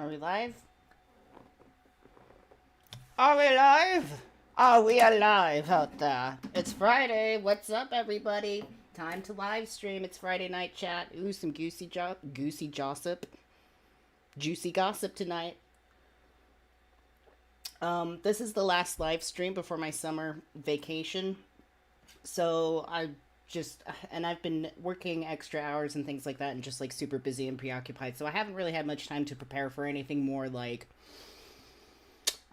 Are we live? Are we live? Are we alive out there? It's Friday. What's up, everybody? Time to live stream. It's Friday night chat. Ooh, some goosey gossip, juicy gossip tonight. This is the last live stream before my summer vacation. So I've been working extra hours and things like that, and just like super busy and preoccupied. So I haven't really had much time to prepare for anything more like,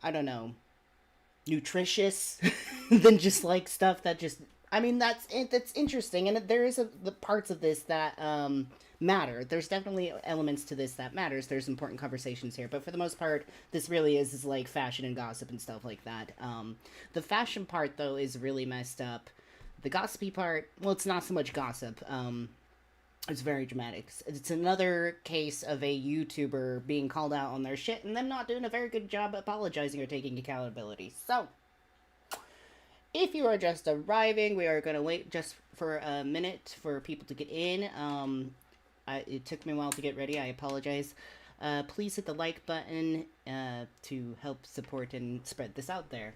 I don't know, nutritious than just like stuff that just, I mean, that's interesting, and there is the parts of this that matter. There's definitely elements to this that matters. There's important conversations here, but for the most part, this really is like fashion and gossip and stuff like that. The fashion part though is really messed up. The gossipy part, well, it's not so much gossip. It's very dramatic. It's another case of a YouTuber being called out on their shit and them not doing a very good job apologizing or taking accountability. So, if you are just arriving, we are going to wait just for a minute for people to get in. It took me a while to get ready. I apologize. Please hit the like button to help support and spread this out there.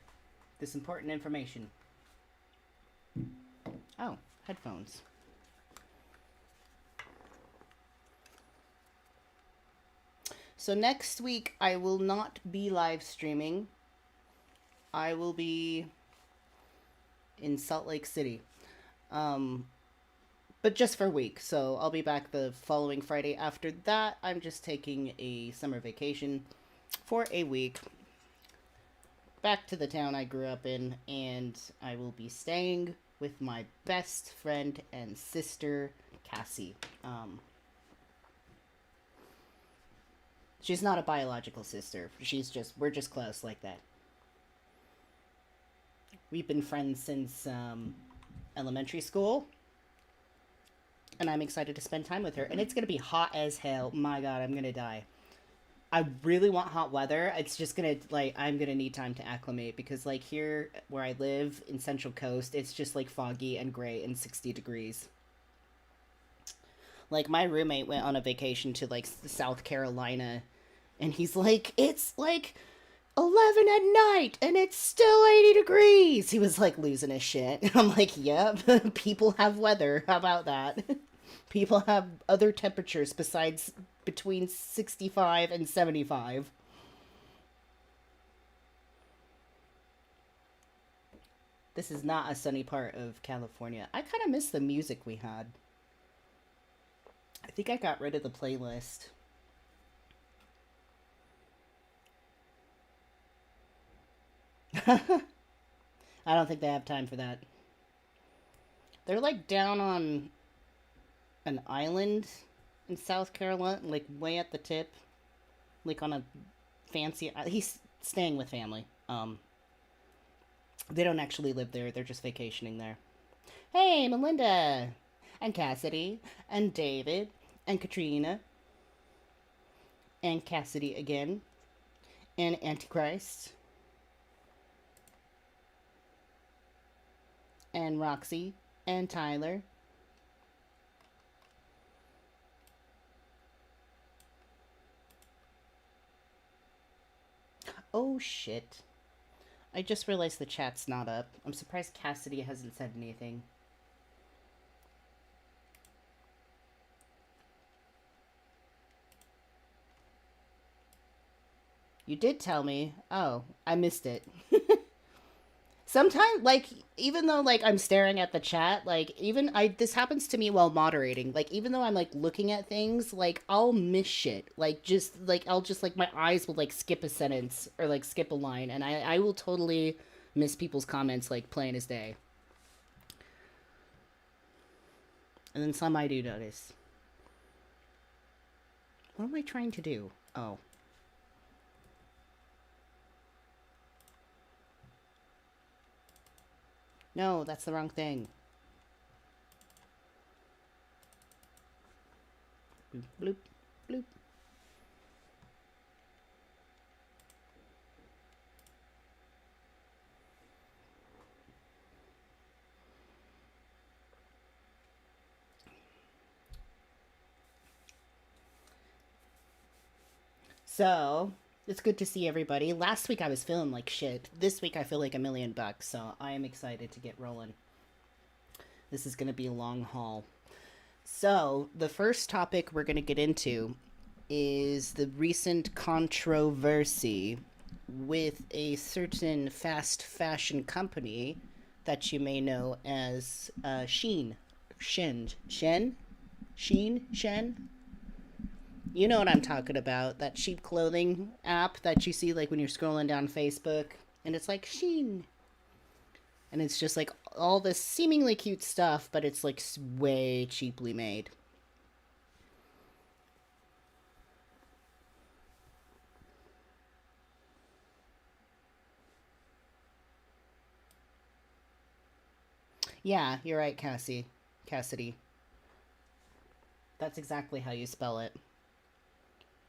This important information. Oh, headphones. So next week, I will not be live streaming. I will be in Salt Lake City. But just for a week. So I'll be back the following Friday. After that, I'm just taking a summer vacation for a week. Back to the town I grew up in, and I will be staying with my best friend and sister, Cassie. She's not a biological sister. We're just close like that. We've been friends since elementary school. And I'm excited to spend time with her. And it's going to be hot as hell. My God, I'm going to die. I really want hot weather. It's just going to, like, I'm going to need time to acclimate. Because, like, here where I live in Central Coast, it's just, like, foggy and gray and 60 degrees. Like, my roommate went on a vacation to, like, South Carolina. And he's like, it's, like, 11 at night and it's still 80 degrees. He was like losing his shit. I'm like, yep, people have weather. How about that? People have other temperatures besides between 65 and 75. This is not a sunny part of California. I kind of miss the music we had. I think I got rid of the playlist. I don't think they have time for that. They're like down on an island in South Carolina, like way at the tip, like on a fancy. He's staying with family. They don't actually live there. They're just vacationing there. Hey, Melinda, and Cassidy, and David, and Katrina, and Cassidy again, and Antichrist. And Roxy, and Tyler. Oh shit. I just realized the chat's not up. I'm surprised Cassidy hasn't said anything. You did tell me. Oh, I missed it. Sometimes, like, even though like I'm staring at the chat, like even this happens to me while moderating. Like even though I'm like looking at things, like I'll miss shit. Like just like I'll just like my eyes will like skip a sentence or like skip a line, and I will totally miss people's comments like plain as day. And then some I do notice. What am I trying to do? Oh. No, that's the wrong thing. Bloop, bloop, bloop. So, it's good to see everybody. Last week I was feeling like shit. This week I feel like $1,000,000, so I am excited to get rolling. This is going to be a long haul. So, the first topic we're going to get into is the recent controversy with a certain fast fashion company that you may know as Shein. Shen? You know what I'm talking about. That cheap clothing app that you see like when you're scrolling down Facebook. And it's like Shein. And it's just like all this seemingly cute stuff, but it's like way cheaply made. Yeah, you're right, Cassie. Cassidy. That's exactly how you spell it.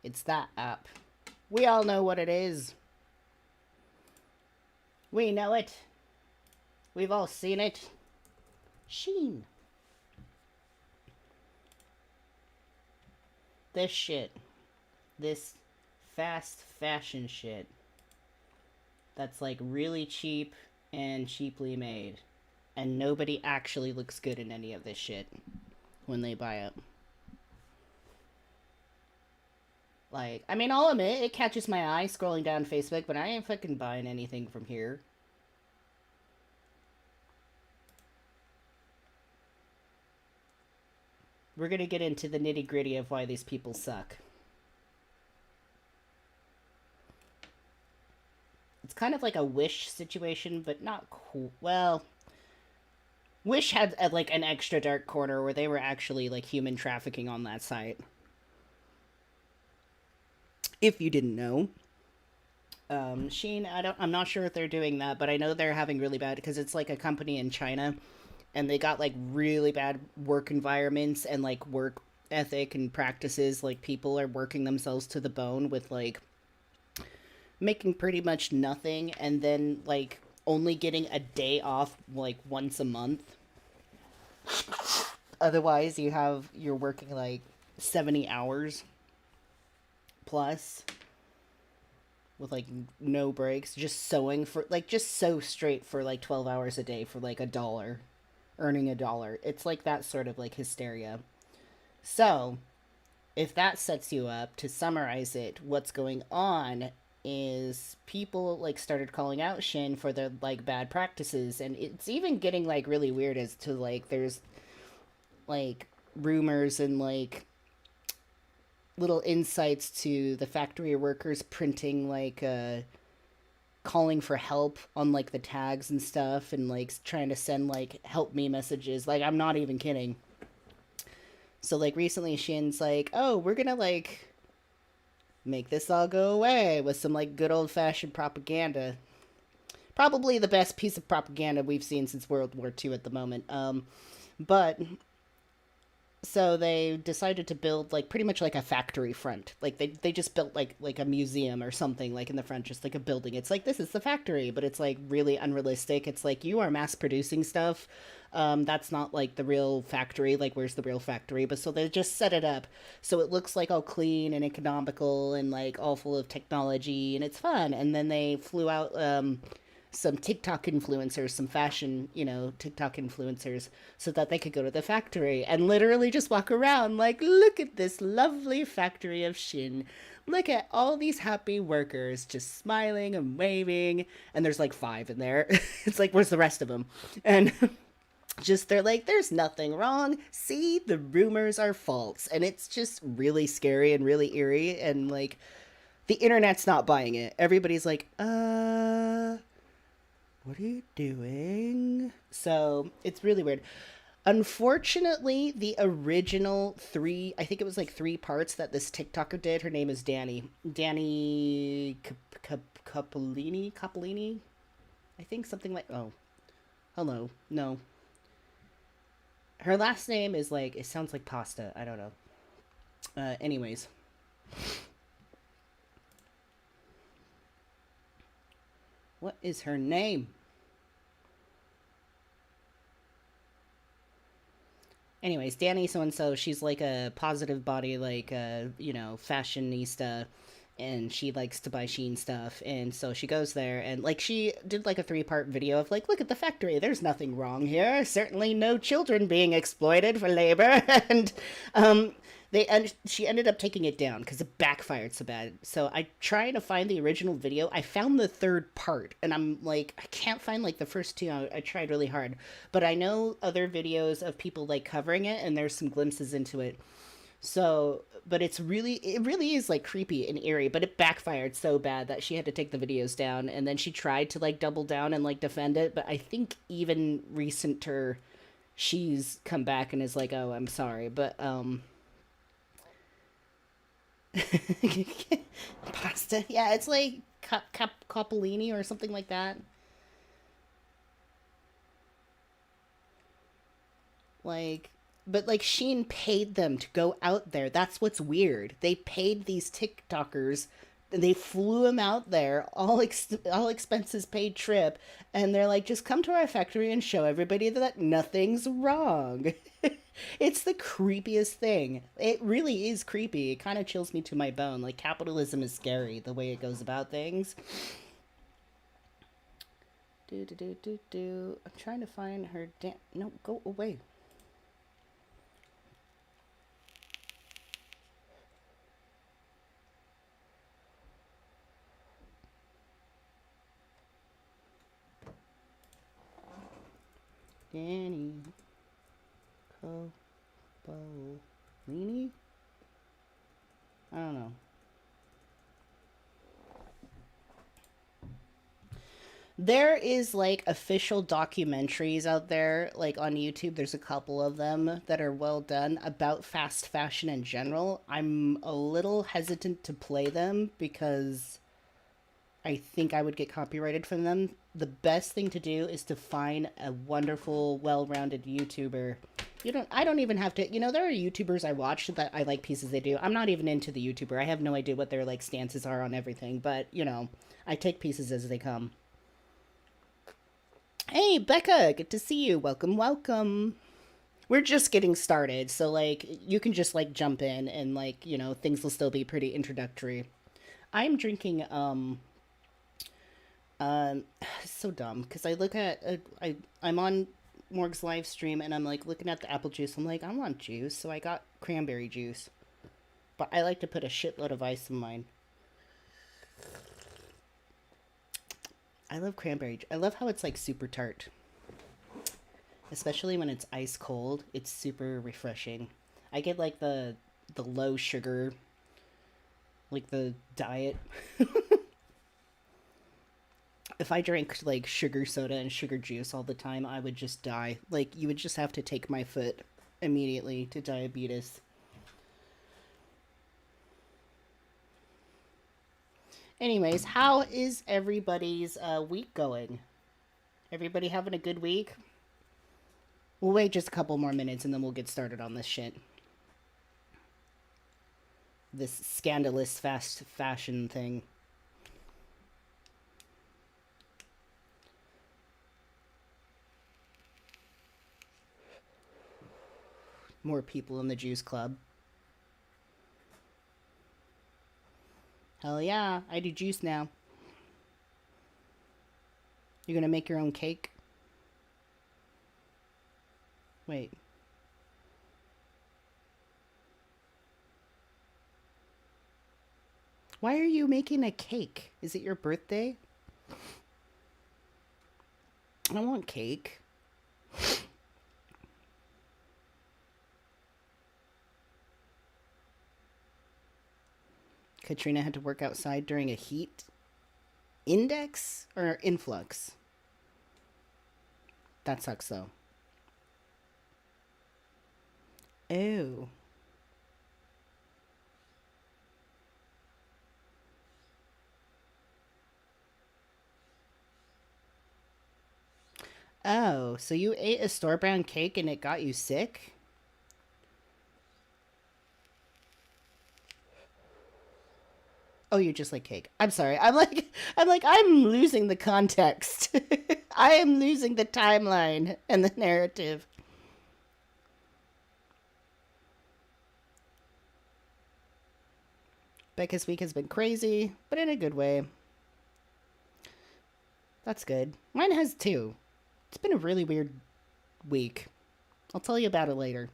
It's that app. We all know what it is. We know it. We've all seen it. Sheen. This shit. This fast fashion shit. That's like really cheap and cheaply made. And nobody actually looks good in any of this shit when they buy it. Like, I mean, I'll admit, it catches my eye scrolling down Facebook, but I ain't fucking buying anything from here. We're gonna get into the nitty gritty of why these people suck. It's kind of like a Wish situation, but not cool. Well, Wish had like an extra dark corner where they were actually like human trafficking on that site. If you didn't know, Sheen, I'm not sure if they're doing that, but I know they're having really bad because it's like a company in China, and they got like really bad work environments and like work ethic and practices. Like people are working themselves to the bone with like making pretty much nothing, and then like only getting a day off like once a month. Otherwise, you're working like 70 hours plus with like no breaks, just sewing for like just sew straight for like 12 hours a day for like $1, earning $1. It's like that sort of like hysteria. So, if that sets you up, to summarize it, what's going on is people like started calling out Shin for their like bad practices, and it's even getting like really weird as to like there's like rumors and like little insights to the factory workers printing like calling for help on like the tags and stuff, and like trying to send like help me messages. Like, I'm not even kidding. So like recently Shin's like, oh, we're gonna like make this all go away with some like good old fashioned propaganda. Probably the best piece of propaganda we've seen since World War II at the moment. But so they decided to build like pretty much like a factory front. Like they just built like a museum or something like in the front, just like a building. It's like, this is the factory, but it's like really unrealistic. It's like, you are mass producing stuff. That's not like the real factory. Like, where's the real factory? But so they just set it up so it looks like all clean and economical and like all full of technology, and it's fun. And then they flew out some TikTok influencers, some fashion, TikTok influencers, so that they could go to the factory and literally just walk around like, look at this lovely factory of Shin. Look at all these happy workers just smiling and waving. And there's like 5 in there. It's like, where's the rest of them? And just, they're like, there's nothing wrong. See, the rumors are false. And it's just really scary and really eerie. And like, the internet's not buying it. Everybody's like, what are you doing? So it's really weird. Unfortunately, the original 3, I think it was like 3 parts that this TikToker did. Her name is Danny. Danny Capolini? I think something like, oh, hello. No. Her last name is like, it sounds like pasta. I don't know. Anyways. What is her name? Anyways, Danny so and so, she's like a positive body, like fashionista, and she likes to buy Shein stuff, and so she goes there, and like she did like a 3-part video of like, look at the factory, there's nothing wrong here, certainly no children being exploited for labor. And she ended up taking it down because it backfired so bad. So I trying to find the original video. I found the 3rd part, and I'm like, I can't find like the first 2. I tried really hard, but I know other videos of people like covering it, and there's some glimpses into it. So, but it really is like creepy and eerie, but it backfired so bad that she had to take the videos down, and then she tried to like double down and like defend it, but I think even recenter she's come back and is like, "Oh, I'm sorry." But pasta. Yeah, it's like capellini or something like that. Like, but like Sheen paid them to go out there. That's what's weird. They paid these TikTokers. They flew them out there, all expenses paid trip, and they're like, just come to our factory and show everybody that nothing's wrong. It's the creepiest thing. It really is creepy. It kind of chills me to my bone. Like, capitalism is scary, the way it goes about things. Do do do do do. I'm trying to find her. No, go away. Danny Cobolini? I don't know. There is like official documentaries out there, like on YouTube. There's a couple of them that are well done about fast fashion in general. I'm a little hesitant to play them because I think I would get copyrighted from them. The best thing to do is to find a wonderful, well-rounded YouTuber. I don't even have to, there are YouTubers I watch that I like pieces they do. I'm not even into the YouTuber. I have no idea what their like stances are on everything, but I take pieces as they come. Hey, Becca, good to see you. Welcome, welcome. We're just getting started, so like you can just like jump in and like, things will still be pretty introductory. I'm drinking so dumb because I look at I'm on Morg's live stream and I'm like looking at the apple juice. I'm like, I want juice, so I got cranberry juice. But I like to put a shitload of ice in mine. I love cranberry. I love how it's like super tart. Especially when it's ice cold. It's super refreshing. I get like the low sugar, like the diet. If I drank like sugar soda and sugar juice all the time, I would just die. Like you would just have to take my foot immediately to diabetes. Anyways, how is everybody's week going? Everybody having a good week? We'll wait just a couple more minutes and then we'll get started on this shit. This scandalous fast fashion thing. More people in the juice club. Hell yeah, I do juice now. You're gonna make your own cake? Wait. Why are you making a cake? Is it your birthday? I want cake. Katrina had to work outside during a heat index or influx. That sucks though. Ew. Oh, so you ate a store-brand cake and it got you sick? Oh, you just like cake. I'm sorry. I'm losing the context. I am losing the timeline and the narrative. Becca's week has been crazy, but in a good way. That's good. Mine has too. It's been a really weird week. I'll tell you about it later.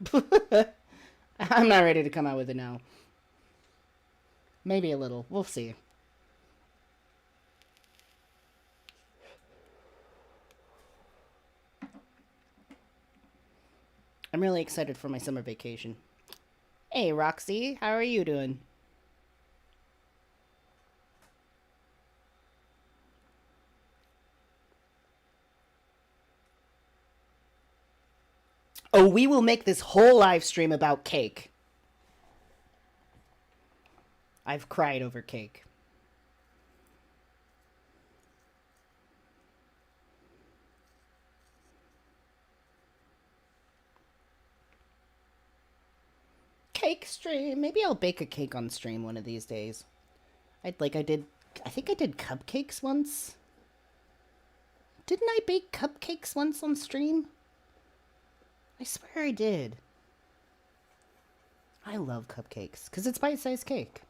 I'm not ready to come out with it now. Maybe a little. We'll see. I'm really excited for my summer vacation. Hey, Roxy. How are you doing? Oh, we will make this whole live stream about cake. I've cried over cake. Cake stream. Maybe I'll bake a cake on stream one of these days. I think I did cupcakes once. Didn't I bake cupcakes once on stream? I swear I did. I love cupcakes because it's bite-sized cake.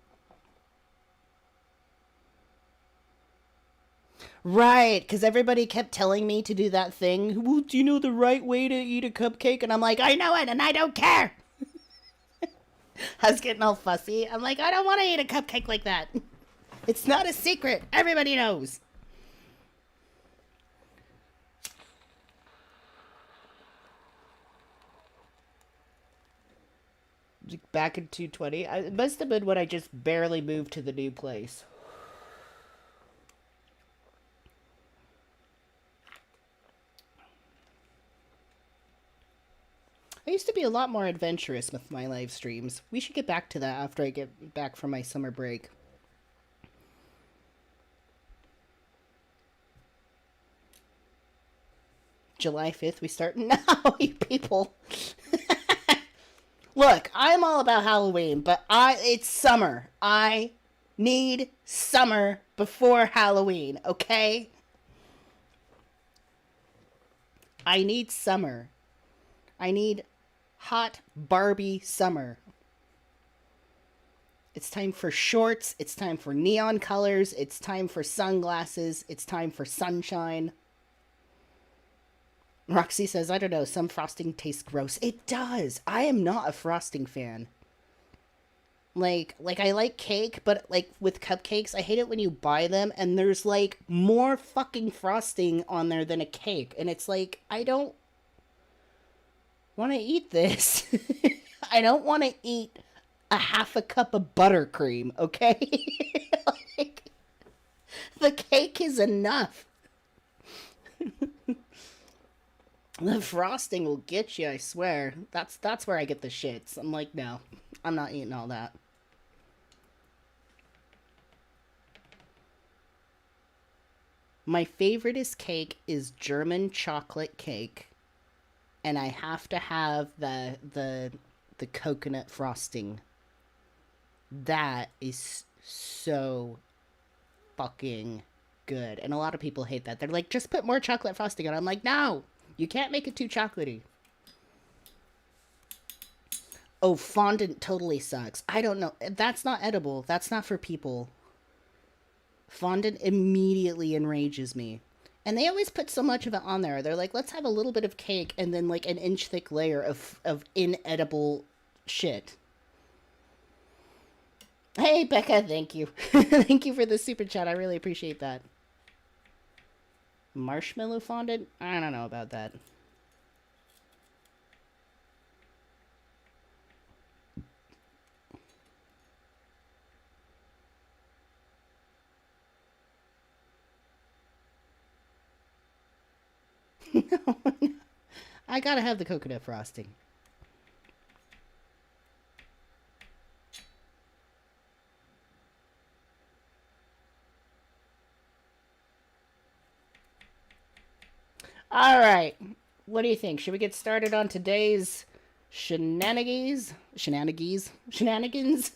Right, because everybody kept telling me to do that thing. Well, do you know the right way to eat a cupcake? And I'm like, I know it, and I don't care. I was getting all fussy. I'm like, I don't want to eat a cupcake like that. It's not a secret. Everybody knows. Back in 220. It must have been when I just barely moved to the new place. I used to be a lot more adventurous with my live streams. We should get back to that after I get back from my summer break. July 5th we start? No, you people. Look, I'm all about Halloween, but it's summer. I need summer before Halloween, okay? I need summer. I need hot Barbie summer. It's time for shorts. It's time for neon colors. It's time for sunglasses. It's time for sunshine. Roxy says, I don't know, some frosting tastes gross. It does. I am not a frosting fan. Like I like cake, but like with cupcakes, I hate it when you buy them and there's like more fucking frosting on there than a cake. And it's like, I don't want to eat this. I don't want to eat a half a cup of buttercream, okay? Like, the cake is enough. The frosting will get you, I swear. That's where I get the shits. I'm like, no, I'm not eating all that. My favoriteest cake is German chocolate cake, and I have to have the coconut frosting. That is so fucking good. And a lot of people hate that. They're like, just put more chocolate frosting on. I'm like, no, you can't make it too chocolatey. Oh, fondant totally sucks. I don't know. That's not edible. That's not for people. Fondant immediately enrages me. And they always put so much of it on there. They're like, let's have a little bit of cake and then like an inch thick layer of inedible shit. Hey, Becca, thank you. Thank you for the super chat. I really appreciate that. Marshmallow fondant? I don't know about that. No, I gotta have the coconut frosting. All right. What do you think? Should we get started on today's shenanigans? Shenanigans? Shenanigans?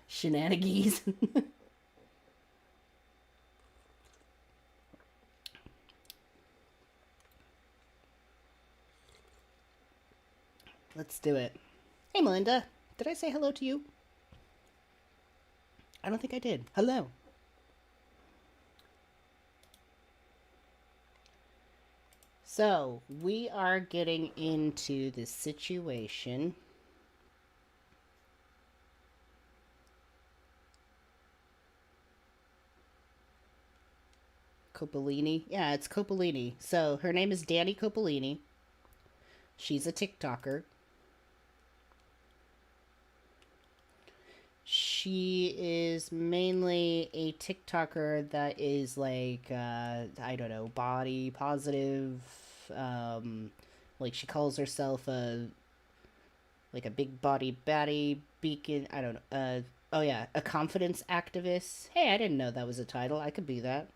Shenanigans. Let's do it. Hey, Melinda. Did I say hello to you? I don't think I did. Hello. So, we are getting into the situation. Coppolini? Yeah, it's Coppolini. So, her name is Danny Coppolini. She's a TikToker. She is mainly a TikToker that is like, I don't know, body positive. Um, like she calls herself a big body baddie beacon. I don't know. Oh yeah, a confidence activist. Hey, I didn't know that was a title. I could be that.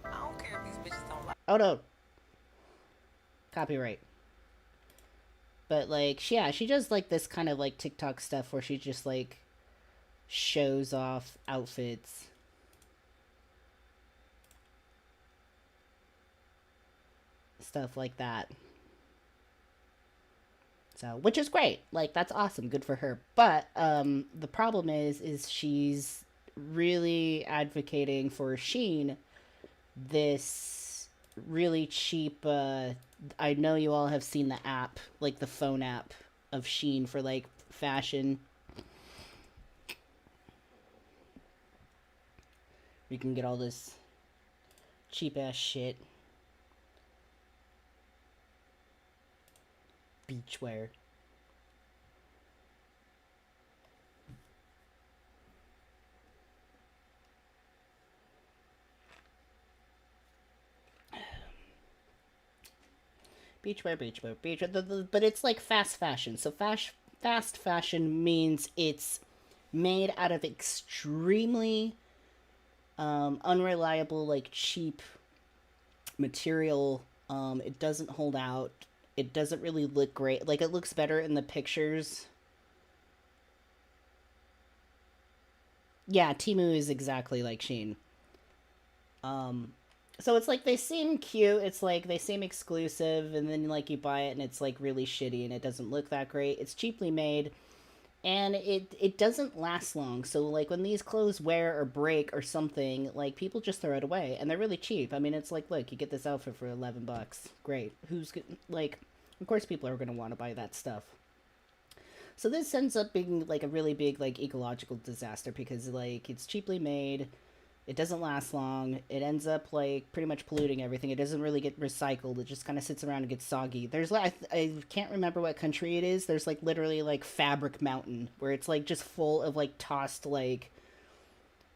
I don't care if these bitches don't like. Oh no, copyright. But like, yeah, she does like this kind of like TikTok stuff where she just like shows off outfits, stuff like that. So, which is great. Like that's awesome. Good for her. But the problem is she's really advocating for Sheen, this really cheap I know you all have seen the app, like the phone app of Sheen for like fashion. You can get all this cheap ass shit. Beachwear. Beachwear. But it's like fast fashion. So fast fashion means it's made out of extremely unreliable, like cheap material. It doesn't hold out. It doesn't really look great. Like it looks better in the pictures. Yeah, Timu is exactly like Sheen. So it's like they seem cute. It's like they seem exclusive, and then like you buy it and it's like really shitty and it doesn't look that great. It's cheaply made, and it doesn't last long. So like when these clothes wear or break or something, like people just throw it away, and they're really cheap. I mean, it's like, look, you get this outfit for $11. Great. Like? Of course, people are gonna want to buy that stuff. So this ends up being like a really big like ecological disaster because like it's cheaply made. It doesn't last long. It ends up like pretty much polluting everything. It doesn't really get recycled. It just kind of sits around and gets soggy. There's like I can't remember what country it is. There's like literally like fabric mountain where it's like just full of like tossed like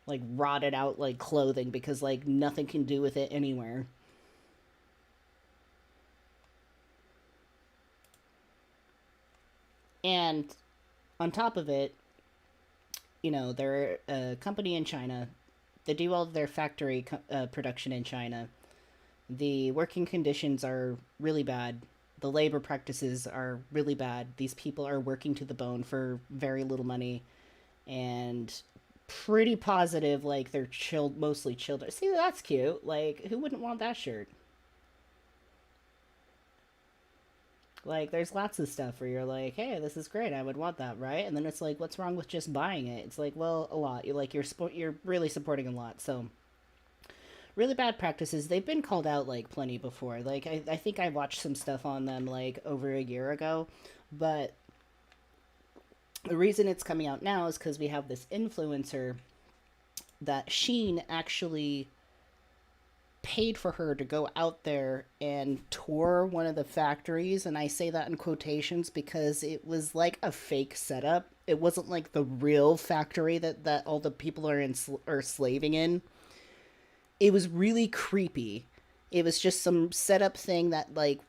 rotted out like clothing because like nothing can do with it anywhere. And on top of it, they're a company in China. They do all of their factory production in China. The working conditions are really bad. The labor practices are really bad. These people are working to the bone for very little money, and pretty positive like they're mostly children. See, that's cute. Like, who wouldn't want that shirt? Like, there's lots of stuff where you're like, hey, this is great. I would want that, right? And then it's like, what's wrong with just buying it? It's like, well, a lot. You're really supporting a lot. So really bad practices. They've been called out like plenty before. Like I think I watched some stuff on them like over a year ago, but the reason it's coming out now is because we have this influencer that Sheen actually paid for her to go out there and tour one of the factories, and I say that in quotations because it was like a fake setup. It wasn't like the real factory that all the people are slaving in. It was really creepy. It was just some setup thing that like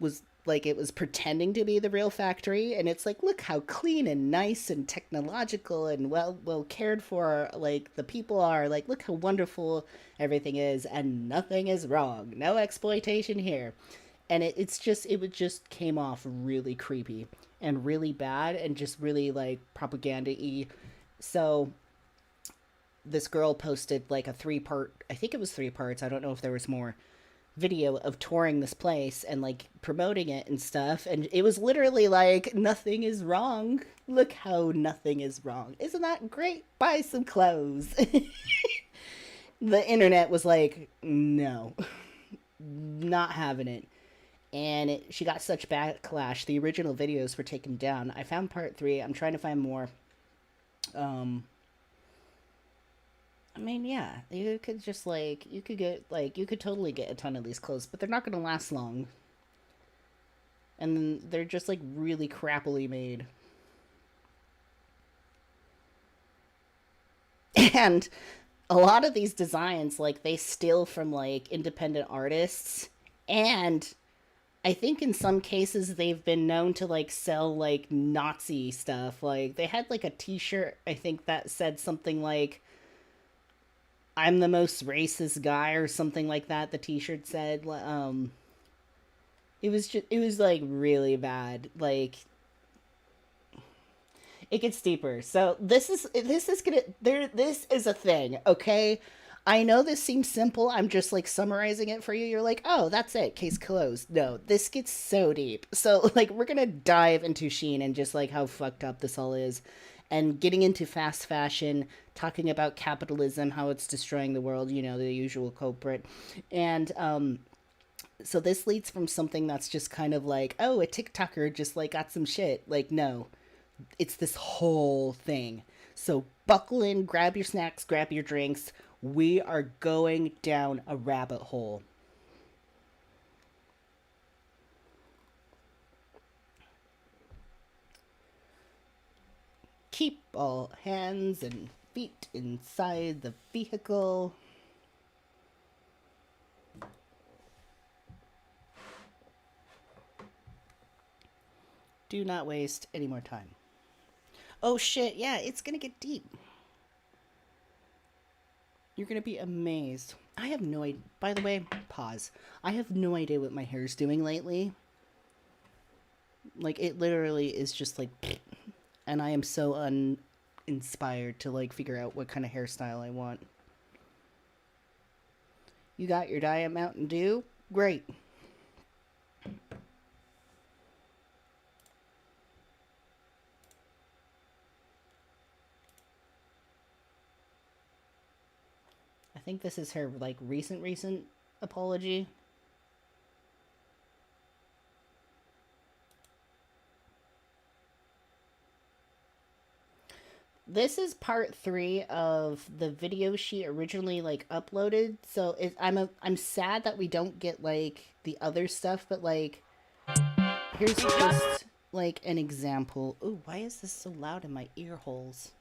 was like it was pretending to be the real factory, and it's like, look how clean and nice and technological and well cared for like the people are. Like, look how wonderful everything is, and nothing is wrong. No exploitation here. And it would just came off really creepy and really bad and just really like propaganda-y. So this girl posted like a three part, I think it was three parts, I don't know if there was more, video of touring this place and like promoting it and stuff, and it was literally like, nothing is wrong, look how nothing is wrong, isn't that great, buy some clothes. The internet was like, no, not having it. And she got such backlash. The original videos were taken down. I found part 3. I'm trying to find more. I mean, yeah, you could just like, you could totally get a ton of these clothes, but they're not going to last long. And they're just like really crappily made. And a lot of these designs, like, they steal from like independent artists, and I think in some cases they've been known to like sell like Nazi stuff. Like, they had like a t-shirt, I think, that said something like, I'm the most racist guy, or something like that. The t-shirt said, it was like really bad. Like, it gets deeper. So this is a thing, okay? I know this seems simple. I'm just like summarizing it for you. You're like, oh, that's it. Case closed. No, this gets so deep. So like, we're gonna dive into Shein and just like how fucked up this all is, and getting into fast fashion, talking about capitalism, how it's destroying the world. You know, the usual culprit, and so this leads from something that's just kind of like, oh, a TikToker just like got some shit. Like, no, it's this whole thing. So buckle in, grab your snacks, grab your drinks. We are going down a rabbit hole. Keep all hands and feet inside the vehicle. Do not waste any more time. Oh shit, yeah, it's gonna get deep. You're gonna be amazed. I have no idea. By the way, pause. I have no idea what my hair is doing lately. Like, it literally is just like, and I am so uninspired to like figure out what kind of hairstyle I want. You got your Diet Mountain Dew? Great. I think this is her like recent apology. This is part 3 of the video she originally like uploaded. So I'm sad that we don't get like the other stuff, but like, here's just like an example. Ooh, why is this so loud in my ear holes?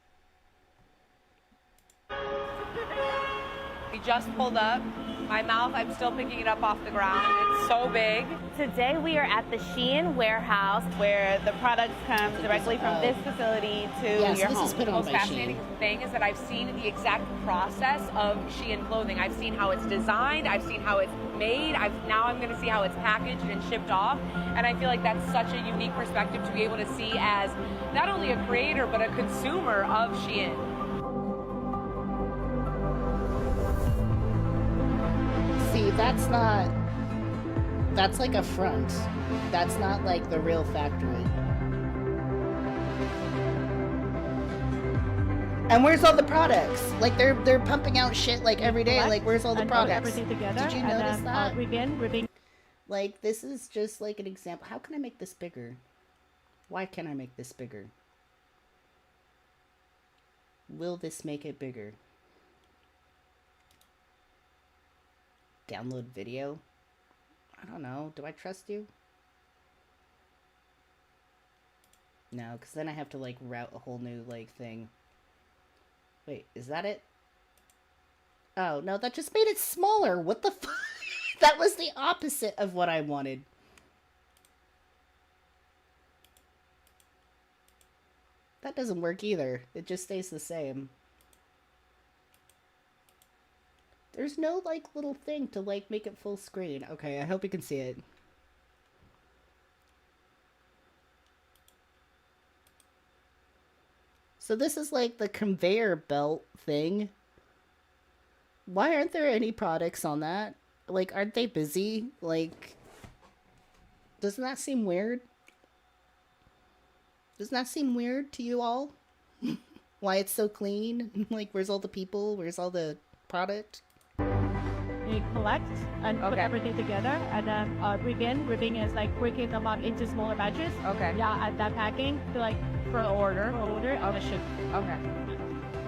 We just pulled up. My mouth, I'm still picking it up off the ground. It's so big. Today we are at the Shein warehouse where the products come directly from this facility to your home. The most fascinating thing is that I've seen the exact process of Shein clothing. I've seen how it's designed. I've seen how it's made. Now I'm going to see how it's packaged and shipped off. And I feel like that's such a unique perspective to be able to see as not only a creator, but a consumer of Shein. See, that's like a front. That's not like the real factory. And where's all the products? Like, they're pumping out shit like every day. Like, where's all the products? Everything together. Did you notice that? We're like, this is just like an example. How can I make this bigger? Why can't I make this bigger? Will this make it bigger? Download video? I don't know. Do I trust you? No, because then I have to like route a whole new like thing. Wait, is that it? Oh, no, that just made it smaller. What the fuck? That was the opposite of what I wanted. That doesn't work either. It just stays the same. There's no, like, little thing to, like, make it full screen. Okay, I hope you can see it. So this is, like, the conveyor belt thing. Why aren't there any products on that? Like, aren't they busy? Like, doesn't that seem weird? Doesn't that seem weird to you all? Why it's so clean? Like, where's all the people? Where's all the product? You collect and put everything together, and then ribbing. Ribbing is like breaking them up into smaller batches. Okay. Yeah, and then packing to like for order, and ship. Okay.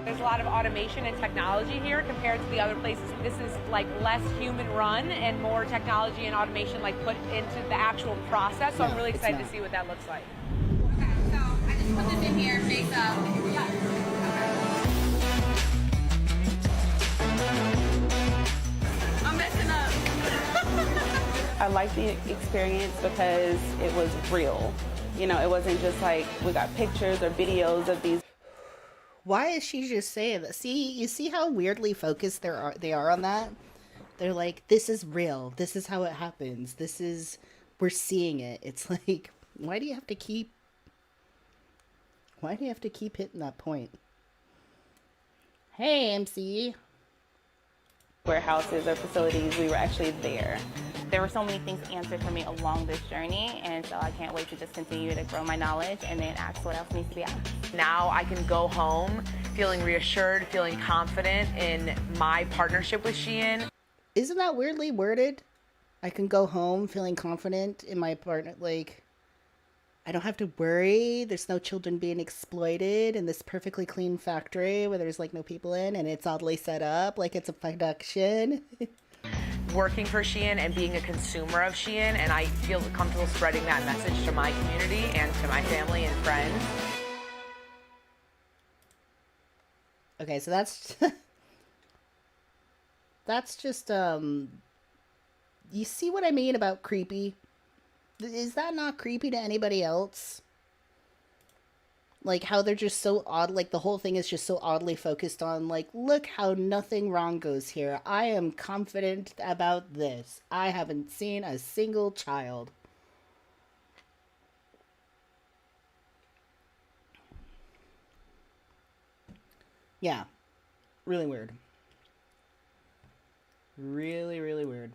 There's a lot of automation and technology here compared to the other places. This is like less human run and more technology and automation like put into the actual process. So I'm really excited to see what that looks like. Okay, so I just put this in here, face up. I'm messing up. I like the experience because it was real. You know, it wasn't just like we got pictures or videos of these. Why is she just saying that? See, you see how weirdly focused they are on that? They're like, this is real. This is how it happens. We're seeing it. It's like, why do you have to keep hitting that point? Hey, MC. Warehouses or facilities, we were actually there. There were so many things answered for me along this journey, and so I can't wait to just continue to grow my knowledge and then ask what else needs to be asked. Now I can go home feeling reassured, feeling confident in my partnership with Shein. Isn't that weirdly worded? I can go home feeling confident in my partner. Like, I don't have to worry. There's no children being exploited in this perfectly clean factory where there's like no people in, and it's oddly set up like it's a production. Working for Shein and being a consumer of Shein, and I feel comfortable spreading that message to my community and to my family and friends. Okay, so that's just you see what I mean about creepy? Is that not creepy to anybody else? Like, how they're just so odd, like, the whole thing is just so oddly focused on, like, look how nothing wrong goes here. I am confident about this. I haven't seen a single child. Yeah. Really weird. Really, really weird.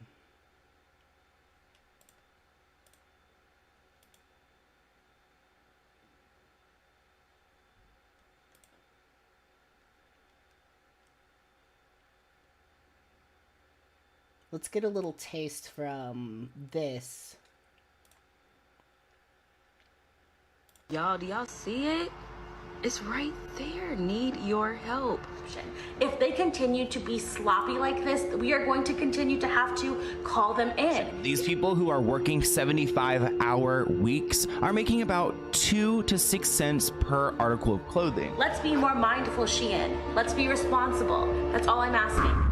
Let's get a little taste from this. Y'all, do y'all see it? It's right there. Need your help. If they continue to be sloppy like this, we are going to continue to have to call them in. These people who are working 75-hour weeks are making about 2 to 6 cents per article of clothing. Let's be more mindful, Shein. Let's be responsible. That's all I'm asking.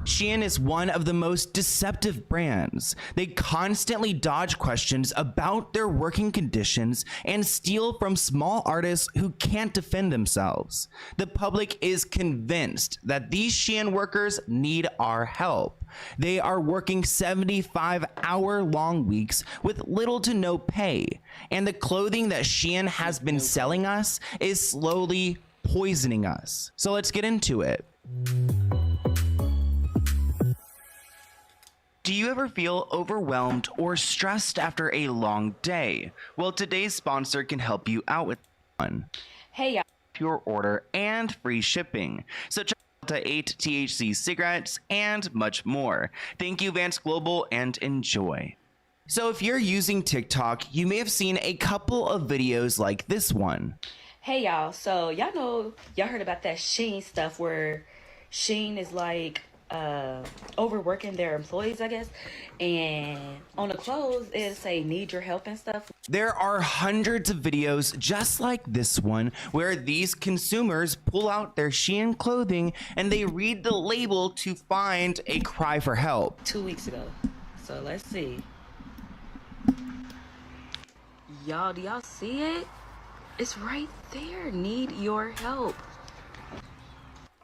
Shein is one of the most deceptive brands. They constantly dodge questions about their working conditions and steal from small artists who can't defend themselves. The public is convinced that these Shein workers need our help. They are working 75-hour-long weeks with little to no pay, and the clothing that Shein has been selling us is slowly poisoning us. So let's get into it. Do you ever feel overwhelmed or stressed after a long day? Well, today's sponsor can help you out with one. Hey, y'all. Your order and free shipping. So check out the 8 THC cigarettes and much more. Thank you, Vance Global, and enjoy. So if you're using TikTok, you may have seen a couple of videos like this one. Hey, y'all. So y'all heard about that Shein stuff where Shein is like overworking their employees, I guess, and on the clothes it say need your help and stuff. There are hundreds of videos just like this one where these consumers pull out their Shein clothing and they read the label to find a cry for help. 2 weeks ago. So let's see. Y'all, do y'all see it? It's right there. Need your help.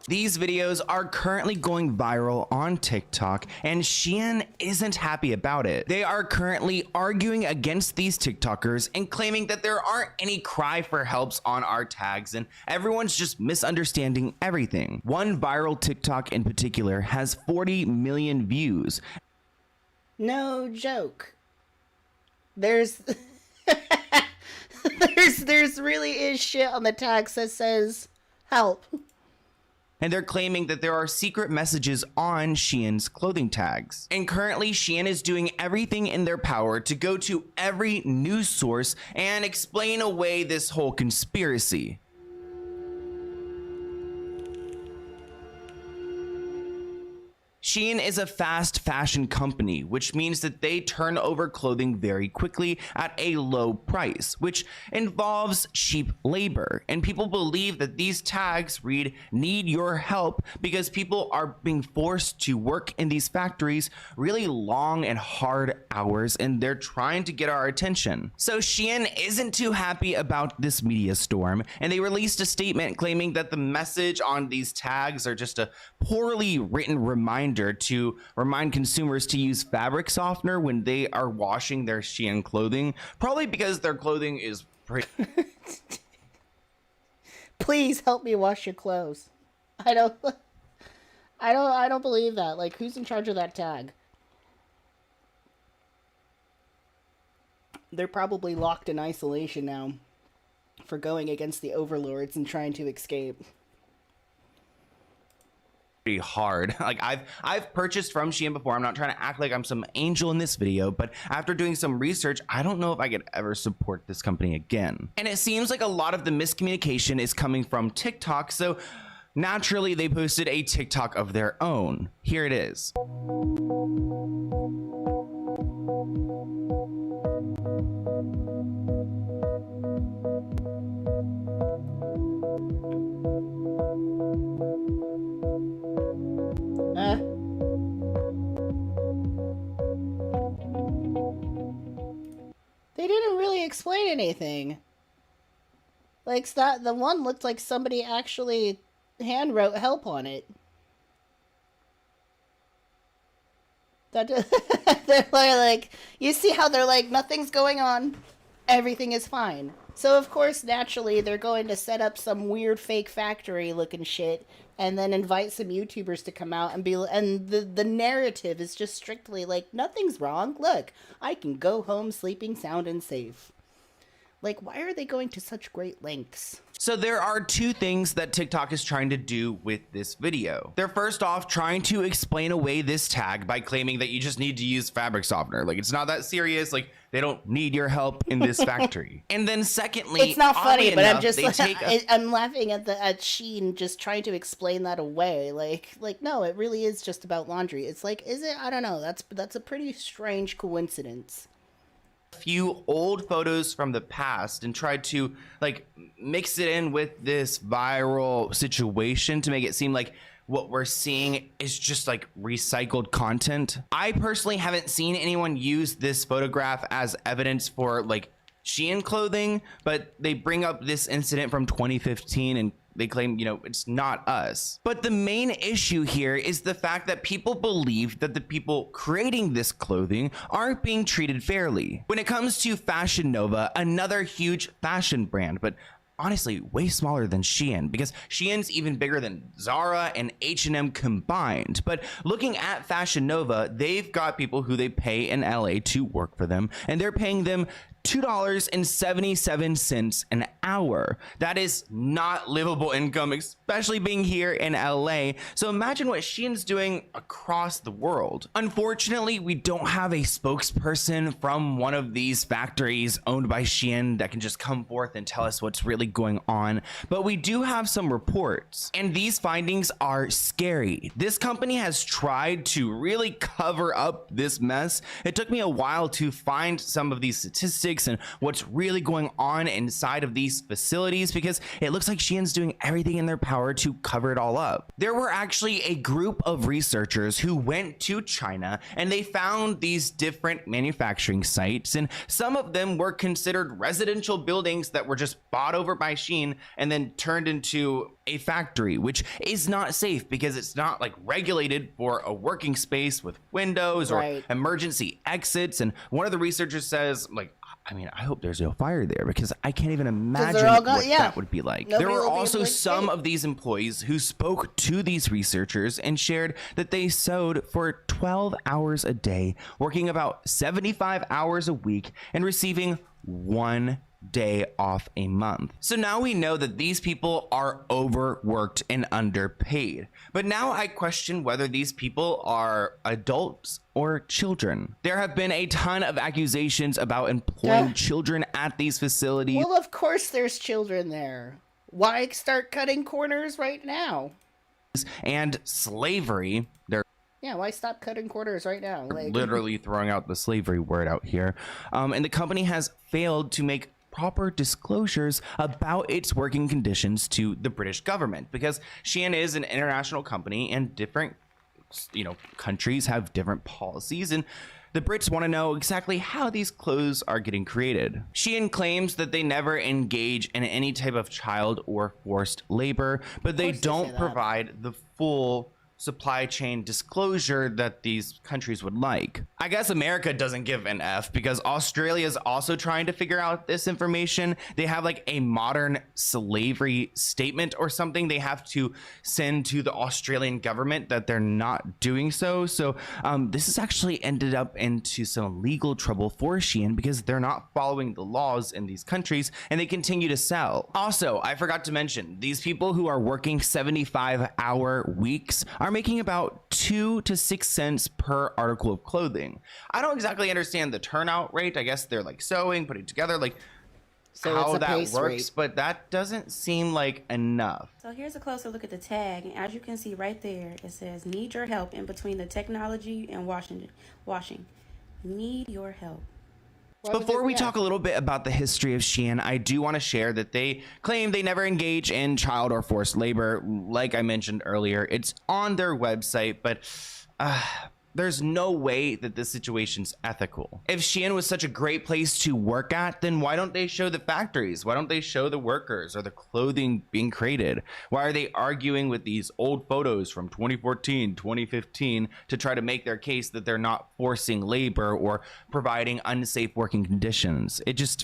These videos are currently going viral on TikTok, and Shein isn't happy about it. They are currently arguing against these TikTokers and claiming that there aren't any cry for helps on our tags and everyone's just misunderstanding everything. One viral TikTok in particular has 40 million views. No joke. There's there's really is shit on the tags that says help. And they're claiming that there are secret messages on Shein's clothing tags. And currently, Shein is doing everything in their power to go to every news source and explain away this whole conspiracy. Shein is a fast fashion company, which means that they turn over clothing very quickly at a low price, which involves cheap labor. And people believe that these tags read "need your help" because people are being forced to work in these factories really long and hard hours, and they're trying to get our attention. So Shein isn't too happy about this media storm, and they released a statement claiming that the message on these tags are just a poorly written reminder to remind consumers to use fabric softener when they are washing their Shein clothing, probably because their clothing is pretty. Please help me wash your clothes. I don't believe that. Like, who's in charge of that tag? They're probably locked in isolation now for going against the overlords and trying to escape. Pretty hard. Like I've purchased from Shein before. I'm not trying to act like I'm some angel in this video, but after doing some research, I don't know if I could ever support this company again. And it seems like a lot of the miscommunication is coming from TikTok, so naturally they posted a TikTok of their own. Here it is. They didn't really explain anything. Like, that the one looked like somebody actually hand wrote help on it. That they're like, you see how they're like, nothing's going on, everything is fine. So of course, naturally, they're going to set up some weird fake factory looking shit and then invite some YouTubers to come out and be, and the narrative is just strictly like, nothing's wrong. Look, I can go home sleeping sound and safe. Like, why are they going to such great lengths? So there are two things that TikTok is trying to do with this video. They're first off trying to explain away this tag by claiming that you just need to use fabric softener. Like, it's not that serious. Like, they don't need your help in this factory. And then secondly, it's not funny, but I'm just I'm laughing at Shein just trying to explain that away. Like no, it really is just about laundry. It's like, is it? I don't know. That's a pretty strange coincidence. Few old photos from the past and tried to like mix it in with this viral situation to make it seem like what we're seeing is just like recycled content. I personally haven't seen anyone use this photograph as evidence for like Shein clothing, but they bring up this incident from 2015 and they claim, you know, it's not us. But the main issue here is the fact that people believe that the people creating this clothing aren't being treated fairly. When it comes to Fashion Nova, another huge fashion brand, but honestly way smaller than Shein, because Shein's even bigger than Zara and H&M combined. But looking at Fashion Nova, they've got people who they pay in LA to work for them, and they're paying them $2.77 an hour. That is not livable income, especially being here in LA. So imagine what Shein's doing across the world. Unfortunately, we don't have a spokesperson from one of these factories owned by Shein that can just come forth and tell us what's really going on, but we do have some reports, and these findings are scary. This company has tried to really cover up this mess. It took me a while to find some of these statistics politics and what's really going on inside of these facilities, because it looks like Shein's doing everything in their power to cover it all up. There were actually a group of researchers who went to China and they found these different manufacturing sites, and some of them were considered residential buildings that were just bought over by Shein and then turned into a factory, which is not safe because it's not like regulated for a working space with windows or emergency exits. And one of the researchers says, like, I mean, I hope there's no fire there because I can't even imagine what that would be like. There were also some of these employees who spoke to these researchers and shared that they sewed for 12 hours a day, working about 75 hours a week and receiving 1 day off a month. So now we know that these people are overworked and underpaid. But now I question whether these people are adults or children. There have been a ton of accusations about employing children at these facilities. Well, of course there's children there. Why start cutting corners right now? And slavery. Yeah, why stop cutting corners right now? Like, literally throwing out the slavery word out here. And the company has failed to make proper disclosures about its working conditions to the British government, because Shein is an international company and different, countries have different policies, and the Brits want to know exactly how these clothes are getting created. Shein claims that they never engage in any type of child or forced labor, but they don't provide the full supply chain disclosure that these countries would like. I guess America doesn't give an F because Australia is also trying to figure out this information. They have like a modern slavery statement or something they have to send to the Australian government that they're not doing so. So this has actually ended up into some legal trouble for Shein because they're not following the laws in these countries and they continue to sell. Also, I forgot to mention, these people who are working 75-hour weeks are making about 2 to 6 cents per article of clothing. I don't exactly understand the turnout rate. I guess they're like sewing, putting together, like how that works, but that doesn't seem like enough. So here's a closer look at the tag, and as you can see right there, it says need your help in between the technology and washing. Need your help. Before we talk a little bit about the history of Shein, I do want to share that they claim they never engage in child or forced labor. Like I mentioned earlier, it's on their website, but there's no way that this situation's ethical. If Shein was such a great place to work at, then why don't they show the factories? Why don't they show the workers or the clothing being created? Why are they arguing with these old photos from 2014, 2015 to try to make their case that they're not forcing labor or providing unsafe working conditions? It just,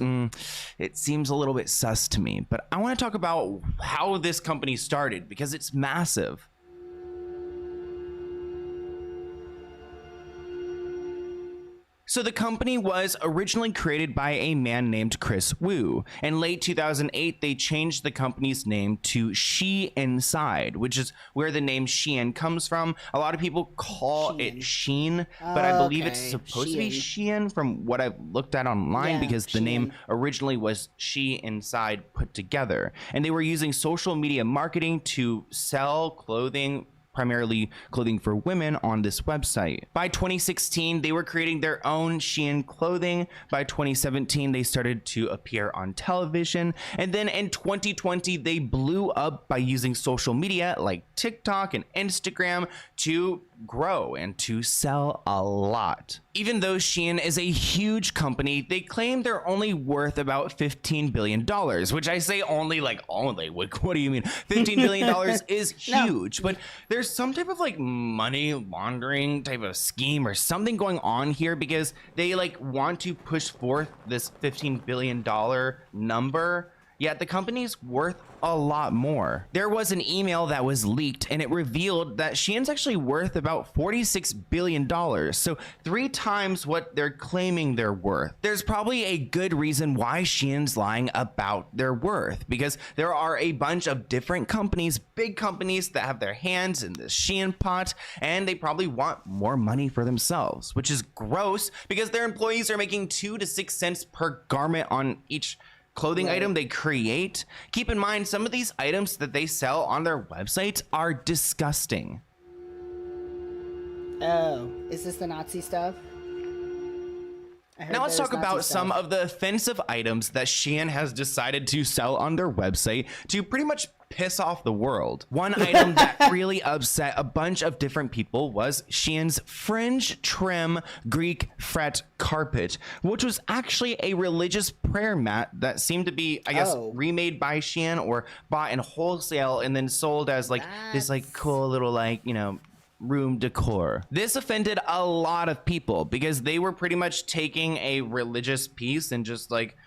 it seems a little bit sus to me. But I want to talk about how this company started because it's massive. So the company was originally created by a man named Chris Wu. In late 2008, they changed the company's name to She Inside, which is where the name Shein comes from. A lot of people call it Shein, but I believe it's supposed to be Shein from what I've looked at online, because the name originally was She Inside put together. And they were using social media marketing to sell clothing, primarily clothing for women, on this website. By 2016, they were creating their own Shein clothing. By 2017, they started to appear on television. And then in 2020, they blew up by using social media like TikTok and Instagram to grow and to sell a lot. Even though Shein is a huge company, they claim they're only worth about $15 billion, which I say only, like only, what do you mean? $15 billion is huge, but there's some type of like money laundering type of scheme or something going on here, because they like want to push forth this $15 billion number, yet the company's worth a lot more. There was an email that was leaked and it revealed that Shein's actually worth about $46 billion. So 3 times what they're claiming they're worth. There's probably a good reason why Shein's lying about their worth, because there are a bunch of different companies, big companies, that have their hands in the Shein pot, and they probably want more money for themselves, which is gross because their employees are making 2 to 6 cents per garment on each clothing item they create. Keep in mind, some of these items that they sell on their websites are disgusting. Oh, is this the Nazi stuff? Now let's talk about some of the offensive items that Shein has decided to sell on their website to pretty much piss off the world. One item that really upset a bunch of different people was Shein's fringe trim Greek fret carpet, which was actually a religious prayer mat that seemed to be, I guess, remade by Shein or bought in wholesale and then sold as like this like cool little like, you know, room decor. This offended a lot of people because they were pretty much taking a religious piece and just like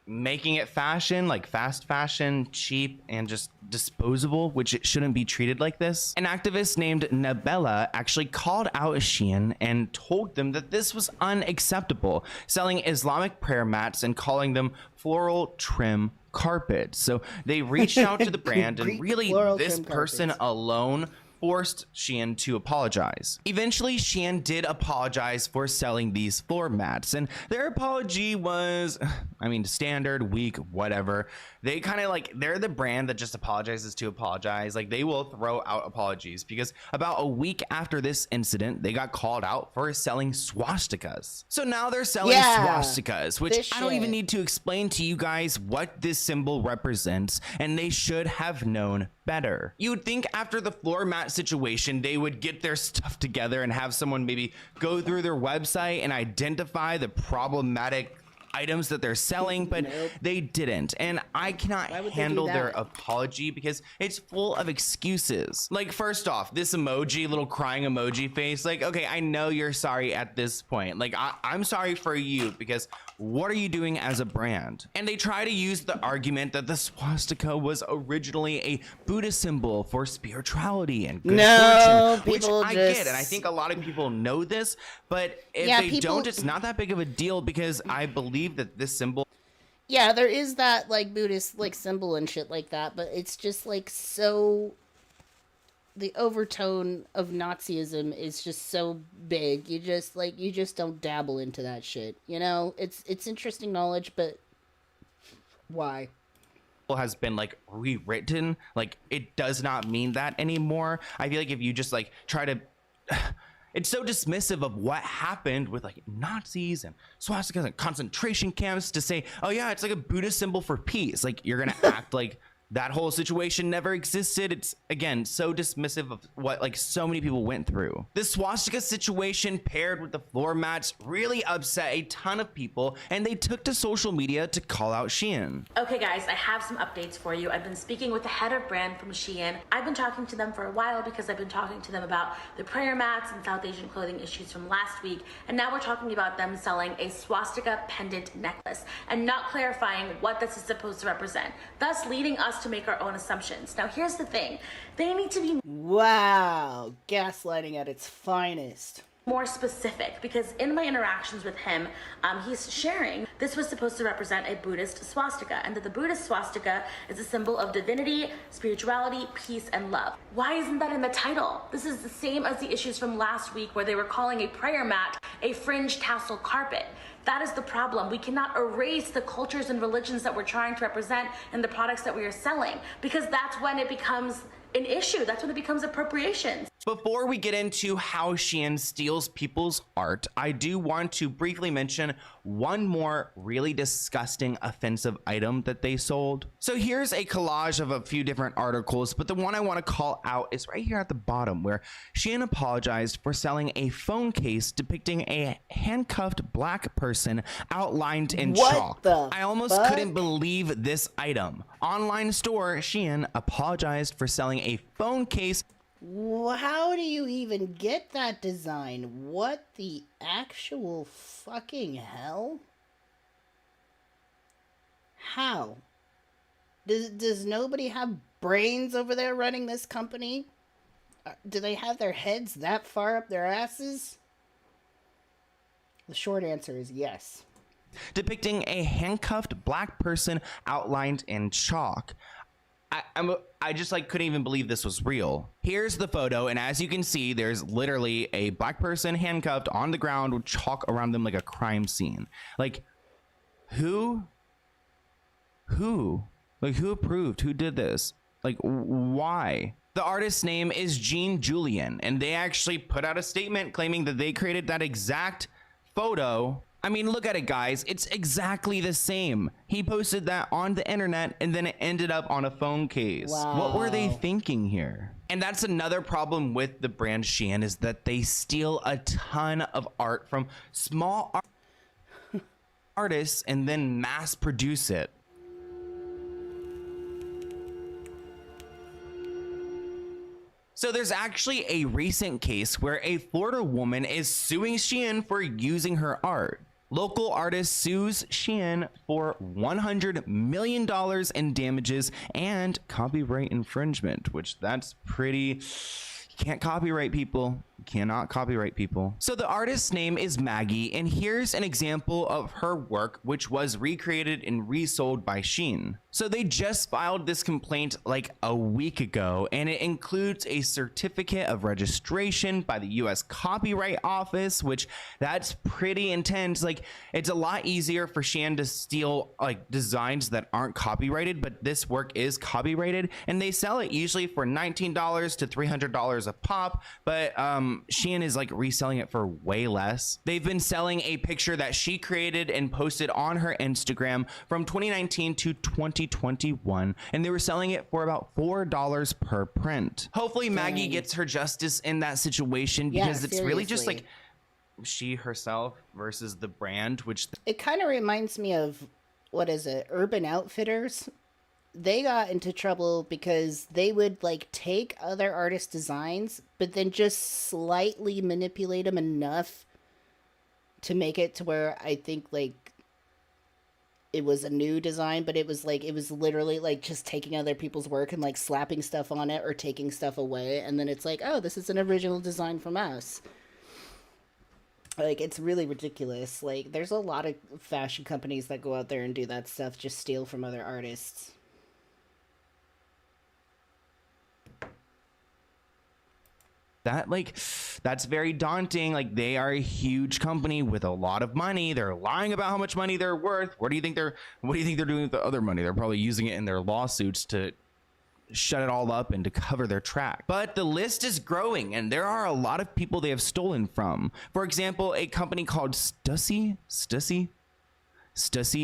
making it fashion, like fast fashion, cheap, and just disposable, which it shouldn't be treated like this. An activist named Nabella actually called out Shein and told them that this was unacceptable, selling Islamic prayer mats and calling them floral trim carpets. So they reached out to the brand and really this person alone forced Shein to apologize. Eventually, Shein did apologize for selling these floor mats, and their apology was, I mean, standard, weak, whatever. They kind of like, they're the brand that just apologizes to apologize. Like, they will throw out apologies because about a week after this incident, they got called out for selling swastikas. So now they're selling swastikas, which I don't even need to explain to you guys what this symbol represents, and they should have known better. You would think after the floor mat situation, they would get their stuff together and have someone maybe go through their website and identify the problematic items that they're selling, but they didn't. And I cannot handle their apology because it's full of excuses. Like, first off, this emoji, little crying emoji face, like, okay, I know you're sorry at this point. Like, I'm sorry for you because what are you doing as a brand? And they try to use the argument that the swastika was originally a Buddhist symbol for spirituality and good fortune, which I get, and I think a lot of people know this, but if they don't, it's not that big of a deal because I believe that this symbol, there is that like Buddhist like symbol and shit like that, but it's just like so, the overtone of Nazism is just so big. You just don't dabble into that shit, you know. It's interesting knowledge, but why has been like rewritten. Like, it does not mean that anymore. I feel like if you just like try to it's so dismissive of what happened with like Nazis and swastikas and concentration camps to say, oh yeah, it's like a Buddhist symbol for peace. Like, you're gonna act like that whole situation never existed. It's, again, so dismissive of what like so many people went through. This swastika situation paired with the floor mats really upset a ton of people, and they took to social media to call out Shein. Okay guys, I have some updates for you. I've been speaking with the head of brand from Shein. I've been talking to them for a while because I've been talking to them about the prayer mats and South Asian clothing issues from last week, and now we're talking about them selling a swastika pendant necklace and not clarifying what this is supposed to represent, thus leading us to make our own assumptions. Now here's the thing, they need to be gaslighting at its finest. More specific, because in my interactions with him, he's sharing this was supposed to represent a Buddhist swastika, and that the Buddhist swastika is a symbol of divinity, spirituality, peace, and love. Why isn't that in the title? This is the same as the issues from last week where they were calling a prayer mat a fringe tassel carpet. That is the problem. We cannot erase the cultures and religions that we're trying to represent in the products that we are selling, because that's when it becomes an issue. That's when it becomes appropriation. Before we get into how Shein steals people's art, I do want to briefly mention one more really disgusting offensive item that they sold. So here's a collage of a few different articles, but the one I want to call out is right here at the bottom, where Shein apologized for selling a phone case depicting a handcuffed black person outlined in chalk. I almost couldn't believe this item. Online store Shein apologized for selling a phone case. How do you even get that design? What the actual fucking hell? How? Does nobody have brains over there running this company? Do they have their heads that far up their asses? The short answer is yes. Depicting a handcuffed black person outlined in chalk. I just like couldn't even believe this was real. Here's the photo, and as you can see, there's literally a black person handcuffed on the ground with chalk around them like a crime scene. Like, who approved? Who did this? Like, why? The artist's name is Jan Daemon, and they actually put out a statement claiming that they created that exact photo I mean, look at it, guys. It's exactly the same. He posted that on the internet and then it ended up on a phone case. Wow. What were they thinking here? And that's another problem with the brand Shein, is that they steal a ton of art from small artists and then mass produce it. So there's actually a recent case where a Florida woman is suing Shein for using her art. Local artist sues Shein for $100 million in damages and copyright infringement, which that's pretty... You can't copyright people. You cannot copyright people. So the artist's name is Maggie, and here's an example of her work, which was recreated and resold by Shein. So they just filed this complaint like a week ago, and it includes a certificate of registration by the US Copyright Office, which that's pretty intense. Like, it's a lot easier for Shein to steal like designs that aren't copyrighted, but this work is copyrighted, and they sell it usually for $19 to $300 a pop, but Shein is like reselling it for way less. They've been selling a picture that she created and posted on her Instagram from 2019 to 2021, and they were selling it for about $4 per print. Hopefully Maggie gets her justice in that situation, because it's really just like she herself versus the brand, which it kind of reminds me of, what is it, Urban Outfitters. They got into trouble because they would like take other artists' designs, but then just slightly manipulate them enough to make it to where I think like it was a new design, but it was literally like just taking other people's work and like slapping stuff on it or taking stuff away, and then it's like, oh, this is an original design from us. Like, it's really ridiculous. Like, there's a lot of fashion companies that go out there and do that stuff, just steal from other artists. That's very daunting. Like, they are a huge company with a lot of money. They're lying about how much money they're worth. What do you think they're doing with the other money? They're probably using it in their lawsuits to shut it all up and to cover their track. But the list is growing, and there are a lot of people they have stolen from. For example, a company called Stussy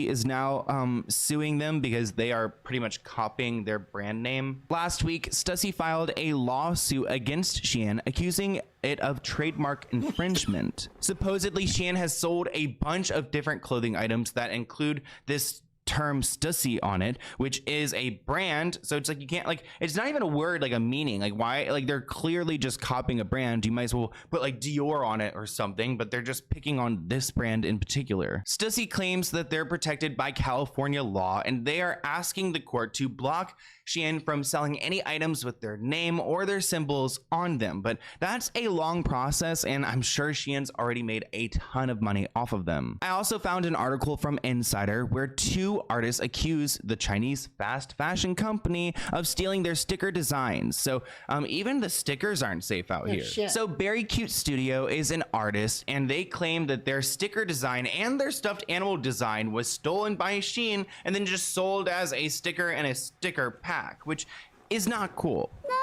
is now suing them because they are pretty much copying their brand name. Last week, Stussy filed a lawsuit against Shein, accusing it of trademark infringement. Supposedly, Shein has sold a bunch of different clothing items that include this term Stussy on it, which is a brand. So it's like, you can't, like, it's not even a word, like a meaning. Like, why? Like, they're clearly just copying a brand. You might as well put like Dior on it or something, but they're just picking on this brand in particular. Stussy claims that they're protected by California law, and they are asking the court to block Shein from selling any items with their name or their symbols on them. But that's a long process, and I'm sure Shein's already made a ton of money off of them. I also found an article from Insider where two artists accuse the Chinese fast fashion company of stealing their sticker designs. So even the stickers aren't safe out here. Shit. So Berry Cute Studio is an artist, and they claim that their sticker design and their stuffed animal design was stolen by Shein and then just sold as a sticker and a sticker pack, which is not cool. No,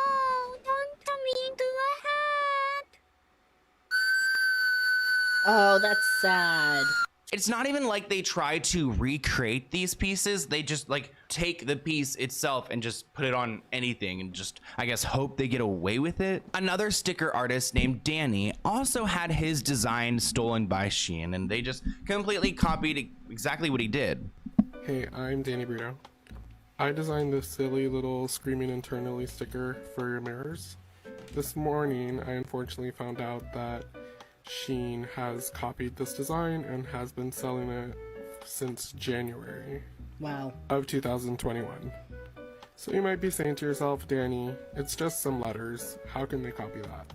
don't turn me into a hat. Oh, that's sad. It's not even like they try to recreate these pieces. They just like take the piece itself and just put it on anything and just, I guess, hope they get away with it. Another sticker artist named Danny also had his design stolen by Shein, and they just completely copied exactly what he did. Hey, I'm Danny Brito. I designed this silly little screaming internally sticker for your mirrors. This morning, I unfortunately found out that Shein has copied this design and has been selling it since January of 2021. So you might be saying to yourself, Danny, it's just some letters. How can they copy that?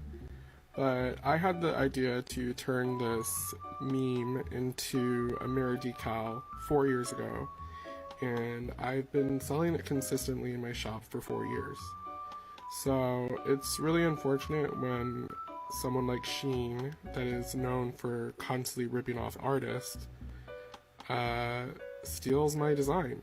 But I had the idea to turn this meme into a mirror decal 4 years ago, and I've been selling it consistently in my shop for 4 years. So it's really unfortunate when someone like Shein, that is known for constantly ripping off artists, steals my design,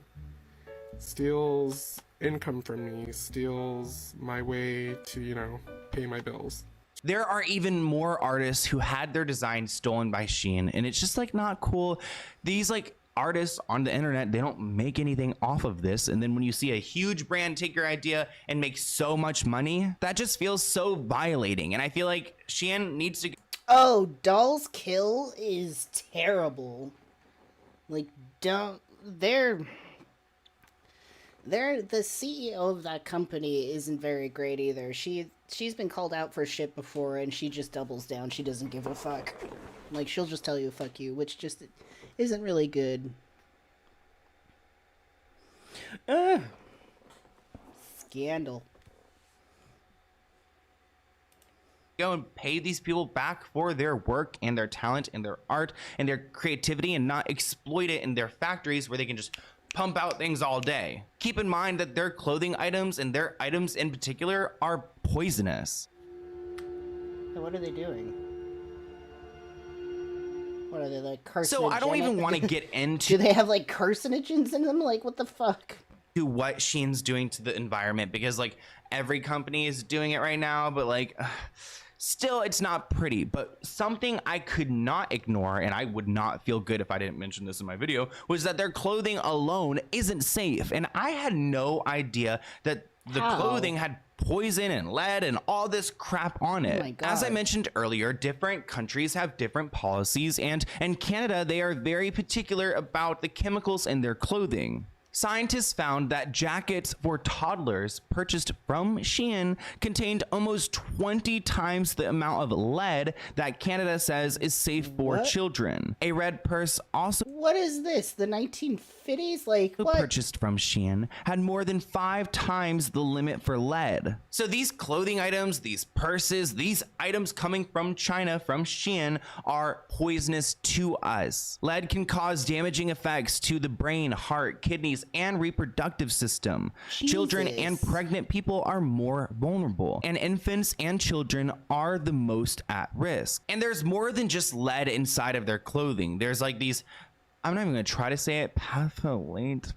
steals income from me, steals my way to, pay my bills. There are even more artists who had their designs stolen by Shein, and it's just like not cool. These like artists on the internet, they don't make anything off of this, and then when you see a huge brand take your idea and make so much money, that just feels so violating. And I feel like Shein needs to... Oh, Doll's Kill is terrible. Like, don't... They're the CEO of that company isn't very great either. She's been called out for shit before, and she just doubles down. She doesn't give a fuck. Like, she'll just tell you fuck you, which just isn't really good. Scandal. Go and pay these people back for their work and their talent and their art and their creativity, and not exploit it in their factories where they can just pump out things all day. Keep in mind that their clothing items, and their items in particular, are poisonous. So what are they doing? What are they, like, carcinogenic? So I don't even want to get into... Do they have, like, carcinogens in them? Like, what the fuck? To what Shein's doing to the environment, because like every company is doing it right now, but like still it's not pretty. But something I could not ignore, and I would not feel good if I didn't mention this in my video, was that their clothing alone isn't safe. And I had no idea that the clothing had poison and lead and all this crap on it. Oh my God. As I mentioned earlier, different countries have different policies, and in Canada they are very particular about the chemicals in their clothing. Scientists found that jackets for toddlers purchased from Shein contained almost 20 times the amount of lead that Canada says is safe for children. A red purse also... What is this? The 1950s? Like, what? Purchased from Shein had more than 5 times the limit for lead. So these clothing items, these purses, these items coming from China, from Shein, are poisonous to us. Lead can cause damaging effects to the brain, heart, kidneys, and reproductive system. Jesus. Children and pregnant people are more vulnerable, and infants and children are the most at risk. And there's more than just lead inside of their clothing. There's like these, I'm not even gonna try to say it, patholates,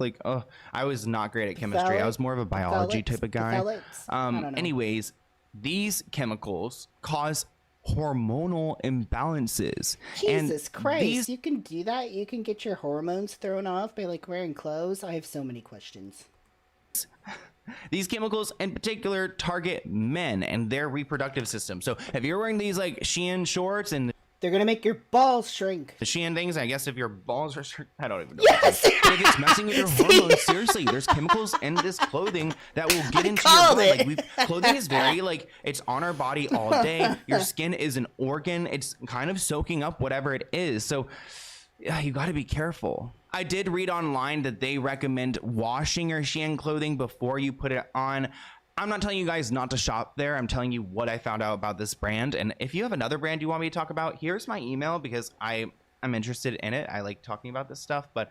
like, oh, I was not great at chemistry. I was more of a biology type of guy. Anyways, these chemicals cause hormonal imbalances. Jesus Christ, you can do that? You can get your hormones thrown off by like wearing clothes? I have so many questions. These chemicals in particular target men and their reproductive system. So if you're wearing these like Shein shorts and they're gonna make your balls shrink. The Shein things, I guess if your balls are I don't even know. Yes! If it's messing with your hormones, seriously, there's chemicals in this clothing that will get into your blood. Like clothing is very like, it's on our body all day. Your skin is an organ. It's kind of soaking up whatever it is. So you got to be careful. I did read online that they recommend washing your Shein clothing before you put it on. I'm not telling you guys not to shop there. I'm telling you what I found out about this brand. And if you have another brand you want me to talk about, here's my email, because I'm interested in it. I like talking about this stuff. But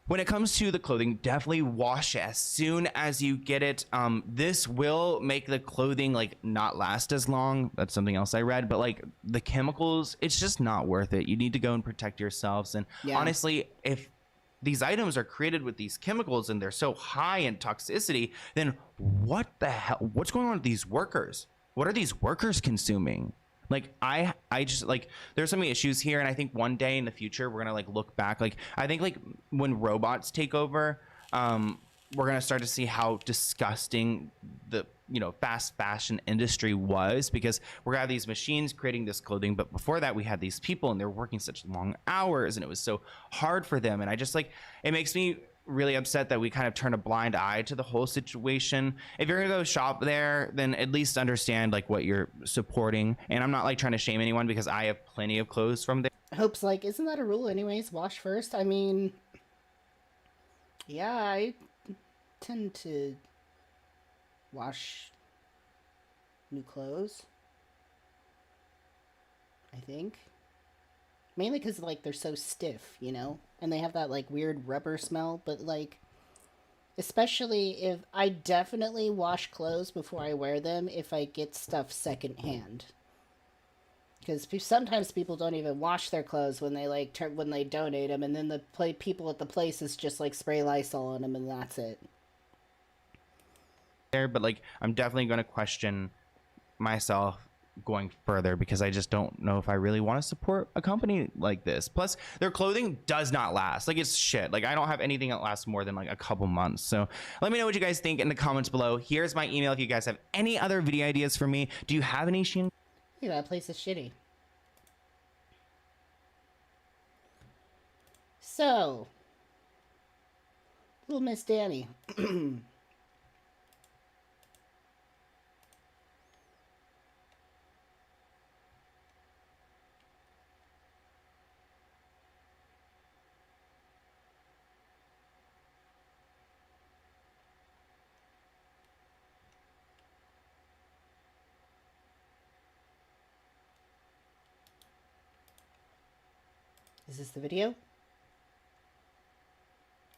when it comes to the clothing, definitely wash it as soon as you get it. This will make the clothing like not last as long. That's something else I read. But like the chemicals, it's just not worth it. You need to go and protect yourselves. And honestly, if these items are created with these chemicals and they're so high in toxicity, then what the hell, what's going on with these workers? What are these workers consuming? Like I just like, there's so many issues here. And I think one day in the future, we're going to like look back. Like, I think like when robots take over, we're going to start to see how disgusting the, you know, fast fashion industry was, because we're gonna have these machines creating this clothing. But before that, we had these people and they're working such long hours and it was so hard for them. And I just like, it makes me really upset that we kind of turn a blind eye to the whole situation. If you're gonna go shop there, then at least understand like what you're supporting. And I'm not like trying to shame anyone, because I have plenty of clothes from there. Hope's like, isn't that a rule anyways? Wash first? I mean, yeah, I tend to wash new clothes, I think. Mainly because, like, they're so stiff, you know? And they have that, like, weird rubber smell. But, like, especially if I definitely wash clothes before I wear them if I get stuff secondhand. Because sometimes people don't even wash their clothes when they, like, when they donate them. And then the people at the places just, like, spray Lysol on them and that's it. there, but like I'm definitely going to question myself going further because I just don't know if I really want to support a company like this. Plus, their clothing does not last. Like, it's shit. Like, I don't have anything that lasts more than like a couple months. So let me know what you guys think in the comments below. Here's my email if you guys have any other video ideas for me. Do you have any, Shein? Yeah, that place is shitty. So, little Miss Danny. Is this the video?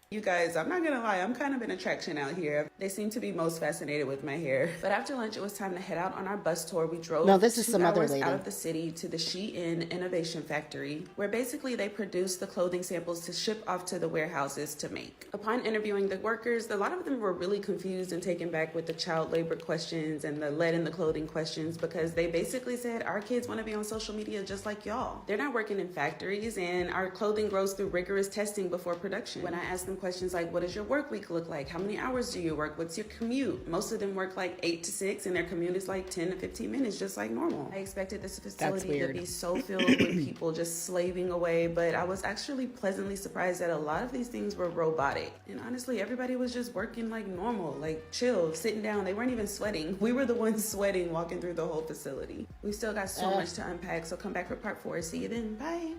You guys, I'm not gonna lie, I'm kind of an attraction out here. They seem to be most fascinated with my hair. But after lunch, it was time to head out on our bus tour. We drove No, this is 2 some other hours lady. out of the city to the Shein Innovation Factory, where basically they produce the clothing samples to ship off to the warehouses to make. Upon interviewing the workers, a lot of them were really confused and taken back with the child labor questions and the lead in the clothing questions, because they basically said, our kids want to be on social media just like y'all. They're not working in factories, and our clothing grows through rigorous testing before production. When I asked them questions like, what does your work week look like? How many hours do you work? What's your commute? Most of them work like 8 to 6, and their commute is like 10 to 15 minutes, just like normal. I expected this facility to be so filled with people just slaving away, but I was actually pleasantly surprised that a lot of these things were robotic. And honestly, everybody was just working like normal, like chill, sitting down. They weren't even sweating. We were the ones sweating walking through the whole facility. We still got so much to unpack, so come back for part 4. See you then. Bye.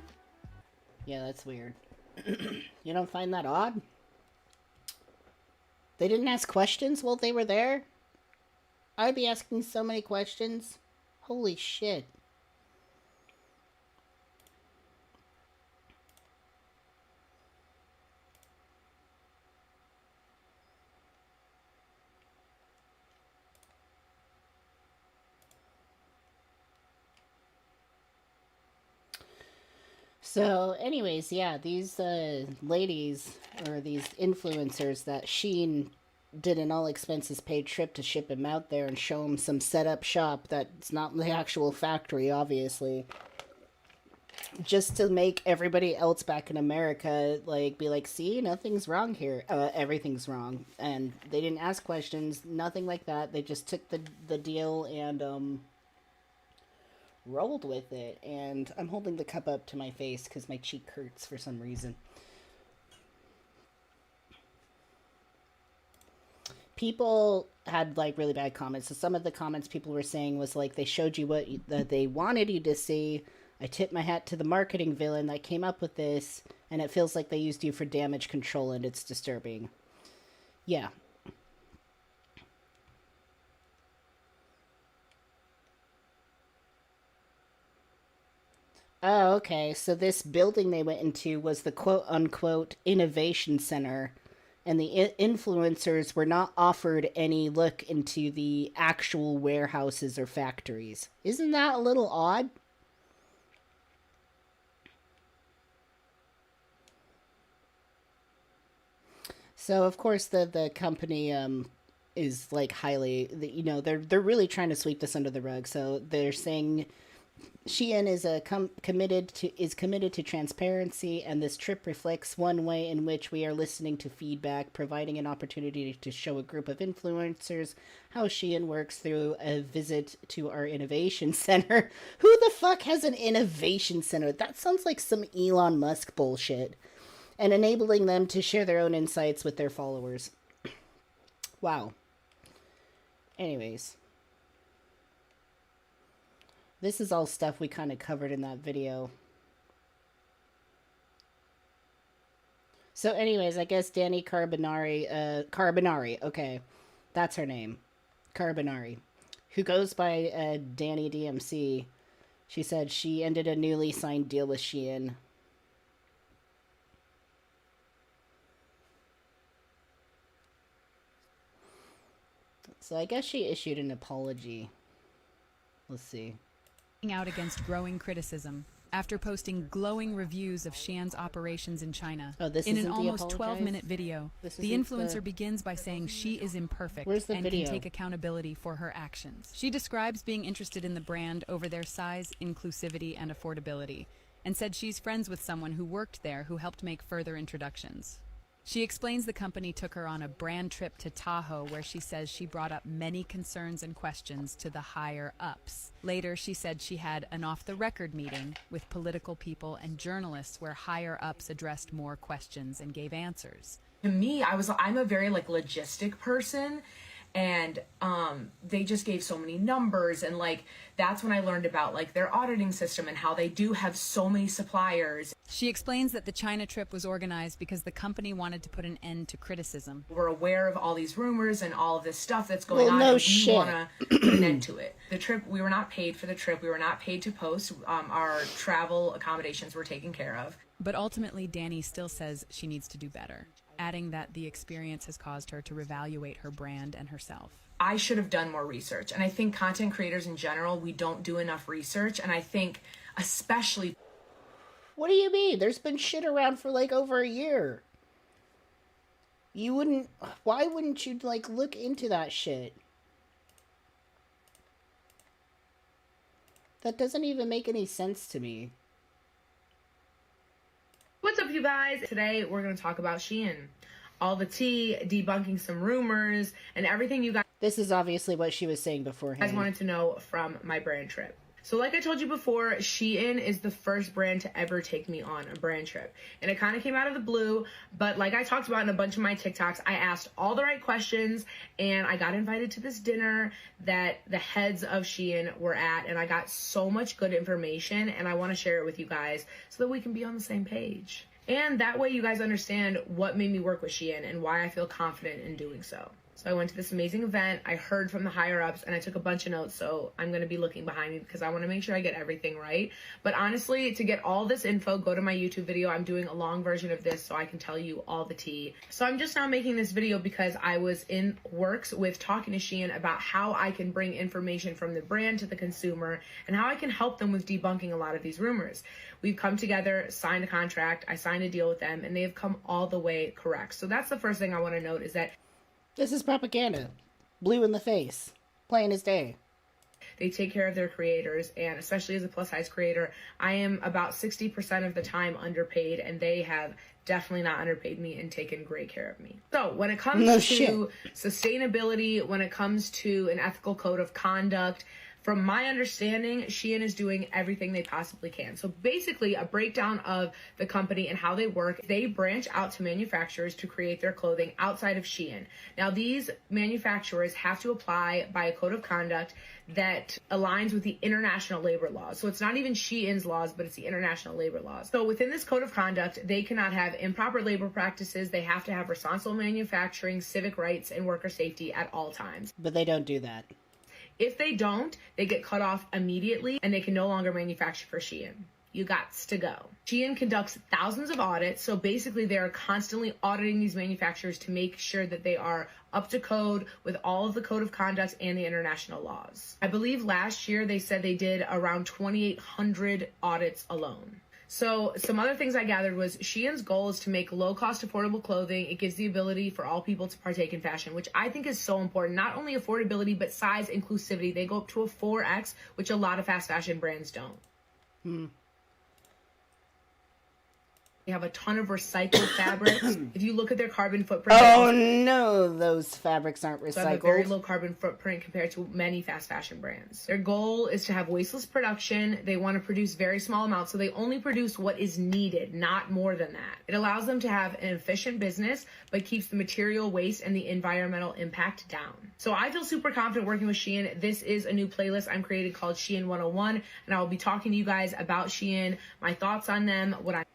Yeah, that's weird. You don't find that odd? They didn't ask questions while they were there? I'd be asking so many questions. Holy shit. So, anyways, yeah, these ladies, or these influencers that Shein did an all-expenses-paid trip to ship him out there and show him some set-up shop that's not the actual factory, obviously. Just to make everybody else back in America, like, be like, see, nothing's wrong here. Everything's wrong. And they didn't ask questions, nothing like that. They just took the deal and, rolled with it. And I'm holding the cup up to my face because my cheek hurts for some reason. People had like really bad comments. So some of the comments people were saying was like, they showed you what that they wanted you to see. I tip my hat to the marketing villain that came up with this, and it feels like they used you for damage control, and it's disturbing. Yeah. Oh, okay. So this building they went into was the quote-unquote innovation center, and the influencers were not offered any look into the actual warehouses or factories. Isn't that a little odd? So, of course, the company is like highly, you know, they're really trying to sweep this under the rug. So they're saying Shein is committed to transparency, and this trip reflects one way in which we are listening to feedback, providing an opportunity to show a group of influencers how Shein works through a visit to our innovation center. Who the fuck has an innovation center? That sounds like some Elon Musk bullshit. And enabling them to share their own insights with their followers. Wow. Anyways. This is all stuff we kind of covered in that video. So anyways, I guess Danny Carbonari, okay. That's her name. Carbonari. Who goes by Danny DMC. She said she ended a newly signed deal with Shein. So I guess she issued an apology. Let's see. Out against growing criticism. after posting glowing reviews of Xi'an's operations in China. Oh, this in isn't an the almost apologize? 12-minute video, This the isn't influencer begins by saying she is imperfect Where's the and video? can take accountability for her actions. She describes being interested in the brand over their size, inclusivity, and affordability, and said she's friends with someone who worked there who helped make further introductions. She explains the company took her on a brand trip to Tahoe where she says she brought up many concerns and questions to the higher-ups. Later, she said she had an off-the-record meeting with political people and journalists where higher-ups addressed more questions and gave answers. To me, I'm a very logistic person, and they just gave so many numbers, and that's when I learned about their auditing system and how they do have so many suppliers. She explains that the China trip was organized because the company wanted to put an end to criticism. We're aware of all these rumors and all of this stuff that's going on, no and shit. we want to put an end to it. The trip, we were not paid for the trip. We were not paid to post. Our travel accommodations were taken care of. But ultimately, Danny still says she needs to do better, adding that the experience has caused her to reevaluate her brand and herself. I should have done more research. And I think content creators in general, we don't do enough research. And I think especially... What do you mean? There's been shit around for over a year. You wouldn't... Why wouldn't you, look into that shit? That doesn't even make any sense to me. What's up, you guys? Today, we're going to talk about Shein. All the tea, debunking some rumors, and everything you guys... This is obviously what she was saying beforehand. Wanted to know from my brand trip. So like I told you before, Shein is the first brand to ever take me on a brand trip. And it kind of came out of the blue, but like I talked about in a bunch of my TikToks, I asked all the right questions and I got invited to this dinner that the heads of Shein were at, and I got so much good information and I want to share it with you guys so that we can be on the same page. And that way you guys understand what made me work with Shein and why I feel confident in doing so. So I went to this amazing event, I heard from the higher ups, and I took a bunch of notes, so I'm going to be looking behind me because I want to make sure I get everything right. But honestly, to get all this info, go to my YouTube video. I'm doing a long version of this so I can tell you all the tea. So I'm just now making this video because I was in works with talking to Shein about how I can bring information from the brand to the consumer and how I can help them with debunking a lot of these rumors. We've come together, signed a contract, I signed a deal with them, and they've come all the way correct. So that's the first thing I want to note is that this is propaganda. Blue in the face. Plain as day. They take care of their creators, and especially as a plus-size creator, I am about 60% of the time underpaid, and they have definitely not underpaid me and taken great care of me. So when it comes to sustainability, when it comes to an ethical code of conduct, from my understanding, Shein is doing everything they possibly can. So basically, a breakdown of the company and how they work. They branch out to manufacturers to create their clothing outside of Shein. Now, these manufacturers have to apply by a code of conduct that aligns with the international labor laws. So it's not even Shein's laws, but it's the international labor laws. So within this code of conduct, they cannot have improper labor practices. They have to have responsible manufacturing, civic rights, and worker safety at all times. But they don't do that. If they don't, they get cut off immediately and they can no longer manufacture for Shein. You gots to go. Shein conducts thousands of audits, so basically they are constantly auditing these manufacturers to make sure that they are up to code with all of the code of conduct and the international laws. I believe last year they said they did around 2,800 audits alone. So some other things I gathered was Shein's goal is to make low-cost, affordable clothing. It gives the ability for all people to partake in fashion, which I think is so important. Not only affordability, but size inclusivity. They go up to a 4X, which a lot of fast fashion brands don't. They have a ton of recycled fabrics. If you look at their carbon footprint... Oh no, those fabrics aren't recycled. So they have a very low carbon footprint compared to many fast fashion brands. Their goal is to have wasteless production. They want to produce very small amounts, so they only produce what is needed, not more than that. It allows them to have an efficient business, but keeps the material waste and the environmental impact down. So I feel super confident working with Shein. This is a new playlist I'm created called Shein 101, and I will be talking to you guys about Shein, my thoughts on them, what I...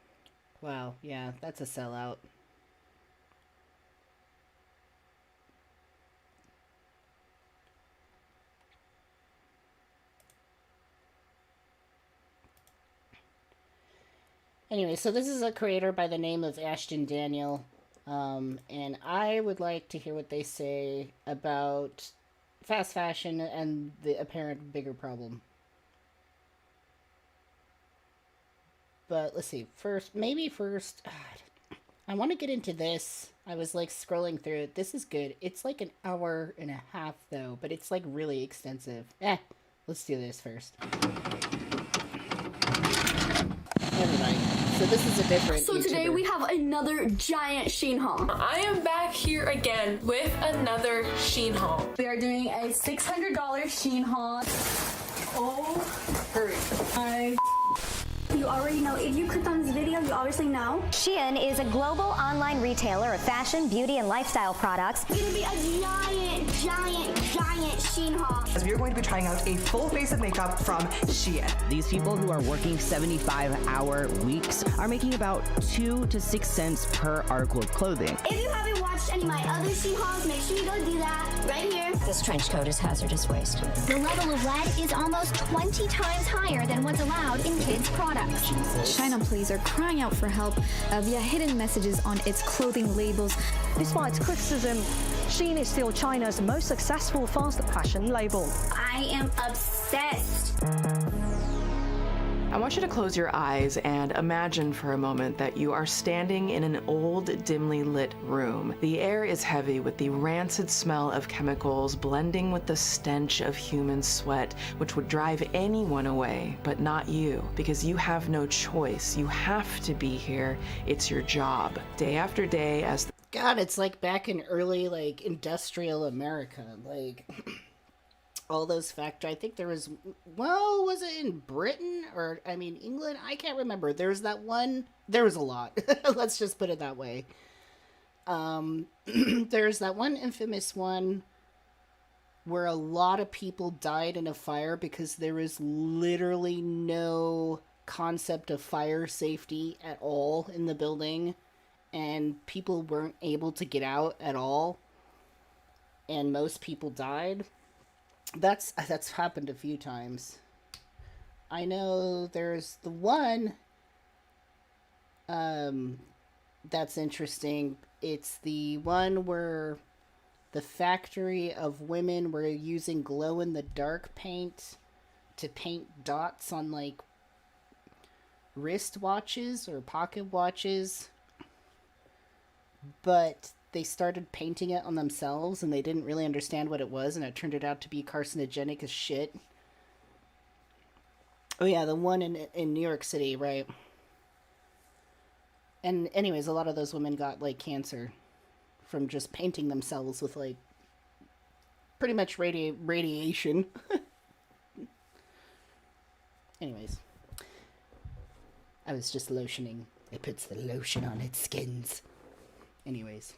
Wow, yeah, that's a sellout. Anyway, so this is a creator by the name of Ashton Daniel, and I would like to hear what they say about fast fashion and the apparent bigger problem. But let's see. Maybe first, I want to get into this. I was like scrolling through it. This is good. It's like an hour and a half though, but it's like really extensive. Let's do this first. Never mind. So this is a different So today YouTuber. we have another giant Shein haul. I am back here again with another Shein haul. We are doing a $600 Shein haul. Oh, hurry. You already know. If you clicked on this video, you obviously know. Shein is a global online retailer of fashion, beauty, and lifestyle products. It's gonna be a giant Shein haul. As we are going to be trying out a full face of makeup from Shein. These people who are working 75-hour weeks are making about 2 to 6 cents per article of clothing. If you haven't watched any of my other Shein hauls, make sure you go do that right here. This trench coat is hazardous waste. The level of lead is almost 20 times higher than what's allowed in kids' products. China employees are crying out for help via hidden messages on its clothing labels. Despite criticism, Shein is still China's most successful fast fashion label. I am obsessed. I want you to close your eyes and imagine for a moment that you are standing in an old, dimly lit room. The air is heavy with the rancid smell of chemicals blending with the stench of human sweat, which would drive anyone away, but not you, because you have no choice. You have to be here. It's your job. Day after day as God, it's like back in early, like, industrial America. Like, all those factories. I think there was, well, was it in Britain? Or, I mean, England? I can't remember. There's that one. There was a lot. Let's just put it that way. There's that one infamous one where a lot of people died in a fire because there was literally no concept of fire safety at all in the building. And people weren't able to get out at all, and most people died. That's happened a few times. I know there's the one that's interesting. It's the one where the factory of women were using glow-in-the-dark paint to paint dots on like wrist watches or pocket watches. But they started painting it on themselves, and they didn't really understand what it was, and it turned it out to be carcinogenic as shit. Oh yeah, the one in New York City, right? And anyways, a lot of those women got, like, cancer from just painting themselves with, like, pretty much radiation. Anyways. I was just lotioning. It puts the lotion on its skins. Anyways.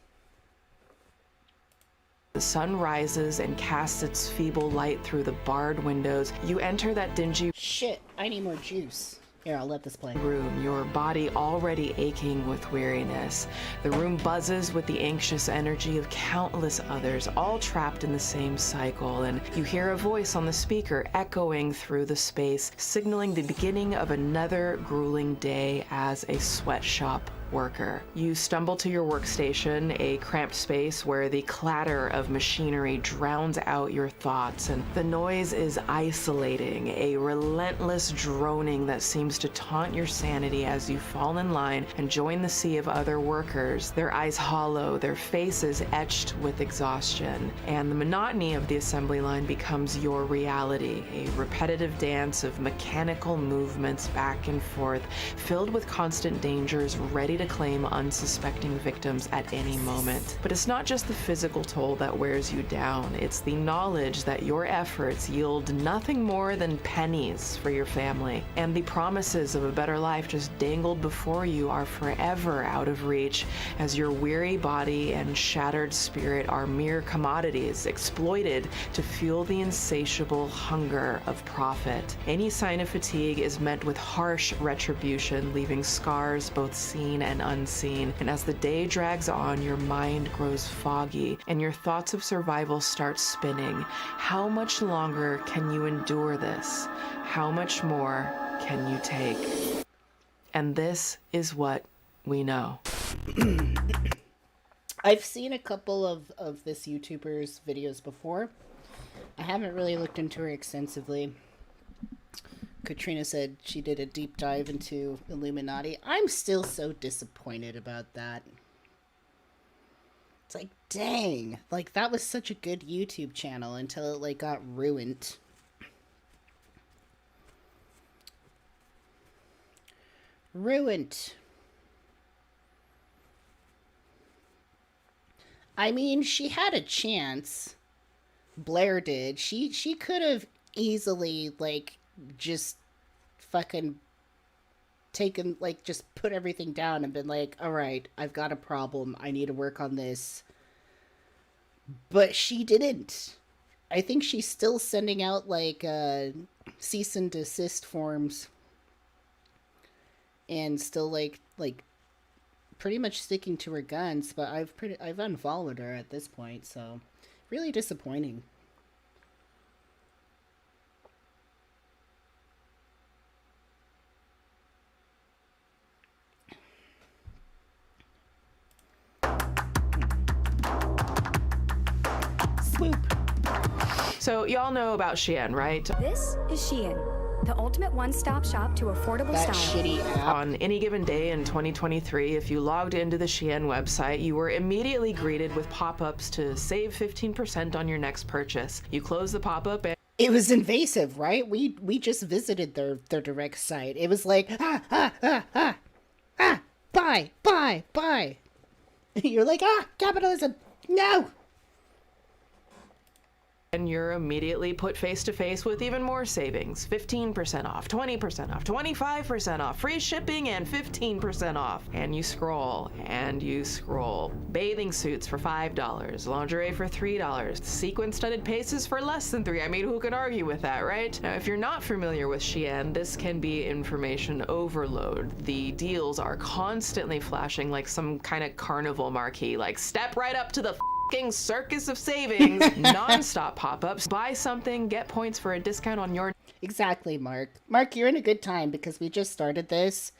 the sun rises and casts its feeble light through the barred windows, you enter that dingy Shit, I need more juice. Here, I'll let this play. room, your body already aching with weariness. The room buzzes with the anxious energy of countless others, all trapped in the same cycle, and you hear a voice on the speaker echoing through the space, signaling the beginning of another grueling day as a sweatshop worker. You stumble to your workstation, a cramped space where the clatter of machinery drowns out your thoughts, and the noise is isolating, a relentless droning that seems to taunt your sanity as you fall in line and join the sea of other workers, their eyes hollow, their faces etched with exhaustion. And the monotony of the assembly line becomes your reality, a repetitive dance of mechanical movements back and forth, filled with constant dangers ready to claim unsuspecting victims at any moment. But it's not just the physical toll that wears you down, it's the knowledge that your efforts yield nothing more than pennies for your family, and the promises of a better life just dangled before you are forever out of reach, as your weary body and shattered spirit are mere commodities exploited to fuel the insatiable hunger of profit. Any sign of fatigue is met with harsh retribution, leaving scars both seen and unseen. And as the day drags on, your mind grows foggy and your thoughts of survival start spinning. How much longer can you endure this? How much more can you take? And this is what we know. I've seen a couple of this YouTuber's videos before. I haven't really looked into her extensively. Katrina said she did a deep dive into Illuminati. I'm still so disappointed about that. It's like, dang, like that was such a good YouTube channel until it like got ruined. Ruined. I mean, she had a chance. Blair did. She could have easily like just fucking taken, like, just put everything down and been like, all right, I've got a problem, I need to work on this. But she didn't. I think she's still sending out like cease and desist forms and still like pretty much sticking to her guns, but I've unfollowed her at this point, so really disappointing. Swoop. So y'all know about Shein, right? This is Shein, the ultimate one-stop shop to affordable That style. shitty app. On any given day in 2023, if you logged into the Shein website, you were immediately greeted with pop-ups to save 15% on your next purchase. You close the pop-up and It was invasive, right? We just visited their direct site. It was like, buy. You're like, capitalism, no. you're immediately put face to face with even more savings. 15% off, 20% off, 25% off, free shipping, and 15% off. And you scroll, and you scroll. Bathing suits for $5, lingerie for $3, sequin-studded paces for less than $3. I mean, who can argue with that, right? Now, if you're not familiar with Shein, this can be information overload. The deals are constantly flashing like some kind of carnival marquee, like step right up to the circus of savings, non-stop pop-ups, buy something, get points for a discount on your... Exactly, Mark. Mark, you're in a good time because we just started this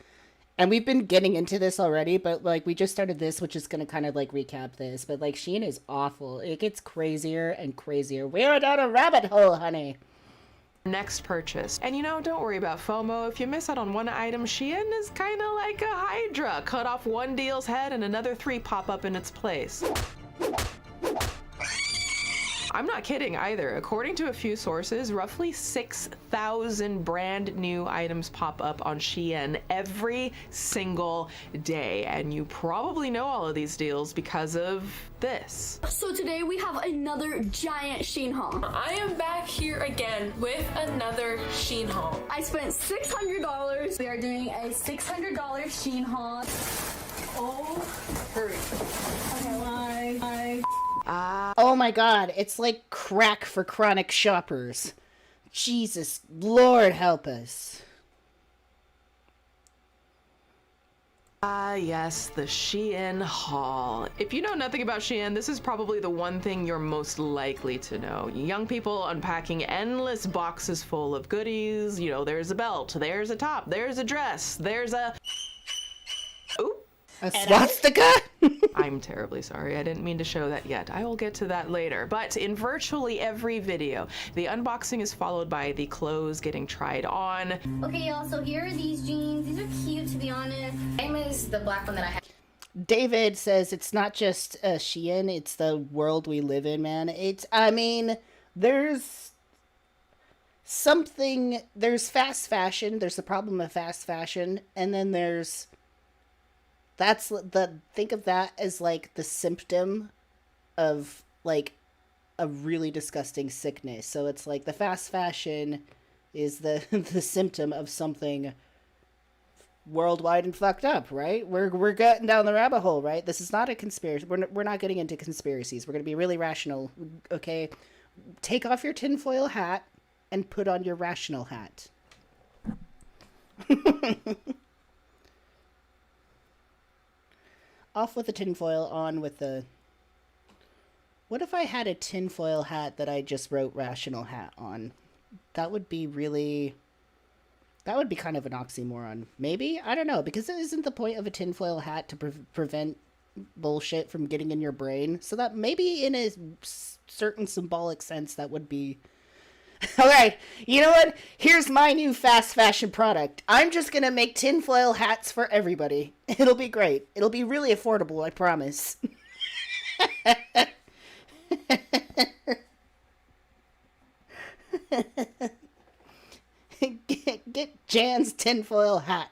and we've been getting into this already, but like we just started this, which is going to kind of like recap this, but like Shein is awful. It gets crazier and crazier. We're down a rabbit hole, honey. Next purchase. And you know, don't worry about FOMO. If you miss out on one item, Shein is kind of like a hydra. Cut off one deal's head and another 3 pop up in its place. I'm not kidding either. According to a few sources, roughly 6,000 brand new items pop up on Shein every single day. And you probably know all of these deals because of this. So today we have another giant Shein haul. I am back here again with another Shein haul. I spent $600. We are doing a $600 Shein haul. Oh, hurry. Okay, bye. Oh my god, it's like crack for chronic shoppers. Jesus, Lord help us. Yes, the Shein haul. If you know nothing about Shein, this is probably the one thing you're most likely to know. Young people unpacking endless boxes full of goodies. You know, there's a belt, there's a top, there's a dress, there's a... Oop. A swastika? I'm terribly sorry. I didn't mean to show that yet. I will get to that later. But in virtually every video, the unboxing is followed by the clothes getting tried on. Okay, y'all, so here are these jeans. These are cute, to be honest. Same as the black one that I have. David says it's not just Shein, it's the world we live in, man. I mean, there's fast fashion, there's the problem of fast fashion, and then think of that as like the symptom of like a really disgusting sickness. So it's like the fast fashion is the symptom of something worldwide and fucked up, right? We're getting down the rabbit hole, right? This is not a conspiracy. We're not getting into conspiracies. We're going to be really rational, okay? Take off your tinfoil hat and put on your rational hat. Off with the tinfoil, on with the... What if I had a tinfoil hat that I just wrote rational hat on? That would be really... That would be kind of an oxymoron. Maybe? I don't know, because it isn't the point of a tinfoil hat to prevent bullshit from getting in your brain. So that maybe in a certain symbolic sense that would be All right, you know what? Here's my new fast fashion product. I'm just gonna make tinfoil hats for everybody. It'll be great. It'll be really affordable, I promise. Get Jan's tinfoil hat.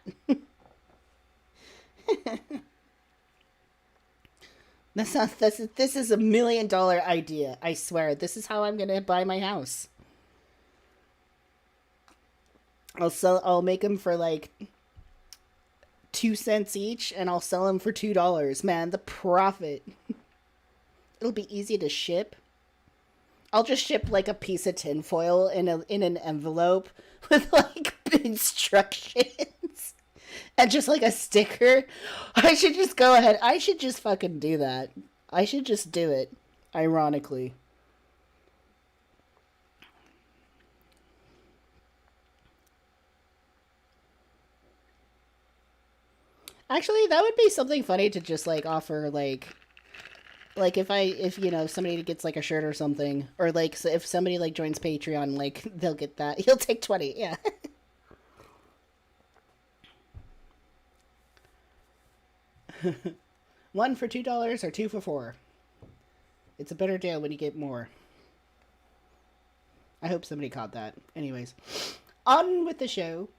This is $1 million idea. I swear. This is how I'm gonna buy my house. I'll make them for like 2 cents each, and I'll sell them for $2. Man, the profit. It'll be easy to ship. I'll just ship like a piece of tinfoil in an envelope with like instructions and just like a sticker. I should just go ahead. I should just fucking do that. I should just do it. Ironically. Actually, that would be something funny to just like offer, like if you know, somebody gets like a shirt or something, or like so if somebody like joins Patreon, like they'll get that. He'll take 20. Yeah. One for $2 or 2 for $4. It's a better deal when you get more. I hope somebody caught that. Anyways, on with the show.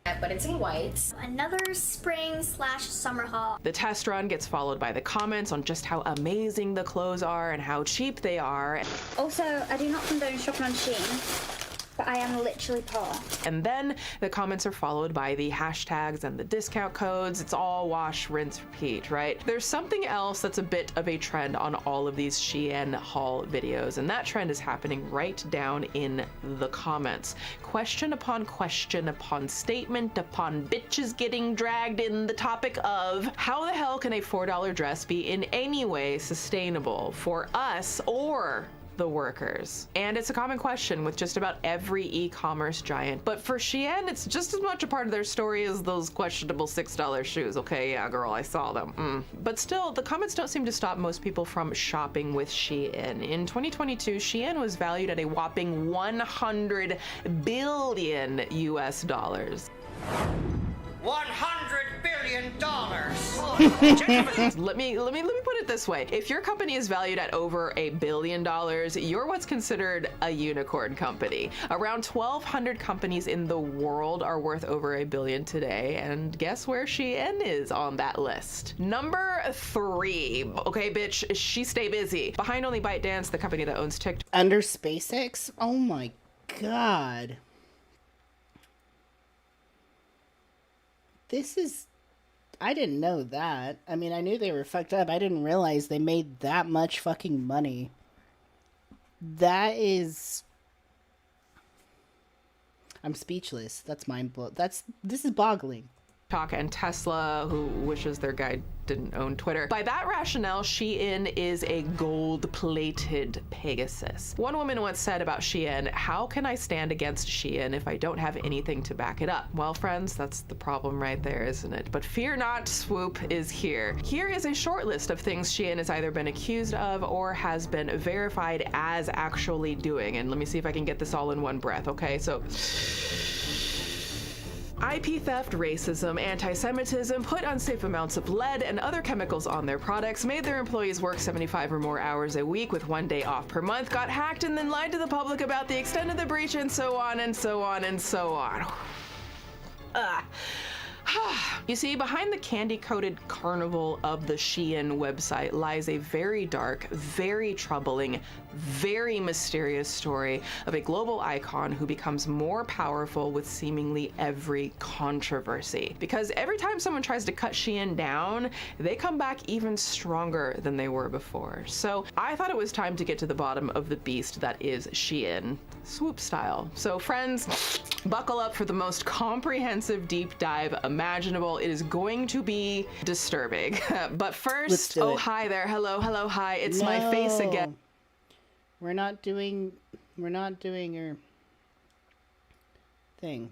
But it's in white. Another spring/summer haul. The test run gets followed by the comments on just how amazing the clothes are and how cheap they are. Also, I do not condone shopping on Shein, but I am literally poor. And then the comments are followed by the hashtags and the discount codes. It's all wash, rinse, repeat, right? There's something else that's a bit of a trend on all of these Shein haul videos, and that trend is happening right down in the comments. Question upon statement upon bitches getting dragged in the topic of how the hell can a $4 dress be in any way sustainable for us or the workers? And it's a common question with just about every e-commerce giant. But for Shein, it's just as much a part of their story as those questionable $6 shoes. Okay, yeah, girl, I saw them. But still, the comments don't seem to stop most people from shopping with Shein. In 2022, Shein was valued at a whopping $100 billion US dollars. $100 billion. Let me put it this way. If your company is valued at over $1 billion, you're what's considered a unicorn company. Around 1,200 companies in the world are worth over $1 billion today, and guess where Shein is on that list? Number 3. Okay, bitch, she stay busy. Behind only ByteDance, the company that owns TikTok. Under SpaceX? Oh my god. I didn't know that. I mean, I knew they were fucked up. I didn't realize they made that much fucking money. That is... I'm speechless. That's mind-blowing. This is boggling. And Tesla, who wishes their guy didn't own Twitter. By that rationale, Shein is a gold-plated Pegasus. One woman once said about Shein, "How can I stand against Shein if I don't have anything to back it up?" Well, friends, that's the problem right there, isn't it? But fear not, Swoop is here. Here is a short list of things Shein has either been accused of or has been verified as actually doing. And let me see if I can get this all in one breath, okay? So... IP theft, racism, anti-Semitism, put unsafe amounts of lead and other chemicals on their products, made their employees work 75 or more hours a week with 1 day off per month, got hacked and then lied to the public about the extent of the breach, and so on and so on and so on. You see, behind the candy-coated carnival of the Shein website lies a very dark, very troubling, very mysterious story of a global icon who becomes more powerful with seemingly every controversy. Because every time someone tries to cut Shein down, they come back even stronger than they were before. So I thought it was time to get to the bottom of the beast that is Shein, Swoop style. So friends, buckle up for the most comprehensive deep dive imaginable. It is going to be disturbing. But first, oh, hi there. Hello, hello, hi. It's my face again. We're not doing your thing.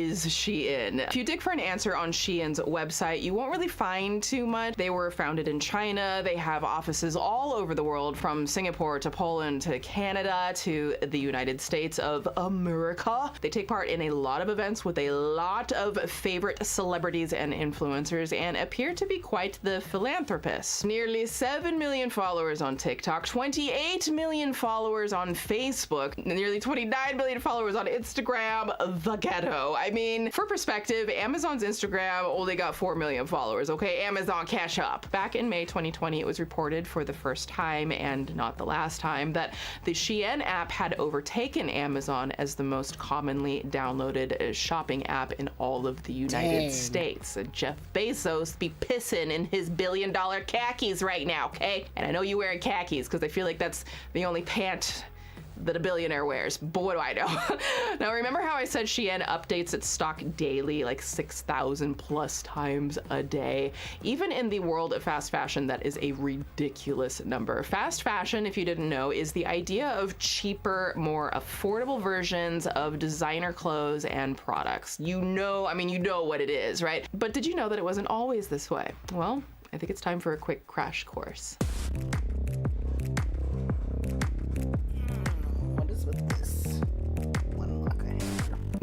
is Shein? If you dig for an answer on Shein's website, you won't really find too much. They were founded in China. They have offices all over the world, from Singapore to Poland to Canada to the United States of America. They take part in a lot of events with a lot of favorite celebrities and influencers and appear to be quite the philanthropists. Nearly 7 million followers on TikTok, 28 million followers on Facebook, nearly 29 million followers on Instagram, the ghetto. I mean, for perspective, Amazon's Instagram only got 4 million followers, okay? Amazon, cash up. Back in May 2020, it was reported for the first time, and not the last time, that the Shein app had overtaken Amazon as the most commonly downloaded shopping app in all of the United States. Jeff Bezos be pissing in his billion-dollar khakis right now, okay? And I know you wearing khakis because I feel like that's the only pant that a billionaire wears. But what do I know? Now, remember how I said Shein updates its stock daily, like 6,000 plus times a day? Even in the world of fast fashion, that is a ridiculous number. Fast fashion, if you didn't know, is the idea of cheaper, more affordable versions of designer clothes and products. You know what it is, right? But did you know that it wasn't always this way? Well, I think it's time for a quick crash course.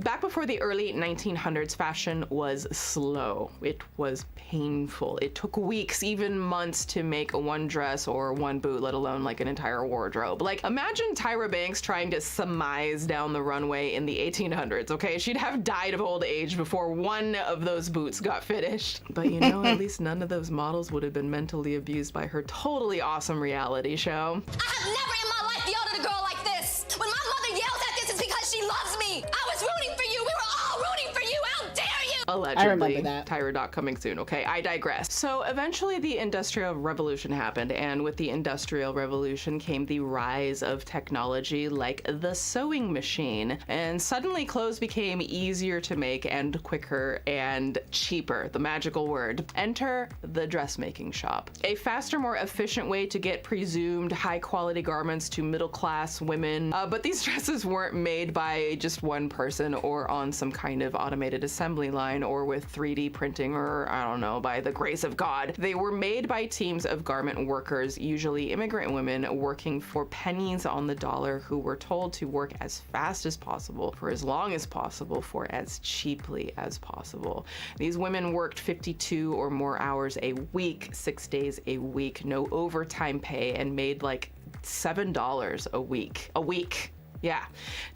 Back before the early 1900s, fashion was slow. It was painful. It took weeks, even months, to make one dress or one boot, let alone like an entire wardrobe. Like, imagine Tyra Banks trying to surmise down the runway in the 1800s, okay? She'd have died of old age before one of those boots got finished. But you know, at least none of those models would have been mentally abused by her totally awesome reality show. I have never in my life yelled at a girl like this. When my mother yells at this, it's because she loves me. I was rooting for you. We were all rooting for you. How dare you? Allegedly. I remember that. Tyra Doc coming soon, okay? I digress. So eventually the Industrial Revolution happened, and with the Industrial Revolution came the rise of technology like the sewing machine. And suddenly clothes became easier to make and quicker and cheaper, the magical word. Enter the dressmaking shop. A faster, more efficient way to get presumed high-quality garments to middle-class women. But these dresses weren't made by just one person or on some kind of automated assembly line or with 3D printing or, I don't know, by the grace of God. They were made by teams of garment workers, usually immigrant women, working for pennies on the dollar, who were told to work as fast as possible, for as long as possible, for as cheaply as possible. These women worked 52 or more hours a week, 6 days a week, no overtime pay, and made like $7 a week. Yeah.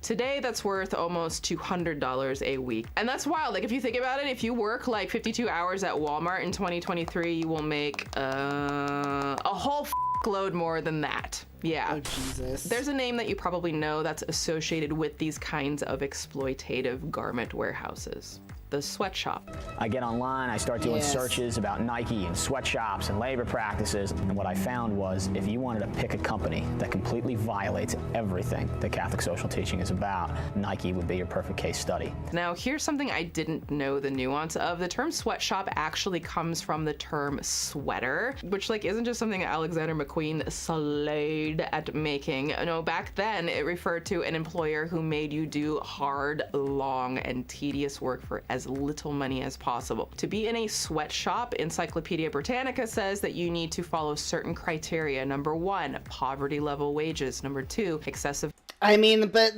Today, that's worth almost $200 a week. And that's wild. Like, if you think about it, if you work like 52 hours at Walmart in 2023, you will make a whole load more than that. Yeah. Oh, Jesus. There's a name that you probably know that's associated with these kinds of exploitative garment warehouses. The sweatshop. I get online, I start doing searches about Nike and sweatshops and labor practices, and what I found was if you wanted to pick a company that completely violates everything that Catholic social teaching is about, Nike would be your perfect case study. Now, here's something I didn't know the nuance of. The term sweatshop actually comes from the term sweater, which like isn't just something Alexander McQueen slayed at making. No, back then it referred to an employer who made you do hard, long, and tedious work for as little money as possible. To be in a sweatshop, Encyclopedia Britannica says that you need to follow certain criteria. Number 1, poverty level wages. Number 2, excessive. I mean, but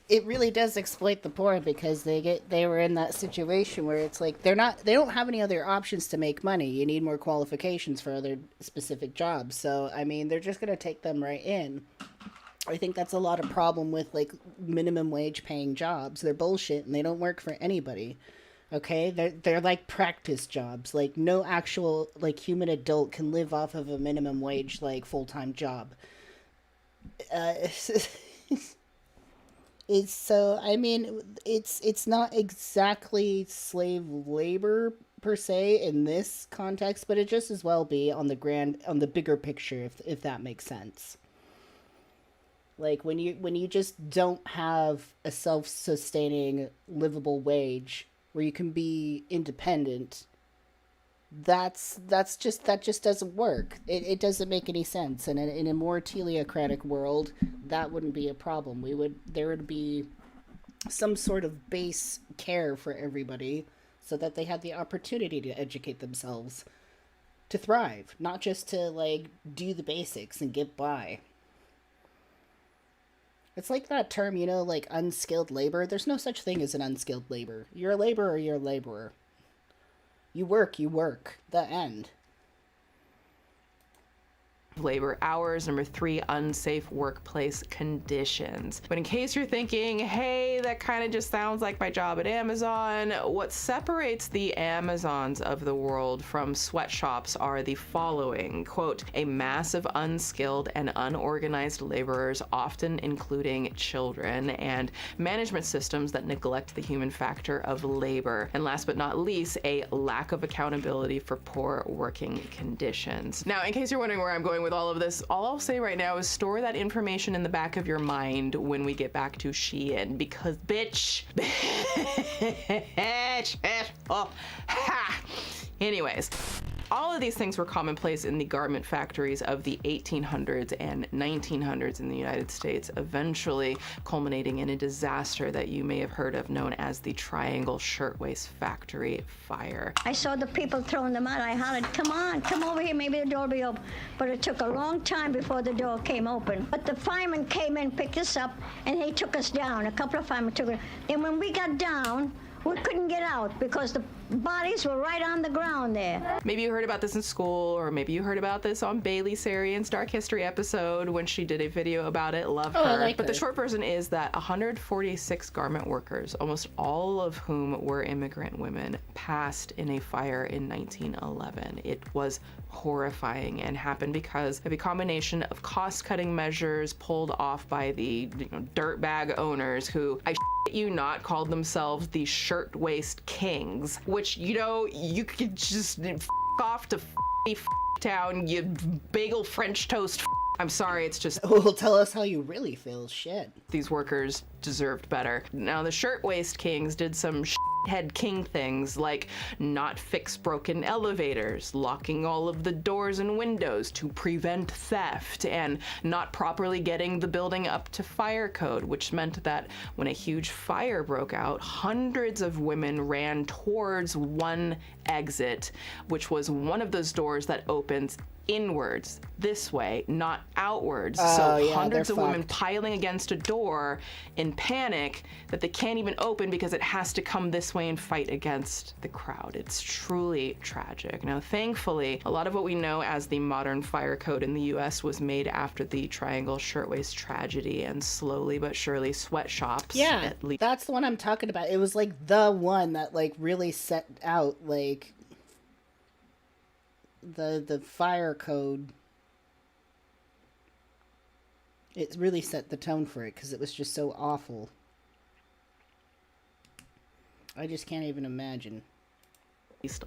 it really does exploit the poor, because they were in that situation where it's like they don't have any other options to make money. You need more qualifications for other specific jobs. So I mean, they're just gonna take them right in. I think that's a lot of problem with like minimum wage paying jobs. They're bullshit and they don't work for anybody. Okay, they're like practice jobs. Like no actual like human adult can live off of a minimum wage like full-time job. It's so I mean it's not exactly slave labor per se in this context, but it just as well be on the bigger picture if that makes sense. Like when you just don't have a self-sustaining livable wage where you can be independent, that just doesn't work. It doesn't make any sense. And in a more teleocratic world, that wouldn't be a problem. There would be some sort of base care for everybody so that they had the opportunity to educate themselves, to thrive, not just to, like, do the basics and get by. It's like that term, you know, like unskilled labor. There's no such thing as an unskilled labor. You're a laborer, you're a laborer. You work, the end. Labor hours. Number 3, unsafe workplace conditions. But in case you're thinking, hey, that kind of just sounds like my job at Amazon, what separates the Amazons of the world from sweatshops are the following. Quote, a mass of unskilled and unorganized laborers, often including children, and management systems that neglect the human factor of labor. And last but not least, a lack of accountability for poor working conditions. Now, in case you're wondering where I'm going with all of this, all I'll say right now is store that information in the back of your mind when we get back to Shein, because bitch, oh, ha. Anyways, all of these things were commonplace in the garment factories of the 1800s and 1900s in the United States, eventually culminating in a disaster that you may have heard of known as the Triangle Shirtwaist Factory fire. I saw the people throwing them out. I hollered, come on, come over here, maybe the door will be open. But it took a long time before the door came open. But the firemen came in, picked us up, and they took us down. A couple of firemen took us. And when we got down, we couldn't get out because the bodies were right on the ground there. Maybe you heard about this in school, or maybe you heard about this on Bailey Sarian's Dark History episode when she did a video about it. Love her. But the short version is that 146 garment workers, almost all of whom were immigrant women, passed in a fire in 1911. It was horrifying and happened because of a combination of cost-cutting measures pulled off by the dirtbag owners who, I shit you not, called themselves the Shirtwaist Kings, which, you know, you could just off to town, you bagel French toast. I'm sorry, it's just... Well, tell us how you really feel, shit. These workers deserved better. Now, the Shirtwaist Kings did some head king things like not fix broken elevators, locking all of the doors and windows to prevent theft, and not properly getting the building up to fire code, which meant that when a huge fire broke out, hundreds of women ran towards one exit, which was one of those doors that opens inwards this way, not outwards. So yeah, hundreds of women fucked. piling against a door in panic that they can't even open because it has to come this way and fight against the crowd. It's truly tragic. Now, thankfully, a lot of what we know as the modern fire code in the US was made after the Triangle Shirtwaist tragedy, and slowly but surely sweatshops, Yeah, at least, that's the one I'm talking about. It was like the one that like really set out like the fire code. It really set the tone for it because it was just so awful. I just can't even imagine.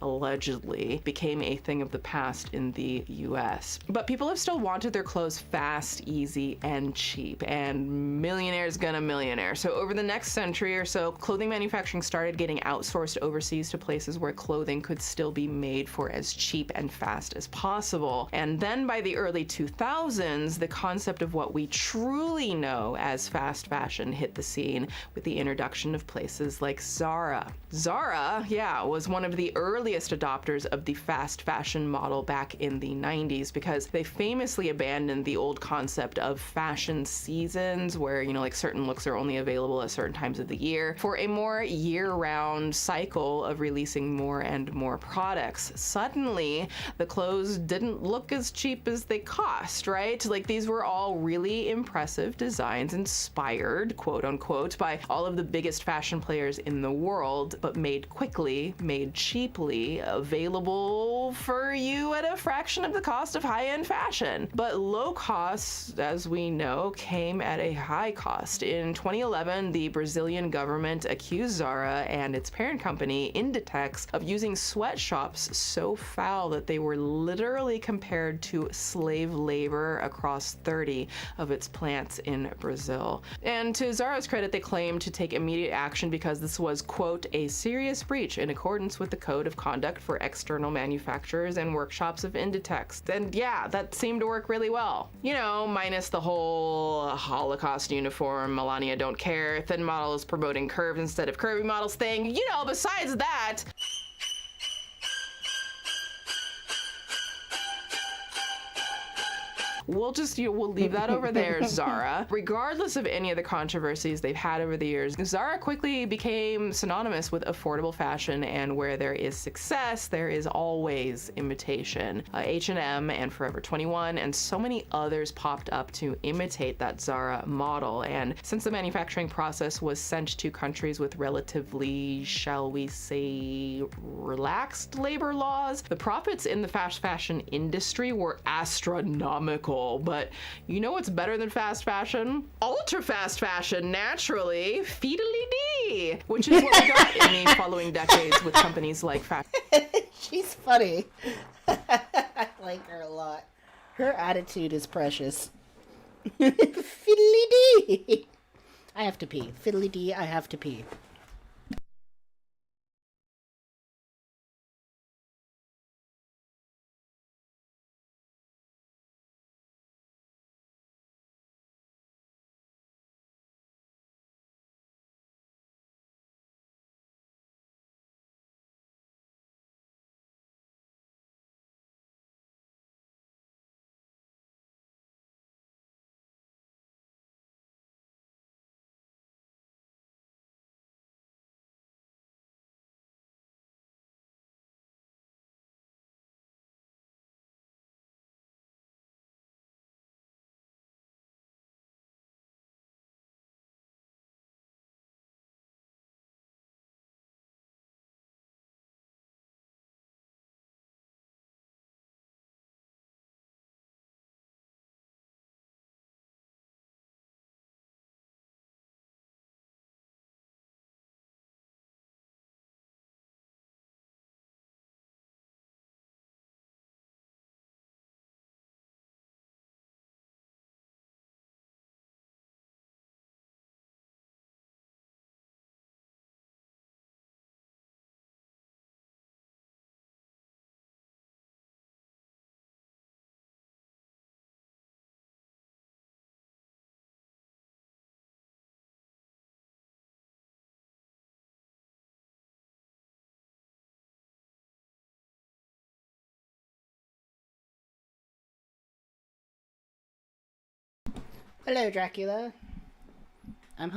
Allegedly became a thing of the past in the US. But people have still wanted their clothes fast, easy, and cheap, and millionaire's gonna millionaire. So over the next century or so, clothing manufacturing started getting outsourced overseas to places where clothing could still be made for as cheap and fast as possible. And then by the early 2000s, the concept of what we truly know as fast fashion hit the scene with the introduction of places like Zara. Zara, yeah, was one of the earliest adopters of the fast fashion model back in the 90s because they famously abandoned the old concept of fashion seasons where, you know, like certain looks are only available at certain times of the year for a more year-round cycle of releasing more and more products. Suddenly, the clothes didn't look as cheap as they cost, right? Like, these were all really impressive designs inspired, quote unquote, by all of the biggest fashion players in the world, but made quickly, made cheaply, available for you at a fraction of the cost of high-end fashion. But low cost, as we know, came at a high cost. In 2011, the Brazilian government accused Zara and its parent company, Inditex, of using sweatshops so foul that they were literally compared to slave labor across 30 of its plants in Brazil. And to Zara's credit, they claimed to take immediate action because this was, quote, a serious breach in accordance with the code code of conduct for external manufacturers and workshops of Inditex. And yeah, that seemed to work really well. You know, minus the whole Holocaust uniform, Melania don't care, thin models promoting curves instead of curvy models thing. You know, besides that, we'll leave that over there, Zara. Regardless of any of the controversies they've had over the years, Zara quickly became synonymous with affordable fashion, and where there is success, there is always imitation. H&M and Forever 21 and so many others popped up to imitate that Zara model, and since the manufacturing process was sent to countries with relatively, shall we say, relaxed labor laws, the profits in the fast fashion industry were astronomical. But you know what's better than fast fashion? Ultra fast fashion, naturally. Fiddly-dee! Which is what we got in the following decades with companies like She's funny. I like her a lot. Her attitude is precious. Fiddly-dee! I have to pee. Fiddly-dee, I have to pee. Hello, Dracula. I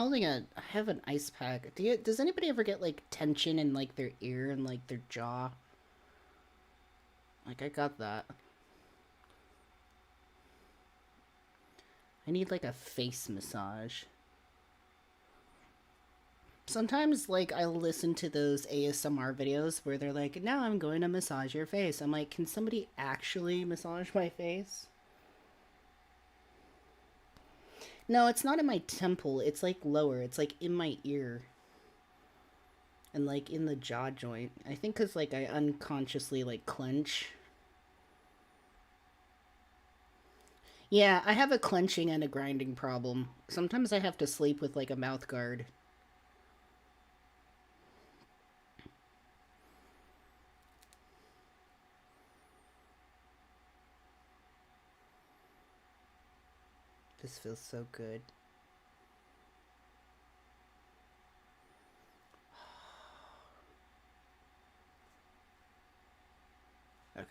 have an ice pack. Does anybody ever get, like, tension in, like, their ear and, like, their jaw? Like, I got that. I need, like, a face massage. Sometimes, like, I'll listen to those ASMR videos where they're like, now I'm going to massage your face. I'm like, can somebody actually massage my face? No, it's not in my temple. It's, like, lower. It's, like, in my ear. And, like, in the jaw joint. I think because, like, I unconsciously, like, clench. Yeah, I have a clenching and a grinding problem. Sometimes I have to sleep with, like, a mouth guard. This feels so good. Okay.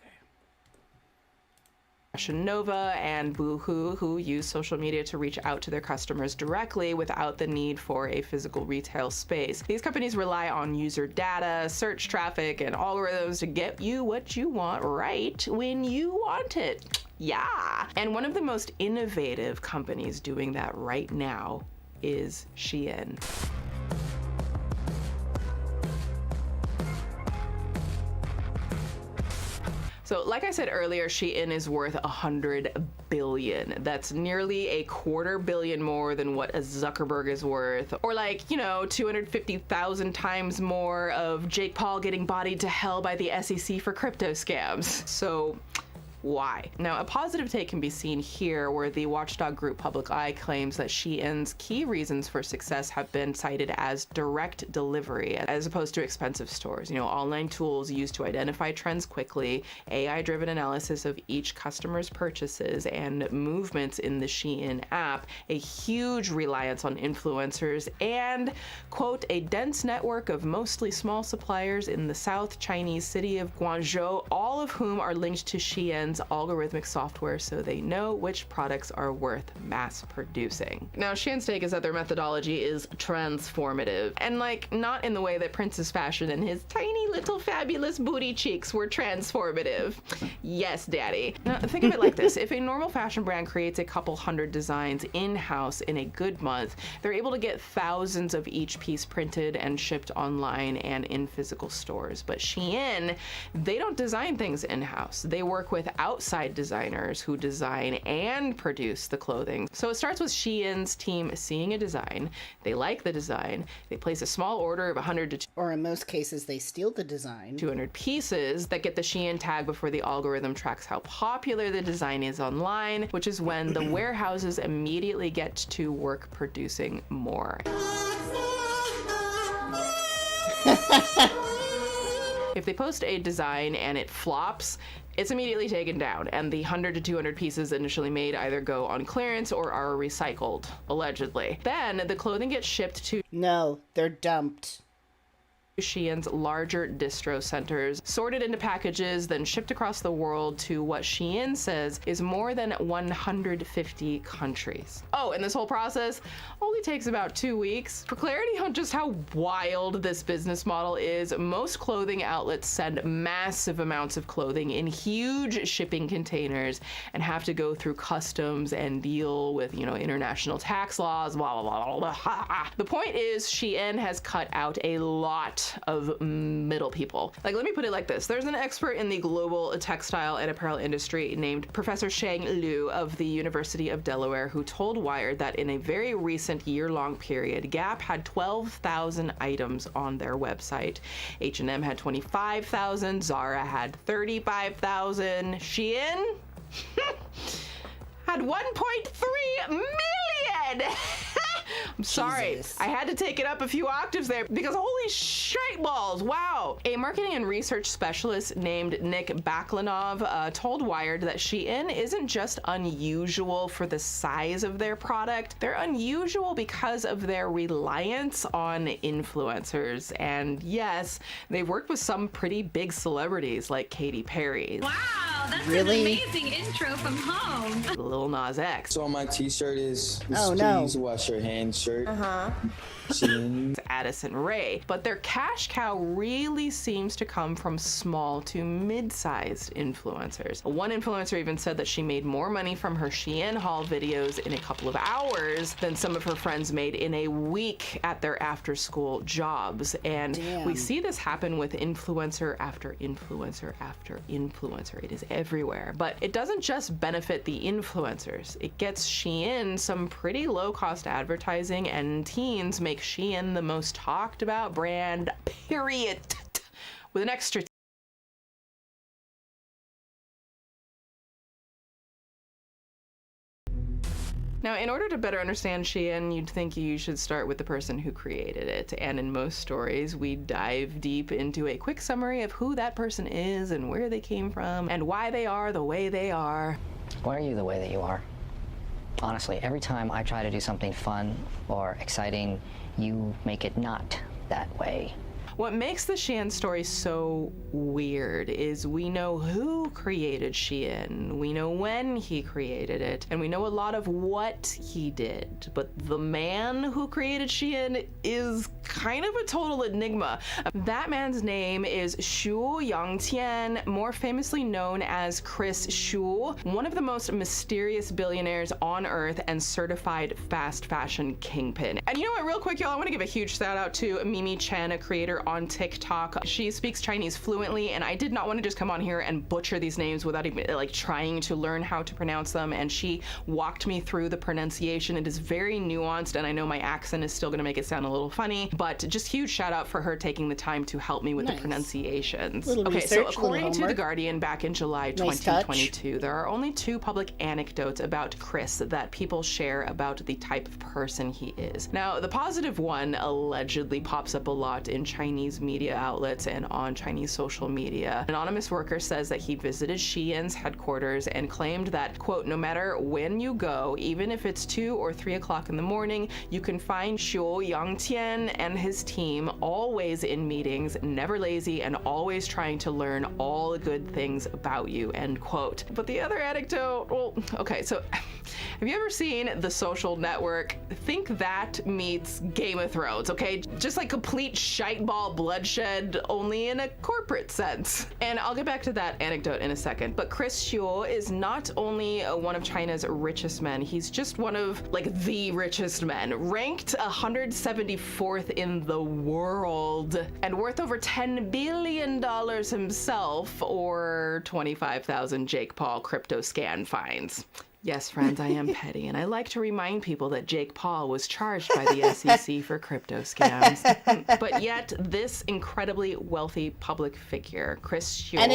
Fashion Nova and Boohoo, who use social media to reach out to their customers directly without the need for a physical retail space. These companies rely on user data, search traffic, and algorithms to get you what you want right when you want it. Yeah. And one of the most innovative companies doing that right now is Shein. So like I said earlier, Shein is worth $100 billion. That's nearly $250 million more than what a Zuckerberg is worth. Or like, you know, 250,000 times more of Jake Paul getting bodied to hell by the SEC for crypto scams. So why. Now, a positive take can be seen here, where the watchdog group Public Eye claims that Shein's key reasons for success have been cited as direct delivery as opposed to expensive stores. Online tools used to identify trends quickly, AI-driven analysis of each customer's purchases and movements in the Shein app, a huge reliance on influencers, and, quote, a dense network of mostly small suppliers in the South Chinese city of Guangzhou, all of whom are linked to Shein's algorithmic software so they know which products are worth mass producing. Now, Shein's take is that their methodology is transformative, and not in the way that Prince's fashion and his tiny little fabulous booty cheeks were transformative. Yes, daddy. Now, think of it like this. If a normal fashion brand creates a couple hundred designs in-house in a good month, they're able to get thousands of each piece printed and shipped online and in physical stores. But Shein, they don't design things in-house. They work with outside designers who design and produce the clothing. So it starts with Shein's team seeing a design, they like the design, they place a small order of 100 to, or in most cases they steal the design, 200 pieces that get the Shein tag before the algorithm tracks how popular the design is online, which is when the warehouses immediately get to work producing more. If they post a design and it flops, it's immediately taken down, and the 100 to 200 pieces initially made either go on clearance or are recycled, allegedly. Then the clothing gets shipped to... No, they're dumped. Shein's larger distro centers, sorted into packages, then shipped across the world to what Shein says is more than 150 countries. Oh, and this whole process only takes about 2 weeks. For clarity on just how wild this business model is, most clothing outlets send massive amounts of clothing in huge shipping containers and have to go through customs and deal with, international tax laws, blah, blah, blah, blah, blah. The point is, Shein has cut out a lot of middle people. Let me put it like this. There's an expert in the global textile and apparel industry named Professor Shang Liu of the University of Delaware, who told Wired that in a very recent year-long period, Gap had 12,000 items on their website. H&M had 25,000, Zara had 35,000, Shein had 1.3 million! I'm sorry, Jesus. I had to take it up a few octaves there because holy shite balls, wow. A marketing and research specialist named Nick Baklanov told Wired that Shein isn't just unusual for the size of their product, they're unusual because of their reliance on influencers. And yes, they've worked with some pretty big celebrities like Katy Perry. Wow, that's really? An amazing intro from home. Lil Nas X. So my t-shirt is oh, no. Please wash your hands shirt. Addison Rae. But their cash cow really seems to come from small to mid-sized influencers. One influencer even said that she made more money from her Shein haul videos in a couple of hours than some of her friends made in a week at their after-school jobs. And Damn. We see this happen with influencer after influencer after influencer. It is everywhere. But it doesn't just benefit the influencers. It gets Shein some pretty low-cost advertising, and teens make Shein the most talked about brand, period, with an extra Now, in order to better understand Shein, you'd think you should start with the person who created it. And in most stories, we dive deep into a quick summary of who that person is and where they came from and why they are the way they are. Why are you the way that you are? Honestly, every time I try to do something fun or exciting, you make it not that way. What makes the Shein story so weird is we know who created Shein, we know when he created it, and we know a lot of what he did. But the man who created Shein is kind of a total enigma. That man's name is Xu Yangtian, more famously known as Chris Xu, one of the most mysterious billionaires on earth and certified fast fashion kingpin. And you know what, real quick, y'all, I want to give a huge shout out to Mimi Chen, a creator on TikTok. She speaks Chinese fluently, and I did not want to just come on here and butcher these names without even trying to learn how to pronounce them, and she walked me through the pronunciation. It is very nuanced, and I know my accent is still going to make it sound a little funny, but just huge shout out for her taking the time to help me with the pronunciations. Little Okay, research, so according little to The homework. Guardian back in July Nice 2022, there are only 2 public anecdotes about Chris that people share about the type of person he is. Now, the positive one allegedly pops up a lot in Chinese media outlets and on Chinese social media. An anonymous worker says that he visited Shein's headquarters and claimed that, quote, no matter when you go, even if it's 2 or 3 o'clock in the morning, you can find Xiu Yangtian and his team always in meetings, never lazy, and always trying to learn all the good things about you, end quote. But the other anecdote, well, okay, so have you ever seen The Social Network? Think that meets Game of Thrones, okay? Just like complete shiteball bloodshed, only in a corporate sense. And I'll get back to that anecdote in a second. But Chris Xiu is not only one of China's richest men, he's just one of, like, the richest men, ranked 174th in the world, and worth over $10 billion himself, or 25,000 Jake Paul crypto scan fines. Yes, friends, I am petty, and I like to remind people that Jake Paul was charged by the SEC for crypto scams. But yet, this incredibly wealthy public figure, Chris Xiu, and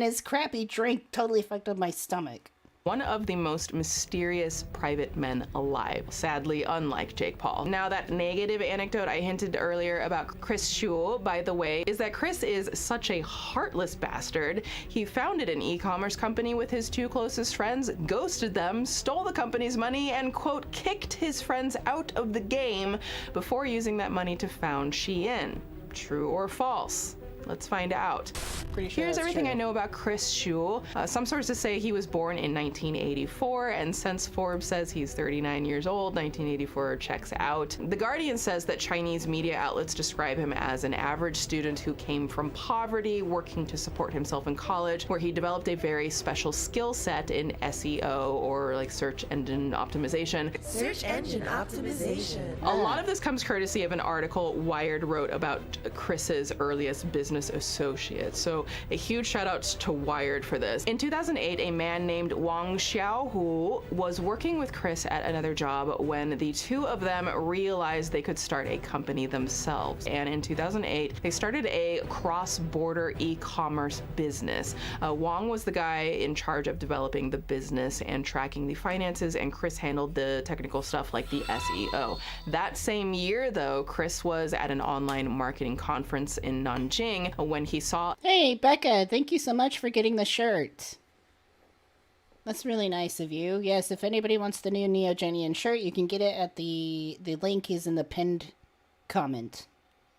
his crappy drink totally fucked up my stomach. One of the most mysterious private men alive, sadly unlike Jake Paul. Now, that negative anecdote I hinted earlier about Chris Xiu, by the way, is that Chris is such a heartless bastard. He founded an e-commerce company with his 2 closest friends, ghosted them, stole the company's money, and, quote, kicked his friends out of the game before using that money to found Shein. True or false? Let's find out. Pretty sure Here's that's everything true. I know about Chris Xiu. Some sources say he was born in 1984, and since Forbes says he's 39 years old, 1984 checks out. The Guardian says that Chinese media outlets describe him as an average student who came from poverty, working to support himself in college, where he developed a very special skill set in SEO, or like search engine optimization. Search engine optimization. A lot of this comes courtesy of an article Wired wrote about Chris's earliest business associates. So a huge shout out to Wired for this. In 2008, a man named Wang Xiaohu was working with Chris at another job when the 2 of them realized they could start a company themselves. And in 2008, they started a cross-border e-commerce business. Wang was the guy in charge of developing the business and tracking the finances, and Chris handled the technical stuff like the SEO. That same year, though, Chris was at an online marketing conference in Nanjing when he saw... Hey, Becca, thank you so much for getting the shirt. That's really nice of you. Yes, if anybody wants the new Neogenian shirt, you can get it at the link is in the pinned comment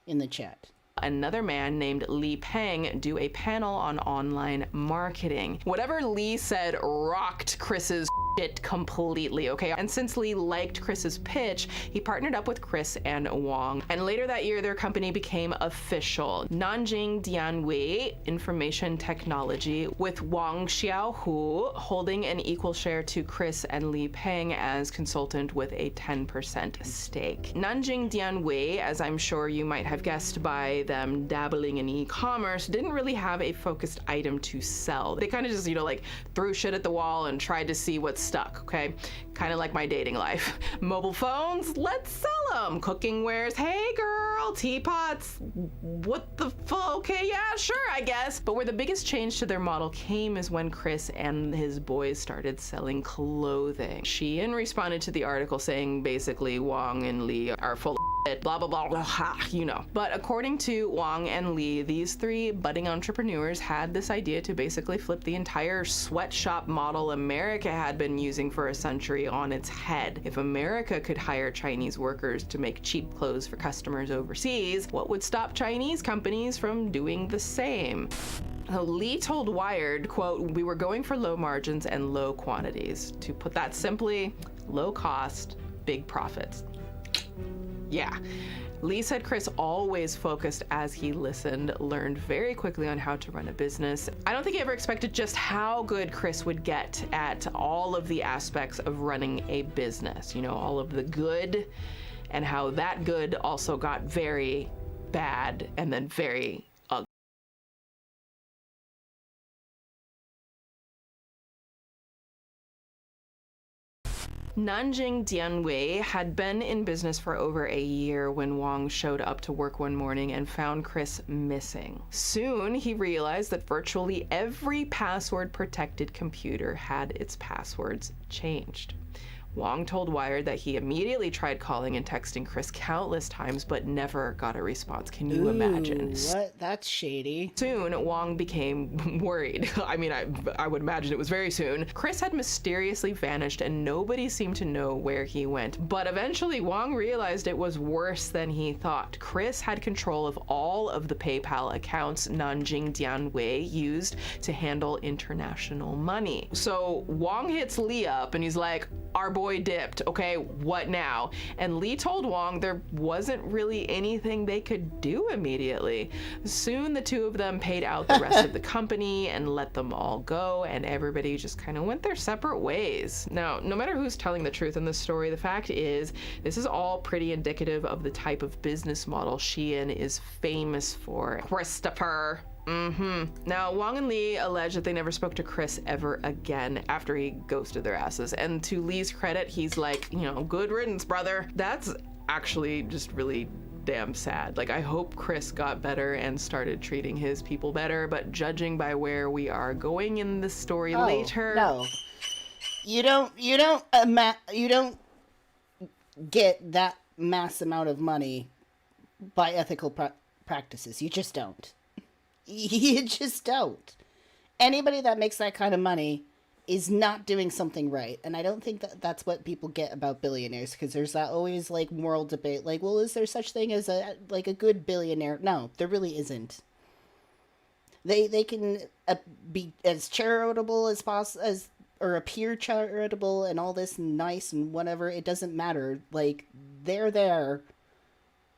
in the chat. Another man named Li Peng do a panel on online marketing. Whatever Li said rocked Chris's shit completely, okay? And since Li liked Chris's pitch, he partnered up with Chris and Wang. And later that year, their company became official. Nanjing Dianwei Information Technology, with Wang Xiaohu holding an equal share to Chris and Li Peng as consultant with a 10% stake. Nanjing Dianwei, as I'm sure you might have guessed by them dabbling in e-commerce, didn't really have a focused item to sell. They kind of just, like threw shit at the wall and tried to see what stuck, okay? Kind of like my dating life. Mobile phones, let's sell them. Cooking wares, hey girl. Teapots, what the fuck? Okay, yeah, sure, I guess. But where the biggest change to their model came is when Chris and his boys started selling clothing. Shein responded to the article saying basically Wang and Li are full of shit, blah, blah, blah, blah, But according to Wang and Li, these 3 budding entrepreneurs had this idea to basically flip the entire sweatshop model America had been using for a century on its head. If America could hire Chinese workers to make cheap clothes for customers overseas, what would stop Chinese companies from doing the same? Li told Wired, quote, "We were going for low margins and low quantities. To put that simply, low cost, big profits." Yeah. Li said Chris always focused as he listened, learned very quickly on how to run a business. I don't think he ever expected just how good Chris would get at all of the aspects of running a business. All of the good, and how that good also got very bad and then very ugly. Nanjing Dianwei had been in business for over a year when Wang showed up to work one morning and found Chris missing. Soon, he realized that virtually every password-protected computer had its passwords changed. Wang told Wired that he immediately tried calling and texting Chris countless times, but never got a response. Can you imagine? What? That's shady. Soon, Wang became worried. I mean, I would imagine it was very soon. Chris had mysteriously vanished and nobody seemed to know where he went. But eventually, Wang realized it was worse than he thought. Chris had control of all of the PayPal accounts Nanjing Dianwei used to handle international money. So Wang hits Lee up and he's like, our boy dipped, okay, what now? And Lee told Wang there wasn't really anything they could do immediately. Soon the two of them paid out the rest of the company and let them all go, and everybody just kind of went their separate ways. Now, no matter who's telling the truth in this story, the fact is this is all pretty indicative of the type of business model Shein is famous for. Christopher. Now, Wang and Lee allege that they never spoke to Chris ever again after he ghosted their asses. And to Lee's credit, he's like, you know, good riddance, brother. That's actually just really damn sad. Like, I hope Chris got better and started treating his people better, but judging by where we are going in the story later... No. You don't get that mass amount of money by ethical practices. You just don't. You just don't. Anybody that makes that kind of money is not doing something right. And I don't think that that's what people get about billionaires, because there's that always like moral debate. Like, well, is there such thing as a good billionaire? No, there really isn't. They can be as charitable as possible, or appear charitable and all this nice and whatever. It doesn't matter. Like, they're there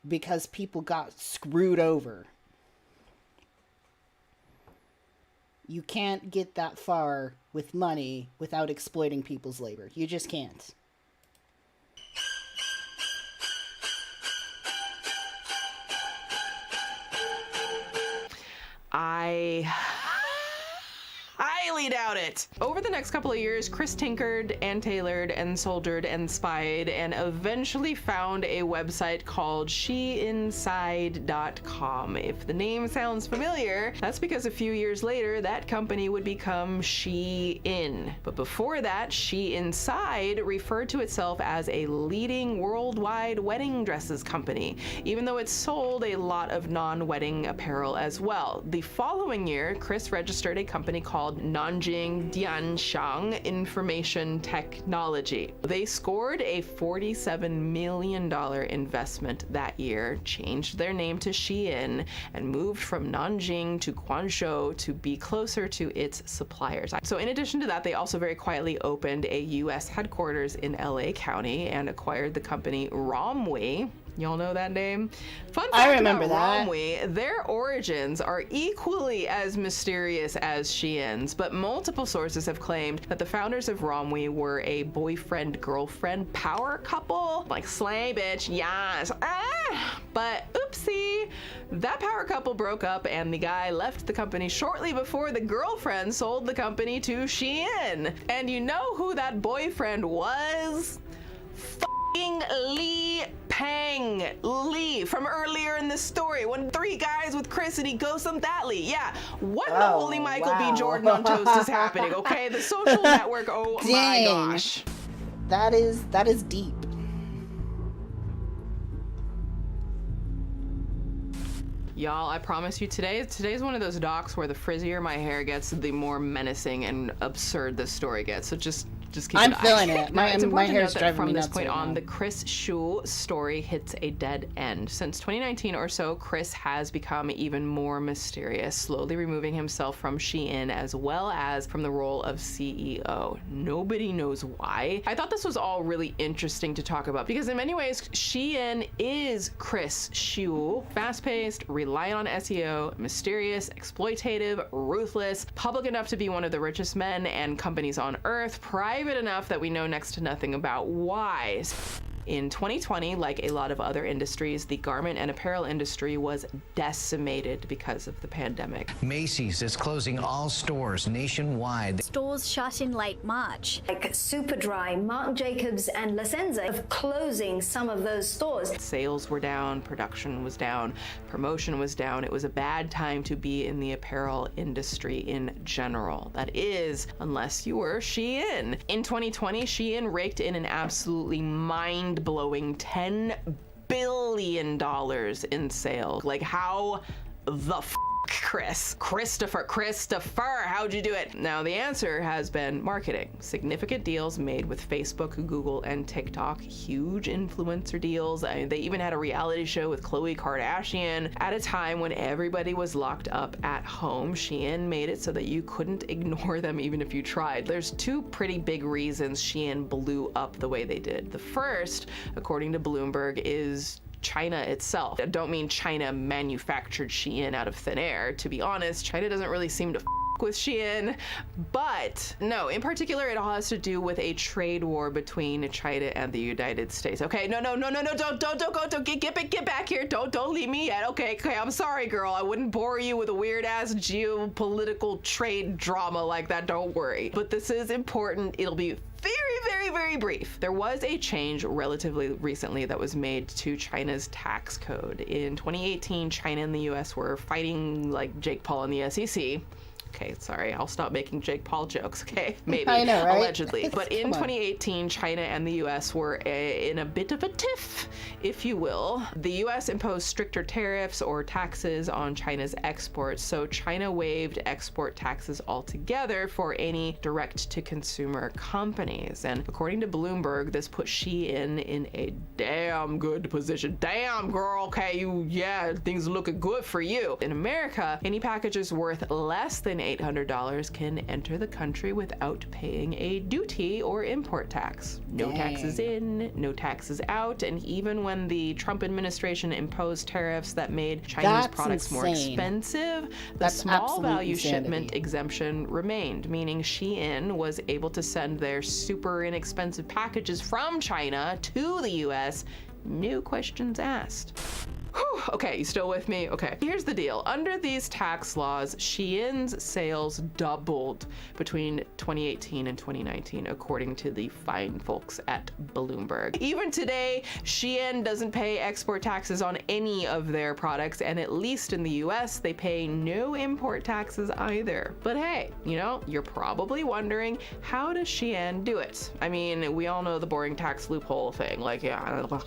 because people got screwed over. You can't get that far with money without exploiting people's labor. You just can't. I highly doubt it. Over the next couple of years, Chris tinkered and tailored and soldiered and spied and eventually found a website called SheInside.com. If the name sounds familiar, that's because a few years later, that company would become Shein. But before that, Sheinside referred to itself as a leading worldwide wedding dresses company, even though it sold a lot of non-wedding apparel as well. The following year, Chris registered a company called Nanjing Dianshang Information Technology. They scored a $47 million investment that year, changed their name to Shein, and moved from Nanjing to Guangzhou to be closer to its suppliers. So in addition to that, they also very quietly opened a US headquarters in LA County and acquired the company Romwe. Y'all know that name? Fun fact, I remember about Romwe, their origins are equally as mysterious as Shein's, but multiple sources have claimed that the founders of Romwe were a boyfriend-girlfriend power couple. Like, slay, bitch, yes. But oopsie, that power couple broke up and the guy left the company shortly before the girlfriend sold the company to Shein. And you know who that boyfriend was? Lee Peng. Lee from earlier in this story, when 3 guys with Chris and he goes on that Lee. Yeah, what in the holy Michael B. Jordan on toast is happening, okay? The Social Network, oh my gosh. That is deep. Y'all, I promise you today's one of those docs where the frizzier my hair gets, the more menacing and absurd this story gets. So just keep I'm an feeling eye. it. Now, it's My important to hair's note that driving from me this nuts point right on, now. the Chris Shu story hits a dead end. Since 2019 or so, Chris has become even more mysterious, slowly removing himself from Shein as well as from the role of CEO. Nobody knows why. I thought this was all really interesting to talk about because in many ways, Shein is Chris Shu. Fast-paced, reliant on SEO, mysterious, exploitative, ruthless, public enough to be one of the richest men and companies on earth, private enough that we know next to nothing about. Why? In 2020, like a lot of other industries, the garment and apparel industry was decimated because of the pandemic. Macy's is closing all stores nationwide. Stores shut in late March. Like Superdry, Marc Jacobs, and La Senza of closing some of those stores. Sales were down, production was down, promotion was down. It was a bad time to be in the apparel industry in general. That is, unless you were Shein. In 2020, Shein raked in an absolutely mind-blowing $10 billion in sales. Like, how the Christopher, how'd you do it? Now, the answer has been marketing. Significant deals made with Facebook, Google, and TikTok. Huge influencer deals. They even had a reality show with Khloe Kardashian at a time when everybody was locked up at home. Shein made it so that you couldn't ignore them even if you tried. There's two pretty big reasons Shein blew up the way they did. The first, according to Bloomberg, is China itself. I don't mean China manufactured Shein out of thin air. To be honest, China doesn't really seem to with Shein, but no, in particular, it all has to do with a trade war between China and the United States. Okay, no, don't go, get back here. Don't leave me yet. Okay, I'm sorry, girl. I wouldn't bore you with a weird ass geopolitical trade drama like that. Don't worry. But this is important. It'll be very brief. There was a change relatively recently that was made to China's tax code. In 2018, China and the US were fighting like Jake Paul and the SEC. Okay, sorry, I'll stop making Jake Paul jokes, okay? Maybe, I know, right? Allegedly. But in 2018, China and the US were in a bit of a tiff, if you will. The US imposed stricter tariffs or taxes on China's exports, so China waived export taxes altogether for any direct-to-consumer companies. And according to Bloomberg, this put Shein in a damn good position. Damn, girl, okay, things are looking good for you. In America, any packages worth less than $800 can enter the country without paying a duty or import tax. No taxes in, no taxes out, and even when the Trump administration imposed tariffs that made Chinese products more expensive, the small value shipment exemption remained, meaning Shein was able to send their super inexpensive packages from China to the US, no questions asked. Okay, you still with me? Okay, here's the deal. Under these tax laws, Shein's sales doubled between 2018 and 2019, according to the fine folks at Bloomberg. Even today, Shein doesn't pay export taxes on any of their products, and at least in the US, they pay no import taxes either. But hey, you're probably wondering, how does Shein do it? I mean, we all know the boring tax loophole thing, like, but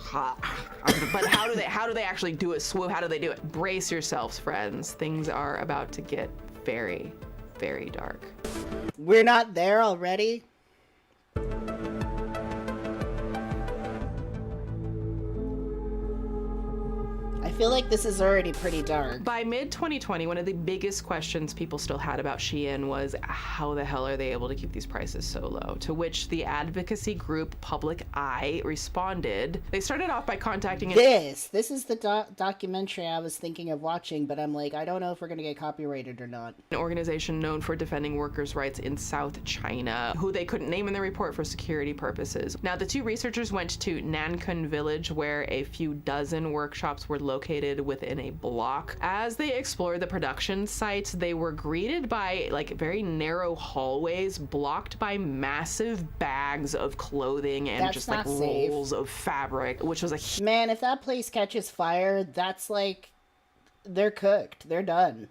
how do they actually do it? Swoop, how do they do it? Brace yourselves, friends. Things are about to get very, very dark. We're not there already? I feel like this is already pretty dark. By mid-2020, one of the biggest questions people still had about Shein was, how the hell are they able to keep these prices so low? To which the advocacy group Public Eye responded. They started off by contacting This is the documentary I was thinking of watching, but I'm like, I don't know if we're gonna get copyrighted or not. An organization known for defending workers' rights in South China, who they couldn't name in the report for security purposes. Now, the two researchers went to Nankun Village, where a few dozen workshops were located within a block. As they explored the production sites, they were greeted by very narrow hallways blocked by massive bags of clothing and That's just not rolls safe. of fabric, which was a man, if that place catches fire, that's they're cooked. They're done.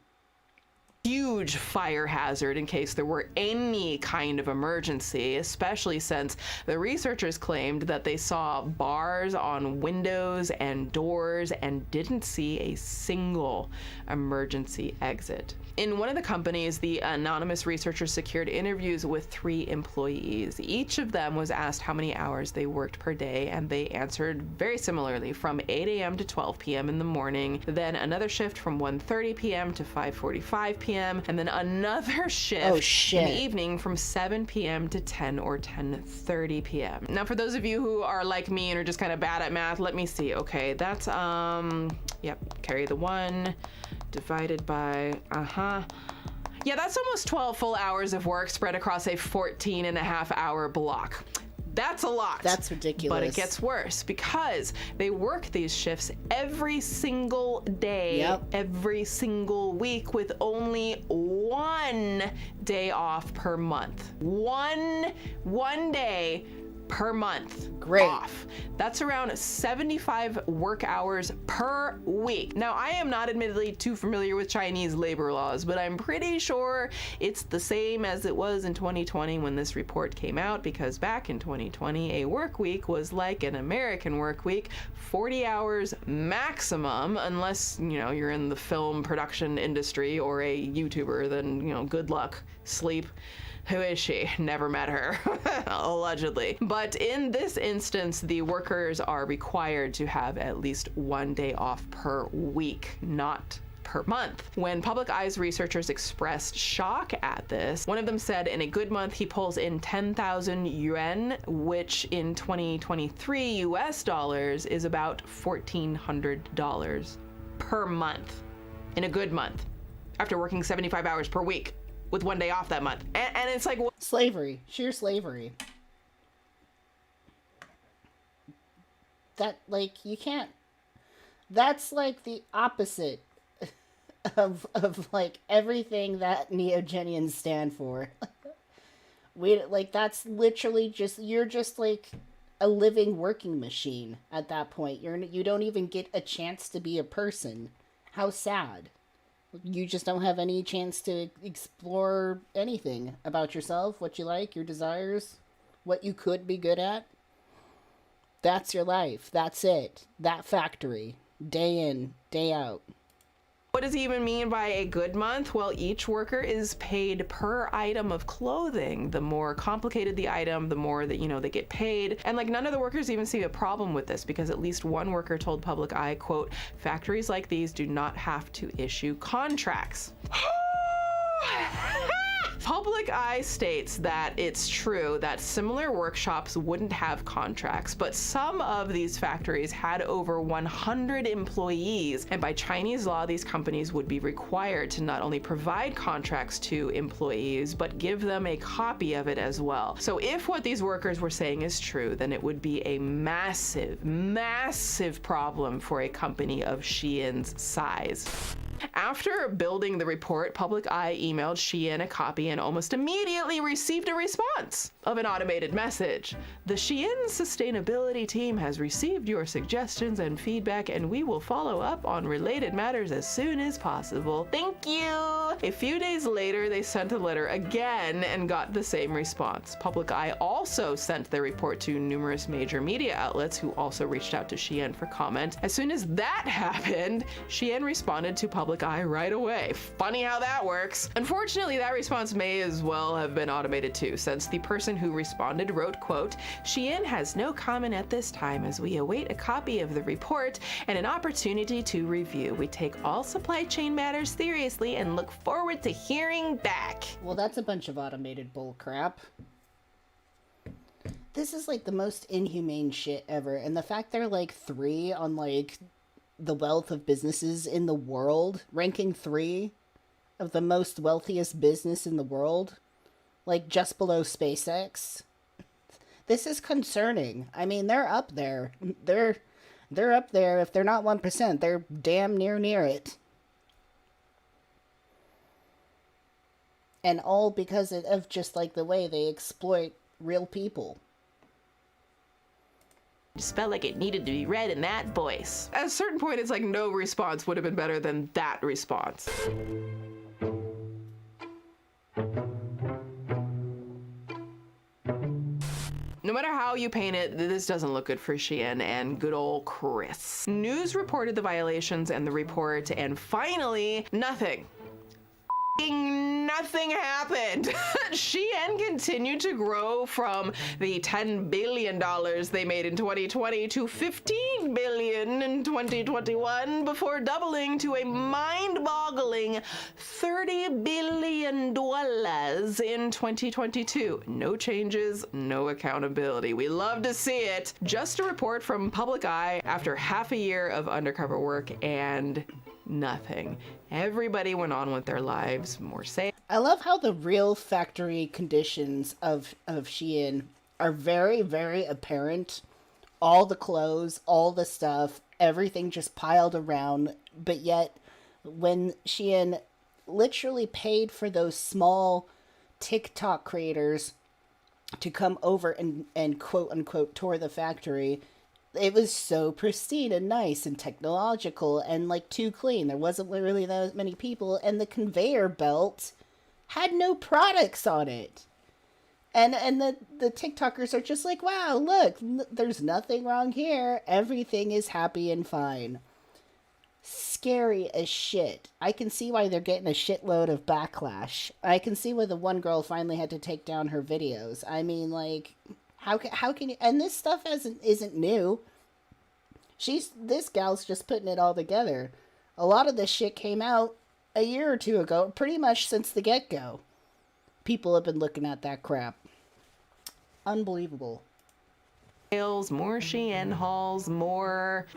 Huge fire hazard in case there were any kind of emergency, especially since the researchers claimed that they saw bars on windows and doors and didn't see a single emergency exit. In one of the companies, the anonymous researchers secured interviews with 3 employees. Each of them was asked how many hours they worked per day, and they answered very similarly, from 8 a.m. to 12 p.m. in the morning, then another shift from 1:30 p.m. to 5:45 p.m., and then another shift in the evening from 7 p.m. to 10 or 10:30 p.m. Now, for those of you who are like me and are just kind of bad at math, let me see. Okay, that's, carry the 1 divided by, yeah, that's almost 12 full hours of work spread across a 14.5-hour block. That's a lot. That's ridiculous. But it gets worse because they work these shifts every single day, every single week, with only 1 day off per month. One day per month off. That's around 75 work hours per week. Now, I am not admittedly too familiar with Chinese labor laws, but I'm pretty sure it's the same as it was in 2020 when this report came out, because back in 2020, a work week was like an American work week, 40 hours maximum, unless, you know, you're in the film production industry or a YouTuber, then, you know, good luck, sleep. Who is she? Never met her, allegedly. But in this instance, the workers are required to have at least 1 day off per week, not per month. When Public Eye's researchers expressed shock at this, one of them said in a good month he pulls in 10,000 yuan, which in 2023 US dollars is about $1,400 per month. In a good month, after working 75 hours per week, with 1 day off that month. And it's like... Slavery. Sheer slavery. That, like, you can't... That's, like, the opposite of like, everything that Neogenians stand for. That's literally just... You're just, like, a living working machine at that point. You don't even get a chance to be a person. How sad. You just don't have any chance to explore anything about yourself, what you like, your desires, what you could be good at. That's your life. That's it. That factory. Day in, day out. What does he even mean by a good month? Well, each worker is paid per item of clothing. The more complicated the item, the more that, you know, they get paid. And like, none of the workers even see a problem with this, because at least one worker told Public Eye, quote, "Factories like these do not have to issue contracts." Public Eye states that it's true that similar workshops wouldn't have contracts, but some of these factories had over 100 employees, and by Chinese law, these companies would be required to not only provide contracts to employees, but give them a copy of it as well. So if what these workers were saying is true, then it would be a massive, massive problem for a company of Xi'an's size. After building the report, Public Eye emailed Xi'an a copy and almost immediately received a response of an automated message. "The Xi'an sustainability team has received your suggestions and feedback, and we will follow up on related matters as soon as possible. Thank you." A few days later, they sent a letter again and got the same response. Public Eye also sent the report to numerous major media outlets, who also reached out to Xi'an for comment. As soon as that happened, Xi'an responded to Public Eye right away. Funny how that works. Unfortunately, that response may as well have been automated too, since the person who responded wrote, quote, "Xi'an has no comment at this time as we await a copy of the report and an opportunity to review. We take all supply chain matters seriously and look forward to hearing back." Well, that's a bunch of automated bull crap. This is like the most inhumane shit ever, and the fact they're like 3 on like the wealth of businesses in the world, ranking 3 of the most wealthiest business in the world, like just below SpaceX. This is concerning. I mean, they're up there. They're up there. If they're not 1%, they're damn near it. And all because of just like the way they exploit real people. Just felt like it needed to be read in that voice. At a certain point, it's like no response would have been better than that response. No matter how you paint it, this doesn't look good for Xi'an and good old Chris. News reported the violations and the report, and finally, nothing. Nothing happened. Xi'an continued to grow from the $10 billion they made in 2020 to $15 billion in 2021 before doubling to a mind-boggling $30 billion in 2022. No changes, no accountability. We love to see it. Just a report from Public Eye after half a year of undercover work and nothing. Everybody went on with their lives more safe. I love how the real factory conditions of Xi'an are very, very apparent. All the clothes, all the stuff, everything just piled around. But yet, when Shein literally paid for those small TikTok creators to come over and quote unquote tour the factory, it was so pristine and nice and technological and like too clean. There wasn't really that many people, and the conveyor belt had no products on it. And the TikTokers are just like, wow, look, there's nothing wrong here. Everything is happy and fine. Scary as shit. I can see why they're getting a shitload of backlash. I can see why the one girl finally had to take down her videos. I mean, like, how can you... And this stuff isn't new. This gal's just putting it all together. A lot of this shit came out a year or two ago, pretty much since the get-go. People have been looking at that crap. Unbelievable. More Shein hauls, more...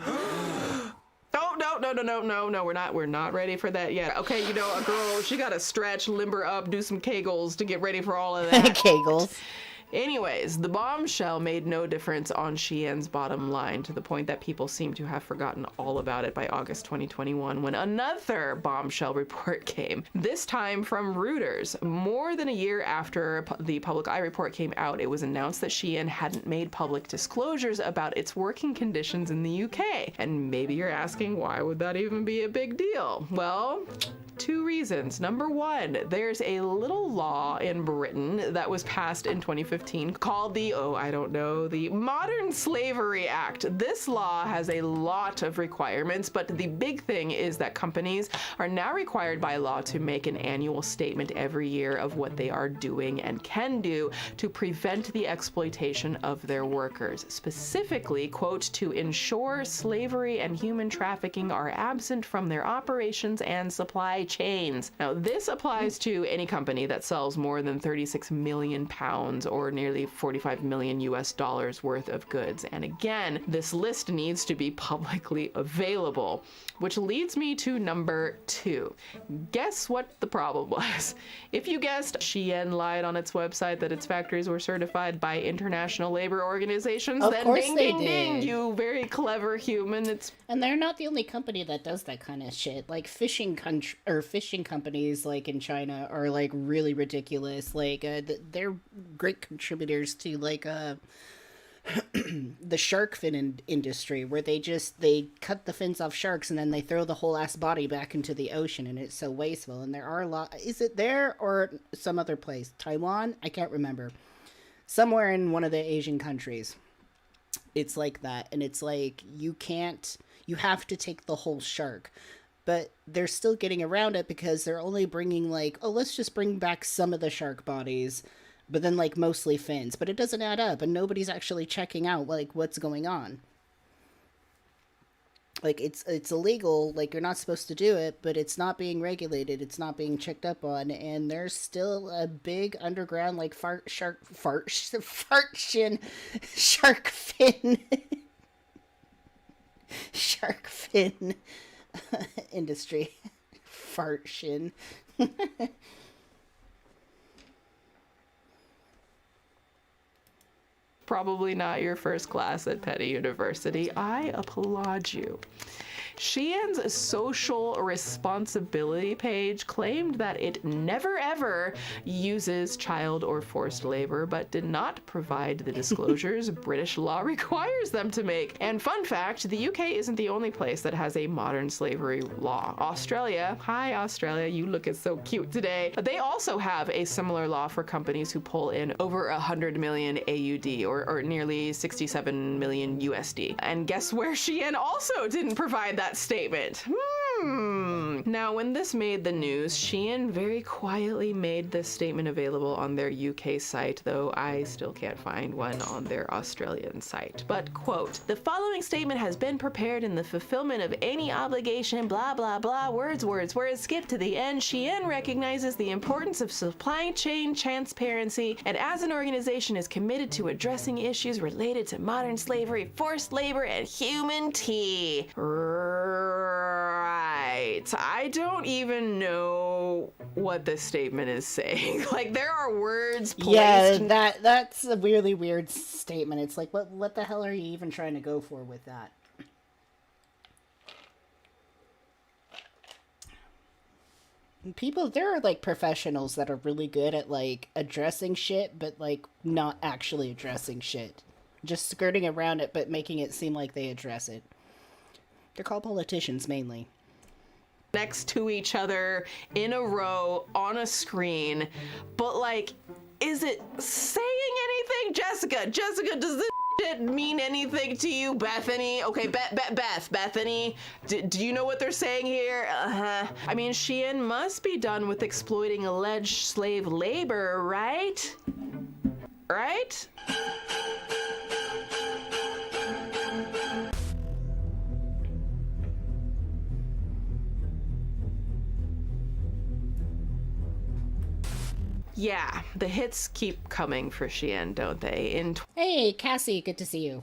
No, we're not ready for that yet. Okay, you know, a girl, she gotta stretch, limber up, do some Kegels to get ready for all of that. Kegels. Anyways, the bombshell made no difference on Shein's bottom line, to the point that people seem to have forgotten all about it by August 2021, when another bombshell report came, this time from Reuters. More than a year after the Public Eye report came out, it was announced that Shein hadn't made public disclosures about its working conditions in the UK. And maybe you're asking, why would that even be a big deal? Well, two reasons. Number one, there's a little law in Britain that was passed in 2015 called the Modern Slavery Act. This law has a lot of requirements, but the big thing is that companies are now required by law to make an annual statement every year of what they are doing and can do to prevent the exploitation of their workers. Specifically, quote, to ensure slavery and human trafficking are absent from their operations and supply chains. Now, this applies to any company that sells more than 36 million pounds or nearly $45 million US worth of goods. And again, this list needs to be publicly available, which leads me to number two. Guess what the problem was? If you guessed, Shein lied on its website that its factories were certified by international labor organizations, then ding, ding, ding, you very clever human. And they're not the only company that does that kind of shit. Like fishing companies like in China are like really ridiculous. Like they're great contributors to like the shark fin industry, where they cut the fins off sharks and then they throw the whole ass body back into the ocean, and it's so wasteful. And there are a lot. Is it there or some other place? Taiwan? I can't remember. Somewhere in one of the Asian countries, it's like that. And it's like you have to take the whole shark. But they're still getting around it because they're only bringing like, oh, let's just bring back some of the shark bodies, but then like mostly fins. But it doesn't add up, and nobody's actually checking out like what's going on. Like it's illegal, like you're not supposed to do it, but it's not being regulated, it's not being checked up on, and there's still a big underground like shark fin industry. Fartshin. Probably not your first class at Petty University. I applaud you. Shein's social responsibility page claimed that it never ever uses child or forced labor, but did not provide the disclosures British law requires them to make. And fun fact, the UK isn't the only place that has a modern slavery law. Australia, hi Australia, you looking so cute today. They also have a similar law for companies who pull in over 100 million AUD or nearly 67 million USD. And guess where Shein also didn't provide that statement? Now, when this made the news, Shein very quietly made this statement available on their UK site, though I still can't find one on their Australian site. But, quote, the following statement has been prepared in the fulfillment of any obligation, blah, blah, blah, words, skip to the end. Shein recognizes the importance of supply chain transparency, and as an organization is committed to addressing issues related to modern slavery, forced labor, and human tea. Right. Right. I don't even know what this statement is saying. Like, there are words placed. Yeah, that's a really weird statement. It's like, what the hell are you even trying to go for with that? People, there are like professionals that are really good at like addressing shit, but like not actually addressing shit. Just skirting around it, but making it seem like they address it. They're called politicians mainly. Next to each other in a row on a screen, but like, is it saying anything? Jessica, does this shit mean anything to you? Bethany? Okay, Bethany, do you know what they're saying here? I mean, Shein must be done with exploiting alleged slave labor, right? Right? Yeah, the hits keep coming for Shein, don't they? Hey, Cassie, good to see you.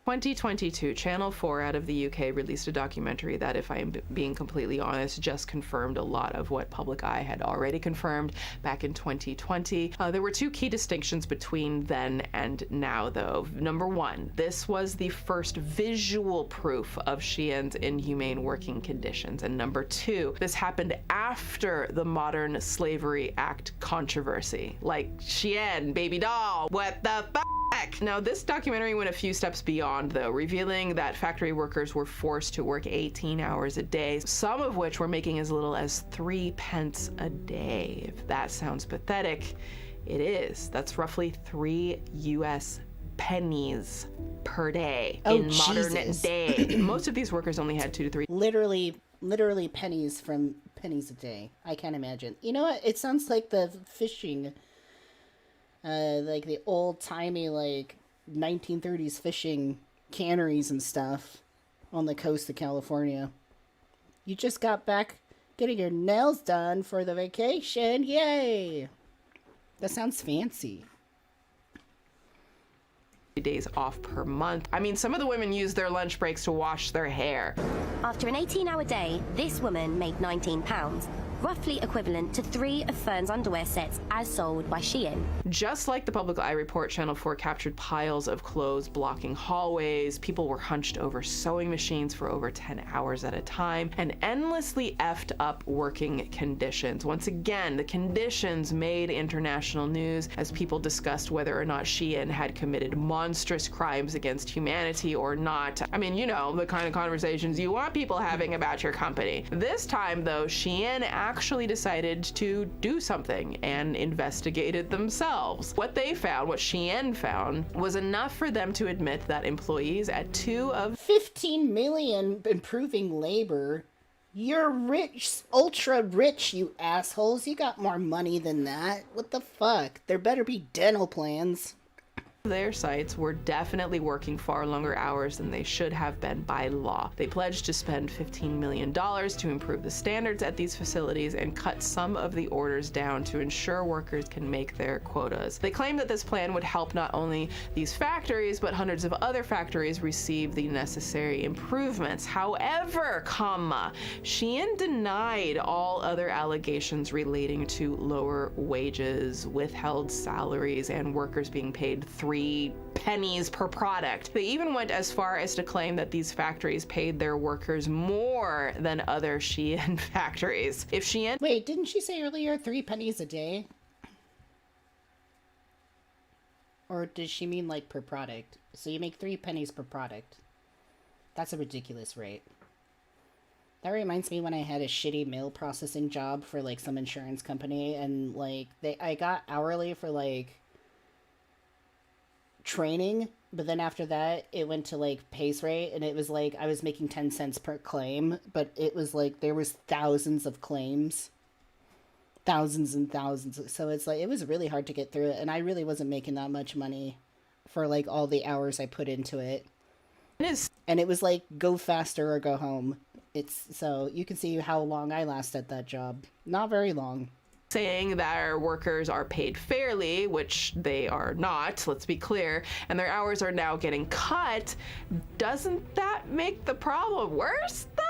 2022, Channel 4 out of the UK released a documentary that, if I am being completely honest, just confirmed a lot of what Public Eye had already confirmed back in 2020. There were two key distinctions between then and now, though. Number one, this was the first visual proof of Shein's inhumane working conditions. And number two, this happened after the Modern Slavery Act controversy. Like, Shein, baby doll, what the fuck? Now, this documentary went a few steps beyond, though, revealing that factory workers were forced to work 18 hours a day, some of which were making as little as 3 pence a day. If that sounds pathetic, it is. That's roughly 3 US pennies per day in modern day. Most of these workers only had 2 to 3. Literally pennies from pennies a day. I can't imagine. You know what? It sounds like the fishing. Like the old-timey, like, 1930s fishing canneries and stuff on the coast of California. You just got back getting your nails done for the vacation. Yay! That sounds fancy. Days off per month. I mean, some of the women use their lunch breaks to wash their hair. After an 18-hour day, this woman made £19, roughly equivalent to 3 of Fern's underwear sets as sold by Shein. Just like the Public Eye report, Channel 4 captured piles of clothes blocking hallways. People were hunched over sewing machines for over 10 hours at a time, and endlessly effed up working conditions. Once again, the conditions made international news as people discussed whether or not Shein had committed monstrous crimes against humanity or not. I mean, you know, the kind of conversations you want people having about your company. This time, though, Shein actually decided to do something and investigated themselves. What Shein found, was enough for them to admit that employees at 2 of 15 million improving labor. You're rich, ultra rich, you assholes. You got more money than that. What the fuck? There better be dental plans. their sites were definitely working far longer hours than they should have been by law. They pledged to spend $15 million to improve the standards at these facilities and cut some of the orders down to ensure workers can make their quotas. They claim that this plan would help not only these factories, but hundreds of other factories receive the necessary improvements. However, Shein denied all other allegations relating to lower wages, withheld salaries, and workers being paid 3 pennies per product. They even went as far as to claim that these factories paid their workers more than other Shein factories. If Shein— Wait, didn't she say earlier 3 pennies a day? Or does she mean like per product? So you make 3 pennies per product. That's a ridiculous rate. That reminds me when I had a shitty mail processing job for like some insurance company, and like I got hourly for like training, but then after that it went to like pace rate, and it was like I was making 10 cents per claim, but it was like there was thousands of claims. Thousands and thousands. So it's like it was really hard to get through it, and I really wasn't making that much money for like all the hours I put into it. And it was like go faster or go home. So you can see how long I lasted at that job. Not very long. saying that our workers are paid fairly, which they are not, let's be clear, and their hours are now getting cut. Doesn't that make the problem worse, though?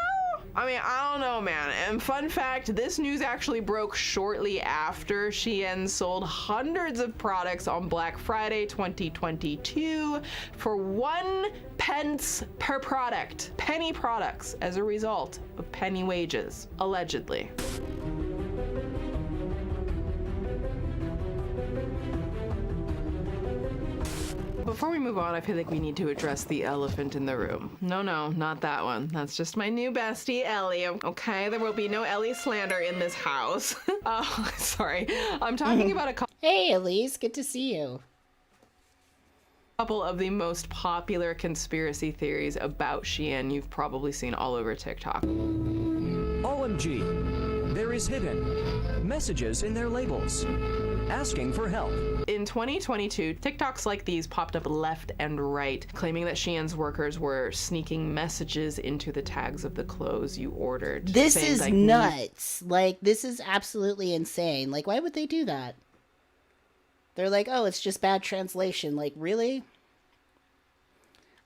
I mean, I don't know, man. And fun fact, this news actually broke shortly after Shein sold hundreds of products on Black Friday 2022 for 1 pence per product. Penny products as a result of penny wages, allegedly. Before we move on, I feel like we need to address the elephant in the room. No, not that one. That's just my new bestie, Ellie. Okay, there will be no Ellie slander in this house. Oh, sorry. I'm talking about a couple. Hey, Elise, good to see you. Couple of the most popular conspiracy theories about Shein you've probably seen all over TikTok. OMG, there is hidden messages in their labels asking for help. In 2022, TikToks like these popped up left and right, claiming that Shein's workers were sneaking messages into the tags of the clothes you ordered. This is like, nuts. Like, this is absolutely insane. Like, why would they do that? They're like, oh, it's just bad translation. Like, really?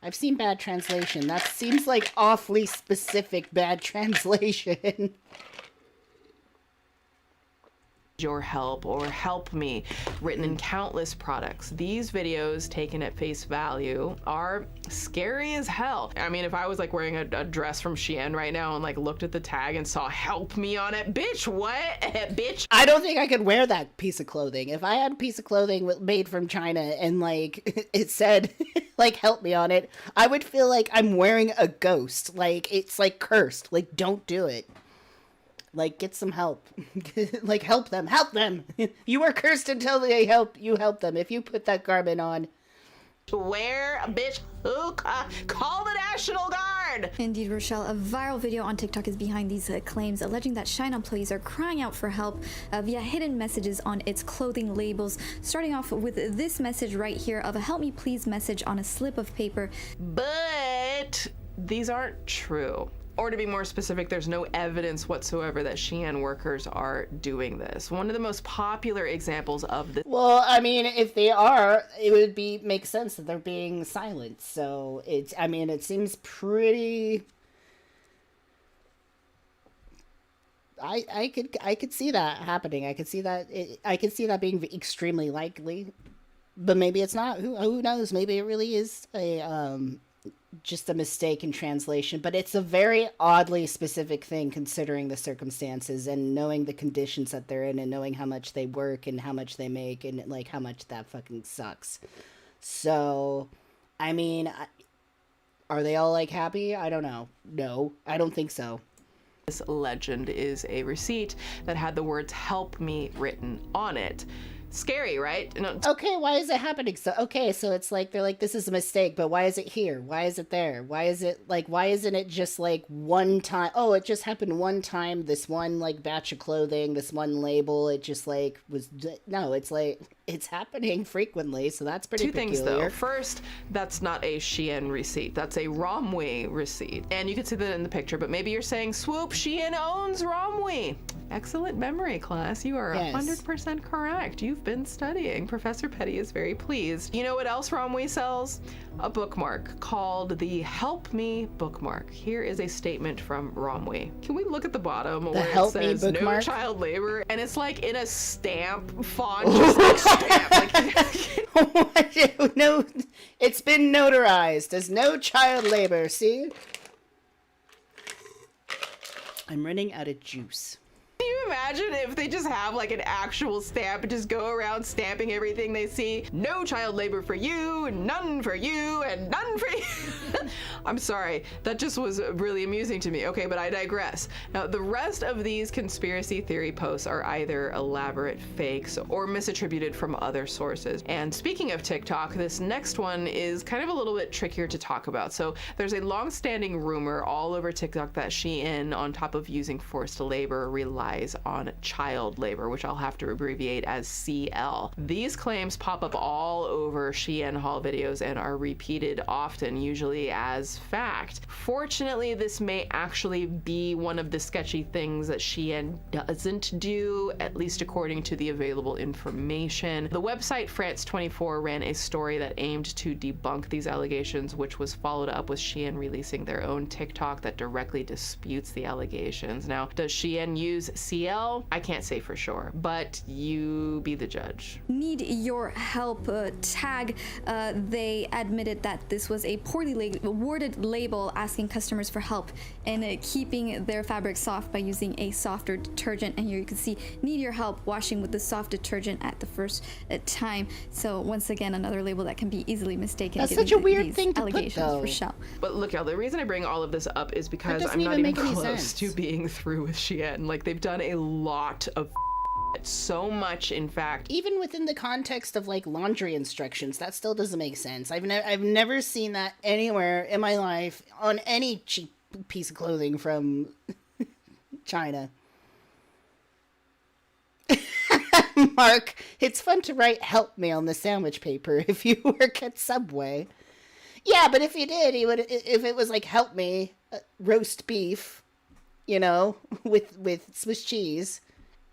I've seen bad translation. That seems like awfully specific bad translation. Your help or help me, written in countless products. These videos, taken at face value, are scary as hell. I mean, if I was like wearing a dress from Shein right now and like looked at the tag and saw help me on it, bitch, what? Bitch. I don't think I could wear that piece of clothing. If I had a piece of clothing made from China and like it said like help me on it, I would feel like I'm wearing a ghost. Like it's like cursed. Like don't do it. Like, get some help. Like, help them. Help them! You are cursed until they help them. If you put that garment on. Where, bitch, who, call the National Guard! Indeed, Rochelle, a viral video on TikTok is behind these claims, alleging that Shein employees are crying out for help via hidden messages on its clothing labels, starting off with this message right here of a help me please message on a slip of paper. But these aren't true. Or to be more specific, there's no evidence whatsoever that Shein workers are doing this. One of the most popular examples of this. Well, I mean, if they are, it would make sense that they're being silent. So it seems pretty. I could see that happening. I could see that being extremely likely, but maybe it's not. Who knows? Maybe it really is just a mistake in translation, but it's a very oddly specific thing considering the circumstances and knowing the conditions that they're in and knowing how much they work and how much they make and like how much that fucking sucks. So, I mean, are they all like happy? I don't know. No, I don't think so. This legend is a receipt that had the words help me written on it. Scary, right? No. Okay, why is it happening? So it's like they're like, this is a mistake, but why is it here? Why is it there? Why isn't it just like one time? Oh, it just happened one time. This one like batch of clothing, this one label. It just like was no. It's like it's happening frequently, so that's pretty peculiar. 2 things though. First, that's not a Shein receipt. That's a Romwe receipt, and you can see that in the picture. But maybe you're saying, swoop, Shein owns Romwe. Excellent memory, class. You are 100% correct. You've been studying. Professor Petty is very pleased. You know what else Romwe sells? A bookmark called the Help Me bookmark. Here is a statement from Romwe. Can we look at the bottom where it says no child labor? And it's like in a stamp font, just like stamp. Like, no, it's been notarized as no child labor. See? I'm running out of juice. Can you imagine if they just have like an actual stamp and just go around stamping everything they see? No child labor for you, none for you, and none for you. I'm sorry, that just was really amusing to me. Okay, but I digress. Now, the rest of these conspiracy theory posts are either elaborate fakes or misattributed from other sources. And speaking of TikTok, this next one is kind of a little bit trickier to talk about. So there's a long-standing rumor all over TikTok that Shein, on top of using forced labor, relies on child labor, which I'll have to abbreviate as CL. These claims pop up all over Shein haul videos and are repeated often, usually as as fact. Fortunately, this may actually be one of the sketchy things that Shein doesn't do, at least according to the available information. The website France 24 ran a story that aimed to debunk these allegations, which was followed up with Shein releasing their own TikTok that directly disputes the allegations. Now, does Shein use CL? I can't say for sure, but you be the judge. Need your help tag. They admitted that this was a poorly worded label asking customers for help in keeping their fabric soft by using a softer detergent. And here you can see, need your help washing with the soft detergent at the first time. So once again, another label that can be easily mistaken. That's such a weird thing to put, though. For show. But look, y'all, the reason I bring all of this up is because I'm not even close to being through with Shein. Like, they've done a lot of so much, in fact. Even within the context of like laundry instructions, that still doesn't make sense. I've never seen that anywhere in my life on any cheap piece of clothing from China. Mark, it's fun to write help me on the sandwich paper if you work at Subway. Yeah, but if you did, he would. If it was like help me roast beef, you know, with Swiss cheese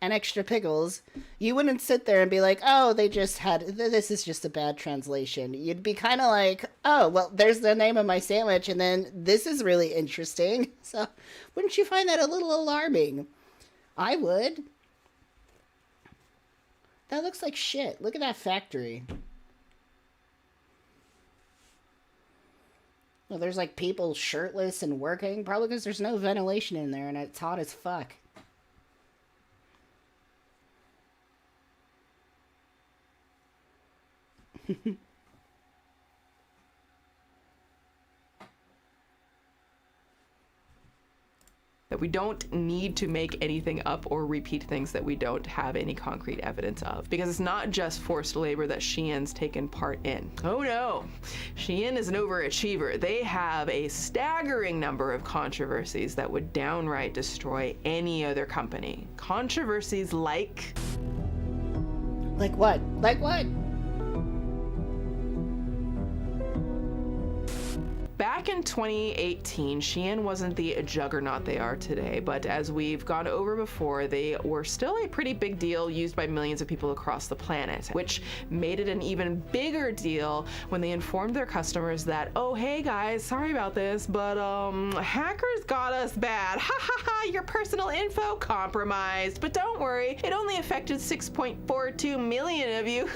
and extra pickles, you wouldn't sit there and be like, oh, they just had, this is just a bad translation. You'd be kind of like, oh, well, there's the name of my sandwich, and then this is really interesting. So wouldn't you find that a little alarming? I would. That looks like shit. Look at that factory. Well, there's like people shirtless and working, probably because there's no ventilation in there and it's hot as fuck. That we don't need to make anything up or repeat things that we don't have any concrete evidence of. Because it's not just forced labor that Shein's taken part in. Oh no, Shein is an overachiever. They have a staggering number of controversies that would downright destroy any other company. Controversies like... Like what? Like what? Back in 2018, Shein wasn't the juggernaut they are today, but as we've gone over before, they were still a pretty big deal used by millions of people across the planet, which made it an even bigger deal when they informed their customers that, oh, hey guys, sorry about this, but hackers got us bad. Ha ha ha, your personal info compromised. But don't worry, it only affected 6.42 million of you.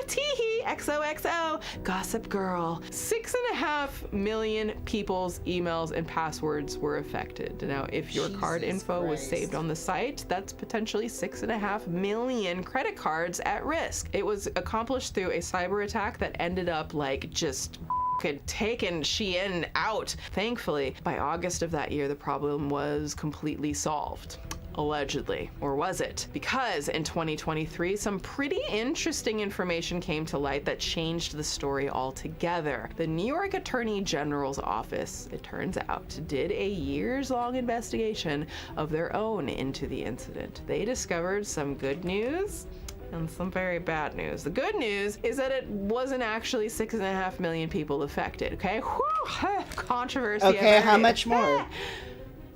Teehee, XOXO, Gossip Girl. 6.5 million people's emails and passwords were affected. Now, if your card info was saved on the site, that's potentially 6.5 million credit cards at risk. It was accomplished through a cyber attack that ended up like just had taken Shein out. Thankfully, by August of that year, the problem was completely solved. Allegedly. Or was it? Because in 2023, some pretty interesting information came to light that changed the story altogether. The New York Attorney General's office, it turns out, did a years-long investigation of their own into the incident. They discovered some good news and some very bad news. The good news is that it wasn't actually 6.5 million people affected, okay? Whew, controversy. Okay, how much more?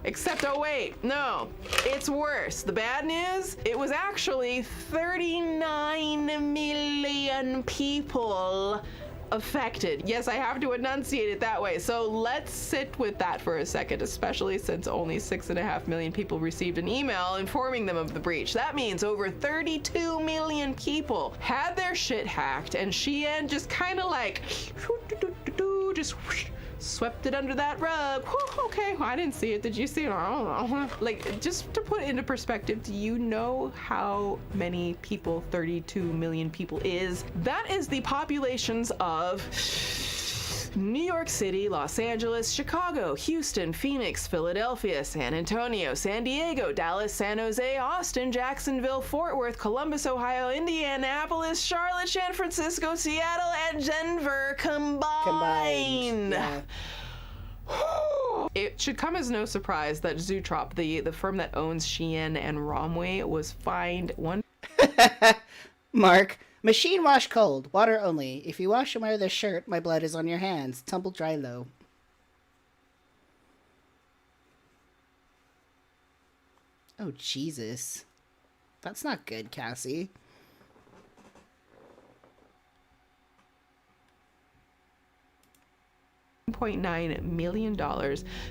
Except, oh wait, no, it's worse. The bad news, it was actually 39 million people affected. Yes, I have to enunciate it that way. So let's sit with that for a second, especially since only 6.5 million people received an email informing them of the breach. That means over 32 million people had their shit hacked, and Shein just kind of like, just swept it under that rug. Whew, okay, I didn't see it. Did you see it? I don't know. Like, just to put it into perspective, do you know how many people 32 million people is? That is the populations of New York City, Los Angeles, Chicago, Houston, Phoenix, Philadelphia, San Antonio, San Diego, Dallas, San Jose, Austin, Jacksonville, Fort Worth, Columbus, Ohio, Indianapolis, Charlotte, San Francisco, Seattle, and Denver combined. Yeah. It should come as no surprise that Zootrop, the firm that owns Shein and Romwe, was fined one. Mark, machine wash cold, water only. If you wash and wear this shirt, my blood is on your hands. Tumble dry low. Oh, Jesus. That's not good, Cassie. $1.9 million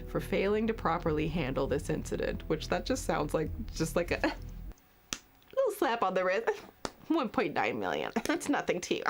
for failing to properly handle this incident, which that just sounds like just like a little slap on the wrist. 1.9 million. That's nothing to you.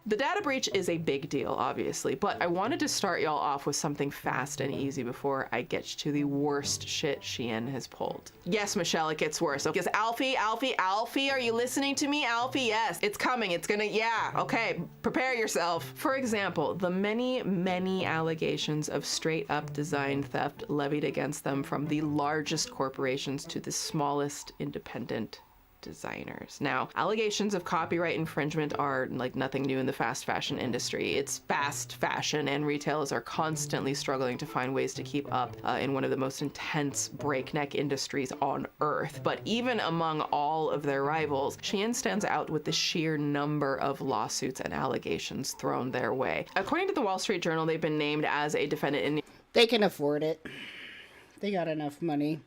The data breach is a big deal, obviously, but I wanted to start y'all off with something fast and easy before I get to the worst shit Shein has pulled. Yes, Michelle, it gets worse. Because Alfie, are you listening to me? Alfie, yes, it's coming. It's gonna, yeah, okay, prepare yourself. For example, the many allegations of straight up design theft levied against them from the largest corporations to the smallest independent designers. Now, allegations of copyright infringement are like nothing new in the fast fashion industry. It's fast fashion, and retailers are constantly struggling to find ways to keep up in one of the most intense breakneck industries on earth. But even among all of their rivals, Shein stands out with the sheer number of lawsuits and allegations thrown their way. According to the Wall Street Journal, they've been named as a defendant in... They can afford it. They got enough money.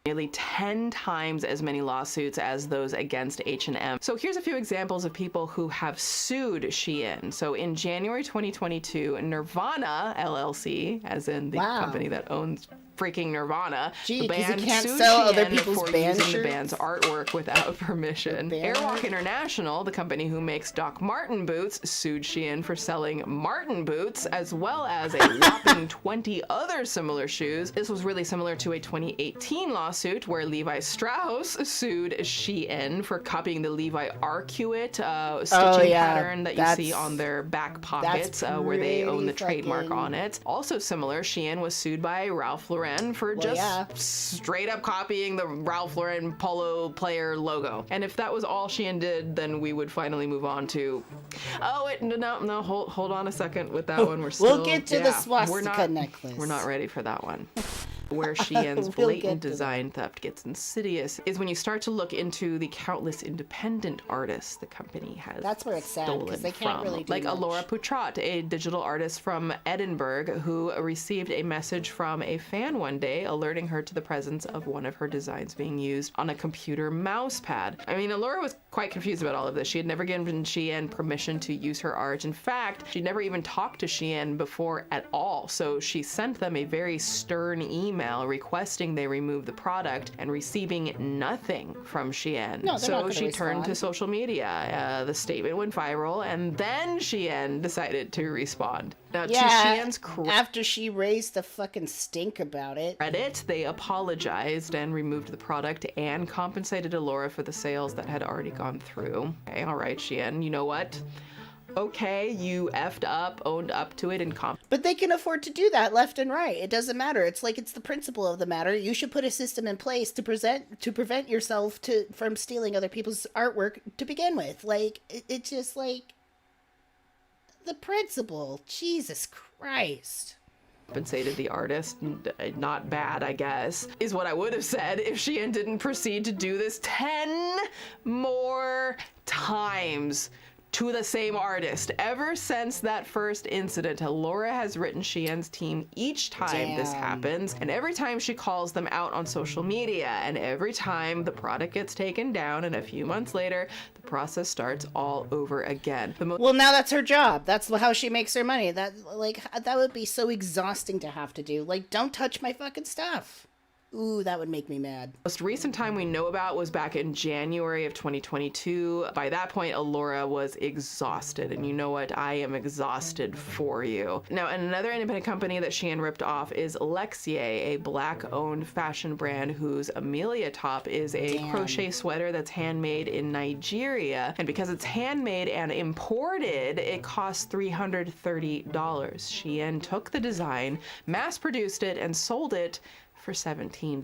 Nearly 10 times as many lawsuits as those against H&M. So here's a few examples of people who have sued Shein. So in January 2022, Nirvana LLC, as in the company that owns freaking Nirvana, Gee, the band can't sued sell Shein other people's for band using the shirts? band's artwork without permission. Band Airwalk art? International, the company who makes Doc Marten boots, sued Shein for selling Marten boots, as well as a whopping 20 other similar shoes. This was really similar to a 2018 lawsuit where Levi Strauss sued Shein for copying the Levi Arcuate stitching pattern that you see on their back pockets, where they own the trademark on it. Also similar, Shein was sued by Ralph Lauren for straight up copying the Ralph Lauren polo player logo. And if that was all Shein did, then we would finally move on to, oh wait, no, hold on a second with that one. We're still, we'll get to the swastika necklace. We're not ready for that one. Where Shein's blatant design theft gets insidious is when you start to look into the countless independent artists the company has. That's where it's sad, because they can't really do like much. Alora Poutrat, a digital artist from Edinburgh who received a message from a fan one day alerting her to the presence of one of her designs being used on a computer mouse pad. I mean, Alora was quite confused about all of this. She had never given Shein permission to use her art. In fact, she'd never even talked to Shein before at all. So she sent them a very stern email requesting they remove the product and receiving nothing from Shein. No, so she turned to social media. The statement went viral, and then Shein decided to respond. Now, to Shein's after she raised the fucking stink about it. Credit, they apologized and removed the product and compensated Alora for the sales that had already gone through. Okay, all right, Shein, you know what? Okay, you effed up, owned up to it, and But they can afford to do that left and right. It doesn't matter. It's like it's the principle of the matter. You should put a system in place to prevent yourself from stealing other people's artwork to begin with. Like it's just like the principle. Jesus Christ. Compensated the artist, not bad, I guess, is what I would have said if Shein didn't proceed to do this 10 more times to the same artist. Ever since that first incident, Laura has written Shein's team each time this happens, and every time she calls them out on social media, and every time the product gets taken down, and a few months later, the process starts all over again. Well, now that's her job. That's how she makes her money. That would be so exhausting to have to do. Like, don't touch my fucking stuff. Ooh, that would make me mad. Most recent time we know about was back in January of 2022. By that point, Alora was exhausted, and you know what? I am exhausted for you. Now, another independent company that Shein ripped off is Lexier, a Black-owned fashion brand whose Amelia top is a crochet sweater that's handmade in Nigeria, and because it's handmade and imported, it costs $330. Shein took the design, mass-produced it, and sold it for for $17.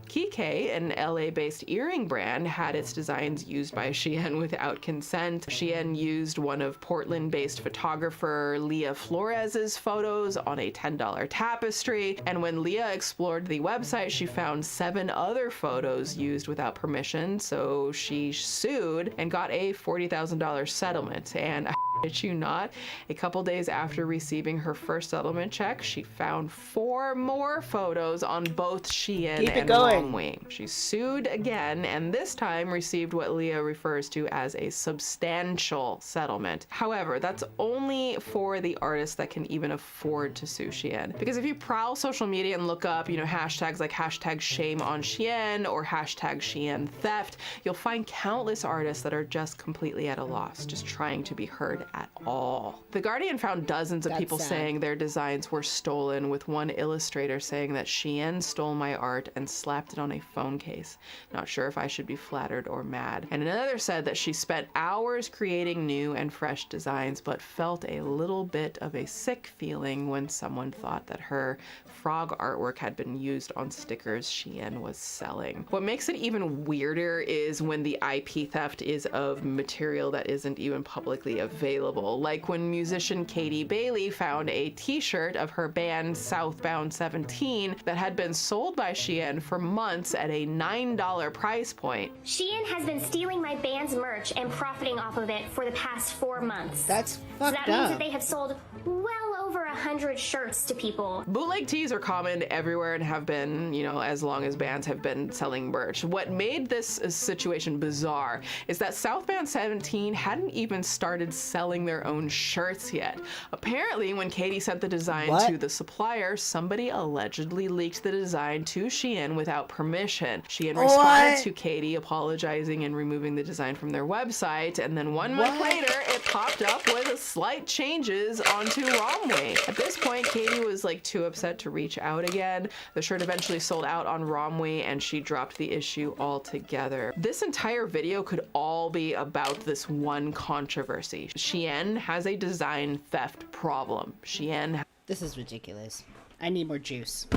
Kike, an LA-based earring brand, had its designs used by Shein without consent. Shein used one of Portland-based photographer Leah Flores's photos on a $10 tapestry, and when Leah explored the website, she found 7 other photos used without permission, so she sued and got a $40,000 settlement. And I shit you not, a couple days after receiving her first settlement check, she found 4 more photos on both Shein and Romwe. She sued again, and this time received what Leah refers to as a substantial settlement. However, that's only for the artists that can even afford to sue Shein. Because if you prowl social media and look up, hashtags like hashtag shame on Shein or hashtag Shein theft, you'll find countless artists that are just completely at a loss, just trying to be heard at all. The Guardian found dozens of people saying their designs were stolen, with one illustrator saying that Shein stole my art and slapped it on a phone case. Not sure if I should be flattered or mad. And another said that she spent hours creating new and fresh designs, but felt a little bit of a sick feeling when someone thought that her frog artwork had been used on stickers Shein was selling. What makes it even weirder is when the IP theft is of material that isn't even publicly available, like when musician Katie Bailey found a t-shirt of her band Southbound 17 that had been sold by Shein for months at a $9 price point. Shein has been stealing my band's merch and profiting off of it for the past 4 months. That's fucked up. So that means that they have sold well over 100 shirts to people. Bootleg tees are common everywhere and have been, as long as bands have been selling merch. What made this situation bizarre is that Southbound 17 hadn't even started selling their own shirts yet. Apparently, when Katie sent the design to the supplier, somebody allegedly leaked the design to Shein without permission. Shein responded to Katie apologizing and removing the design from their website, and then 1 month later, it popped up with slight changes onto Romwe. At this point, Katie was too upset to reach out again. The shirt eventually sold out on Romwe, and she dropped the issue altogether. This entire video could all be about this one controversy. Shein has a design theft problem. This is ridiculous. I need more juice.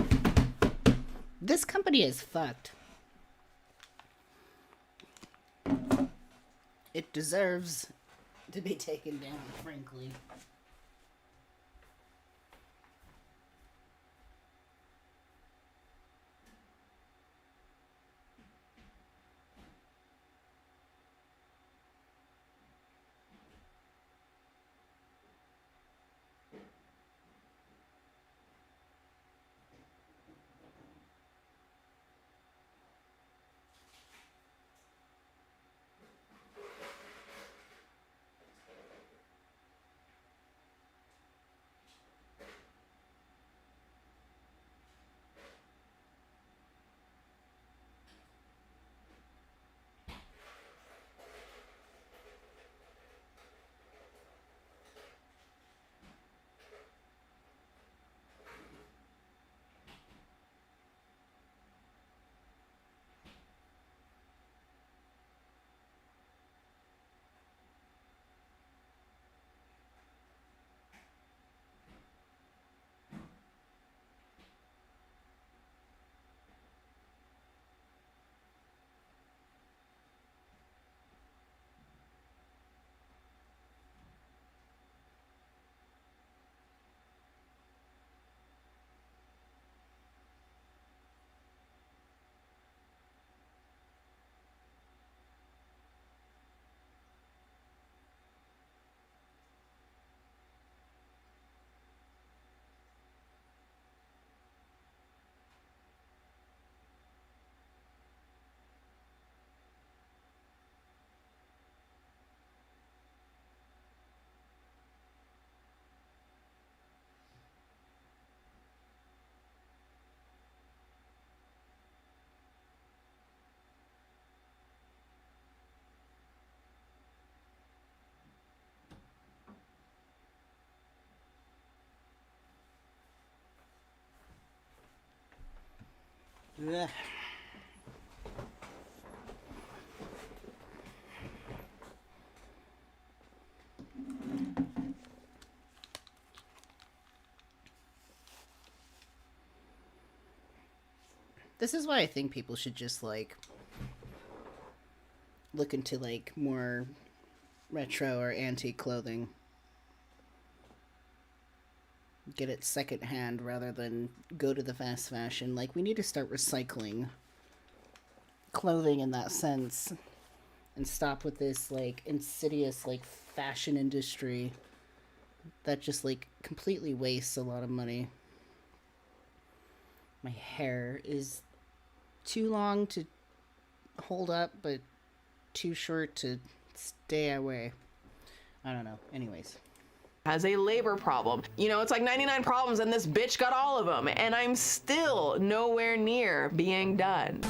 This company is fucked. It deserves to be taken down, frankly. Ugh. This is why I think people should just, like, look into, like, more retro or antique clothing. Get it secondhand rather than go to the fast fashion. Like, we need to start recycling clothing in that sense. And stop with this, like, insidious, like, fashion industry that just, like, completely wastes a lot of money. My hair is too long to hold up, but too short to stay away. I don't know. Anyways. Has a labor problem. You know, it's like 99 problems and this bitch got all of them, and I'm still nowhere near being done.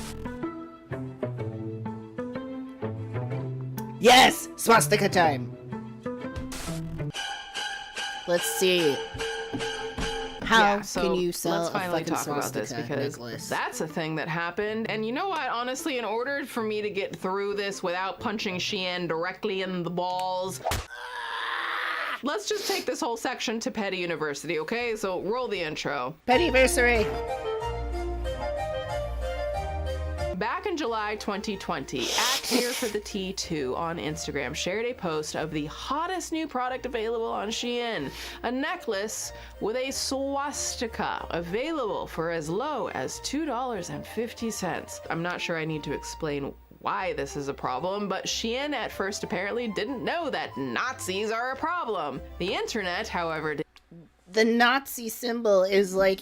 Yes! Swastika time! Let's see. How can you sell let's finally a fucking talk about this, swastika because necklace? that's a thing that happened. And you know what? Honestly, in order for me to get through this without punching Shein directly in the balls, let's just take this whole section to Petty University, okay? So roll the intro. Pettyversary! Back in July 2020, Here for the T2 on Instagram shared a post of the hottest new product available on Shein, a necklace with a swastika available for as low as $2.50. I'm not sure I need to explain why this is a problem, but Shein at first apparently didn't know that Nazis are a problem. The internet, however, The Nazi symbol is like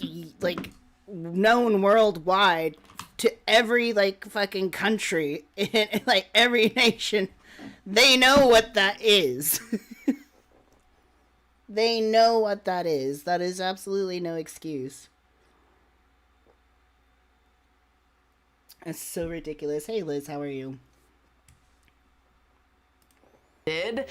known worldwide to every like fucking country in like every nation. They know what that is. They know what that is. That is absolutely no excuse. It's so ridiculous. Hey Liz, how are you?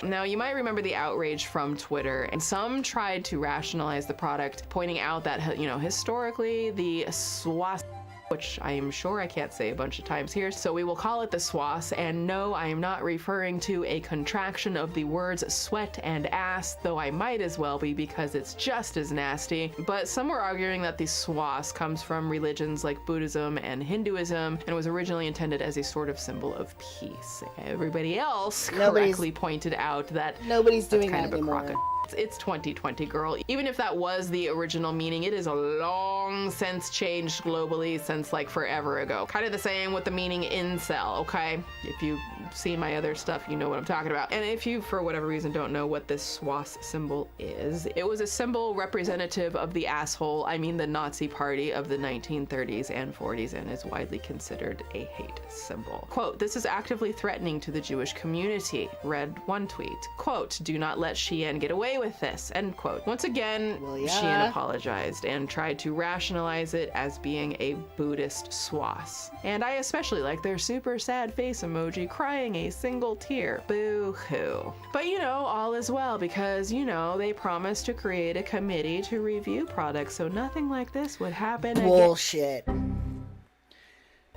Now, you might remember the outrage from Twitter, and some tried to rationalize the product, pointing out that, you know, historically the swastika, which I am sure I can't say a bunch of times here, so we will call it the swas, and no, I am not referring to a contraction of the words sweat and ass, though I might as well be because it's just as nasty. But some were arguing that the swas comes from religions like Buddhism and Hinduism and was originally intended as a sort of symbol of peace. Everybody else correctly pointed out that nobody's doing kind that of a anymore. crock. It's 2020, girl. Even if that was the original meaning, it is a long since changed globally since like forever ago. Kind of the same with the meaning incel, okay? If you've seen my other stuff, you know what I'm talking about. And if you, for whatever reason, don't know what this swas symbol is, it was a symbol representative of the asshole, I mean the Nazi party of the 1930s and 40s, and is widely considered a hate symbol. Quote, "This is actively threatening to the Jewish community," read one tweet. Quote, "Do not let Shein get away with this," end quote. Once again, Shein apologized and tried to rationalize it as being a Buddhist swas. And I especially like their super sad face emoji crying a single tear. Boo-hoo. But you know, all is well because, you know, they promised to create a committee to review products so nothing like this would happen again. Bullshit.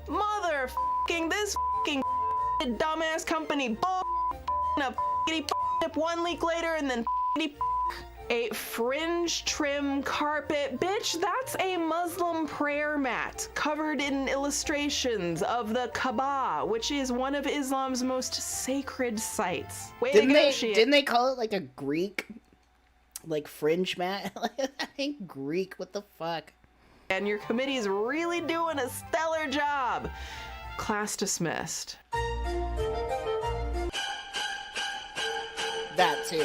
Motherfucking this fucking dumbass company bull one leak later and then a fringe trim carpet. Bitch, that's a Muslim prayer mat covered in illustrations of the Kaaba, which is one of Islam's most sacred sites. Didn't they call it like a Greek like fringe mat? I think Greek, what the fuck? And your committee's really doing a stellar job. Class dismissed. That too.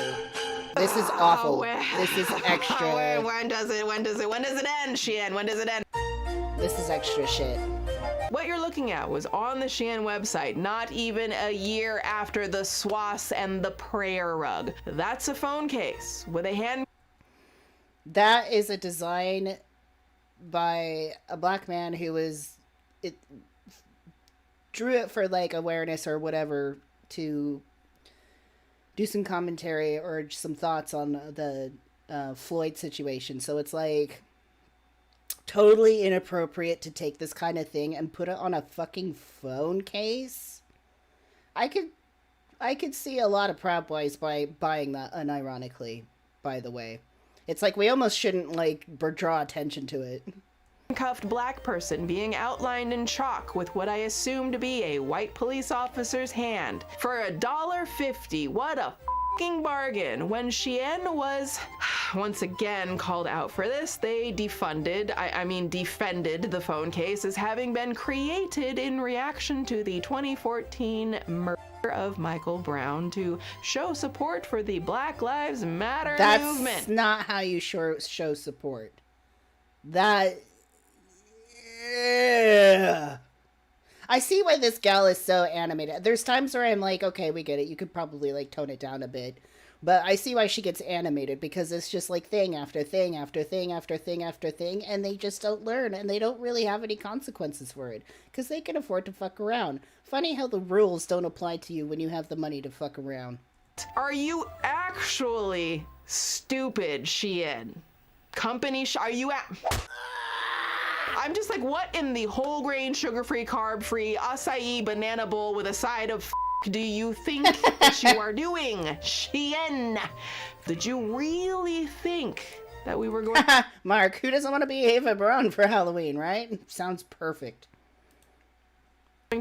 This is awful. This is extra. When does it end, Shein? When does it end? This is extra shit. What you're looking at was on the Shein website, not even a year after the swas and the prayer rug. That's a phone case with a hand. That is a design by a black man who drew it for like awareness or whatever to do some commentary or some thoughts on the Floyd situation. So it's like totally inappropriate to take this kind of thing and put it on a fucking phone case. I could see a lot of Proud Boys by buying that unironically, by the way. It's like we almost shouldn't like draw attention to it. Cuffed black person being outlined in chalk with what I assume to be a white police officer's hand for $1.50. What a fucking bargain. When Shein was once again called out for this, they defended the phone case as having been created in reaction to the 2014 murder of Michael Brown to show support for the Black Lives Matter movement. That's not how you show support. That... I see why this gal is so animated. There's times where I'm like, okay, we get it. You could probably like tone it down a bit. But I see why she gets animated, because it's just like thing after thing after thing after thing after thing, and they just don't learn, and they don't really have any consequences for it, because they can afford to fuck around. Funny how the rules don't apply to you when you have the money to fuck around. Are you actually stupid, Shein? Are you I'm just like, what in the whole grain, sugar-free, carb-free, acai banana bowl with a side of do you think that you are doing, Shein? Did you really think that we were going Mark, who doesn't want to be Ava Braun for Halloween, right? Sounds perfect.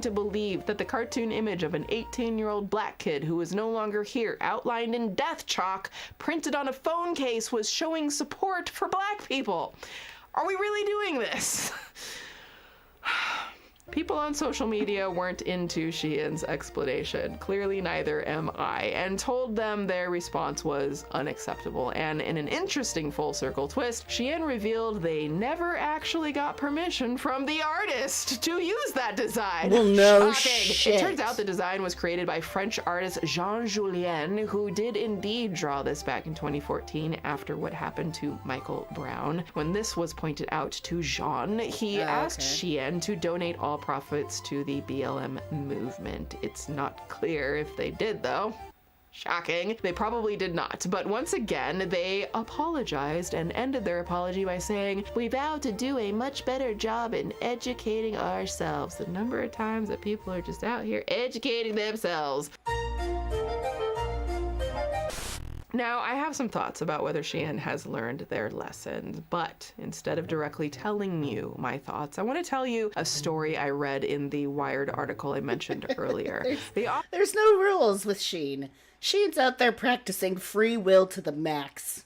To believe that the cartoon image of an 18-year-old black kid who is no longer here, outlined in death chalk, printed on a phone case, was showing support for black people? Are we really doing this? People on social media weren't into Shein's explanation. Clearly neither am I, and told them their response was unacceptable. And in an interesting full circle twist, Shein revealed they never actually got permission from the artist to use that design. Well, no shocking. shit. It turns out the design was created by French artist Jean Julien, who did indeed draw this back in 2014 after what happened to Michael Brown. When this was pointed out to Jean, he asked Shein to donate all profits to the BLM movement. It's not clear if they did, though. Shocking. They probably did not. But once again, they apologized and ended their apology by saying, "We vow to do a much better job in educating ourselves." The number of times that people are just out here educating themselves. Now, I have some thoughts about whether Shein has learned their lesson, but instead of directly telling you my thoughts, I want to tell you a story I read in the Wired article I mentioned earlier. There's no rules with Shein. Shein's out there practicing free will to the max.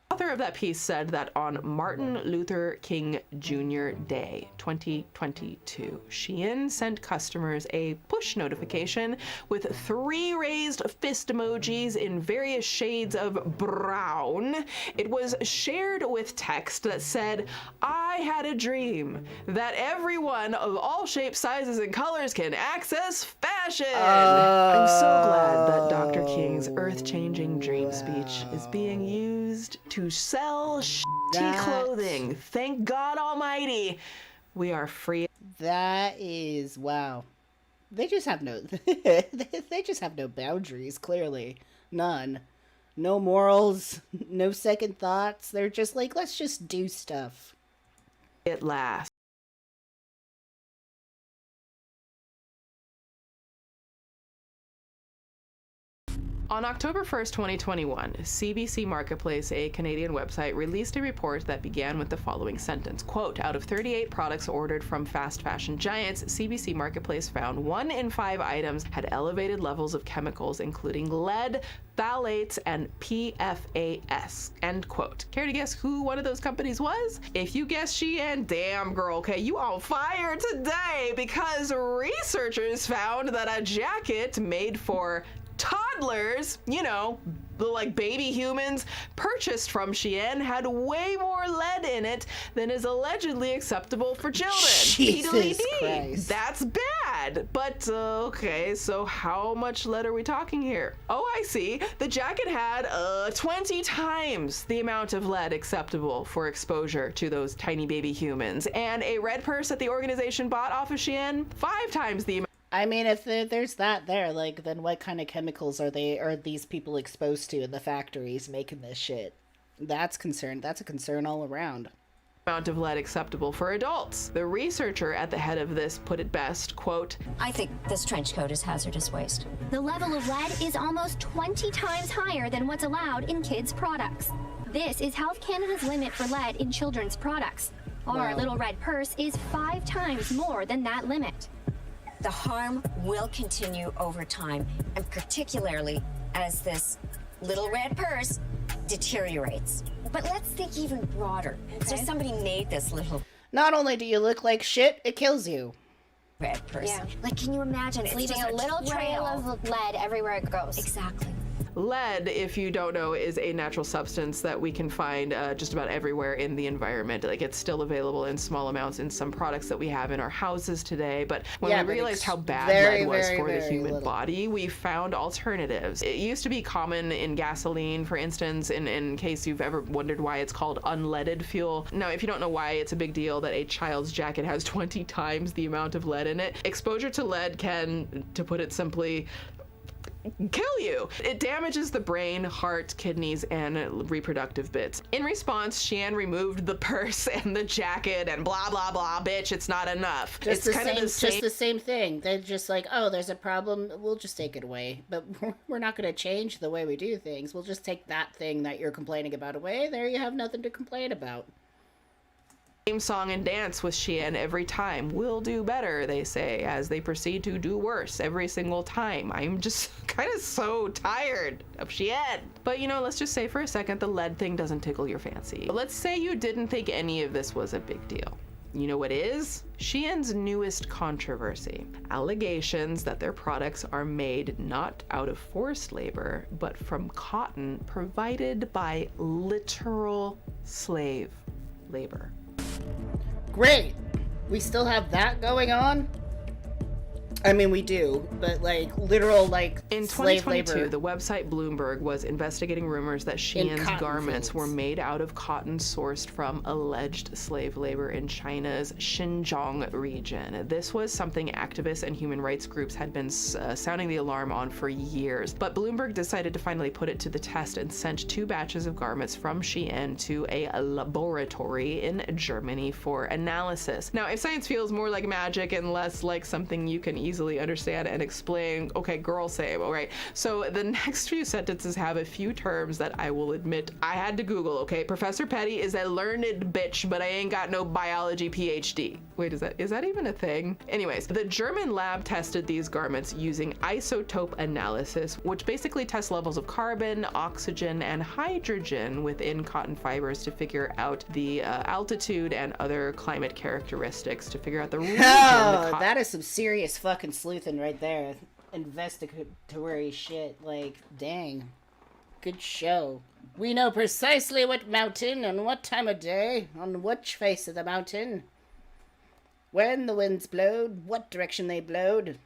The author of that piece said that on Martin Luther King Jr. Day 2022, Shein sent customers a push notification with 3 raised fist emojis in various shades of brown. It was shared with text that said, "I had a dream that everyone of all shapes, sizes, and colors can access fashion." I'm so glad that Dr. King's earth-changing dream speech is being used to sell shitty clothing. Thank God Almighty, we are free. That is, wow. They just have no they just have no boundaries, clearly. None. No morals, no second thoughts. They're just like, let's just do stuff. At last. On October 1st, 2021, CBC Marketplace, a Canadian website, released a report that began with the following sentence, quote, "Out of 38 products ordered from fast fashion giants, CBC Marketplace found 1 in 5 items had elevated levels of chemicals, including lead, phthalates, and PFAS," end quote. Care to guess who one of those companies was? If you guess Shein, damn girl, okay, you on fire today, because researchers found that a jacket made for toddlers, you know, like baby humans, purchased from Shein had way more lead in it than is allegedly acceptable for children. Jesus Christ. That's bad. But, okay, so how much lead are we talking here? Oh, I see. The jacket had 20 times the amount of lead acceptable for exposure to those tiny baby humans. And a red purse that the organization bought off of Shein, 5 times the amount. I mean, if there's that there, like, then what kind of chemicals are these people exposed to in the factories making this shit? That's a concern all around. Amount of lead acceptable for adults. The researcher at the head of this put it best, quote, "I think this trench coat is hazardous waste. The level of lead is almost 20 times higher than what's allowed in kids' products. This is Health Canada's limit for lead in children's products. Our little red purse is 5 times more than that limit. The harm will continue over time, and particularly as this little red purse deteriorates. But let's think even broader. So somebody made this little... Not only do you look like shit, it kills you. Red purse. Yeah. Like, can you imagine? It's leaving a little trail of lead everywhere it goes. Exactly. Lead, if you don't know, is a natural substance that we can find just about everywhere in the environment. Like, it's still available in small amounts in some products that we have in our houses today. But when we realized how bad lead was for the human body, we found alternatives. It used to be common in gasoline, for instance, in case you've ever wondered why it's called unleaded fuel. Now, if you don't know why it's a big deal that a child's jacket has 20 times the amount of lead in it, exposure to lead can, to put it simply, kill you. It damages the brain, heart, kidneys, and reproductive bits. In response, Xi'an removed the purse and the jacket and blah, blah, blah, bitch, it's not enough. Just the same thing. They're just like, oh, there's a problem, we'll just take it away. But we're not going to change the way we do things. We'll just take that thing that you're complaining about away. There you have nothing to complain about. Same song and dance with Xi'an every time. We'll do better, they say, as they proceed to do worse every single time. I'm just kind of so tired of Xi'an. But you know, let's just say for a second the lead thing doesn't tickle your fancy. But let's say you didn't think any of this was a big deal. You know what is? Xi'an's newest controversy. Allegations that their products are made not out of forced labor, but from cotton provided by literal slave labor. Great. We still have that going on? I mean, we do, but like literal, like in slave 2022, labor. the website Bloomberg was investigating rumors that Xi'an's garments were made out of cotton sourced from alleged slave labor in China's Xinjiang region. This was something activists and human rights groups had been sounding the alarm on for years, but Bloomberg decided to finally put it to the test and sent 2 batches of garments from Xi'an to a laboratory in Germany for analysis. Now, if science feels more like magic and less like something you can easily understand and explain, okay, girl same, all right. So the next few sentences have a few terms that I will admit I had to Google, okay? Professor Petty is a learned bitch, but I ain't got no biology PhD. Wait, is that even a thing? Anyways, the German lab tested these garments using isotope analysis, which basically tests levels of carbon, oxygen, and hydrogen within cotton fibers to figure out the altitude and other climate characteristics to figure out the region. That is some serious fucking sleuthing right there. Investigatory shit. Like, dang. Good show. We know precisely what mountain and what time of day, on which face of the mountain, when the winds blowed, what direction they blowed.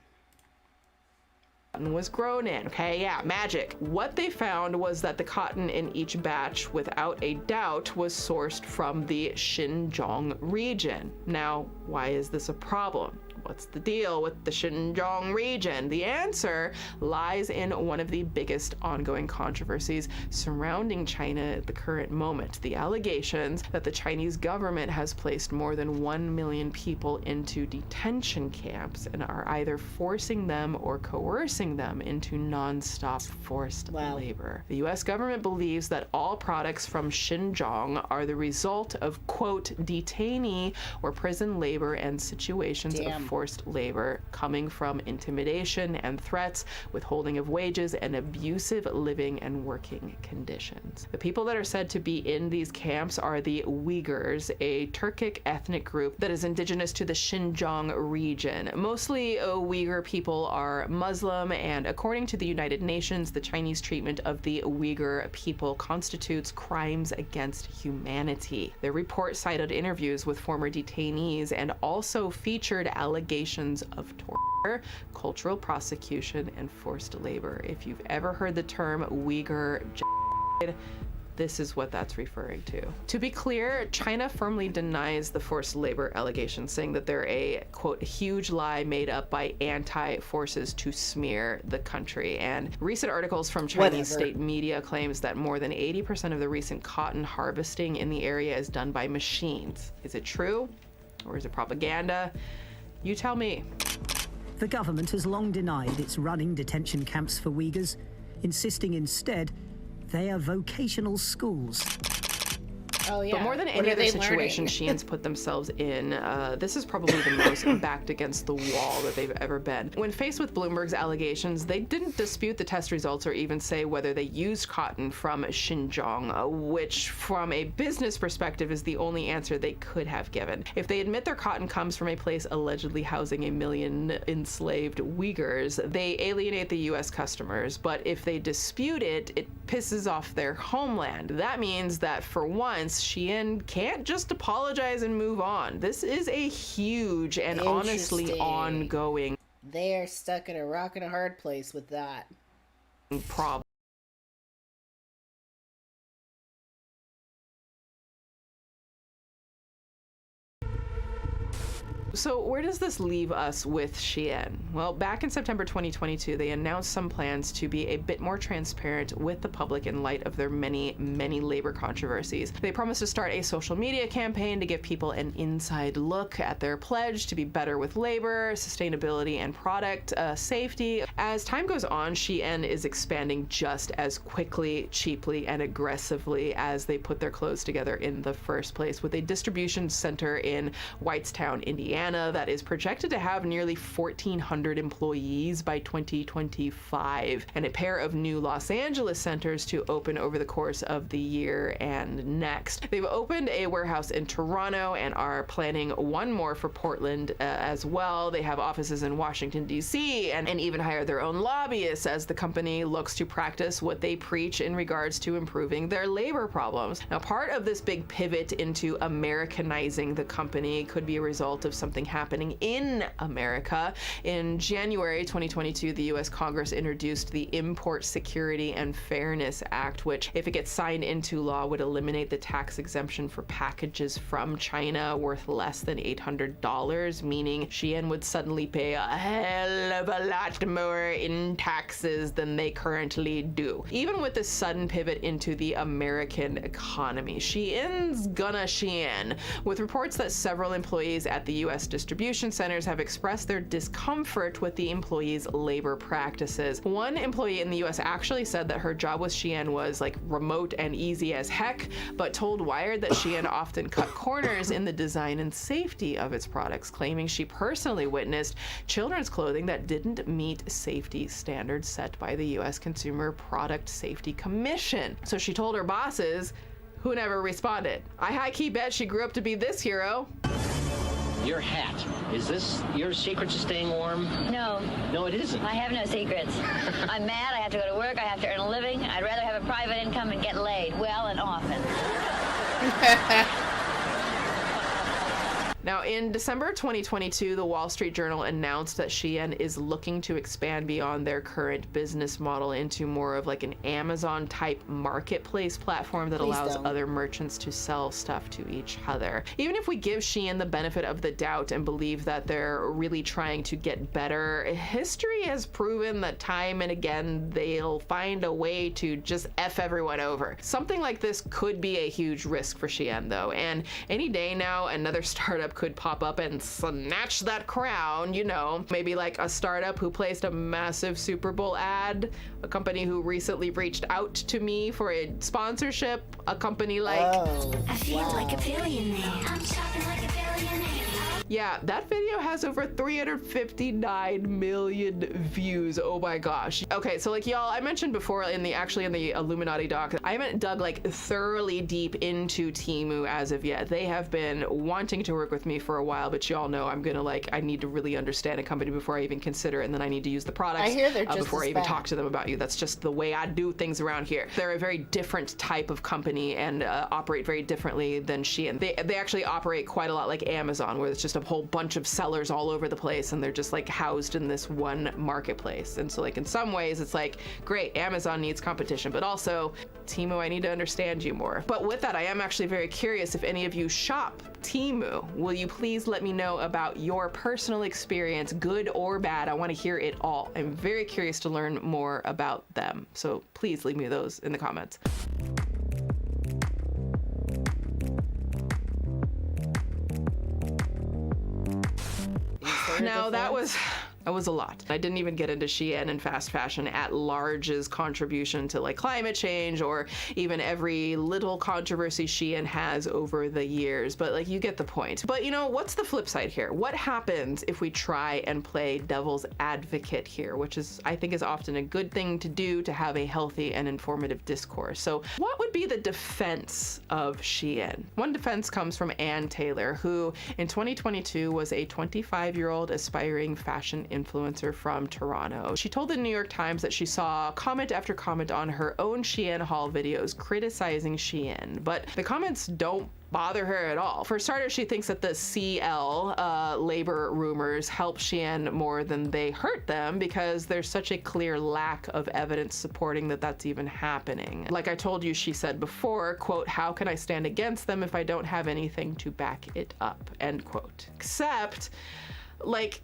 Was grown in, okay? Yeah, magic. What they found was that the cotton in each batch, without a doubt, was sourced from the Xinjiang region. Now, why is this a problem? What's the deal with the Xinjiang region? The answer lies in one of the biggest ongoing controversies surrounding China at the current moment. The allegations that the Chinese government has placed more than 1 million people into detention camps and are either forcing them or coercing them into non-stop forced labor. The US government believes that all products from Xinjiang are the result of, quote, detainee or prison labor and situations of forced labor coming from intimidation and threats, withholding of wages, and abusive living and working conditions. The people that are said to be in these camps are the Uyghurs, a Turkic ethnic group that is indigenous to the Xinjiang region. Mostly Uyghur people are Muslim, and according to the United Nations, the Chinese treatment of the Uyghur people constitutes crimes against humanity. Their report cited interviews with former detainees and also featured allegations of torture, cultural prosecution, and forced labor. If you've ever heard the term Uyghur genocide, this is what that's referring to. To be clear, China firmly denies the forced labor allegations, saying that they're a, quote, huge lie made up by anti-forces to smear the country. And recent articles from Chinese state media claims that more than 80% of the recent cotton harvesting in the area is done by machines. Is it true? Or is it propaganda? You tell me. The government has long denied it's running detention camps for Uyghurs, insisting instead they are vocational schools. Oh, yeah. But more than any other situation Shein's put themselves in, this is probably the most backed against the wall that they've ever been. When faced with Bloomberg's allegations, they didn't dispute the test results or even say whether they used cotton from Xinjiang, which from a business perspective is the only answer they could have given. If they admit their cotton comes from a place allegedly housing 1 million enslaved Uyghurs, they alienate the US customers. But if they dispute it, it pisses off their homeland. That means that for once, Shein can't just apologize and move on. This is a huge and honestly ongoing They're stuck in a rock and a hard place with that problem. So where does this leave us with Shein? Well, back in September 2022, they announced some plans to be a bit more transparent with the public in light of their many, many labor controversies. They promised to start a social media campaign to give people an inside look at their pledge to be better with labor, sustainability, and product safety. As time goes on, Shein is expanding just as quickly, cheaply, and aggressively as they put their clothes together in the first place, with a distribution center in Whitestown, Indiana, that is projected to have nearly 1,400 employees by 2025, and a pair of new Los Angeles centers to open over the course of the year and next. They've opened a warehouse in Toronto and are planning one more for Portland as well. They have offices in Washington, D.C., and even hired their own lobbyists as the company looks to practice what they preach in regards to improving their labor problems. Now, part of this big pivot into Americanizing the company could be a result of something happening in America. In January 2022, the U.S. Congress introduced the Import Security and Fairness Act, which, if it gets signed into law, would eliminate the tax exemption for packages from China worth less than $800, meaning Shein would suddenly pay a hell of a lot more in taxes than they currently do. Even with this sudden pivot into the American economy, Shein's gonna Shein, with reports that several employees at the U.S. distribution centers have expressed their discomfort with the employees' labor practices. One employee in the U.S. actually said that her job with Shein was like remote and easy as heck, but told Wired that Shein often cut corners in the design and safety of its products, claiming she personally witnessed children's clothing that didn't meet safety standards set by the U.S. Consumer Product Safety Commission. So she told her bosses, who never responded. I high-key bet she grew up to be this hero. Your hat, is this your secret to staying warm? No. No, it isn't. I have no secrets. I'm mad, I have to go to work, I have to earn a living. I'd rather have a private income and get laid well and often. Now, in December 2022, the Wall Street Journal announced that Shein is looking to expand beyond their current business model into more of like an Amazon-type marketplace platform that allows other merchants to sell stuff to each other. Even if we give Shein the benefit of the doubt and believe that they're really trying to get better, history has proven that time and again they'll find a way to just F everyone over. Something like this could be a huge risk for Shein, though, and any day now another startup could pop up and snatch that crown, you know, maybe like a startup who placed a massive Super Bowl ad, a company who recently reached out to me for a sponsorship, a company like... I feel like a billionaire. I'm shopping like a billionaire. Yeah, that video has over 359 million views. Oh my gosh. Okay, so like y'all, I mentioned before in the Illuminati doc, I haven't dug like thoroughly deep into Temu as of yet. They have been wanting to work with me for a while, but y'all know I'm gonna I need to really understand a company before I even consider it, and then I need to use the products I hear they're just before I even talk to them about you. That's just the way I do things around here. They're a very different type of company and operate very differently than Shein. They actually operate quite a lot like Amazon, where it's just a whole bunch of sellers all over the place and they're just like housed in this one marketplace. And so like in some ways it's like, great, Amazon needs competition, but also Temu, I need to understand you more. But with that, I am actually very curious if any of you shop Temu. Will you please let me know about your personal experience, good or bad? I want to hear it all. I'm very curious to learn more about them. So please leave me those in the comments. Now that was That was a lot. I didn't even get into Shein and fast fashion at large's contribution to like climate change or even every little controversy Shein has over the years, but like you get the point. But you know, what's the flip side here? What happens if we try and play devil's advocate here, which is, I think, is often a good thing to do to have a healthy and informative discourse. So what would be the defense of Shein? One defense comes from Ann Taylor, who in 2022 was a 25-year-old aspiring fashion influencer from Toronto. She told the New York Times that she saw comment after comment on her own Shein haul videos criticizing Shein, but the comments don't bother her at all. For starters, she thinks that the CL labor rumors help Shein more than they hurt them because there's such a clear lack of evidence supporting that that's even happening. Like I told you, she said before, quote, "How can I stand against them if I don't have anything to back it up?" End quote. Except, like,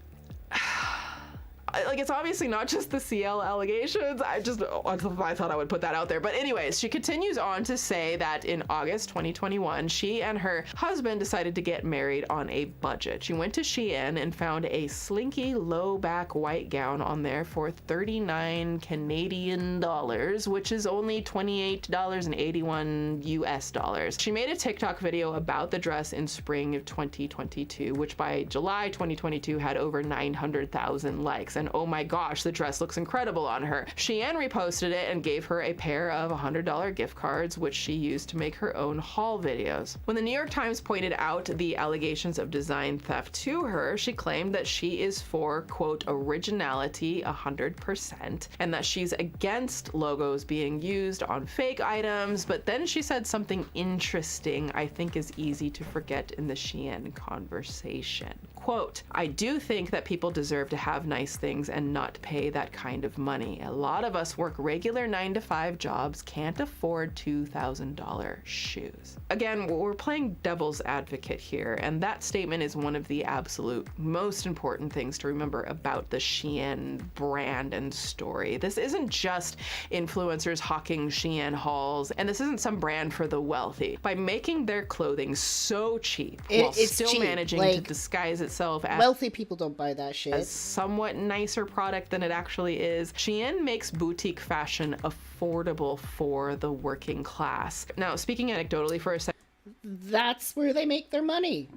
it's obviously not just the CL allegations. I thought I would put that out there. But anyways, she continues on to say that in August 2021, she and her husband decided to get married on a budget. She went to Shein and found a slinky low back white gown on there for 39 Canadian dollars, which is only $28.81 US dollars. She made a TikTok video about the dress in spring of 2022, which by July 2022 had over 900,000 likes. And oh my gosh, the dress looks incredible on her. Shein reposted it and gave her a pair of $100 gift cards, which she used to make her own haul videos. When the New York Times pointed out the allegations of design theft to her, she claimed that she is for, quote, originality 100%, and that she's against logos being used on fake items. But then she said something interesting I think is easy to forget in the Shein conversation. Quote, "I do think that people deserve to have nice things and not pay that kind of money. A lot of us work regular 9-to-5 jobs, can't afford $2,000 shoes." Again, we're playing devil's advocate here, and that statement is one of the absolute most important things to remember about the Shein brand and story. This isn't just influencers hawking Shein hauls, and this isn't some brand for the wealthy. By making their clothing so cheap while still cheap. managing to disguise itself as wealthy people don't buy that shit. As somewhat nicer product than it actually is, Shein makes boutique fashion affordable for the working class. Now, speaking anecdotally for a second, that's where they make their money.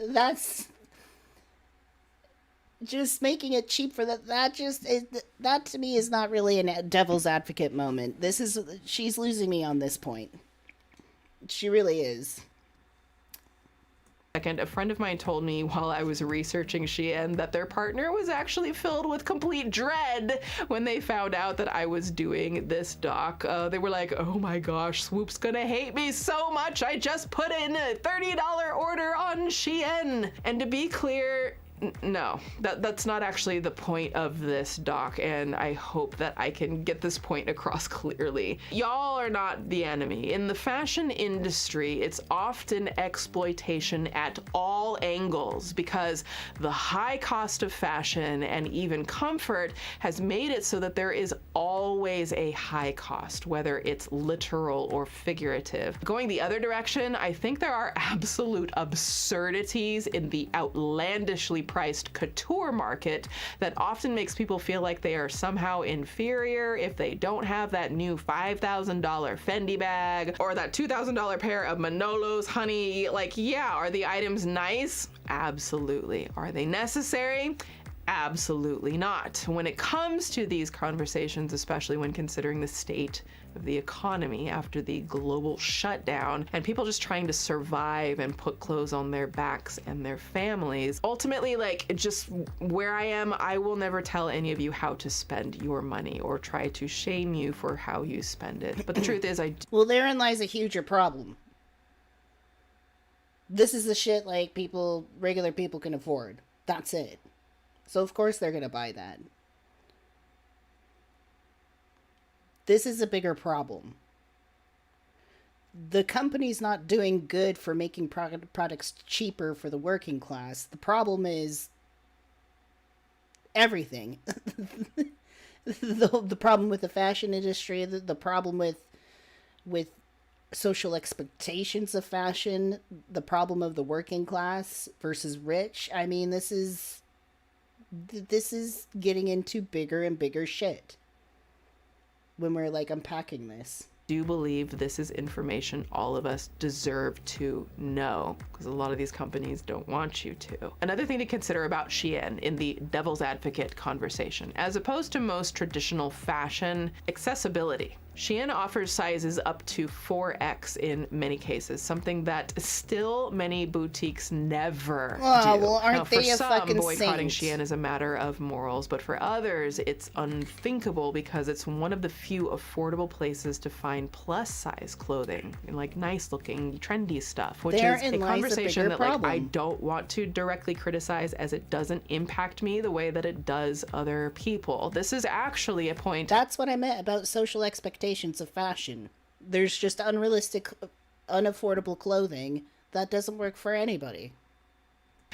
That's just making it cheap for that. That to me is not really a devil's advocate moment. She's losing me on this point. She really is. A friend of mine told me while I was researching Shein that their partner was actually filled with complete dread when they found out that I was doing this doc. They were like, "Oh my gosh, Swoop's gonna hate me so much. I just put in a $30 order on Shein." And to be clear, no, that's not actually the point of this doc, and I hope that I can get this point across clearly. Y'all are not the enemy. In the fashion industry, it's often exploitation at all angles because the high cost of fashion and even comfort has made it so that there is always a high cost, whether it's literal or figurative. Going the other direction, I think there are absolute absurdities in the outlandishly priced couture market that often makes people feel like they are somehow inferior if they don't have that new $5,000 Fendi bag or that $2,000 pair of Manolos, honey. Like, yeah, are the items nice? Absolutely. Are they necessary? Absolutely not. When it comes to these conversations, especially when considering the state of the economy after the global shutdown and people just trying to survive and put clothes on their backs and their families, ultimately, like, just where I am, I will never tell any of you how to spend your money or try to shame you for how you spend it. But the truth is, well, therein lies a huger problem. This is the shit like regular people can afford. That's it. So of course they're gonna buy that. This is a bigger problem. The company's not doing good for making products cheaper for the working class. The problem is everything. the problem with the fashion industry, the problem with social expectations of fashion, the problem of the working class versus rich. I mean, this is getting into bigger and bigger shit when we're like unpacking this. Do believe this is information all of us deserve to know, because a lot of these companies don't want you to. Another thing to consider about Shein in the devil's advocate conversation, as opposed to most traditional fashion, accessibility. Shein offers sizes up to 4X in many cases, something that still many boutiques never do. Well, aren't now, they for a some, fucking boycotting saint? Shein is a matter of morals, but for others, it's unthinkable because it's one of the few affordable places to find plus size clothing and like nice looking, trendy stuff, which is a conversation that like I don't want to directly criticize, as it doesn't impact me the way that it does other people. This is actually a point. That's what I meant about social expectations of fashion. There's just unrealistic, unaffordable clothing that doesn't work for anybody.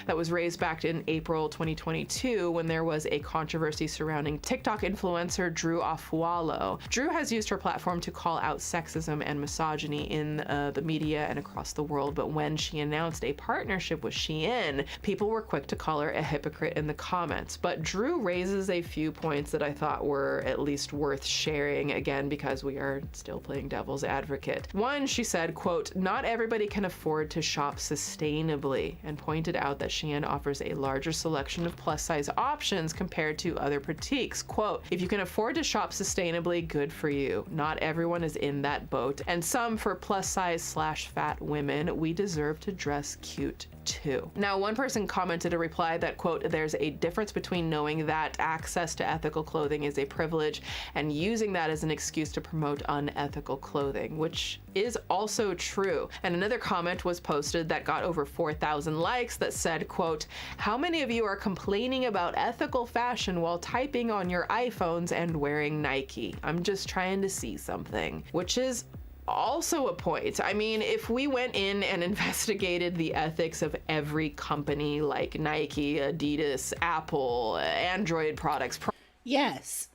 That was raised back in April 2022 when there was a controversy surrounding TikTok influencer Drew Afualo. Drew has used her platform to call out sexism and misogyny in the media and across the world, but when she announced a partnership with Shein, people were quick to call her a hypocrite in the comments. But Drew raises a few points that I thought were at least worth sharing, again, because we are still playing devil's advocate. One, she said, quote, "Not everybody can afford to shop sustainably," and pointed out that Shein offers a larger selection of plus size options compared to other boutiques. Quote, "If you can afford to shop sustainably, good for you. Not everyone is in that boat. And some for plus size / fat women, we deserve to dress cute too." Now, one person commented a reply that, quote, "There's a difference between knowing that access to ethical clothing is a privilege and using that as an excuse to promote unethical clothing," which is also true. And another comment was posted that got over 4,000 likes that said, quote, "How many of you are complaining about ethical fashion while typing on your iPhones and wearing Nike? I'm just trying to see something," which is also a point. I mean, if we went in and investigated the ethics of every company like Nike, Adidas, Apple, Android products. Yes.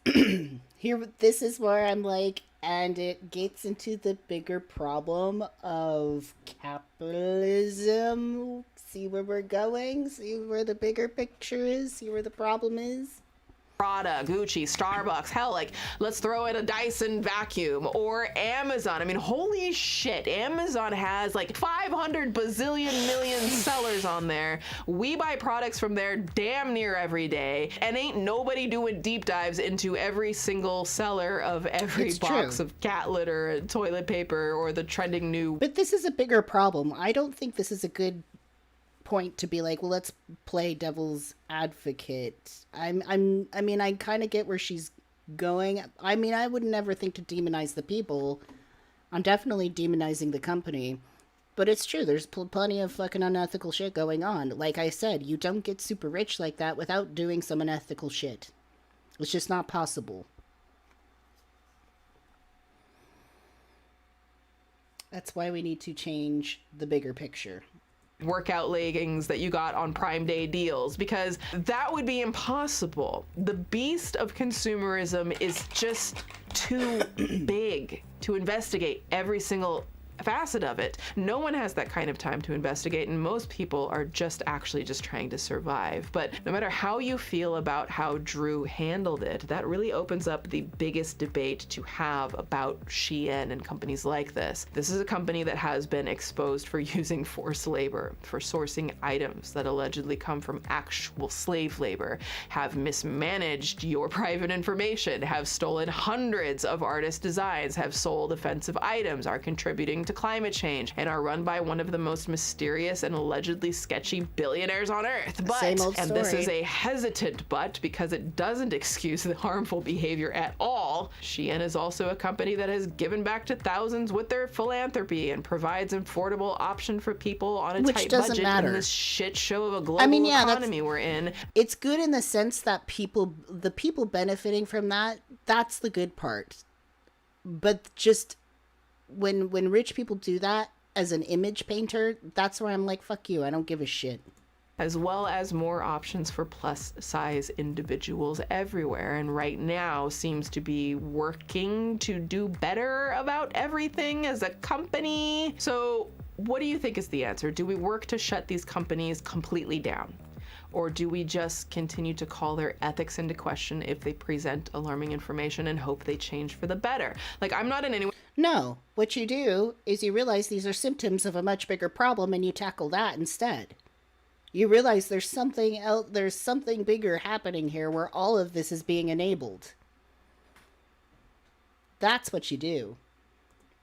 This is where I'm like, and it gets into the bigger problem of capitalism. See where we're going? See where the bigger picture is? See where the problem is? Prada, Gucci, Starbucks, hell, like, let's throw in a Dyson vacuum, or Amazon. I mean, holy shit, Amazon has like 500 bazillion million sellers on there. We buy products from there damn near every day, and ain't nobody doing deep dives into every single seller of every box of cat litter and toilet paper or the trending new. But this is a bigger problem. I don't think this is a good point to be like, well, let's play devil's advocate. I mean, I kind of get where she's going. I mean, I would never think to demonize the people. I'm definitely demonizing the company. But it's true, there's plenty of fucking unethical shit going on. Like I said, you don't get super rich like that without doing some unethical shit. It's just not possible. That's why we need to change the bigger picture. Workout leggings that you got on Prime Day deals, because that would be impossible. The beast of consumerism is just too big to investigate every single facet of it. No one has that kind of time to investigate, and most people are just trying to survive. But no matter how you feel about how Drew handled it, that really opens up the biggest debate to have about Shein and companies like this. This is a company that has been exposed for using forced labor, for sourcing items that allegedly come from actual slave labor, have mismanaged your private information, have stolen hundreds of artist designs, have sold offensive items, are contributing to climate change, and are run by one of the most mysterious and allegedly sketchy billionaires on earth. But, same old and story. this is a hesitant but, because it doesn't excuse the harmful behavior at all, Shein is also a company that has given back to thousands with their philanthropy and provides an affordable option for people on a tight budget in this shit show of a global economy we're in. It's good in the sense that the people benefiting from that, that's the good part. But just when rich people do that as an image painter, that's where I'm like, fuck you, I don't give a shit. as well as more options for plus size individuals everywhere. And right now seems to be working to do better about everything as a company. So what do you think is the answer? Do we work to shut these companies completely down? Or do we just continue to call their ethics into question if they present alarming information and hope they change for the better? Like, I'm not in any way... No, what you do is you realize these are symptoms of a much bigger problem and you tackle that instead. You realize there's something else, there's something bigger happening here where all of this is being enabled. That's what you do.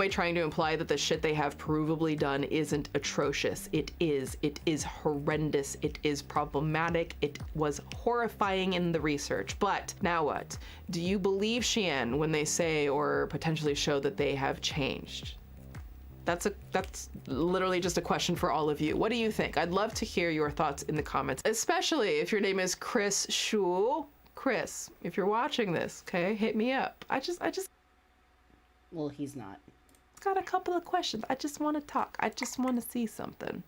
Trying to imply that the shit they have provably done isn't atrocious. It is horrendous. It is problematic. It was horrifying in the research. But now what? Do you believe Xi'an when they say or potentially show that they have changed? That's literally just a question for all of you. What do you think? I'd love to hear your thoughts in the comments, especially if your name is Chris Shu. Chris, if you're watching this, okay, hit me up. I just Well, he's not. Got a couple of questions. I just want to talk. I just want to see something.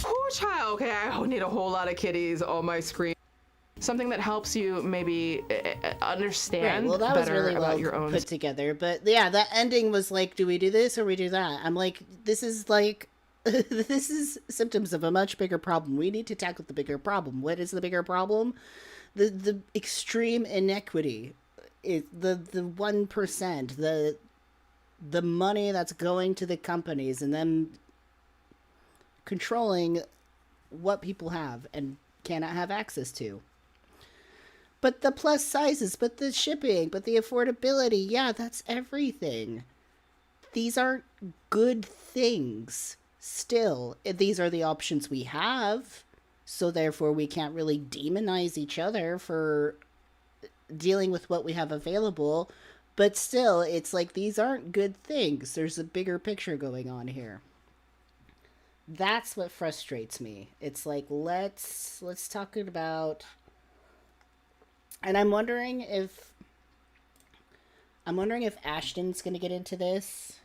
Oh, child. Okay, I don't need a whole lot of kitties on my screen. Something that helps you maybe understand right, well, that better was really about well your own put together. But yeah, that ending was like, do we do this or we do that? I'm like, this is like, this is symptoms of a much bigger problem. We need to tackle the bigger problem. What is the bigger problem? The extreme inequity. The 1%, the money that's going to the companies and them controlling what people have and cannot have access to. But the plus sizes, but the shipping, but the affordability, yeah, that's everything. These aren't good things. Still, these are the options we have, so therefore we can't really demonize each other for dealing with what we have available, but still, it's like these aren't good things. There's a bigger picture going on here. That's what frustrates me. It's like, let's talk about, and I'm wondering if Ashton's gonna get into this.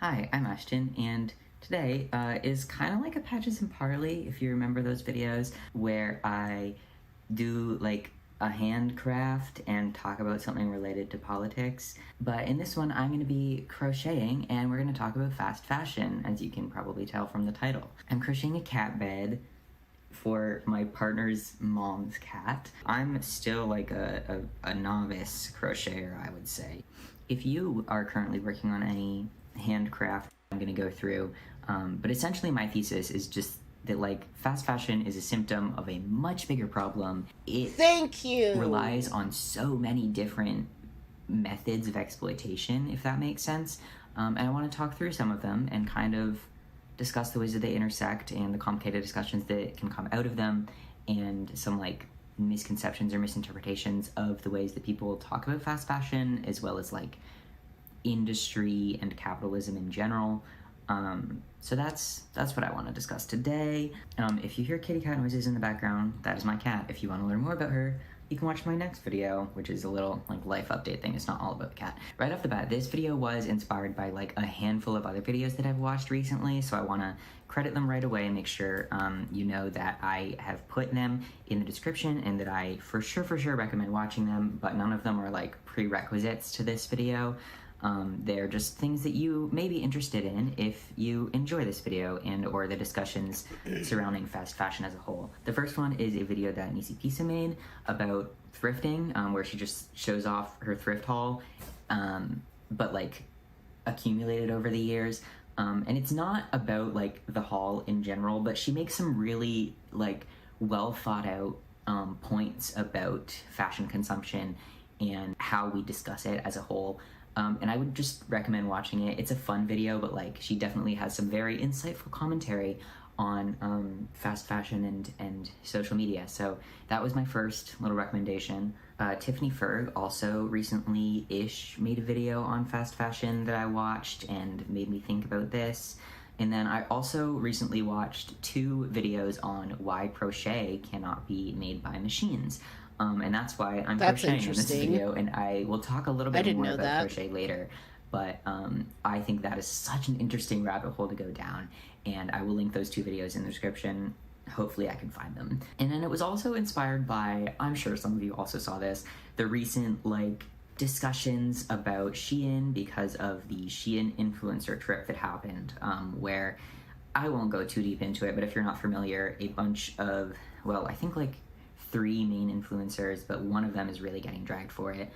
Hi, I'm Ashton, and today is kind of like a Patches and Parley, if you remember those videos where I do like a handcraft and talk about something related to politics. But in this one, I'm going to be crocheting, and we're going to talk about fast fashion, as you can probably tell from the title. I'm crocheting a cat bed for my partner's mom's cat. I'm still like a novice crocheter, I would say. If you are currently working on any handcraft, I'm going to go through, but essentially my thesis is just that like fast fashion is a symptom of a much bigger problem. It relies on so many different methods of exploitation, if that makes sense. And I want to talk through some of them and kind of discuss the ways that they intersect and the complicated discussions that can come out of them, and some like misconceptions or misinterpretations of the ways that people talk about fast fashion, as well as like industry and capitalism in general. So that's what I want to discuss today. If you hear kitty cat noises in the background, that is my cat. If you want to learn more about her, you can watch my next video, which is a little like life update thing. It's not all about the cat. Right off the bat, this video was inspired by like a handful of other videos that I've watched recently, so I want to credit them right away and make sure you know that I have put them in the description and that I for sure recommend watching them, but none of them are like prerequisites to this video. They're just things that you may be interested in if you enjoy this video and or the discussions surrounding fast fashion as a whole. The first one is a video that Nisi Pisa made about thrifting, where she just shows off her thrift haul, but like accumulated over the years. And it's not about like the haul in general, but she makes some really like well thought out points about fashion consumption and how we discuss it as a whole. And I would just recommend watching it. It's a fun video, but like she definitely has some very insightful commentary on fast fashion and social media. So that was my first little recommendation. Tiffany Ferg also recently-ish made a video on fast fashion that I watched and made me think about this. And then I also recently watched 2 videos on why crochet cannot be made by machines. And that's why I'm crocheting in this video, and I will talk a little bit more about crochet later. but I think that is such an interesting rabbit hole to go down, and I will link those 2 videos in the description. Hopefully I can find them. And then it was also inspired by, I'm sure some of you also saw this, the recent discussions about Shein because of the Shein influencer trip that happened, where I won't go too deep into it, but if you're not familiar, a bunch of, well, I think 3 main influencers, but one of them is really getting dragged for it,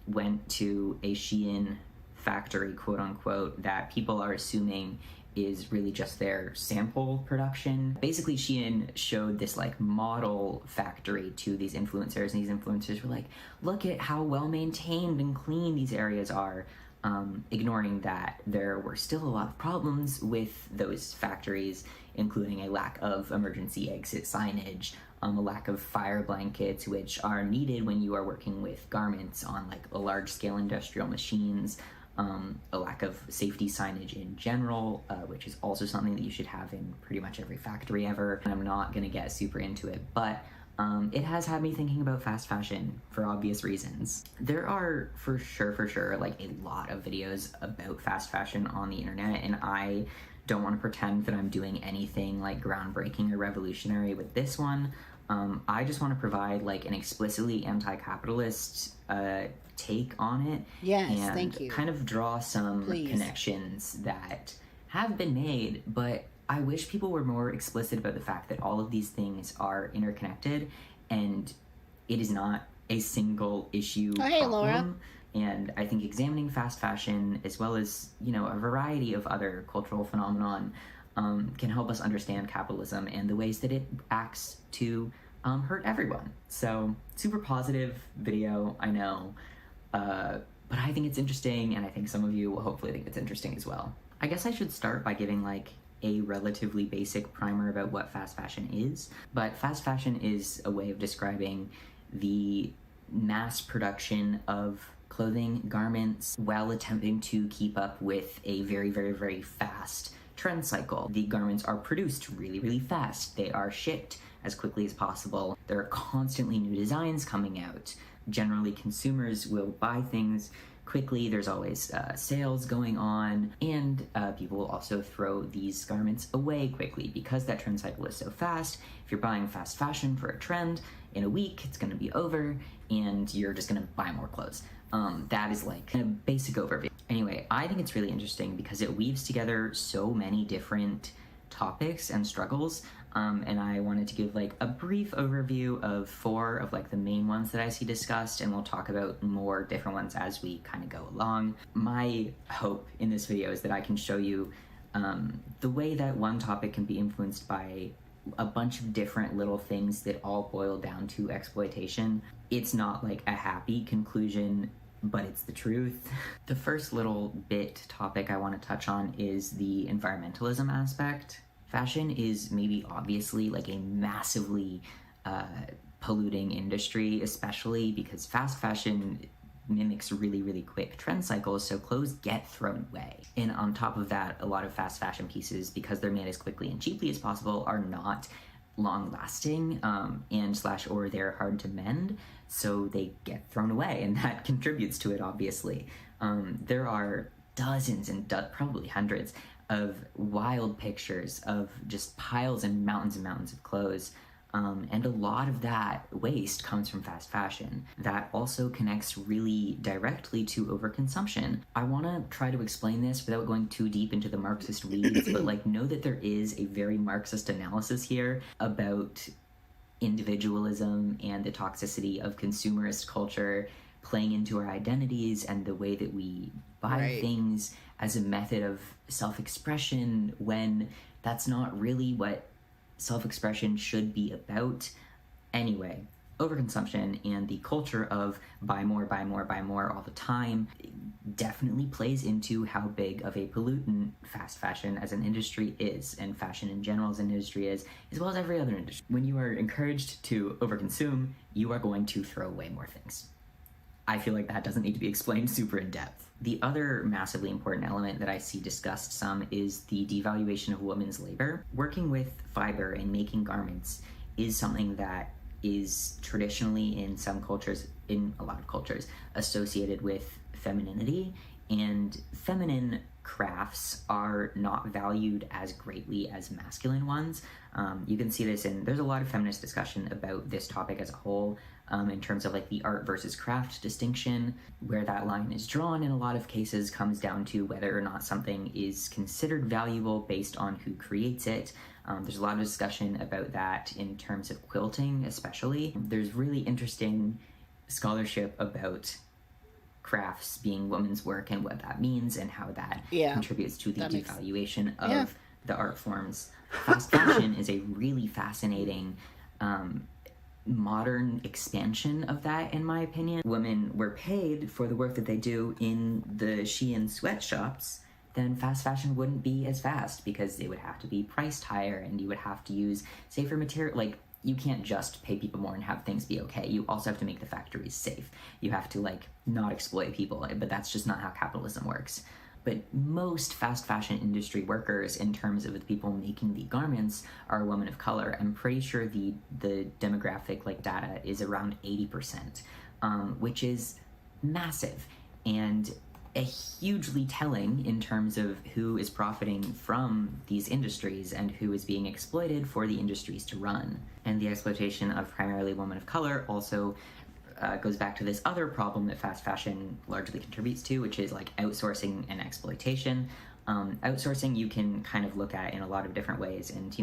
went to a Shein factory, quote unquote, that people are assuming is really just their sample production. Basically, Shein showed this model factory to these influencers, and these influencers were like, look at how well maintained and clean these areas are, ignoring that there were still a lot of problems with those factories, including a lack of emergency exit signage, a lack of fire blankets, which are needed when you are working with garments on a large-scale industrial machines, a lack of safety signage in general, which is also something that you should have in pretty much every factory ever. And I'm not gonna get super into it, but it has had me thinking about fast fashion for obvious reasons. There are for sure a lot of videos about fast fashion on the internet, and I don't want to pretend that I'm doing anything groundbreaking or revolutionary with this one. I just want to provide an explicitly anti-capitalist take on it. Yes, and thank you. Kind of draw some connections that have been made, but I wish people were more explicit about the fact that all of these things are interconnected and it is not a single issue problem. Hey, Laura. And I think examining fast fashion, as well as, a variety of other cultural phenomenon, can help us understand capitalism and the ways that it acts to hurt everyone. So, super positive video, I know, but I think it's interesting, and I think some of you will hopefully think it's interesting as well. I guess I should start by giving a relatively basic primer about what fast fashion is, but fast fashion is a way of describing the mass production of clothing, garments, while attempting to keep up with a very, very, very fast trend cycle. The garments are produced really, really fast. They are shipped as quickly as possible. There are constantly new designs coming out. Generally, consumers will buy things quickly. There's always sales going on, and people will also throw these garments away quickly because that trend cycle is so fast. If you're buying fast fashion for a trend, in a week it's going to be over and you're just going to buy more clothes. That is a basic overview. Anyway, I think it's really interesting because it weaves together so many different topics and struggles, and I wanted to give a brief overview of 4 of the main ones that I see discussed, and we'll talk about more different ones as we kind of go along. My hope in this video is that I can show you the way that one topic can be influenced by a bunch of different little things that all boil down to exploitation. It's not a happy conclusion, but it's the truth. The first little topic I want to touch on is the environmentalism aspect. Fashion is maybe obviously a massively polluting industry, especially because fast fashion mimics really, really quick trend cycles, so clothes get thrown away. And on top of that, a lot of fast fashion pieces, because they're made as quickly and cheaply as possible, are not long-lasting or they're hard to mend, so they get thrown away, and that contributes to it, obviously. There are dozens and probably hundreds of wild pictures of just piles and mountains of clothes, and a lot of that waste comes from fast fashion. That also connects really directly to overconsumption. I want to try to explain this without going too deep into the Marxist weeds, but know that there is a very Marxist analysis here about individualism and the toxicity of consumerist culture playing into our identities and the way that we buy things as a method of self-expression, when that's not really what self-expression should be about. Anyway, overconsumption and the culture of buy more all the time definitely plays into how big of a pollutant fast fashion as an industry is, and fashion in general as an industry is, as well as every other industry. When you are encouraged to overconsume, you are going to throw away more things. I feel like that doesn't need to be explained super in depth. The other massively important element that I see discussed some is the devaluation of women's labor. Working with fiber and making garments is something that is traditionally in a lot of cultures, associated with femininity, and feminine crafts are not valued as greatly as masculine ones. You can see this there's a lot of feminist discussion about this topic as a whole, in terms of like the art versus craft distinction. Where that line is drawn in a lot of cases comes down to whether or not something is considered valuable based on who creates it. There's a lot of discussion about that in terms of quilting especially. There's really interesting scholarship about crafts being women's work and what that means and how that contributes to the devaluation of the art forms. Fast fashion is a really fascinating modern expansion of that, in my opinion. Women were paid for the work that they do in the Shein sweatshops, then fast fashion wouldn't be as fast because it would have to be priced higher and you would have to use safer material. Like, you can't just pay people more and have things be okay. You also have to make the factories safe. You have to, like, not exploit people, but that's just not how capitalism works. But most fast fashion industry workers, in terms of the people making the garments, are women of color. I'm pretty sure the demographic data is around 80%, which is massive and hugely telling in terms of who is profiting from these industries and who is being exploited for the industries to run. And the exploitation of primarily women of color also goes back to this other problem that fast fashion largely contributes to, which is outsourcing and exploitation. Outsourcing you can kind of look at in a lot of different ways, and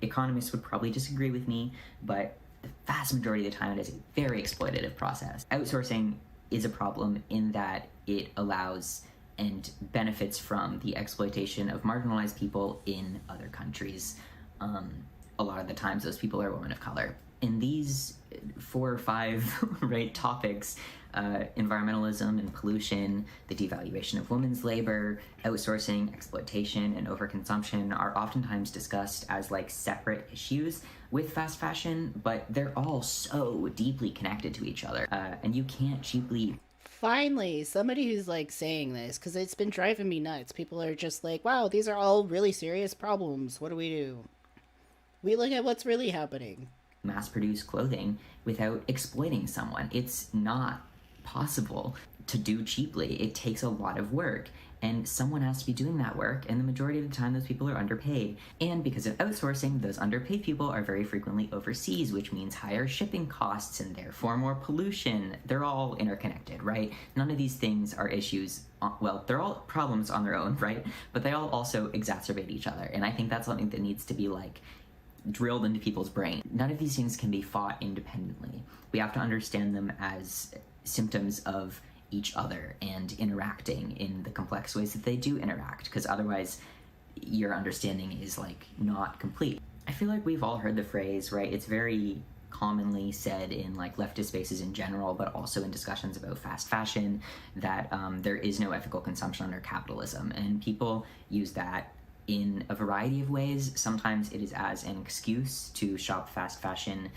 economists would probably disagree with me, but the vast majority of the time it is a very exploitative process. Outsourcing is a problem in that it allows and benefits from the exploitation of marginalized people in other countries. A lot of the times those people are women of color. In these 4 or 5 topics, environmentalism and pollution, the devaluation of women's labor, outsourcing, exploitation, and overconsumption are oftentimes discussed as separate issues with fast fashion, but they're all so deeply connected to each other, and you can't cheaply... Finally, somebody who's saying this, because it's been driving me nuts. People are just wow, these are all really serious problems. What do? We look at what's really happening. Mass-produce clothing without exploiting someone. It's not possible to do cheaply. It takes a lot of work, and someone has to be doing that work, and the majority of the time those people are underpaid. And because of outsourcing, those underpaid people are very frequently overseas, which means higher shipping costs and therefore more pollution. They're all interconnected, right? None of these things are issues, well, they're all problems on their own, right? But they all also exacerbate each other, and I think that's something that needs to be drilled into people's brain. None of these things can be fought independently. We have to understand them as symptoms of each other and interacting in the complex ways that they do interact, because otherwise your understanding is not complete. I feel like we've all heard the phrase, right? It's very commonly said in leftist spaces in general, but also in discussions about fast fashion, that there is no ethical consumption under capitalism, and people use that in a variety of ways. Sometimes it is as an excuse to shop fast fashion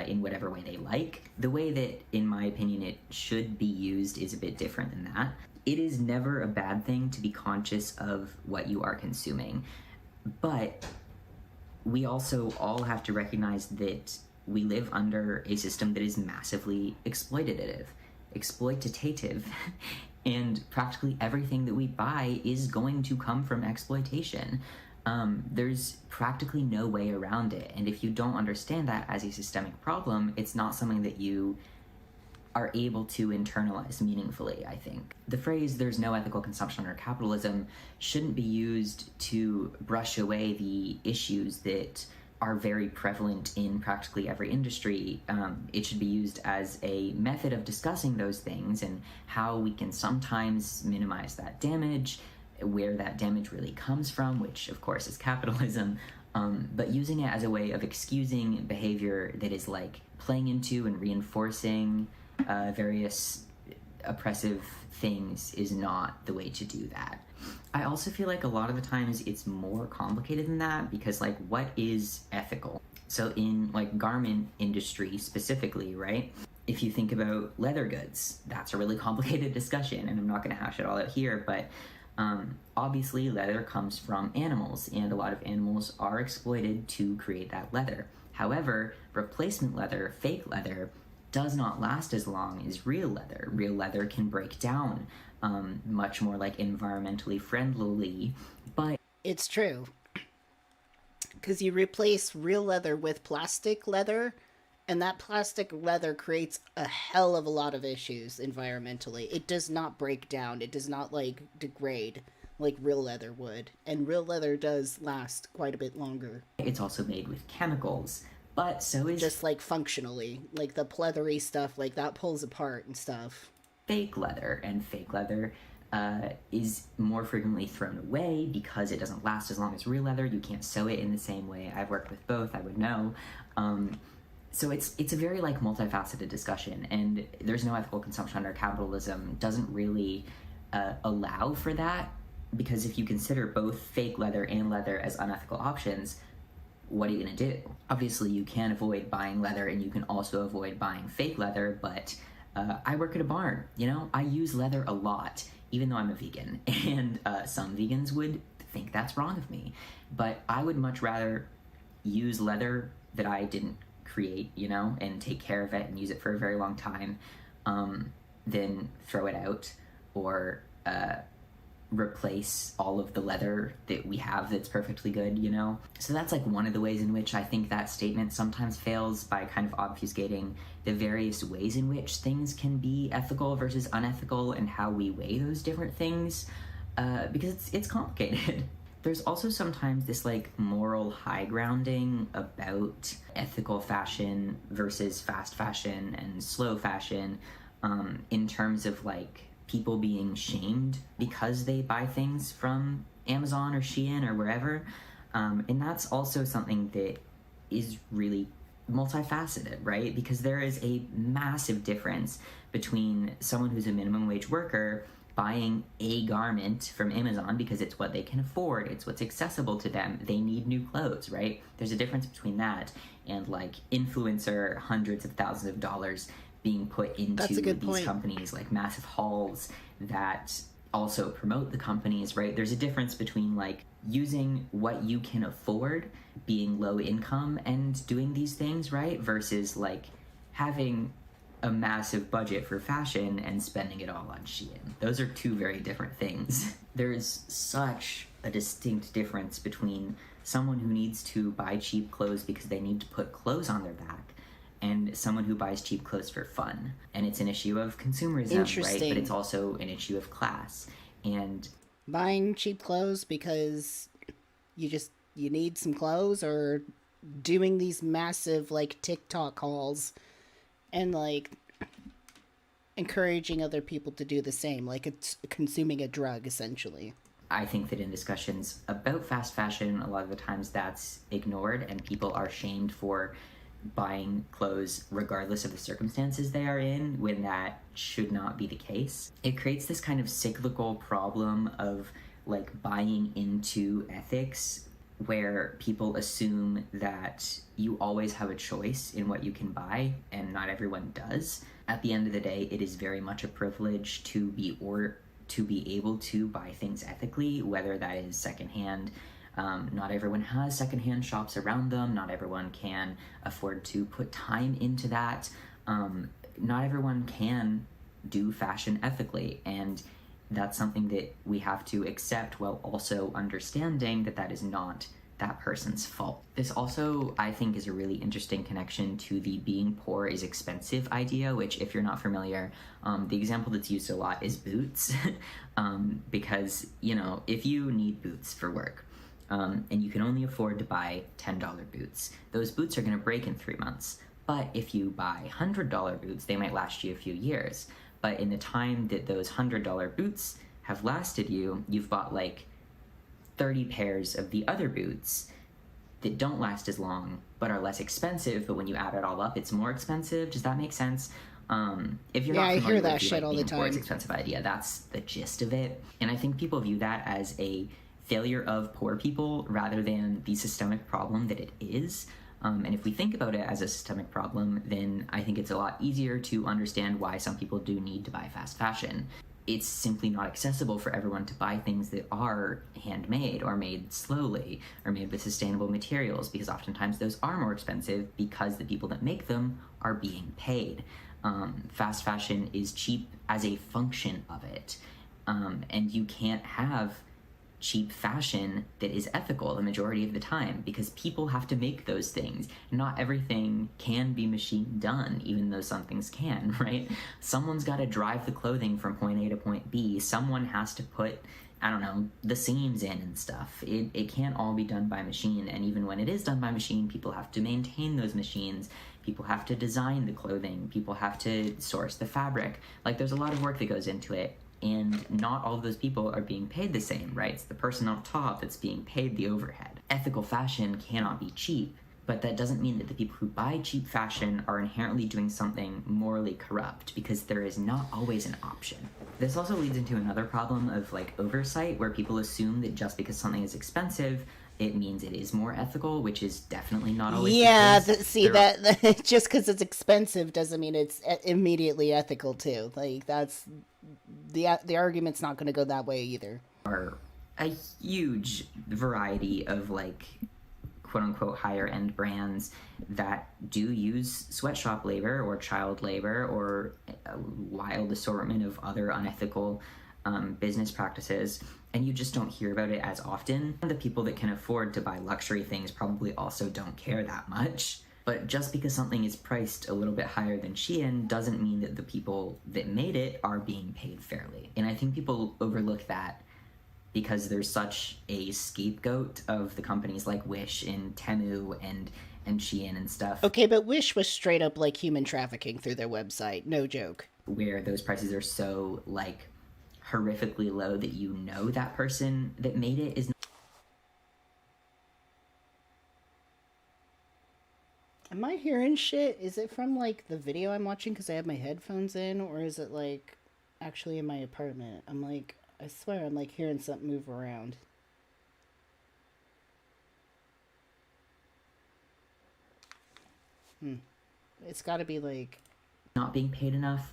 in whatever way they like. The way that, in my opinion, it should be used is a bit different than that. It is never a bad thing to be conscious of what you are consuming, but we also all have to recognize that we live under a system that is massively exploitative, and practically everything that we buy is going to come from exploitation. There's practically no way around it, and if you don't understand that as a systemic problem, it's not something that you are able to internalize meaningfully, I think. The phrase, "there's no ethical consumption under capitalism," shouldn't be used to brush away the issues that are very prevalent in practically every industry. It should be used as a method of discussing those things and how we can sometimes minimize that damage, where that damage really comes from, which of course is capitalism, but using it as a way of excusing behavior that is playing into and reinforcing various oppressive things is not the way to do that. I also feel a lot of the times it's more complicated than that, because what is ethical? So in garment industry specifically, right? If you think about leather goods, that's a really complicated discussion, and I'm not going to hash it all out here, but obviously leather comes from animals, and a lot of animals are exploited to create that leather. However, replacement leather, fake leather, does not last as long as real leather. Real leather can break down much more like environmentally friendly, but it's true. Because you replace real leather with plastic leather, and that plastic leather creates a hell of a lot of issues environmentally. It does not break down. It does not, like, degrade like real leather would. And real leather does last quite a bit longer. It's also made with chemicals, but so is... just, like, functionally. Like, the pleathery stuff, like, that pulls apart and stuff. Fake leather, and fake leather is more frequently thrown away because it doesn't last as long as real leather. You can't sew it in the same way. I've worked with both, I would know. So it's a very, like, multifaceted discussion, and there's no ethical consumption under capitalism doesn't really allow for that, because if you consider both fake leather and leather as unethical options, what are you going to do? Obviously, you can avoid buying leather, and you can also avoid buying fake leather, but I work at a barn, you know? I use leather a lot, even though I'm a vegan, and some vegans would think that's wrong of me, but I would much rather use leather that I didn't create, you know, and take care of it and use it for a very long time, than throw it out or replace all of the leather that we have that's perfectly good, you know? So that's like one of the ways in which I think that statement sometimes fails, by kind of obfuscating the various ways in which things can be ethical versus unethical and how we weigh those different things, because it's complicated. There's also sometimes this, like, moral high grounding about ethical fashion versus fast fashion and slow fashion, in terms of, like, people being shamed because they buy things from Amazon or Shein or wherever. And that's also something that is really multifaceted, right? Because there is a massive difference between someone who's a minimum wage worker buying a garment from Amazon because it's what they can afford, it's what's accessible to them, they need new clothes, right? There's a difference between that and, like, influencer hundreds of thousands of dollars being put into these companies, like massive hauls that also promote the companies, right? There's a difference between, like, using what you can afford, being low income and doing these things, right? Versus, like, having a massive budget for fashion and spending it all on Shein. Those are two very different things. There is such a distinct difference between someone who needs to buy cheap clothes because they need to put clothes on their back and someone who buys cheap clothes for fun. And it's an issue of consumerism, right? But it's also an issue of class. And buying cheap clothes because you need some clothes, or doing these massive, like, TikTok hauls and, like, encouraging other people to do the same, like it's consuming a drug, essentially. I think that in discussions about fast fashion, a lot of the times that's ignored and people are shamed for buying clothes regardless of the circumstances they are in, when that should not be the case. It creates this kind of cyclical problem of, like, buying into ethics where people assume that you always have a choice in what you can buy, and not everyone does. At the end of the day, it is very much a privilege to be able to buy things ethically, whether that is secondhand. Not everyone has secondhand shops around them. Not everyone can afford to put time into that. Not everyone can do fashion ethically, and that's something that we have to accept, while also understanding that that is not that person's fault. This also, I think, is a really interesting connection to the being poor is expensive idea, which, if you're not familiar, the example that's used a lot is boots. Because, you know, if you need boots for work, and you can only afford to buy $10 boots, those boots are going to break in 3 months. But if you buy $100 boots, they might last you a few years. But in the time that those $100 boots have lasted you, you've bought like 30 pairs of the other boots that don't last as long, but are less expensive, but when you add it all up, it's more expensive. Does that make sense? If you're not familiar I hear that with shit all the time. It's expensive idea, that's the gist of it. And I think people view that as a failure of poor people rather than the systemic problem that it is. And if we think about it as a systemic problem, then I think it's a lot easier to understand why some people do need to buy fast fashion. it's simply not accessible for everyone to buy things that are handmade or made slowly or made with sustainable materials, because oftentimes those are more expensive because the people that make them are being paid. Fast fashion is cheap as a function of it, and you can't have cheap fashion that is ethical the majority of the time, because people have to make those things. Not everything can be machine done, even though some things can, right? Someone's got to drive the clothing from point A to point B. Someone has to put, I don't know, the seams in and stuff. It can't all be done by machine, and even when it is done by machine, people have to maintain those machines. People have to design the clothing. People have to source the fabric. Like, there's a lot of work that goes into it. And not all of those people are being paid the same, right? It's the person on top that's being paid the overhead. Ethical fashion cannot be cheap, but that doesn't mean that the people who buy cheap fashion are inherently doing something morally corrupt, because there is not always an option. This also leads into another problem of like oversight, where people assume that just because something is expensive, it means it is more ethical, which is definitely not always the case. That just because it's expensive doesn't mean it's immediately ethical too. Like, that's the argument's not going to go that way either. Are a huge variety of like quote-unquote higher-end brands that do use sweatshop labor or child labor or a wild assortment of other unethical business practices, and you just don't hear about it as often. The people that can afford to buy luxury things probably also don't care that much. But just because something is priced a little bit higher than Shein doesn't mean that the people that made it are being paid fairly. And I think people overlook that because there's such a scapegoat of the companies like Wish and Temu and Shein and stuff. Okay, but Wish was straight up like human trafficking through their website. No joke. Where those prices are so like horrifically low that you know that person that made it is. Am I hearing shit? Is it from, like, the video I'm watching because I have my headphones in, or is it, like, actually in my apartment? I'm, like, I swear I'm, like, hearing something move around. It's gotta be, like... not being paid enough.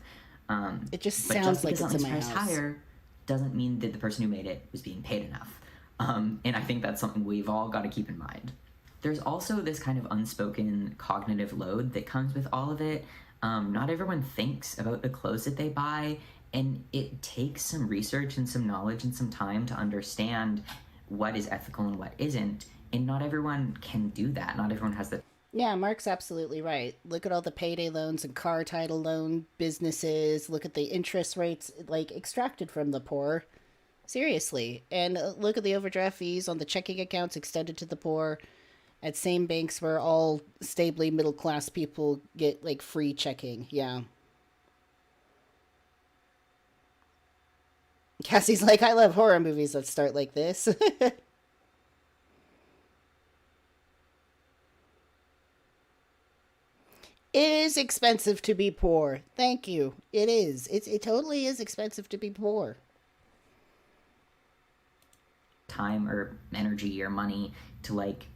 It just sounds like it's in my house. Higher doesn't mean that the person who made it was being paid enough. And I think that's something we've all got to keep in mind. There's also this kind of unspoken cognitive load that comes with all of it. Not everyone thinks about the clothes that they buy, and it takes some research and some knowledge and some time to understand what is ethical and what isn't, and not everyone can do that. Not everyone has the... Yeah, Mark's absolutely right. Look at all the payday loans and car title loan businesses. Look at the interest rates, like, extracted from the poor. Seriously. And look at the overdraft fees on the checking accounts extended to the poor at same banks where all stably middle-class people get, like, free checking. Yeah. Cassie's like, I love horror movies that start like this. It is expensive to be poor. Thank you. It is. It totally is expensive to be poor. Time or energy or money to, like,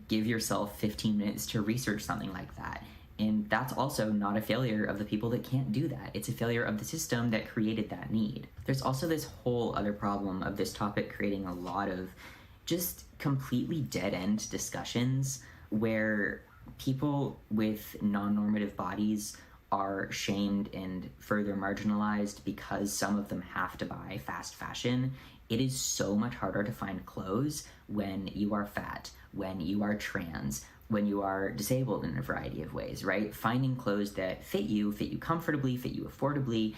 give yourself 15 minutes to research something like that. And that's also not a failure of the people that can't do that. It's a failure of the system that created that need. There's also this whole other problem of this topic creating a lot of just completely dead-end discussions where people with non-normative bodies are shamed and further marginalized because some of them have to buy fast fashion. It is so much harder to find clothes when you are fat, when you are trans, when you are disabled in a variety of ways, right? Finding clothes that fit you comfortably, fit you affordably,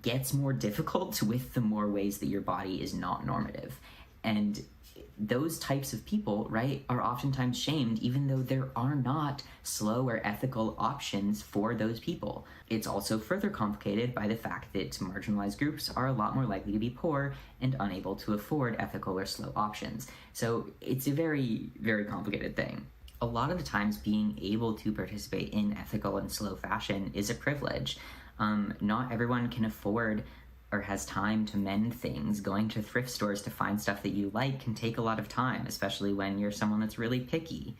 gets more difficult with the more ways that your body is not normative. And those types of people, right, are oftentimes shamed even though there are not slow or ethical options for those people. It's also further complicated by the fact that marginalized groups are a lot more likely to be poor and unable to afford ethical or slow options. So it's a very, very complicated thing. A lot of the times being able to participate in ethical and slow fashion is a privilege. Not everyone can afford or has time to mend things. Going to thrift stores to find stuff that you like can take a lot of time, especially when you're someone that's really picky.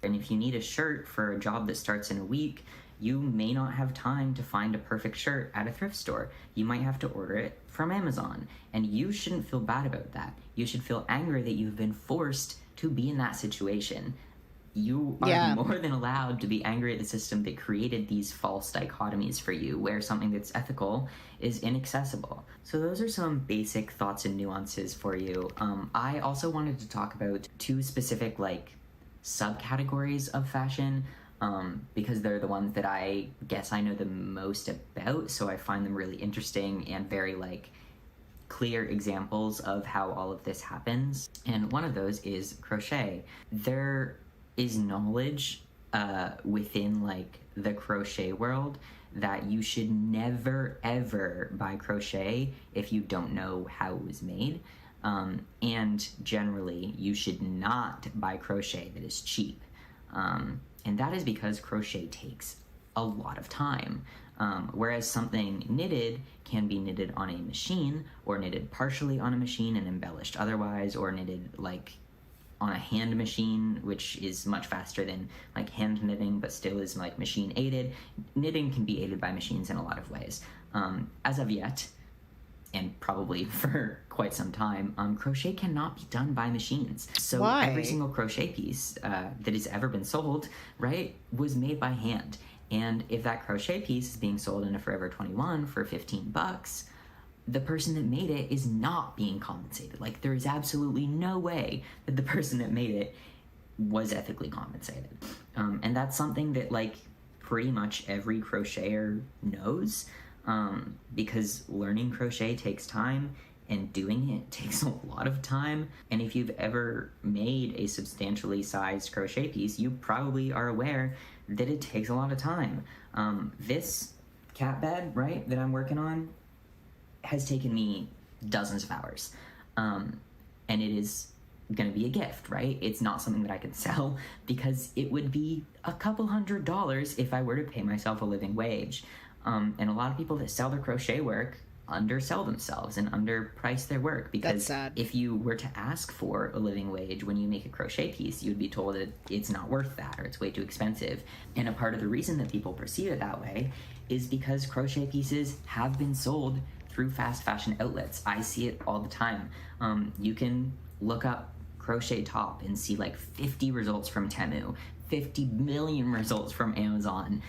And if you need a shirt for a job that starts in a week, you may not have time to find a perfect shirt at a thrift store. You might have to order it from Amazon, and you shouldn't feel bad about that. You should feel angry that you've been forced to be in that situation. You are more than allowed to be angry at the system that created these false dichotomies for you, where something that's ethical is inaccessible. So those are some basic thoughts and nuances for you. I also wanted to talk about two specific subcategories of fashion, because they're the ones that I guess I know the most about, so I find them really interesting and very clear examples of how all of this happens. And one of those is crochet. There is knowledge within the crochet world that you should never ever buy crochet if you don't know how it was made, and generally you should not buy crochet that is cheap, and that is because crochet takes a lot of time, whereas something knitted can be knitted on a machine, or knitted partially on a machine and embellished otherwise, or knitted on a hand machine, which is much faster than hand knitting, but still is machine aided. Knitting can be aided by machines in a lot of ways. As of yet, and probably for quite some time, crochet cannot be done by machines. So every single crochet piece that has ever been sold, right, was made by hand. And if that crochet piece is being sold in a Forever 21 for $15, the person that made it is not being compensated. There is absolutely no way that the person that made it was ethically compensated. And that's something that pretty much every crocheter knows, because learning crochet takes time and doing it takes a lot of time. And if you've ever made a substantially sized crochet piece, you probably are aware that it takes a lot of time. This cat bed, right, that I'm working on has taken me dozens of hours, and it is gonna be a gift, right? It's not something that I can sell, because it would be a couple $100s if I were to pay myself a living wage, and a lot of people that sell their crochet work undersell themselves and underprice their work, because if you were to ask for a living wage when you make a crochet piece, you'd be told that it's not worth that, or it's way too expensive. And a part of the reason that people perceive it that way is because crochet pieces have been sold through fast fashion outlets. I see it all the time. You can look up crochet top and see 50 results from Temu, 50 million results from Amazon,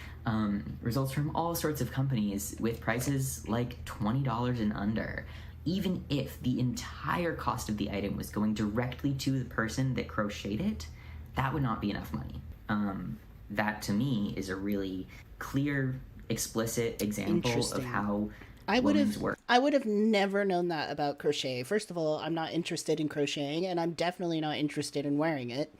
results from all sorts of companies with prices $20 and under. Even if the entire cost of the item was going directly to the person that crocheted it, that would not be enough money. That to me is a really clear, explicit example of how I would have never known that about crochet. First of all, I'm not interested in crocheting, and I'm definitely not interested in wearing it.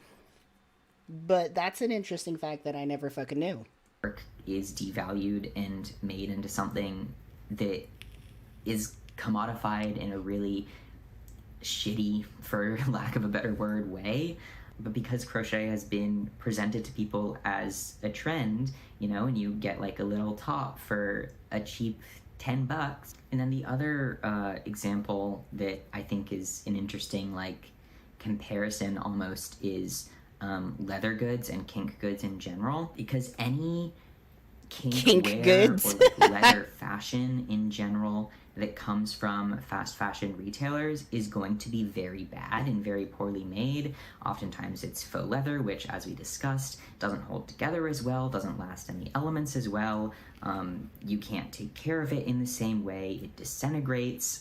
But that's an interesting fact that I never fucking knew. Work is devalued and made into something that is commodified in a really shitty, for lack of a better word, way. But because crochet has been presented to people as a trend, and you get a little top for a cheap $10. And then the other example that I think is an interesting comparison almost is leather goods and kink goods in general, because any kink wear goods or leather fashion in general that comes from fast fashion retailers is going to be very bad and very poorly made. Oftentimes it's faux leather, which, as we discussed, doesn't hold together as well, doesn't last any elements as well. You can't take care of it in the same way, it disintegrates.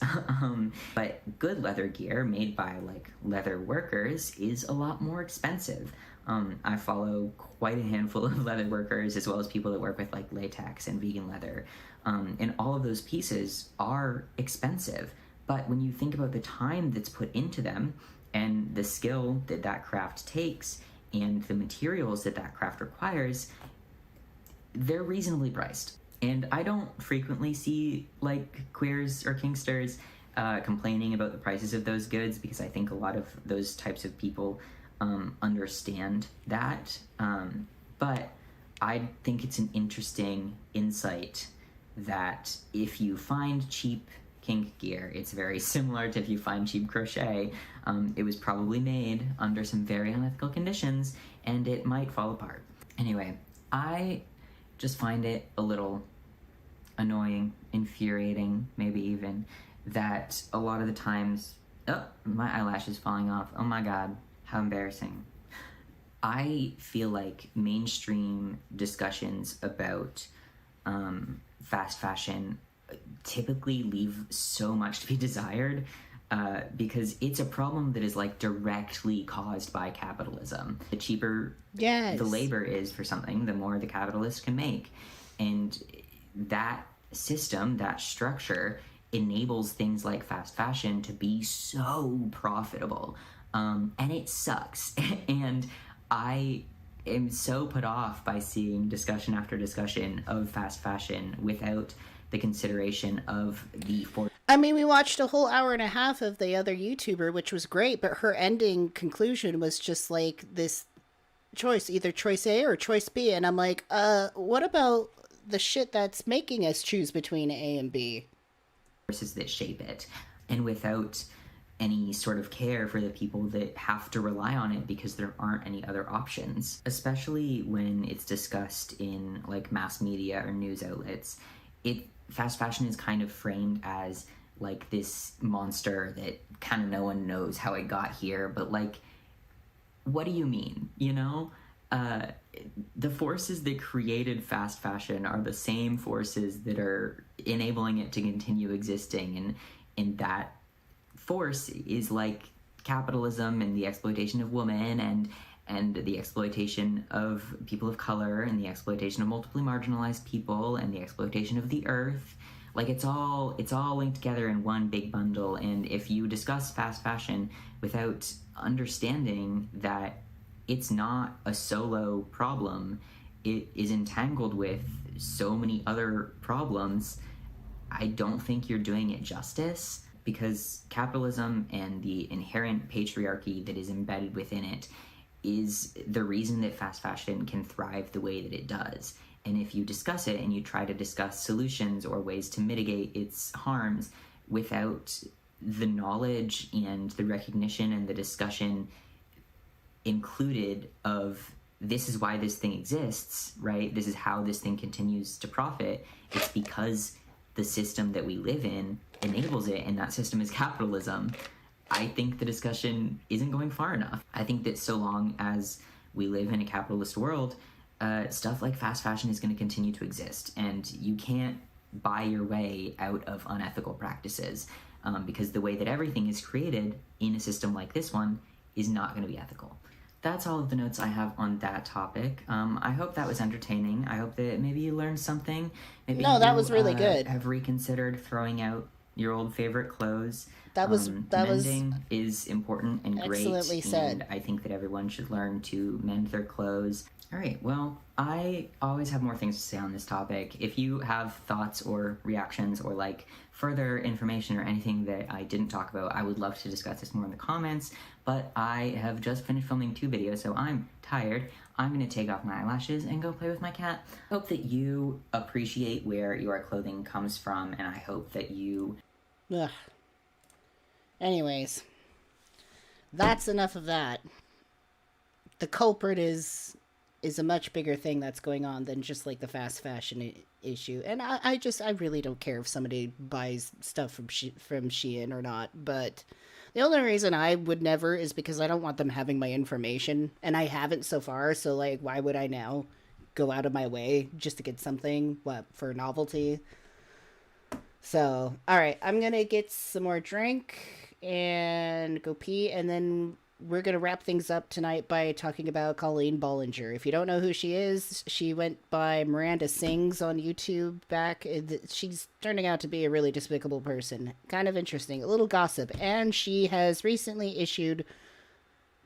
But good leather gear made by leather workers is a lot more expensive. I follow quite a handful of leather workers, as well as people that work with latex and vegan leather. And all of those pieces are expensive. But when you think about the time that's put into them and the skill that that craft takes and the materials that that craft requires, they're reasonably priced. And I don't frequently see queers or kinksters complaining about the prices of those goods, because I think a lot of those types of people understand that. But I think it's an interesting insight that if you find cheap kink gear, it's very similar to if you find cheap crochet. It was probably made under some very unethical conditions, and it might fall apart. Anyway, I just find it a little annoying, infuriating, maybe even, that a lot of the times, oh, my eyelash is falling off. Oh my God, how embarrassing. I feel like mainstream discussions about fast fashion typically leave so much to be desired because it's a problem that is like directly caused by capitalism. The cheaper the labor is for something, the more the capitalist can make. And that system, that structure, enables things like fast fashion to be so profitable. And it sucks. And I am so put off by seeing discussion after discussion of fast fashion without the consideration of the I mean, we watched a whole hour and a half of the other YouTuber, which was great, but her ending conclusion was just like this choice, either choice A or choice B. And I'm like, what about the shit that's making us choose between A and B? Forces that shape it. And without any sort of care for the people that have to rely on it because there aren't any other options, especially when it's discussed in like mass media or news outlets. Fast fashion is kind of framed as like this monster that kind of no one knows how it got here, but like, what do you mean, you know? The forces that created fast fashion are the same forces that are enabling it to continue existing, and that force is like capitalism and the exploitation of women and the exploitation of people of color and the exploitation of multiply marginalized people and the exploitation of the earth. Like it's all linked together in one big bundle. And if you discuss fast fashion without understanding that it's not a solo problem, it is entangled with so many other problems, I don't think you're doing it justice, because capitalism and the inherent patriarchy that is embedded within it is the reason that fast fashion can thrive the way that it does. And if you discuss it and you try to discuss solutions or ways to mitigate its harms without the knowledge and the recognition and the discussion included of this is why this thing exists, right? This is how this thing continues to profit. It's because the system that we live in enables it, and that system is capitalism. I think the discussion isn't going far enough. I think that so long as we live in a capitalist world, stuff like fast fashion is going to continue to exist, and you can't buy your way out of unethical practices because the way that everything is created in a system like this one is not going to be ethical. That's all of the notes I have on that topic. I hope that was entertaining. I hope that maybe you learned something. Maybe that was really good. Have reconsidered throwing out your old favorite clothes. Mending is important and great. Excellently said. And I think that everyone should learn to mend their clothes. All right, well, I always have more things to say on this topic. If you have thoughts or reactions or like further information or anything that I didn't talk about, I would love to discuss this more in the comments, but I have just finished filming 2 videos, so I'm tired. I'm going to take off my eyelashes and go play with my cat. Hope that you appreciate where your clothing comes from, and I hope that you... Ugh. Anyways, that's enough of that. The culprit is a much bigger thing that's going on than just like the fast fashion issue. And I really don't care if somebody buys stuff from Shein or not, but the only reason I would never is because I don't want them having my information, and I haven't so far, so like why would I now go out of my way just to get something for novelty? So, all right, I'm going to get some more drink and go pee, and then we're going to wrap things up tonight by talking about Colleen Bollinger. If you don't know who she is, she went by Miranda Sings on YouTube back. She's turning out to be a really despicable person. Kind of interesting. A little gossip. And she has recently issued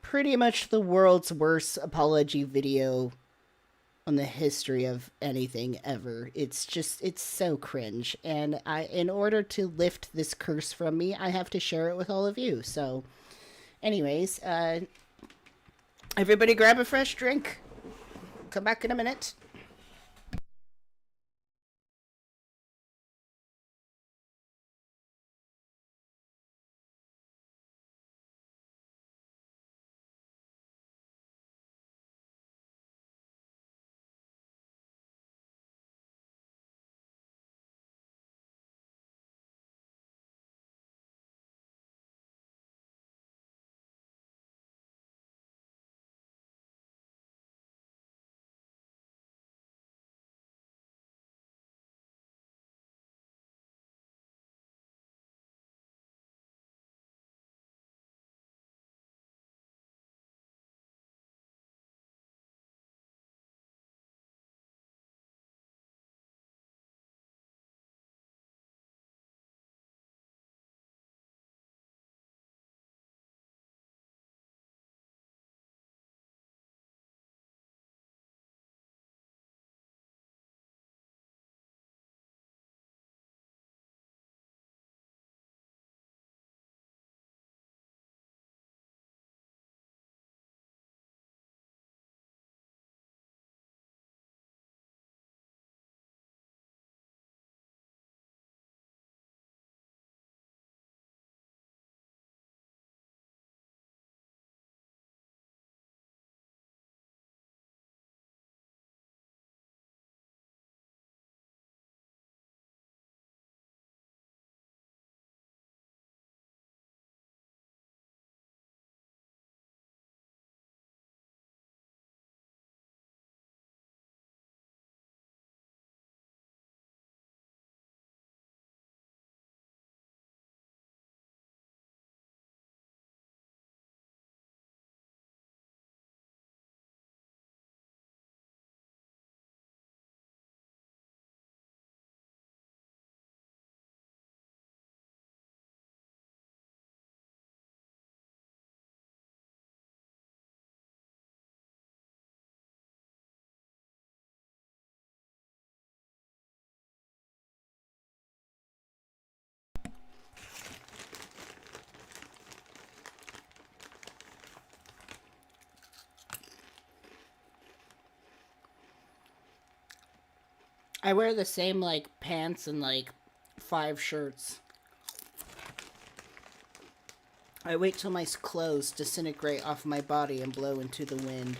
pretty much the world's worst apology video on the history of anything ever. It's so cringe. And in order to lift this curse from me, I have to share it with all of you. So... anyways, everybody grab a fresh drink. Come back in a minute. I wear the same, like, pants and, like, 5 shirts. I wait till my clothes disintegrate off my body and blow into the wind.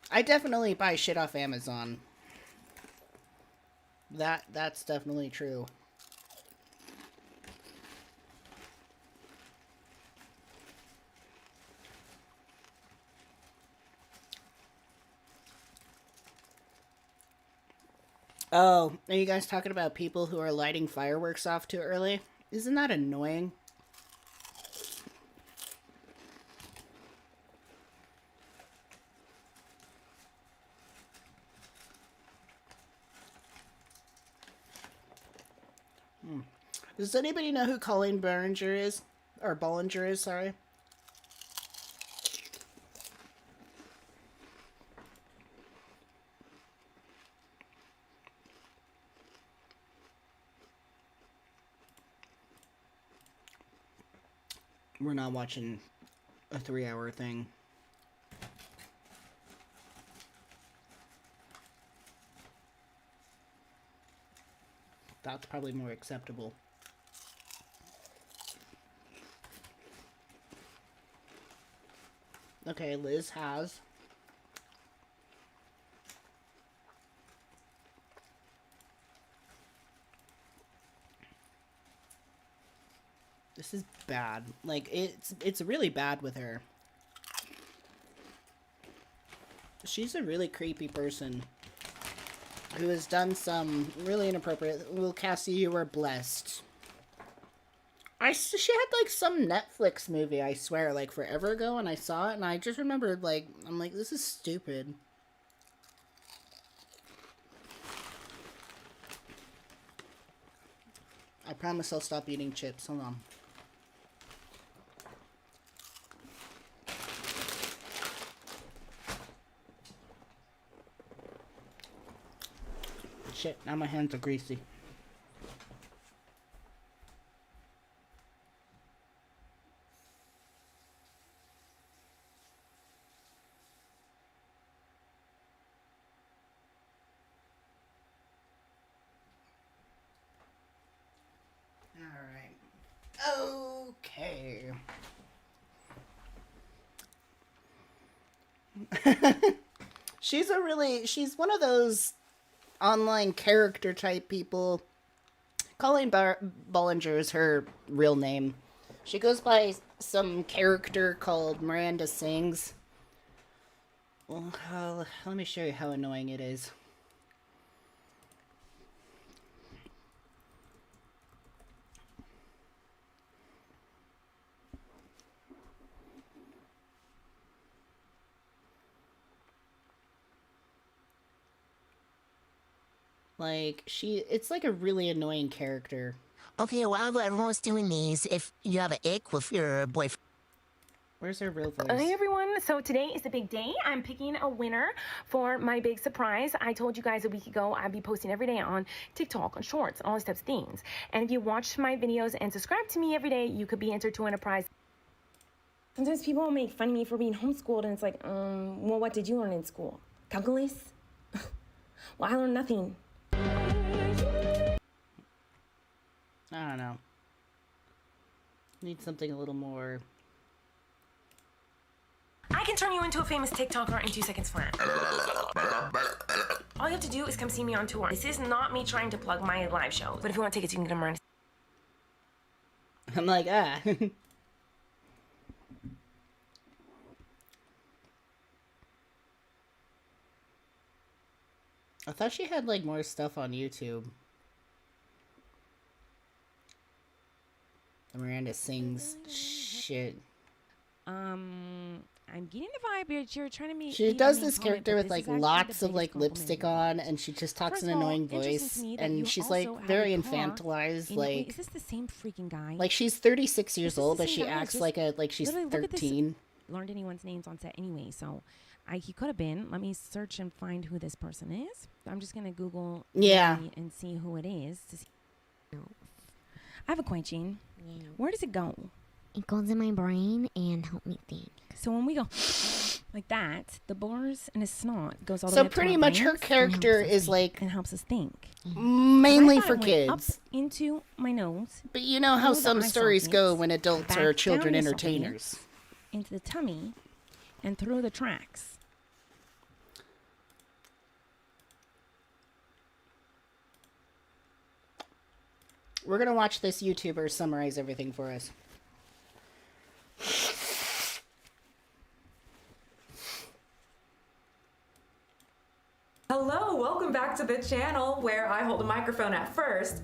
I definitely buy shit off Amazon. That's definitely true. Oh, are you guys talking about people who are lighting fireworks off too early? Isn't that annoying? Does anybody know who Colleen Bollinger is? Or Bollinger is, sorry. We're not watching a 3-hour thing. That's probably more acceptable. Okay, Liz has. This is bad. Like, it's really bad with her. She's a really creepy person who has done some really inappropriate. Well, Cassie, you were blessed. She had like some Netflix movie, I swear, like forever ago, and I saw it, and I just remembered, like, I'm like, this is stupid. I promise I'll stop eating chips. Hold on. Shit, now my hands are greasy. Okay. She's one of those online character type people. Colleen Bollinger is her real name. She goes by some character called Miranda Sings. Well, let me show you how annoying it is. Like, it's like a really annoying character. Okay, while everyone's doing these, if you have an ick with your boyfriend. Where's her real voice? Hey everyone, so today is the big day. I'm picking a winner for my big surprise. I told you guys a week ago I'd be posting every day on TikTok, on Shorts, all these types of things. And if you watch my videos and subscribe to me every day, you could be entered to win a prize. Sometimes people make fun of me for being homeschooled, and it's like, well, what did you learn in school? Calculus? Well, I learned nothing. I don't know. Need something a little more. I can turn you into a famous TikToker in 2 seconds flat. All you have to do is come see me on tour. This is not me trying to plug my live show, but if you want tickets, you can get them around. I'm like, ah. I thought she had like more stuff on YouTube. Miranda Sings shit. I'm getting the vibe you're trying to meet. She does this character with like lots of like lipstick on, and she just talks in an annoying voice, and she's like very infantilized. Like, is this the same freaking guy? Like, she's 36 years old, but she acts like she's 13. Learned anyone's names on set anyway, so he could have been. Let me search and find who this person is. I'm just gonna Google and see who it is. To see. I have a question. Yeah. Where does it go? It goes in my brain and help me think. So when we go like that, the boars and his snot goes all the So way up pretty to our much her brains character is like and helps us think. mainly And I for thought it went kids. Up into my nose. But you know how through the some eye stories go sockets, when adults back are down children the entertainers. sockets, into the tummy, and through the tracks. We're gonna watch this YouTuber summarize everything for us. Hello, welcome back to the channel where I hold a microphone at first,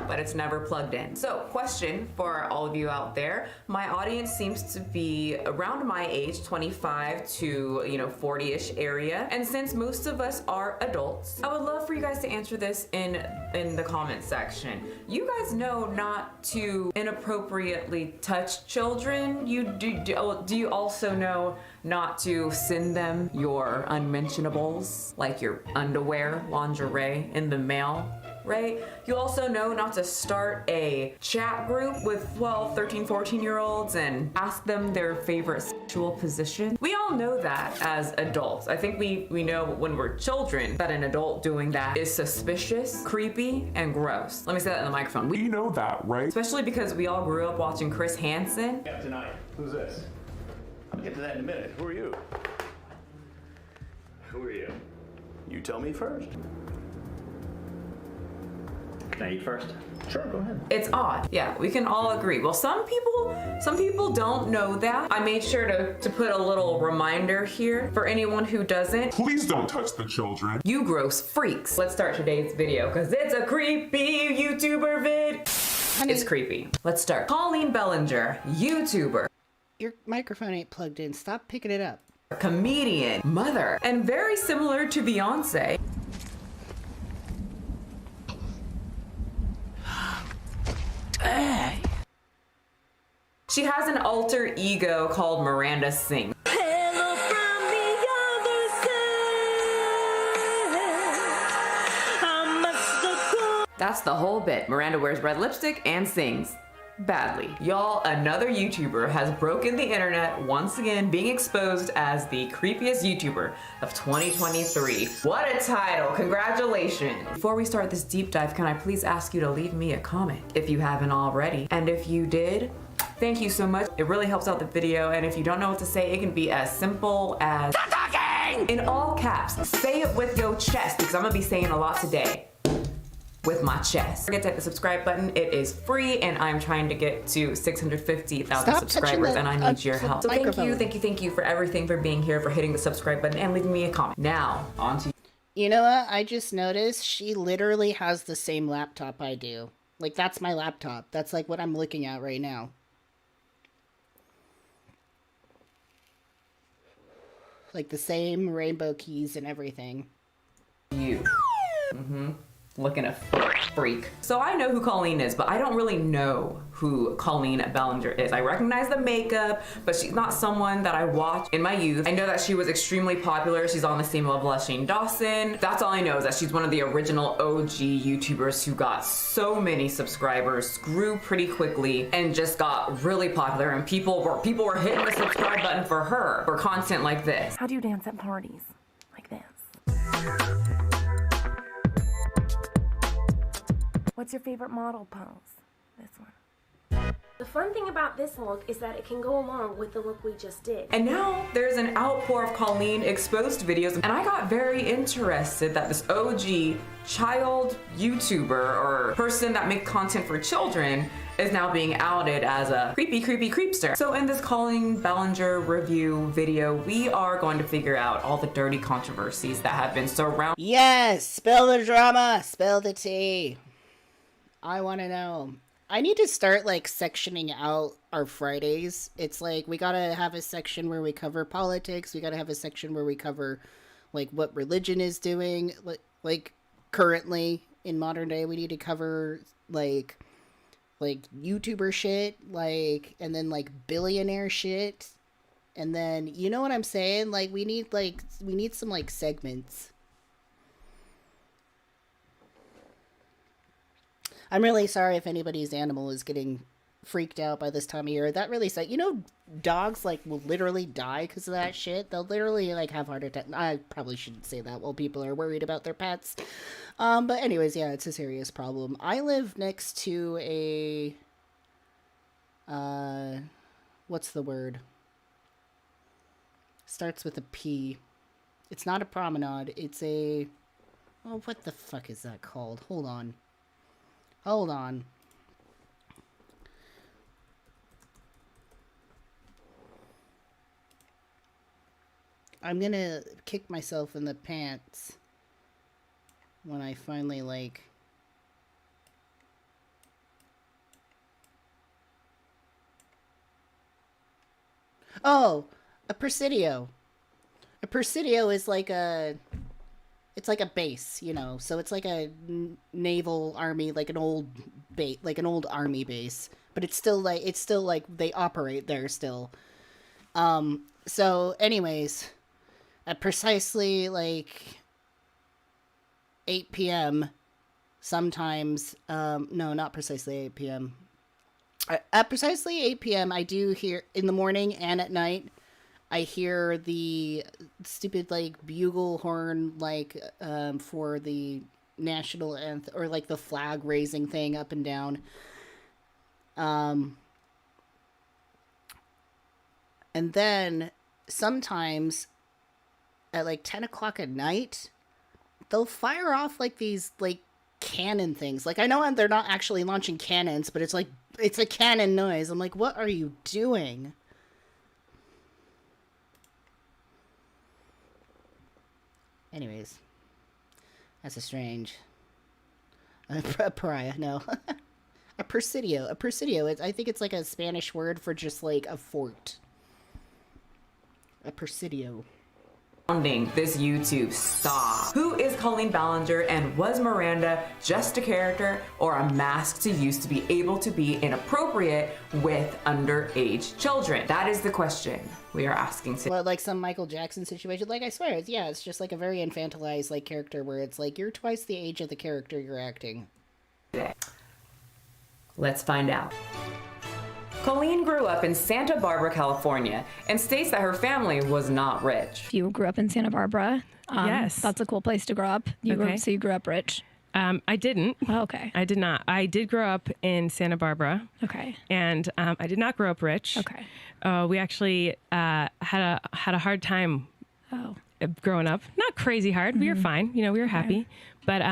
but it's never plugged in. So, question for all of you out there. My audience seems to be around my age, 25 to, 40-ish area. And since most of us are adults, I would love for you guys to answer this in the comment section. You guys know not to inappropriately touch children. Do you also know not to send them your unmentionables, like your underwear, lingerie, in the mail, right? You also know not to start a chat group with 12, 13, 14-year-olds and ask them their favorite sexual position. We all know that as adults. I think we know when we're children that an adult doing that is suspicious, creepy, and gross. Let me say that in the microphone. We know that, right? Especially because we all grew up watching Chris Hansen. Yeah, tonight. Who's this? I'll get to that in a minute. Who are you? Who are you? You tell me first. Can I eat first? Sure, go ahead. It's odd. Yeah, we can all agree. Well, some people don't know that. I made sure to put a little reminder here for anyone who doesn't. Please don't touch the children. You gross freaks. Let's start today's video because it's a creepy YouTuber vid. It's creepy. Let's start. Colleen Bellinger, YouTuber. Your microphone ain't plugged in. Stop picking it up. Comedian, mother, and very similar to Beyonce. She has an alter ego called Miranda Sings. That's the whole bit. Miranda wears red lipstick and sings badly. Y'all, another YouTuber has broken the internet once again, being exposed as the creepiest YouTuber of 2023. What a title, congratulations. Before we start this deep dive, can I please ask you to leave me a comment if you haven't already? And if you did, thank you so much. It really helps out the video, and if you don't know what to say, it can be as simple as "Stop talking!" in all caps. Say it with your chest, because I'm gonna be saying a lot today. With my chest. Don't forget to hit the subscribe button. It is free, and I'm trying to get to 650,000 subscribers, and I need your help. So thank you for everything, for being here, for hitting the subscribe button, and leaving me a comment. Now, on to you. Know what? I just noticed she literally has the same laptop I do. Like, that's my laptop. That's like what I'm looking at right now. Like the same rainbow keys and everything. You. Looking a freak. So I know who Colleen is, but I don't really know who Colleen Bellinger is. I recognize the makeup, but she's not someone that I watched in my youth. I know that she was extremely popular. She's on the same level as Shane Dawson. That's all I know, is that she's one of the original OG YouTubers who got so many subscribers, grew pretty quickly, and just got really popular. And people were hitting the subscribe button for her for content like this. How do you dance at parties? Like this. What's your favorite model pose? This one. The fun thing about this look is that it can go along with the look we just did. And now there's an outpour of Colleen exposed videos, and I got very interested that this OG child YouTuber or person that makes content for children is now being outed as a creepy creepster. So in this Colleen Bellinger review video, we are going to figure out all the dirty controversies that have been surrounding. Yes, spill the drama, spill the tea. I want to know. I need to start like sectioning out our Fridays. It's like we gotta have a section where we cover politics. We gotta have a section where we cover like what religion is doing. Like currently in modern day, we need to cover like YouTuber shit, like, and then like billionaire shit, And then, you know what I'm saying? Like, we need some, like, segments. I'm really sorry if anybody's animal is getting freaked out by this time of year. That really sucks. You know, dogs, like, will literally die because of that shit. They'll literally, like, have heart attacks. I probably shouldn't say that while people are worried about their pets. But anyways, yeah, it's a serious problem. I live next to a, what's the word? Starts with a P. It's not a promenade. It's a, oh, what the fuck is that called? Hold on. Hold on. I'm gonna kick myself in the pants when I finally, like... Oh! A Presidio. A Presidio is like a... It's like a base, you know, so it's like a naval army, like an old base, like an old army base, but it's still like they operate there still. So anyways, at precisely like 8 p.m. sometimes, no, not precisely 8 p.m. At precisely 8 p.m. I do hear, in the morning and at night, I hear the stupid, like, bugle horn, like, for the national anthem, or, like, the flag raising thing up and down. And then, sometimes, at, like, 10 o'clock at night, they'll fire off, like, these, like, cannon things. Like, I know they're not actually launching cannons, but it's, like, it's a cannon noise. I'm like, what are you doing? Anyways, that's a strange... A pariah, no. A Presidio. A Presidio, I think it's like a Spanish word for just like a fort. A Presidio. This YouTube, stop. Who is Colleen Ballinger, and was Miranda just a character or a mask to use to be able to be inappropriate with underage children? That is the question we are asking today. Well, like some Michael Jackson situation, like I swear, it's just like a very infantilized like character where it's like you're twice the age of the character you're acting. Let's find out. Colleen grew up in Santa Barbara, California, and states that her family was not rich. If you grew up in Santa Barbara, yes, that's a cool place to grow up. So you grew up rich. I didn't. Oh, okay. I did not. I did grow up in Santa Barbara. Okay. And I did not grow up rich. Okay. We actually had a hard time. Oh. Growing up, not crazy hard. Mm-hmm. We were fine. You know, we were happy. But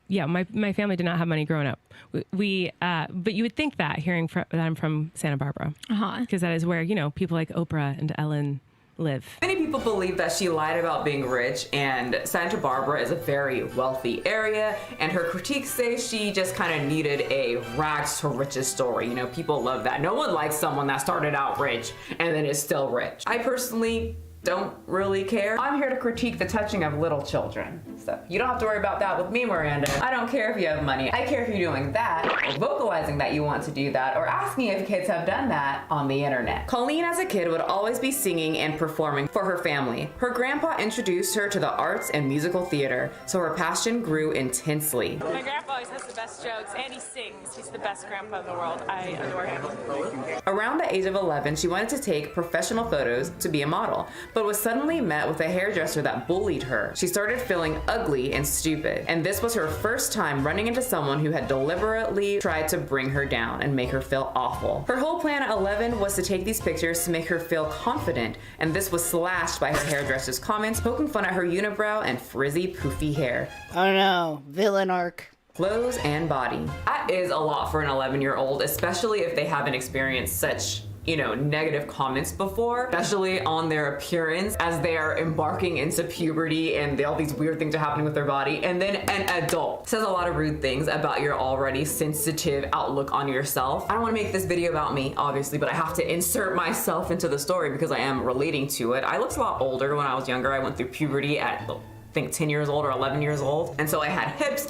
yeah, my family did not have money growing up. But you would think that hearing that I'm from Santa Barbara, because that is where, you know, people like Oprah and Ellen live. Many people believe that she lied about being rich, and Santa Barbara is a very wealthy area, and her critiques say she just kind of needed a rags to riches story. You know, people love that. No one likes someone that started out rich and then is still rich. I personally don't really care. I'm here to critique the touching of little children. So you don't have to worry about that with me, Miranda. I don't care if you have money. I care if you're doing that, or vocalizing that you want to do that, or asking if kids have done that on the internet. Colleen as a kid would always be singing and performing for her family. Her grandpa introduced her to the arts and musical theater, so her passion grew intensely. My grandpa always has the best jokes, and he sings. He's the best grandpa in the world. I adore him. Around the age of 11, she wanted to take professional photos to be a model, but was suddenly met with a hairdresser that bullied her. She started feeling ugly and stupid, and this was her first time running into someone who had deliberately tried to bring her down and make her feel awful. Her whole plan at 11 was to take these pictures to make her feel confident, and this was slashed by her hairdresser's comments poking fun at her unibrow and frizzy, poofy hair. Oh no, villain arc. Clothes and body. That is a lot for an 11-year-old, especially if they haven't experienced such, you know, negative comments before, especially on their appearance as they are embarking into puberty and all these weird things are happening with their body. And then an adult says a lot of rude things about your already sensitive outlook on yourself. I don't want to make this video about me, obviously, but I have to insert myself into the story because I am relating to it. I looked a lot older when I was younger. I went through puberty at, I think, 10 years old or 11 years old. And so I had hips.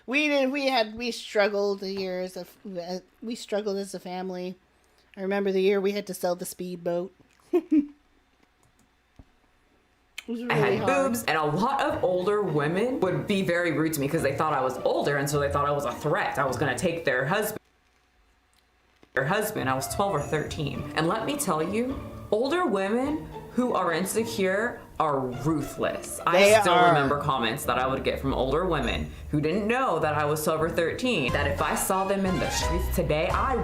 We struggled we struggled as a family. I remember the year we had to sell the speedboat. I had boobs, and a lot of older women would be very rude to me because they thought I was older, and so they thought I was a threat. I was gonna take their husband. I was 12 or 13. And let me tell you, older women who are insecure are ruthless. I still remember comments that I would get from older women who didn't know that I was 12 or 13, that if I saw them in the streets today, I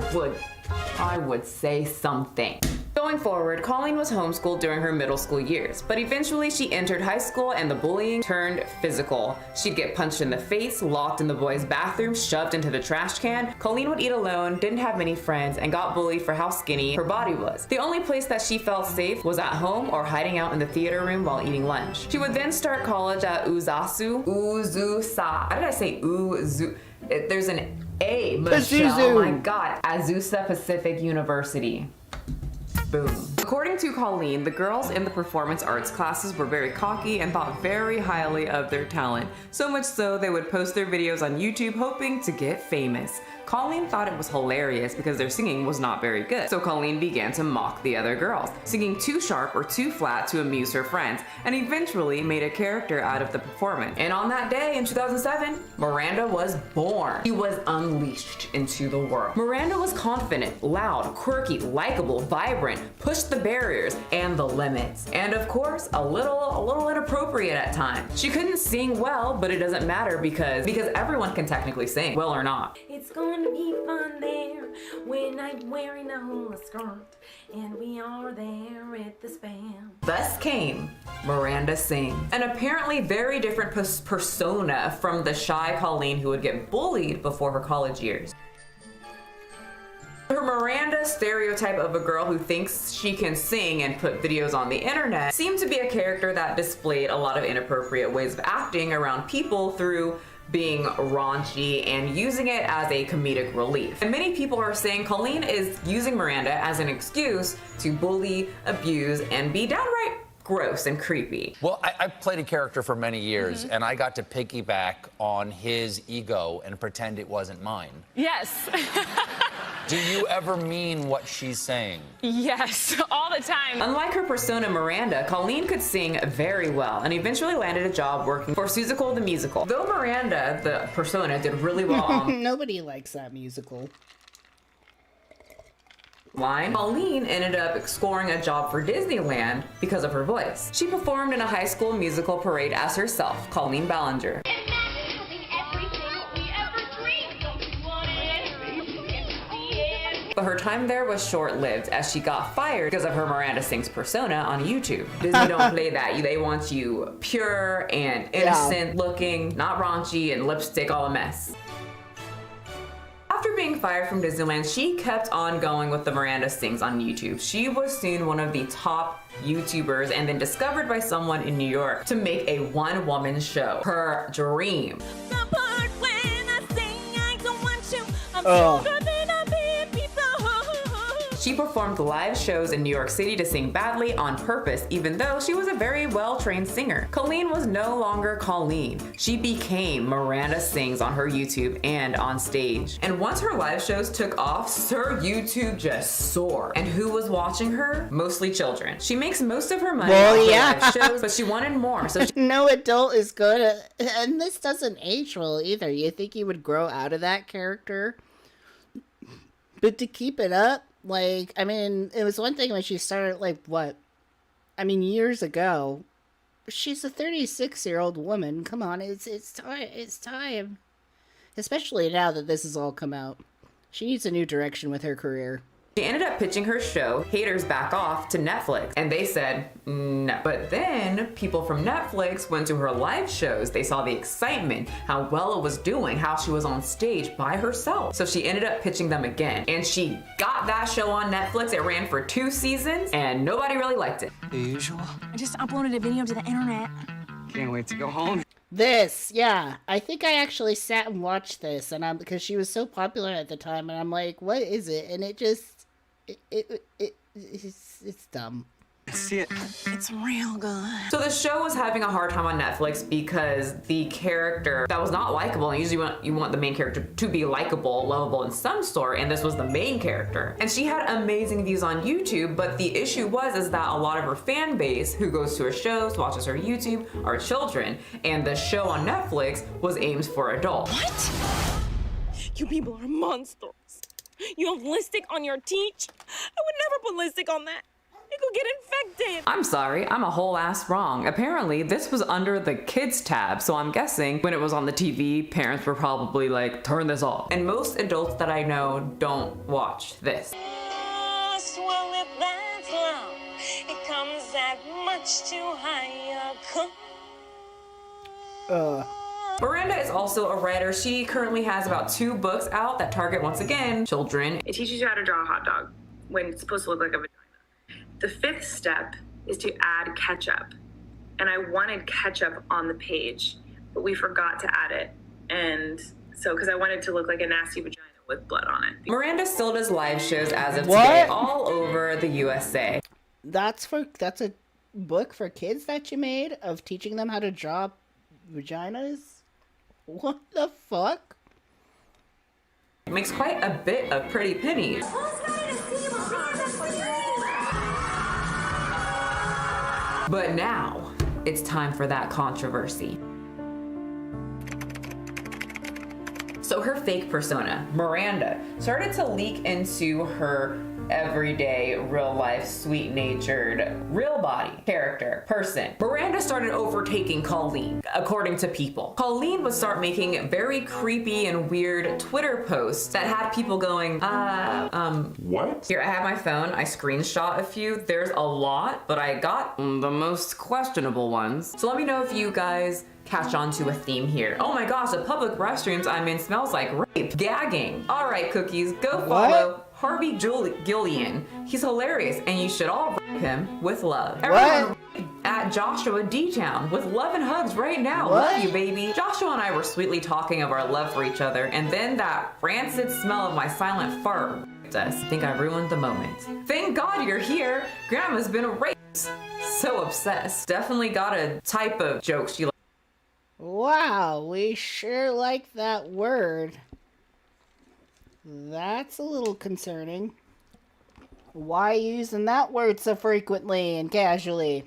would say something. Going forward, Colleen was homeschooled during her middle school years, but eventually she entered high school and the bullying turned physical. She'd get punched in the face, locked in the boys' bathroom, shoved into the trash can. Colleen would eat alone, didn't have many friends, and got bullied for how skinny her body was. The only place that she felt safe was at home or hiding out in the theater room while eating lunch. She would then start college at Uzusa. How did I say Uzu? There's an A, Michelle. Oh my God. Azusa Pacific University. Boom. According to Colleen, the girls in the performance arts classes were very cocky and thought very highly of their talent. So much so they would post their videos on YouTube hoping to get famous. Colleen thought it was hilarious because their singing was not very good. So Colleen began to mock the other girls, singing too sharp or too flat to amuse her friends, and eventually made a character out of the performance. And on that day in 2007, Miranda was born. She was unleashed into the world. Miranda was confident, loud, quirky, likable, vibrant, pushed the barriers and the limits. And of course, a little inappropriate at times. She couldn't sing well, but it doesn't matter because everyone can technically sing, well or not. It's going to be fun there when I'm wearing a hula skirt and we are there at the spam. Thus came Miranda Sings, an apparently very different persona from the shy Colleen who would get bullied before her college years. Her Miranda stereotype of a girl who thinks she can sing and put videos on the internet seemed to be a character that displayed a lot of inappropriate ways of acting around people through being raunchy and using it as a comedic relief. And many people are saying Colleen is using Miranda as an excuse to bully, abuse, and be downright gross and creepy. Well, I played a character for many years, and I got to piggyback on his ego and pretend it wasn't mine. Yes. Do you ever mean what she's saying? Yes, all the time. Unlike her persona Miranda, Colleen could sing very well and eventually landed a job working for Seussical the Musical. Though Miranda, the persona, did really well on Nobody likes that musical. Line, Colleen ended up scoring a job for Disneyland because of her voice. She performed in a high school musical parade as herself, Colleen Ballinger. But her time there was short-lived as she got fired because of her Miranda Sings persona on YouTube. Disney don't play that. They want you pure and innocent looking, not raunchy and lipstick all a mess. After being fired from Disneyland, she kept on going with the Miranda Sings on YouTube. She was soon one of the top YouTubers and then discovered by someone in New York to make a one-woman show. Her dream. She performed live shows in New York City to sing badly on purpose, even though she was a very well-trained singer. Colleen was no longer Colleen. She became Miranda Sings on her YouTube and on stage. And once her live shows took off, her YouTube just soared. And who was watching her? Mostly children. She makes most of her money off her live shows, but she wanted more. So no adult is good and this doesn't age well either. You think you would grow out of that character? But to keep it up, like, I mean, it was one thing when she started, like, what? I mean, years ago. She's a 36-year-old woman. Come on, it's time. It's time. Especially now that this has all come out. She needs a new direction with her career. She ended up pitching her show, Haters Back Off, to Netflix, and they said no. But then people from Netflix went to her live shows. They saw the excitement, how well it was doing, how she was on stage by herself. So she ended up pitching them again, and she got that show on Netflix. It ran for 2 seasons, and nobody really liked it. The usual. I just uploaded a video to the internet. Can't wait to go home. This, yeah. I think I actually sat and watched this, and because she was so popular at the time, and I'm like, what is it? And it just, it's dumb. See it. It's real good. So the show was having a hard time on Netflix because the character that was not likable, and usually you want the main character to be likable, lovable in some sort, and this was the main character. And she had amazing views on YouTube, but the issue is that a lot of her fan base who goes to her shows, watches her YouTube, are children, and the show on Netflix was aimed for adults. What? You people are monsters. You have lipstick on your teeth? I would never put lipstick on that. You could get infected. I'm sorry, I'm a whole ass wrong. Apparently, this was under the kids tab, so I'm guessing when it was on the TV, parents were probably like, turn this off. And most adults that I know don't watch this. Well, if that's love, it comes that much too high. Miranda is also a writer. She currently has about 2 books out that target, once again, children. It teaches you how to draw a hot dog when it's supposed to look like a vagina. The 5th step is to add ketchup. And I wanted ketchup on the page, but we forgot to add it. And so, because I wanted to look like a nasty vagina with blood on it. Miranda still does live shows as of today all over the USA. That's a book for kids that you made of teaching them how to draw vaginas? What the fuck? It makes quite a bit of pretty pennies. But now, it's time for that controversy. So her fake persona, Miranda, started to leak into her everyday, real life, sweet-natured, real body, character, person. Miranda started overtaking Colleen, according to people. Colleen would start making very creepy and weird Twitter posts that had people going, what? Here, I have my phone, I screenshot a few. There's a lot, but I got the most questionable ones. So let me know if you guys catch on to a theme here. Oh my gosh, the public restrooms I'm in smells like rape. Gagging. All right, cookies, go follow Harvey Gillian. He's hilarious, and you should all rape him with love. Everyone at Joshua D-Town with love and hugs right now. Love you, baby. Joshua and I were sweetly talking of our love for each other, and then that rancid smell of my silent fart raped us. I think I ruined the moment. Thank God you're here. Grandma's been raped. So obsessed. Definitely got a type of joke she likes. Wow, we sure like that word. That's a little concerning. Why using that word so frequently and casually?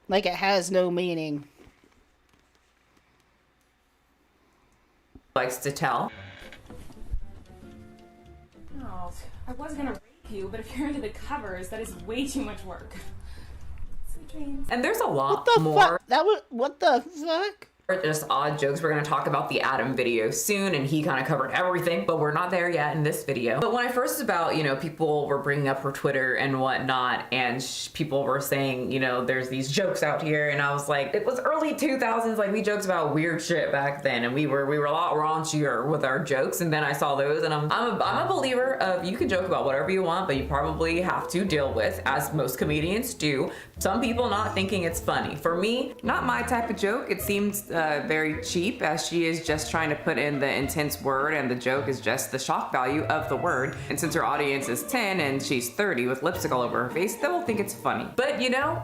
Like it has no meaning. Likes to tell. Oh, I was gonna rape you, but if you're into the covers, that is way too much work. Sweet dreams. And there's a lot What the more. fuck? What the fuck? Just odd jokes. We're going to talk about the Adam video soon, and he kind of covered everything, but we're not there yet in this video. But when I first about, people were bringing up her Twitter and whatnot, and people were saying, there's these jokes out here, and I was like, it was early 2000s, like we joked about weird shit back then, and we were a lot raunchier with our jokes, and then I saw those, and I'm a believer of you can joke about whatever you want, but you probably have to deal with, as most comedians do, some people not thinking it's funny. For me, not my type of joke. It seems very cheap, as she is just trying to put in the intense word, and the joke is just the shock value of the word. And since her audience is 10 and she's 30 with lipstick all over her face, they will think it's funny. But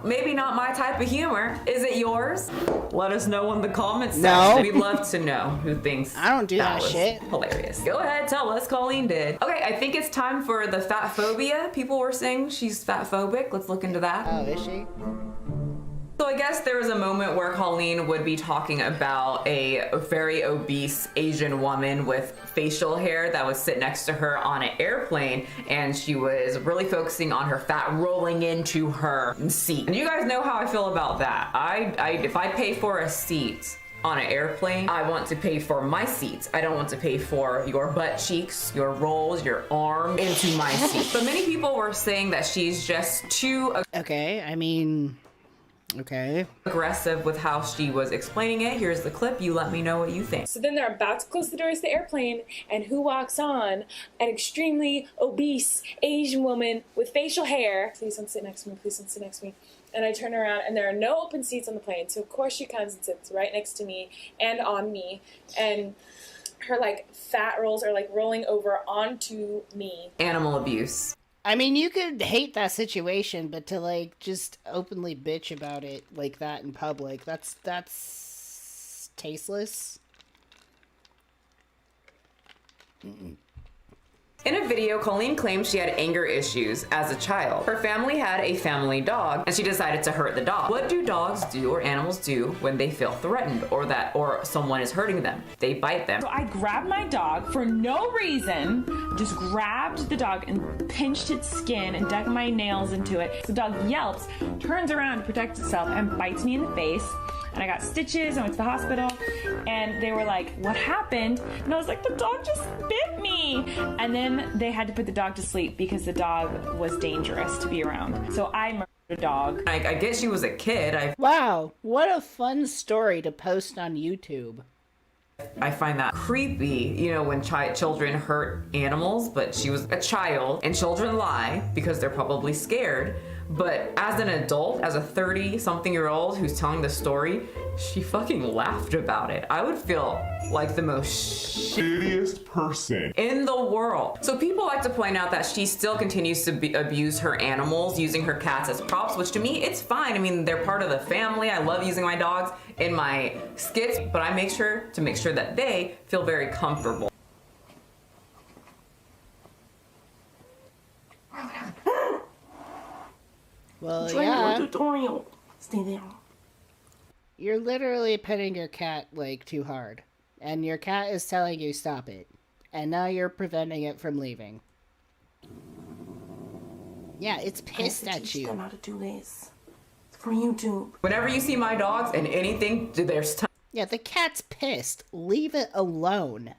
maybe not my type of humor. Is it yours? Let us know in the comments section. We'd love to know who thinks I don't do that was shit. Hilarious. Go ahead, tell us. Colleen did. Okay, I think it's time for the fat phobia. People were saying she's fat phobic. Let's look into that. Oh, is she? So I guess there was a moment where Colleen would be talking about a very obese Asian woman with facial hair that would sit next to her on an airplane, and she was really focusing on her fat rolling into her seat. And you guys know how I feel about that. If I pay for a seat on an airplane, I want to pay for my seats. I don't want to pay for your butt cheeks, your rolls, your arm into my seat. But many people were saying that she's just too aggressive with how she was explaining it. Here's the clip. You let me know what you think. So then they're about to close the doors to the airplane, and who walks on? An extremely obese Asian woman with facial hair. Please don't sit next to me. Please don't sit next to me. And I turn around, and there are no open seats on the plane. So of course she comes and sits right next to me and on me, and her fat rolls are rolling over onto me. Animal abuse. I mean, you could hate that situation, but to like just openly bitch about it like that in public, that's tasteless. In a video, Colleen claims she had anger issues as a child. Her family had a family dog, and she decided to hurt the dog. What do dogs do or animals do when they feel threatened or someone is hurting them? They bite them. So I grabbed my dog for no reason, just grabbed the dog and pinched its skin and dug my nails into it. The dog yelps, turns around to protect itself, and bites me in the face. And I got stitches and went to the hospital, and they were like, what happened? And I was like, the dog just bit me. And then they had to put the dog to sleep because the dog was dangerous to be around. So I murdered a dog. I guess she was a kid. Wow, what a fun story to post on YouTube. I find that creepy, you know, when children hurt animals, but she was a child, and children lie because they're probably scared. But as an adult, as a 30-something-year-old who's telling the story, she fucking laughed about it. I would feel like the most shittiest person in the world. So people like to point out that she still continues to abuse her animals, using her cats as props, which to me, it's fine. I mean, they're part of the family. I love using my dogs in my skits, but I make sure that they feel very comfortable. Well, yeah. Tutorial. Stay there. You're literally petting your cat, like, too hard. And your cat is telling you stop it. And now you're preventing it from leaving. Yeah, it's pissed at you. I know how to do this. It's for YouTube. Whenever you see my dogs and anything, there's yeah, the cat's pissed. Leave it alone.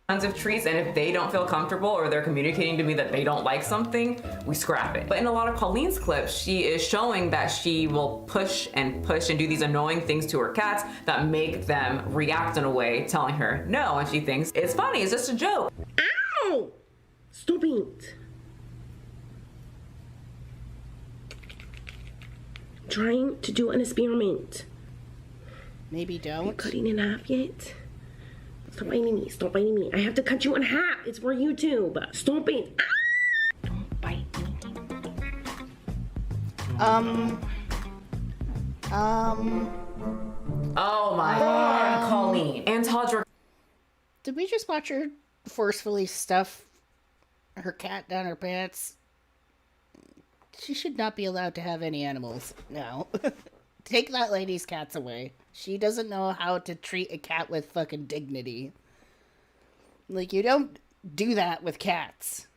Tons of treats, and if they don't feel comfortable or they're communicating to me that they don't like something, we scrap it. But in a lot of Colleen's clips, she is showing that she will push and do these annoying things to her cats that make them react in a way telling her no, and she thinks it's funny, it's just a joke. Ow! Stop it. Trying to do an experiment. Maybe don't. Are you cutting in half yet? Stop biting me. Stop biting me. I have to cut you in half. It's for YouTube. Stop it. Ah! Don't bite me. Oh my God, Colleen. And Todrick. Did we just watch her forcefully stuff her cat down her pants? She should not be allowed to have any animals. No. Take that lady's cats away. She doesn't know how to treat a cat with fucking dignity. Like, you don't do that with cats.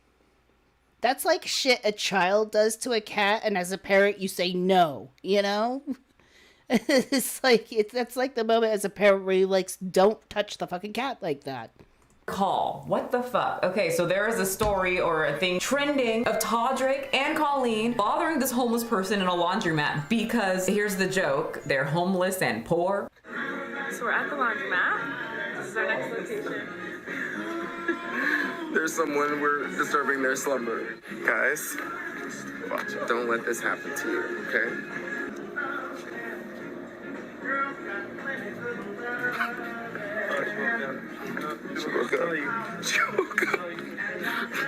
That's like shit a child does to a cat, and as a parent you say no, you know? That's like the moment as a parent where you like, don't touch the fucking cat like that. Call. What the fuck? Okay, so there is a story or a thing trending of Todrick and Colleen bothering this homeless person in a laundromat because, here's the joke, they're homeless and poor. So we're at the laundromat. This is our next location. There's someone, we're disturbing their slumber. Guys, watch it. Don't let this happen to you, okay? She woke up. She woke up.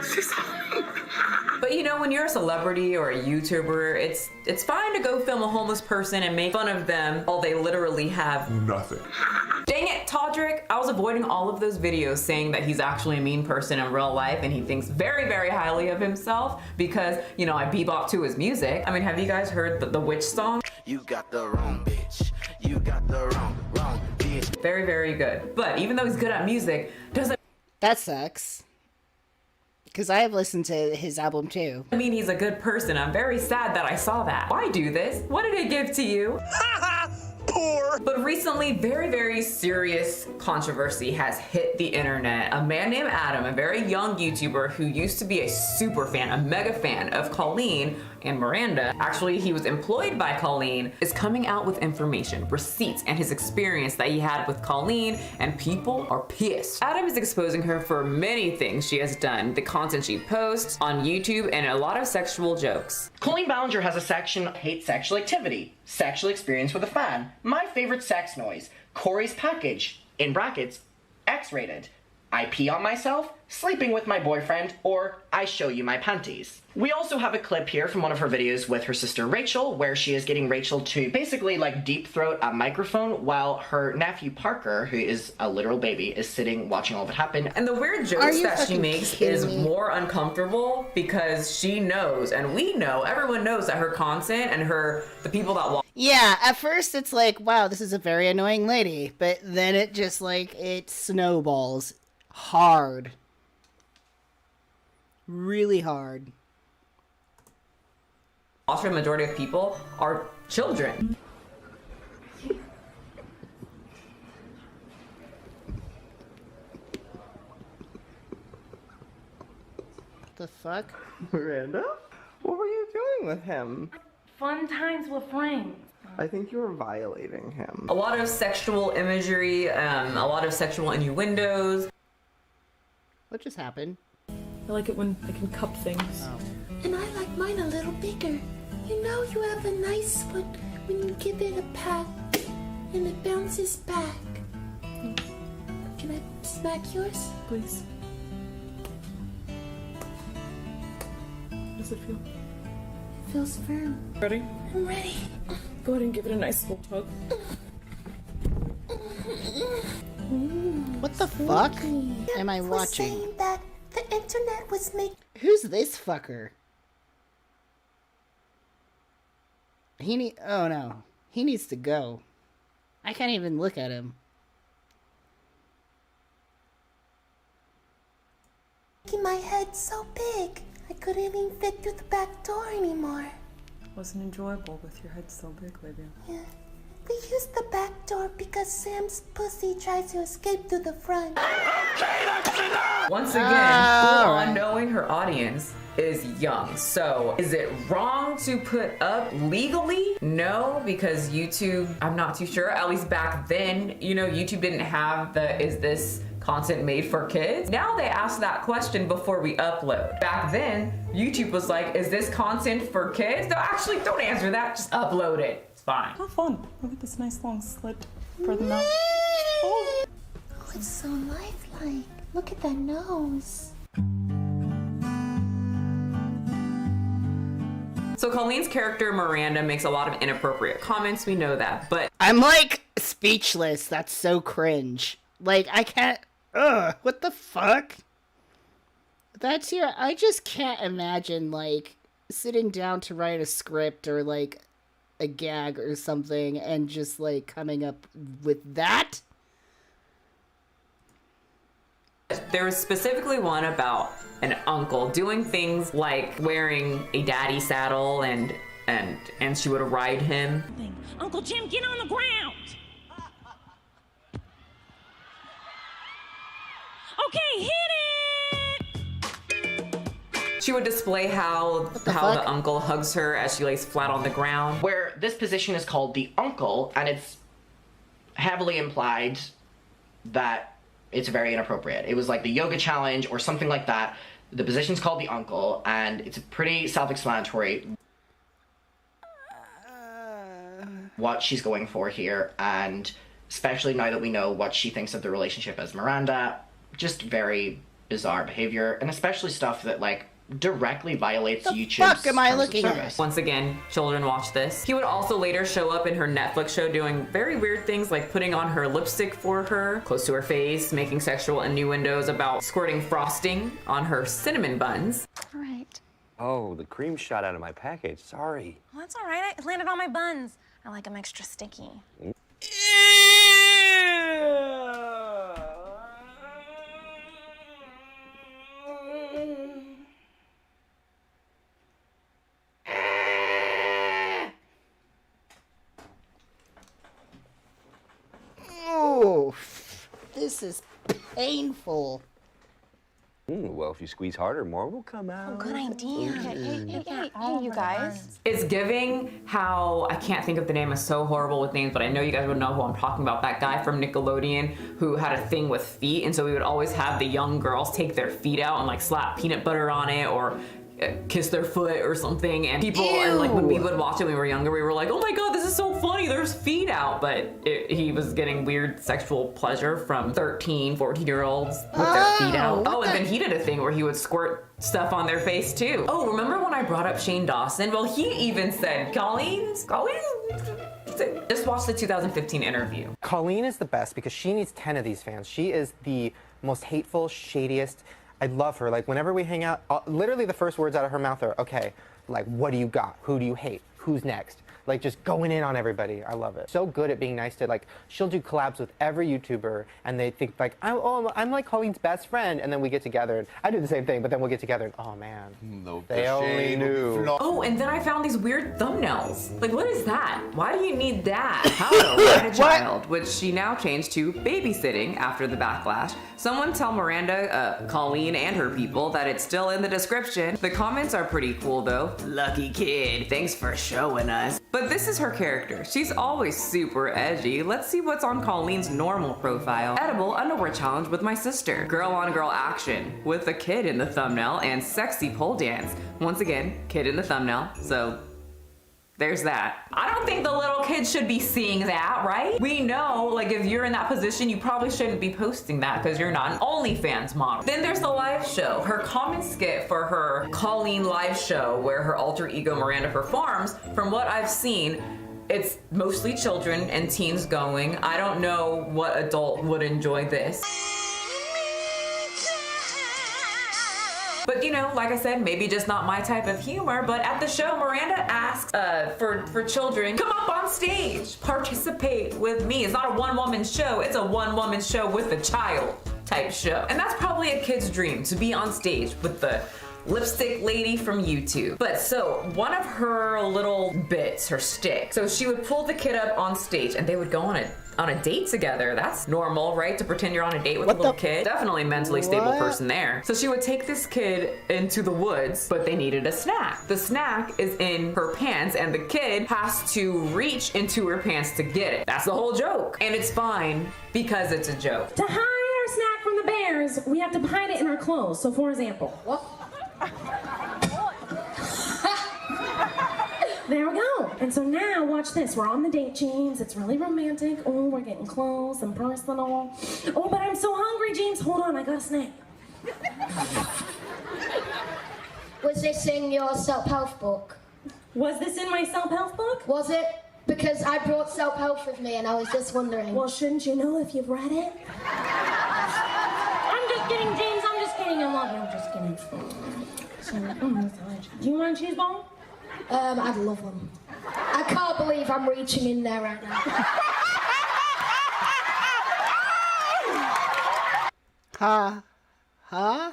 She's home. But you know, when you're a celebrity or a YouTuber, it's fine to go film a homeless person and make fun of them while they literally have nothing. Dang it, Todrick! I was avoiding all of those videos saying that he's actually a mean person in real life and he thinks very, very highly of himself because, you know, I bebop to his music. I mean, have you guys heard the Witch song? You got the wrong bitch. You got the wrong bitch. Very, very good. But even though he's good at music, doesn't... That sucks. Because I have listened to his album too. I mean, he's a good person. I'm very sad that I saw that. Why do this? What did it give to you? Poor. But recently, very, very serious controversy has hit the internet. A man named Adam, a very young YouTuber who used to be a super fan, a mega fan of Colleen and Miranda, actually he was employed by Colleen, is coming out with information, receipts, and his experience that he had with Colleen, and people are pissed. Adam is exposing her for many things she has done, the content she posts on YouTube, and a lot of sexual jokes. Colleen Ballinger has a section, hate sexual activity, sexual experience with a fan, my favorite sex noise, Corey's package, in brackets, X-rated, I pee on myself, sleeping with my boyfriend, or I show you my panties. We also have a clip here from one of her videos with her sister Rachel, where she is getting Rachel to basically like deep throat a microphone while her nephew Parker, who is a literal baby, is sitting watching all of it happen. And the weird jokes that she makes is more uncomfortable because she knows, and we know, everyone knows that her content and the people that watch. Yeah, at first it's like, wow, this is a very annoying lady, but then it just like, it snowballs hard. Really hard. Also, the majority of people are children. The fuck? Miranda? What were you doing with him? Fun times with friends. I think you were violating him. A lot of sexual imagery, a lot of sexual innuendos. What just happened? I like it when I can cup things. Oh. And I like mine a little bigger. You know you have a nice foot when you give it a pat and it bounces back. Can I smack yours? Please. How does it feel? It feels firm. Ready? I'm ready. Go ahead and give it a nice little tug. What the fuck am I Was watching? saying that the internet was made. Who's this fucker? Oh no. He needs to go. I can't even look at him. Making my head so big I couldn't even fit through the back door anymore. Wasn't enjoyable with your head so big, baby. Yeah. We used the back door because Sam's pussy tries to escape through the front. Once again, full on knowing her audience is young. So is it wrong to put up legally? No, because YouTube, I'm not too sure. At least back then, you know, YouTube didn't have is this content made for kids? Now they ask that question before we upload. Back then, YouTube was like, is this content for kids? No, actually, don't answer that. Just upload it. It's fine. How fun. Look at this nice long slit for the mouth. Oh, it's so lifelike. Look at that nose. So Colleen's character, Miranda, makes a lot of inappropriate comments. We know that, but I'm like speechless. That's so cringe. Like, I can't. Ugh, what the fuck? I just can't imagine, like, sitting down to write a script or, like, a gag or something and just, like, coming up with that. there was specifically one about an uncle doing things like wearing a daddy saddle and she would ride him. Uncle Jim, get on the ground! Okay, hit it! She would display how the uncle hugs her as she lays flat on the ground. Where this position is called the uncle, and it's heavily implied that it's very inappropriate. It was like the yoga challenge or something like that. The position's called the uncle, and it's pretty self-explanatory what she's going for here, and especially now that we know what she thinks of the relationship as Miranda, just very bizarre behavior, and especially stuff that like directly violates YouTube's fuck am I terms of looking at? service. Once again, children watch this. He would also later show up in her Netflix show doing very weird things like putting on her lipstick for her, close to her face, making sexual innuendos about squirting frosting on her cinnamon buns. All right. Oh, the cream shot out of my package. Sorry. Well, that's all right. It landed on my buns. I like them extra sticky. Oh, this is painful. Well, if you squeeze harder, more will come out. Oh, good idea. Hey, you guys. It's giving how, I can't think of the name, I'm so horrible with names, but I know you guys would know who I'm talking about. That guy from Nickelodeon who had a thing with feet, and so we would always have the young girls take their feet out and like slap peanut butter on it or kiss their foot or something, and people, and like when we would watch it when we were younger, we were like, oh my god, this is so funny, there's feet out, but he was getting weird sexual pleasure from 13, 14-year-olds with their feet out. Oh, and then he did a thing where he would squirt stuff on their face too. Oh, remember when I brought up Shane Dawson? Well, he even said, Colleen, just watch the 2015 interview. Colleen is the best because she needs 10 of these fans. She is the most hateful, shadiest. I love her. Like, whenever we hang out, literally the first words out of her mouth are, okay, like, what do you got? Who do you hate? Who's next? Like, just going in on everybody. I love it. So good at being nice to, like, she'll do collabs with every YouTuber, and they think, like, I'm like Colleen's best friend, and then we get together, and I do the same thing, but then we'll get together, and oh, man, they only knew. Oh, and then I found these weird thumbnails. Like, what is that? Why do you need that? How to write a child, which she now changed to babysitting after the backlash. Someone tell Miranda, Colleen, and her people that it's still in the description. The comments are pretty cool, though. Lucky kid, thanks for showing us. But this is her character. She's always super edgy. Let's see what's on Colleen's normal profile. Edible underwear challenge with my sister. Girl on girl action with a kid in the thumbnail and sexy pole dance. Once again, kid in the thumbnail, so there's that. I don't think the little kids should be seeing that, right? We know, like, if you're in that position, you probably shouldn't be posting that because you're not an OnlyFans model. Then there's the live show. Her comment skit for her Colleen live show where her alter ego Miranda performs, from what I've seen, it's mostly children and teens going. I don't know what adult would enjoy this. But you know, like I said, maybe just not my type of humor, but at the show, Miranda asks for children, come up on stage, participate with me. It's not a one-woman show, it's a one-woman show with a child type show. And that's probably a kid's dream, to be on stage with the lipstick lady from YouTube. But so, one of her little bits, her stick, so she would pull the kid up on stage and they would go on a date together. That's normal, right? To pretend you're on a date with a little kid. Definitely mentally stable person there. So she would take this kid into the woods, but they needed a snack. The snack is in her pants and the kid has to reach into her pants to get it. That's the whole joke. And it's fine because it's a joke. To hide our snack from the bears, we have to hide it in our clothes. So for example, what? There we go. And so now, watch this. We're on the date, James. It's really romantic. Oh, we're getting close and personal. Oh, but I'm so hungry, James. Hold on, I got a snack. Was this in your self-help book? Was this in my self-help book? Was it? Because I brought self-help with me and I was just wondering. Well, shouldn't you know if you've read it? I'm just kidding, James. I'm just kidding. I love you. I'm just kidding. Do you want a cheese ball? I'd love one. I can't believe I'm reaching in there right now. Huh?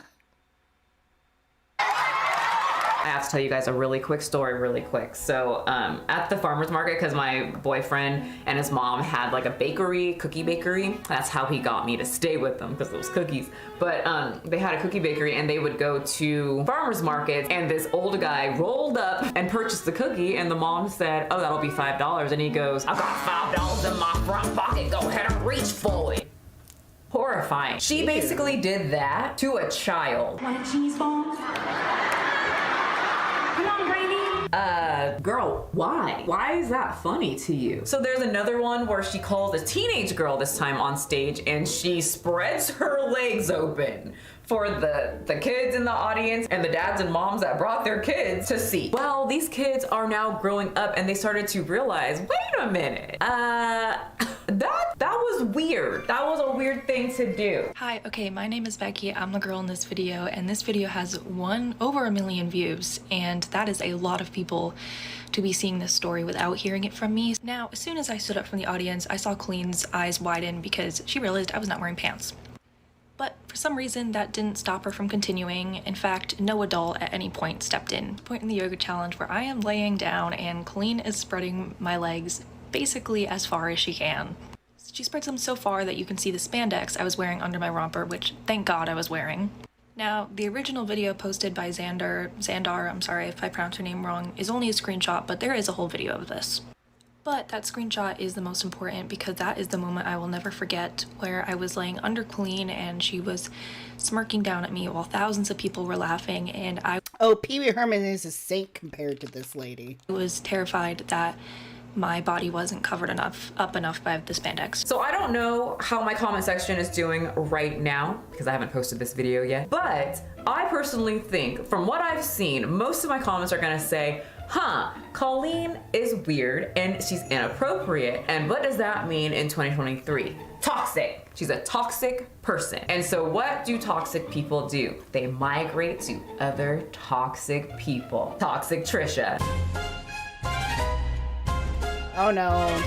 I have to tell you guys a really quick story really quick. So at the farmer's market, because my boyfriend and his mom had like a bakery, cookie bakery. That's how he got me to stay with them, because those cookies. But they had a cookie bakery and they would go to farmer's markets, and this old guy rolled up and purchased the cookie, and the mom said, oh, that'll be $5. And he goes, I got $5 in my front pocket, go ahead and reach for it. Horrifying. She basically did that to a child. Want a cheese ball? Come on, Brady. Girl, why? Why is that funny to you? So there's another one where she calls a teenage girl this time on stage and she spreads her legs open for the kids in the audience and the dads and moms that brought their kids to see. Well, these kids are now growing up and they started to realize, wait a minute, that was weird. That was a weird thing to do. Hi, okay, my name is Becky. I'm the girl in this video, and this video has over 1 million views, and that is a lot of people to be seeing this story without hearing it from me. Now, as soon as I stood up from the audience, I saw Colleen's eyes widen because she realized I was not wearing pants. But for some reason, that didn't stop her from continuing. In fact, no adult at any point stepped in. Point in the yoga challenge where I am laying down and Colleen is spreading my legs basically as far as she can. She spreads them so far that you can see the spandex I was wearing under my romper, which thank God I was wearing. Now, the original video posted by Xandar, I'm sorry if I pronounced her name wrong, is only a screenshot, but there is a whole video of this. But that screenshot is the most important because that is the moment I will never forget, where I was laying under Colleen and she was smirking down at me while thousands of people were laughing, and Oh, Pee Wee Herman is a saint compared to this lady. I was terrified that my body wasn't covered up enough by the spandex. So I don't know how my comment section is doing right now because I haven't posted this video yet, but I personally think from what I've seen, most of my comments are gonna say, Colleen is weird and she's inappropriate. And what does that mean in 2023? Toxic. She's a toxic person. And so what do toxic people do? They migrate to other toxic people. Toxic Trisha. Oh no.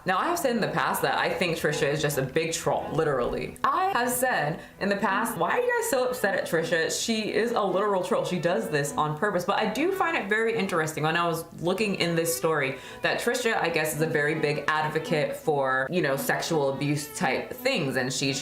Now, I have said in the past that I think Trisha is just a big troll, literally. I have said in the past, why are you guys so upset at Trisha? She is a literal troll. She does this on purpose. But I do find it very interesting when I was looking in this story that Trisha, I guess, is a very big advocate for, you know, sexual abuse type things. And she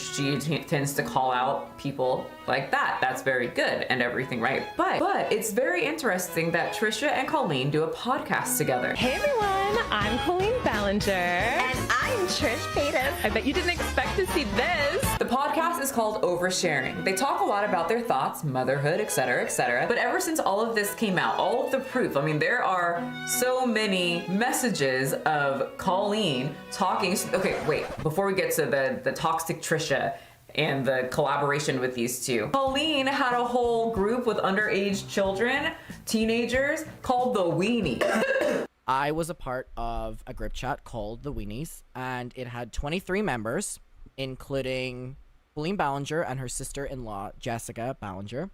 tends to call out people like that. That's very good and everything, right? But it's very interesting that Trisha and Colleen do a podcast together. Hey everyone, I'm Colleen Ballinger. And I'm Trish Paytas. I bet you didn't expect to see this. The podcast is called Oversharing. They talk a lot about their thoughts, motherhood, etc., etc. But ever since all of this came out, all of the proof, I mean, there are so many messages of Colleen talking. Okay, wait, before we get to the toxic Trisha and the collaboration with these two. Colleen had a whole group with underage children, teenagers, called the Weenies. I was a part of a group chat called the Weenies, and it had 23 members, including Colleen Ballinger and her sister-in-law, Jessica Ballinger.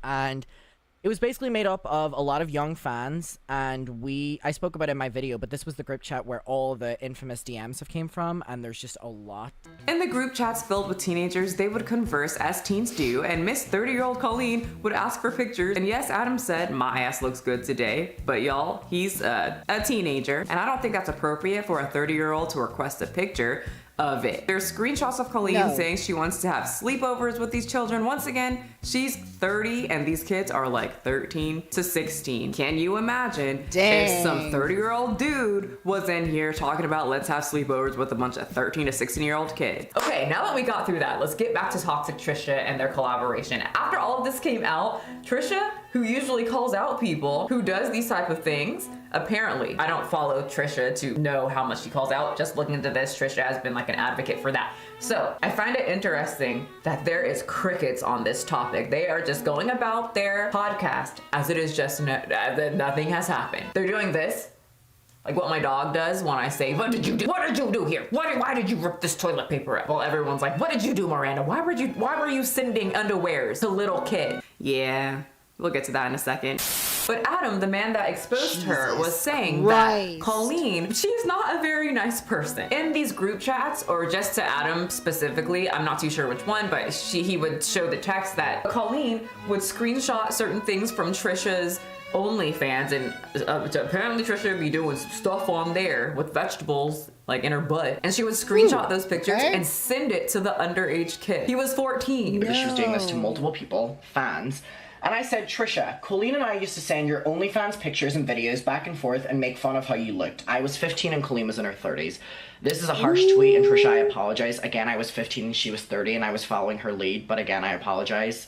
And it was basically made up of a lot of young fans, and I spoke about it in my video, but this was the group chat where all the infamous DMs have came from, and there's just a lot. In the group chats filled with teenagers, they would converse as teens do, and Miss 30-year-old Colleen would ask for pictures. And yes, Adam said, my ass looks good today, but y'all, he's a teenager, and I don't think that's appropriate for a 30-year-old to request a picture of it. There's screenshots of Colleen saying she wants to have sleepovers with these children. Once again, she's 30 and these kids are like 13 to 16. Can you imagine if some 30-year-old dude was in here talking about let's have sleepovers with a bunch of 13 to 16-year-old kids? Okay, now that we got through that, let's get back to Toxic Trisha and their collaboration. After all of this came out, Trisha, who usually calls out people who does these type of things, apparently, I don't follow Trisha to know how much she calls out. Just looking into this, Trisha has been like an advocate for that. So I find it interesting that there is crickets on this topic. They are just going about their podcast as it is just that nothing has happened. They're doing this, like what my dog does when I say, what did you do? What did you do here? Why did you rip this toilet paper up? Well, everyone's like, what did you do, Miranda? Why were you sending underwears to little kids? Yeah. We'll get to that in a second. But Adam, the man that exposed her, was saying that Colleen, she's not a very nice person. In these group chats, or just to Adam specifically, I'm not too sure which one, but he would show the text that Colleen would screenshot certain things from Trisha's OnlyFans, and apparently Trisha would be doing some stuff on there with vegetables like in her butt, and she would screenshot those pictures and send it to the underage kid. He was 14. She was doing this to multiple people, fans. And I said, Trisha, Colleen and I used to send your OnlyFans pictures and videos back and forth and make fun of how you looked. I was 15 and Colleen was in her 30s. This is a harsh tweet, and Trisha, I apologize. Again, I was 15 and she was 30, and I was following her lead, but again, I apologize.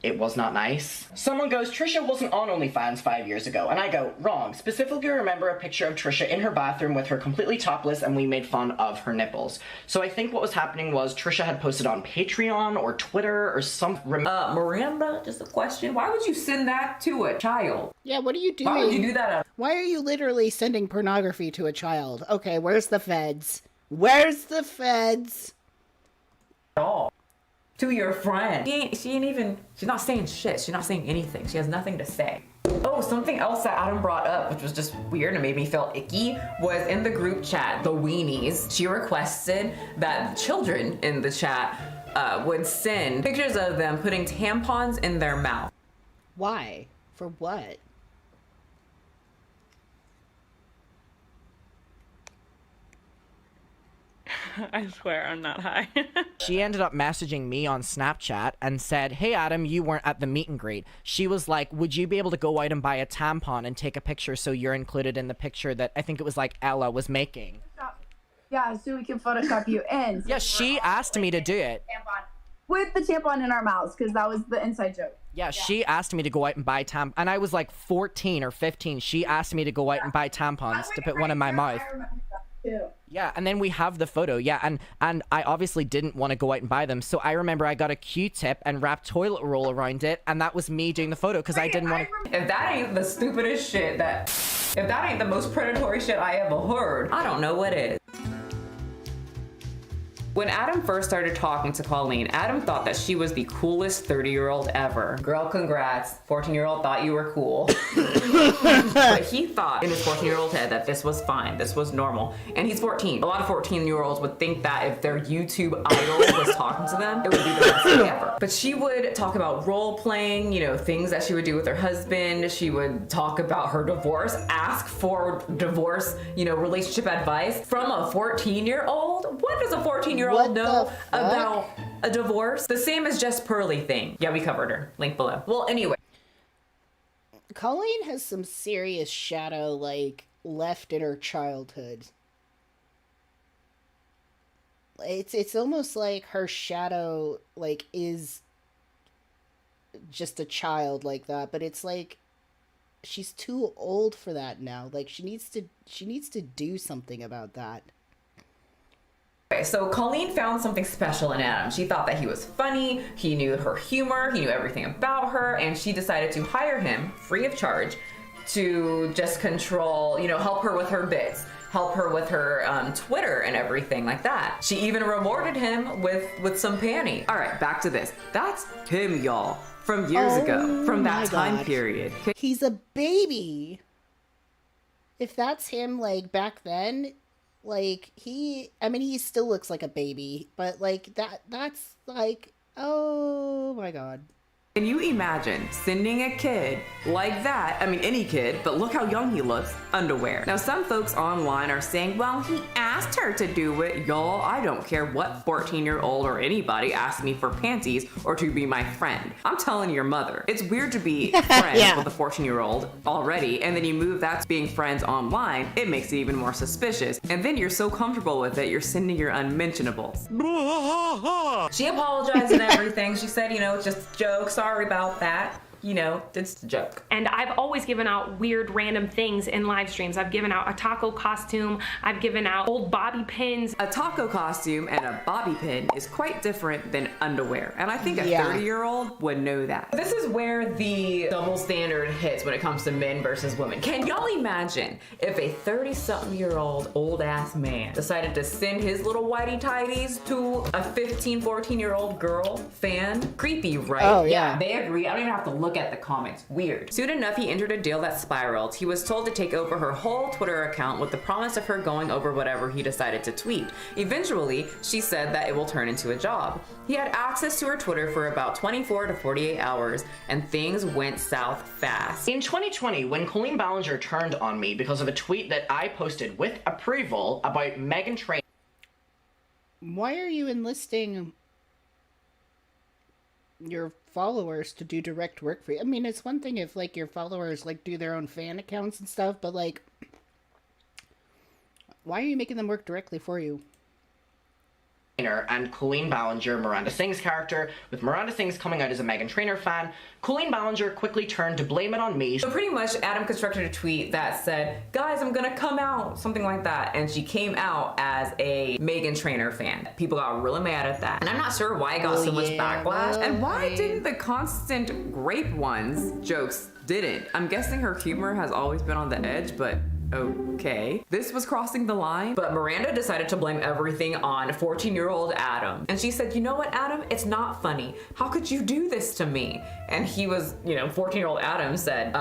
It was not nice. Someone goes, Trisha wasn't on OnlyFans 5 years ago. And I go, wrong. Specifically remember a picture of Trisha in her bathroom with her completely topless, and we made fun of her nipples. So I think what was happening was Trisha had posted on Patreon or Twitter or some... Miranda, just a question. Why would you send that to a child? Yeah, what are you doing? Why would you do that? Why are you literally sending pornography to a child? Okay, where's the feds? Where's the feds? Oh. To your friend. She's not saying shit. She's not saying anything. She has nothing to say. Oh, something else that Adam brought up, which was just weird and made me feel icky, was in the group chat, the Weenies. She requested that children in the chat would send pictures of them putting tampons in their mouth. Why? For what? I swear I'm not high. She ended up messaging me on Snapchat and said, hey Adam, you weren't at the meet and greet. She was like, would you be able to go out and buy a tampon and take a picture so you're included in the picture that I think it was like Ella was making? Yeah, so we can Photoshop you in. So yeah, she asked me to do it. With the tampon in our mouths, because that was the inside joke. Yeah, she asked me to go out and buy tampons, and I was like 14 or 15. She asked me to go out and buy tampons to put one in my mouth. Yeah, and then we have the photo. Yeah, and I obviously didn't want to go out and buy them, so I remember I got a Q-tip and wrapped toilet roll around it, and that was me doing the photo because I didn't want to. If that ain't the stupidest shit if that ain't the most predatory shit I ever heard, I don't know what is. When Adam first started talking to Colleen, Adam thought that she was the coolest 30-year-old ever. Girl, congrats. 14-year-old thought you were cool. But he thought in his 14-year-old head that this was fine, this was normal. And he's 14. A lot of 14-year-olds would think that if their YouTube idol was talking to them, it would be the best thing ever. But she would talk about role-playing, you know, things that she would do with her husband. She would talk about her divorce, ask for divorce, you know, relationship advice from a 14-year-old. What does a 14-year-old know about a divorce? The same as Jess Pearly thing. Yeah, we covered her. Link below. Well, anyway. Colleen has some serious shadow, like, left in her childhood. It's almost like her shadow, like, is just a child like that, but it's like she's too old for that now. Like, she needs to do something about that. Okay, so Colleen found something special in Adam. She thought that he was funny, he knew her humor, he knew everything about her, and she decided to hire him free of charge to just control, you know, help her with her bits, help her with her Twitter and everything like that. She even rewarded him with some panties. All right, back to this. That's him, y'all, from years ago, from that time period. He's a baby. If that's him, like, back then, like, he still looks like a baby, but, like, that's, like, oh my god. Can you imagine sending a kid like that, I mean any kid, but look how young he looks, underwear? Now some folks online are saying, well, he asked her to do it. Y'all, I don't care what 14-year-old or anybody asked me for panties or to be my friend. I'm telling your mother. It's weird to be friends with a 14-year-old already, and then you move that to being friends online, it makes it even more suspicious. And then you're so comfortable with it, you're sending your unmentionables. She apologized and everything. She said, you know, it's just a joke. Sorry about that. You know, it's a joke. And I've always given out weird random things in live streams. I've given out a taco costume. I've given out old bobby pins. A taco costume and a bobby pin is quite different than underwear. And I think a 30-year-old would know that. This is where the double standard hits when it comes to men versus women. Can y'all imagine if a 30-something-year-old old-ass man decided to send his little whitey tighties to a 15, 14-year-old girl fan? Creepy, right? Oh, yeah. They agree. I don't even have to look at the comments. Weird. Soon enough, he entered a deal that spiraled. He was told to take over her whole Twitter account with the promise of her going over whatever he decided to tweet. Eventually, she said that it will turn into a job. He had access to her Twitter for about 24 to 48 hours, and things went south fast. In 2020, when Colleen Ballinger turned on me because of a tweet that I posted with approval about Meghan Trainor. Why are you enlisting your followers to do direct work for you? I mean, it's one thing if, like, your followers, like, do their own fan accounts and stuff, but, like, why are you making them work directly for you? And Colleen Ballinger, Miranda Singh's character, with Miranda Singh coming out as a Meghan Trainor fan, Colleen Ballinger quickly turned to blame it on me. So pretty much Adam constructed a tweet that said, guys, I'm gonna come out, something like that. And she came out as a Meghan Trainor fan. People got really mad at that. And I'm not sure why it got so much backlash. And why didn't the constant grape ones jokes didn't? I'm guessing her humor has always been on the edge, but okay. This was crossing the line, but Miranda decided to blame everything on 14-year-old Adam. And she said, you know what, Adam? It's not funny. How could you do this to me? And he was, you know, 14-year-old Adam said,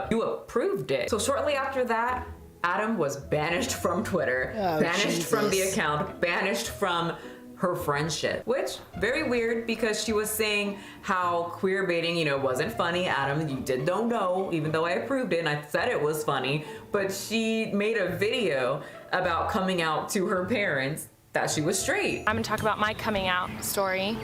you approved it. So shortly after that, Adam was banished from Twitter, banished from the account, banished from her friendship, which very weird because she was saying how queer baiting, you know, wasn't funny. Adam, you don't know, even though I approved it and I said it was funny, but she made a video about coming out to her parents that she was straight. I'm gonna talk about my coming out story.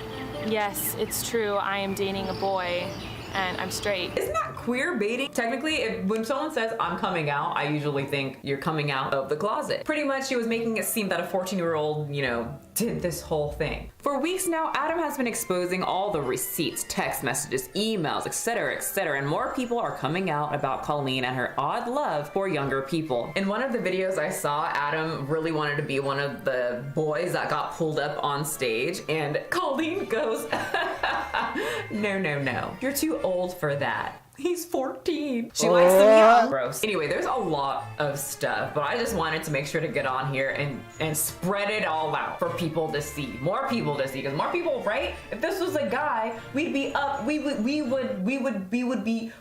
Yes, it's true, I am dating a boy and I'm straight. Isn't that queer baiting, technically, when someone says I'm coming out, I usually think you're coming out of the closet. Pretty much she was making it seem that a 14-year-old, you know, did this whole thing. For weeks now, Adam has been exposing all the receipts, text messages, emails, etc., etc., and more people are coming out about Colleen and her odd love for younger people. In one of the videos I saw, Adam really wanted to be one of the boys that got pulled up on stage, and Colleen goes, no, no, no, you're too old for that. He's 14. She likes them young. Gross. Anyway, there's a lot of stuff, but I just wanted to make sure to get on here and spread it all out for people to see. More people to see, because more people, right? If this was a guy, we'd be up, we would be,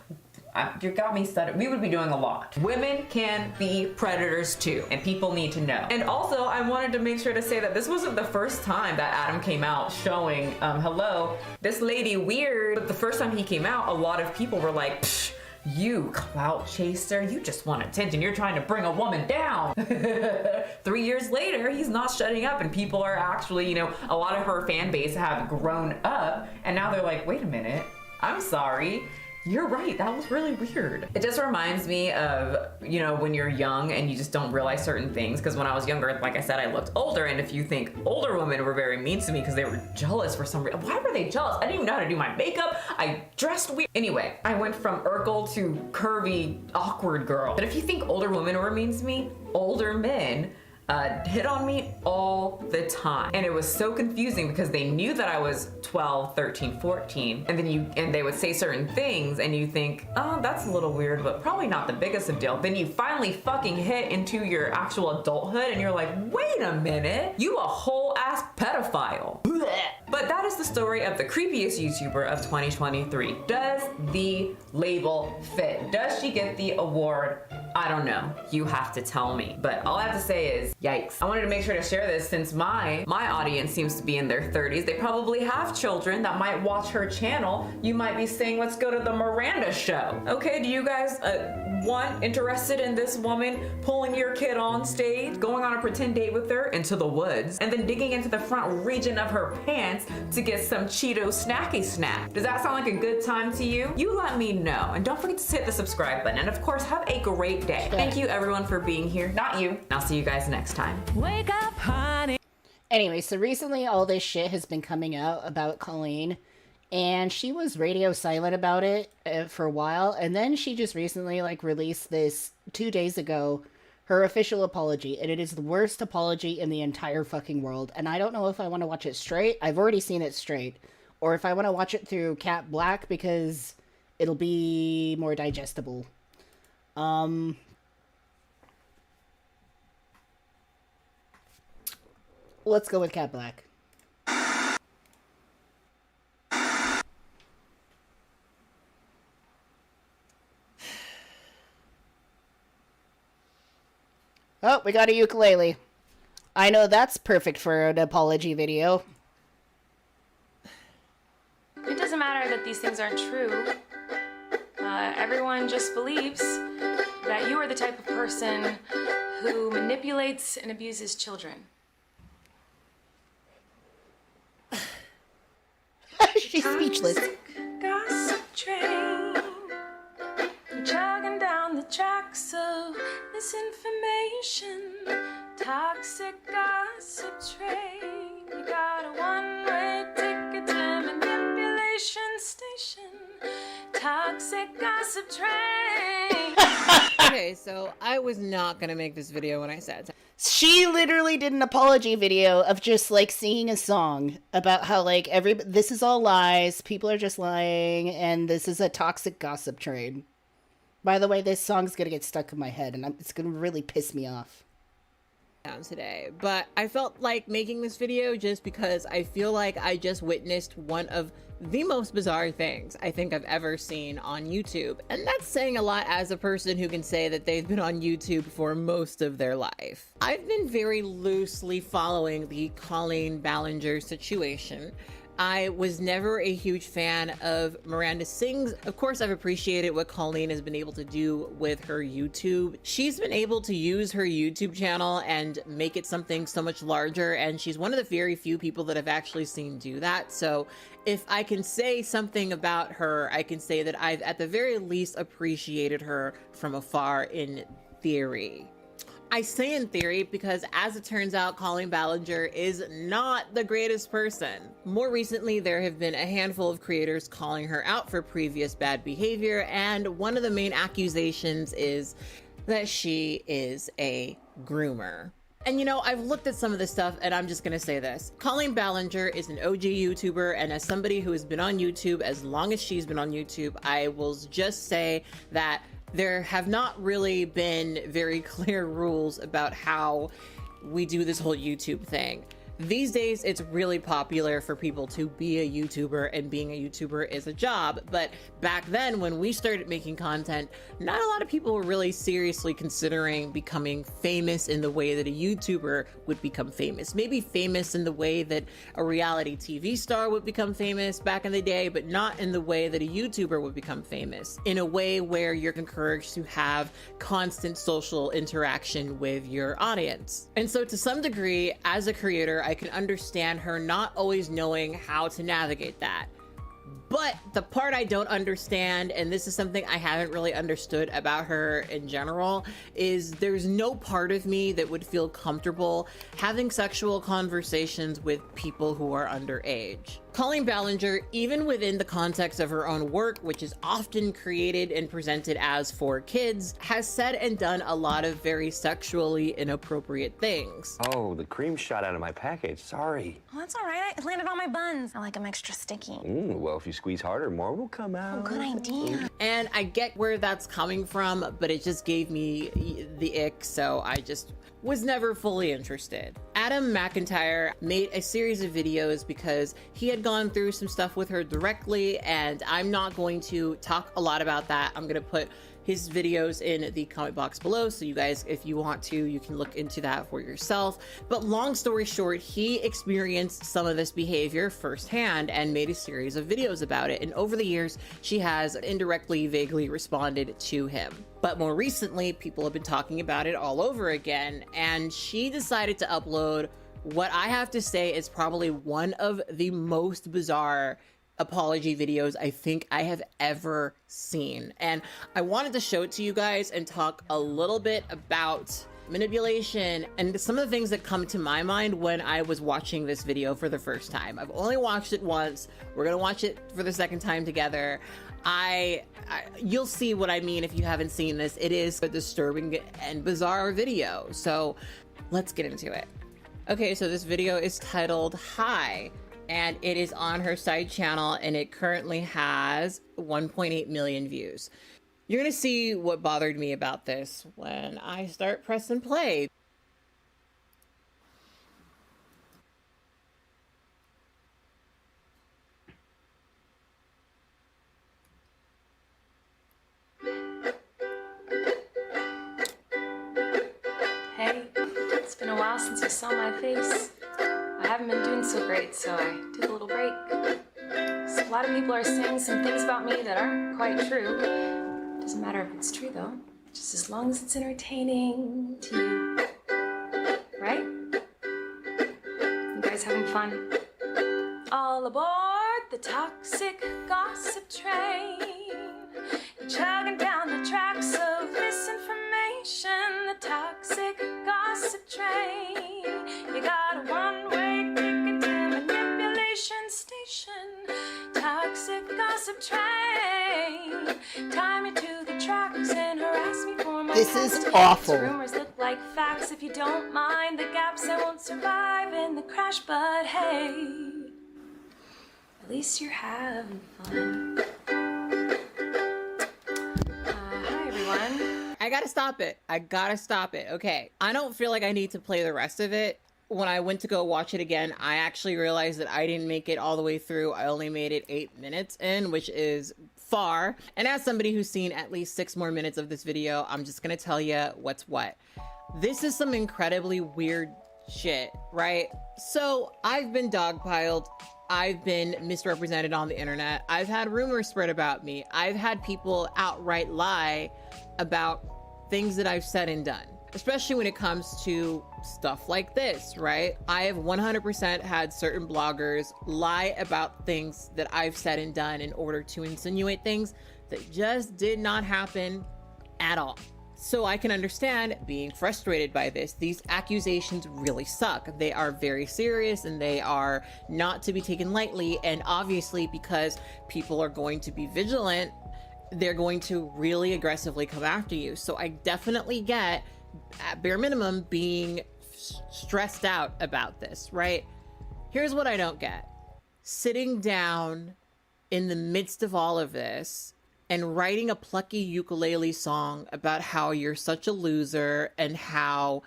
you got me stuttering. We would be doing a lot. Women can be predators too, and people need to know. And also, I wanted to make sure to say that this wasn't the first time that Adam came out showing, hello, this lady weird. But the first time he came out, a lot of people were like, psh, you clout chaser, you just want attention. You're trying to bring a woman down. 3 years later, he's not shutting up, and people are actually, you know, a lot of her fan base have grown up, and now they're like, wait a minute, I'm sorry. You're right, that was really weird. It just reminds me of, you know, when you're young and you just don't realize certain things. Because when I was younger, like I said, I looked older, and if you think older women were very mean to me because they were jealous for some reason. Why were they jealous? I didn't even know how to do my makeup. I dressed weird. Anyway, I went from Urkel to curvy, awkward girl. But if you think older women were mean to me, older men hit on me all the time. And it was so confusing because they knew that I was 12, 13, 14. And then they would say certain things and you think, oh, that's a little weird, but probably not the biggest of deal. Then you finally fucking hit into your actual adulthood and you're like, wait a minute, you a whole ass pedophile. But that is the story of the creepiest YouTuber of 2023. Does the label fit? Does she get the award? I don't know. You have to tell me. But all I have to say is, yikes. I wanted to make sure to share this since my audience seems to be in their 30s. They probably have children that might watch her channel. You might be saying, let's go to the Miranda show. Okay, do you guys interested in this woman pulling your kid on stage, going on a pretend date with her into the woods, and then digging into the front region of her pants to get some Cheeto snacky snack? Does that sound like a good time to you? You let me know. And don't forget to hit the subscribe button. And of course, have a great day. Thank you everyone for being here. Not you. I'll see you guys next time. Wake up, honey. Anyway, so recently all this shit has been coming out about Colleen, and she was radio silent about it for a while, and then she just recently released this 2 days ago, her official apology, and it is the worst apology in the entire fucking world. And I don't know if I want to watch it straight. I've already seen it straight, or if I want to watch it through Cat Black because it'll be more digestible. Let's go with Cat Black. Oh, we got a ukulele. I know that's perfect for an apology video. It doesn't matter that these things aren't true. Everyone just believes that you are the type of person who manipulates and abuses children. She's speechless. Gossip train, jogging down the tracks of misinformation. Toxic gossip train, you got a one-way ticket to manipulation station. Toxic gossip train. Okay, so I was not gonna make this video when I said she literally did an apology video of just singing a song about how this is all lies, people are just lying, and this is a toxic gossip train. By the way, this song's gonna get stuck in my head, and it's gonna really piss me off. Today, but I felt like making this video just because I feel like I just witnessed one of the most bizarre things I think I've ever seen on YouTube. And that's saying a lot as a person who can say that they've been on YouTube for most of their life. I've been very loosely following the Colleen Ballinger situation. I was never a huge fan of Miranda Sings. Of course, I've appreciated what Colleen has been able to do with her YouTube. She's been able to use her YouTube channel and make it something so much larger, and she's one of the very few people that I've actually seen do that. So if I can say something about her, I can say that I've at the very least appreciated her from afar in theory. I say in theory because, as it turns out, Colleen Ballinger is not the greatest person. More recently, there have been a handful of creators calling her out for previous bad behavior, and one of the main accusations is that she is a groomer. And you know, I've looked at some of this stuff and I'm just gonna say this. Colleen Ballinger is an OG YouTuber, and as somebody who has been on YouTube as long as she's been on YouTube, I will just say that there have not really been very clear rules about how we do this whole YouTube thing. These days, it's really popular for people to be a YouTuber, and being a YouTuber is a job. But back then, when we started making content, not a lot of people were really seriously considering becoming famous in the way that a YouTuber would become famous. Maybe famous in the way that a reality TV star would become famous back in the day, but not in the way that a YouTuber would become famous. In a way where you're encouraged to have constant social interaction with your audience. And so to some degree, as a creator, I can understand her not always knowing how to navigate that. But the part I don't understand, and this is something I haven't really understood about her in general, is there's no part of me that would feel comfortable having sexual conversations with people who are underage. Colleen Ballinger, even within the context of her own work, which is often created and presented as for kids, has said and done a lot of very sexually inappropriate things. Oh, the cream shot out of my package. Sorry. Well, that's all right. It landed on my buns. I like them extra sticky. Well, if you squeeze harder, more will come out. Oh, good idea. And I get where that's coming from, but it just gave me the ick, so I just was never fully interested. Adam McIntyre made a series of videos because he had gone through some stuff with her directly, and I'm not going to talk a lot about that. I'm gonna put his videos in the comment box below, so you guys, if you want to, you can look into that for yourself. But long story short, he experienced some of this behavior firsthand and made a series of videos about it. And over the years, she has indirectly, vaguely responded to him. But more recently, people have been talking about it all over again, and she decided to upload what I have to say is probably one of the most bizarre apology videos I think I have ever seen. And I wanted to show it to you guys and talk a little bit about manipulation and some of the things that come to my mind when I was watching this video for the first time. I've only watched it once. We're gonna watch it for the second time together. You'll see what I mean if you haven't seen this. It is a disturbing and bizarre video. So let's get into it. Okay, so this video is titled Hi, and it is on her side channel, and it currently has 1.8 million views. You're gonna see what bothered me about this when I start pressing play. Hey, it's been a while since you saw my face. I haven't been doing so great, so I took a little break. So a lot of people are saying some things about me that aren't quite true. Doesn't matter if it's true, though. Just as long as it's entertaining to you. Right? You guys having fun? All aboard the toxic gossip train. You're chugging down the tracks of misinformation. The toxic gossip train. You got a one-way ticket to manipulation station. Toxic gossip train. Tie me to the tracks and harass me for my This is past awful. rumors look like facts. If you don't mind the gaps, I won't survive in the crash. But hey, at least you're having fun. Hi everyone. I gotta stop it. I gotta stop it. Okay. I don't feel like I need to play the rest of it. When I went to go watch it again, I actually realized that I didn't make it all the way through. I only made it 8 minutes in, which is far. And as somebody who's seen at least 6 more minutes of this video, I'm just gonna tell you what's what. This is some incredibly weird shit, right? So I've been dogpiled. I've been misrepresented on the internet. I've had rumors spread about me. I've had people outright lie about things that I've said and done, especially when it comes to stuff like this, right? I have 100% had certain bloggers lie about things that I've said and done in order to insinuate things that just did not happen at all. So I can understand being frustrated by this. These accusations really suck. They are very serious and they are not to be taken lightly. And obviously, because people are going to be vigilant, they're going to really aggressively come after you. So I definitely get, at bare minimum, being stressed out about this, right? Here's what I don't get. Sitting down in the midst of all of this and writing a plucky ukulele song about how you're such a loser and how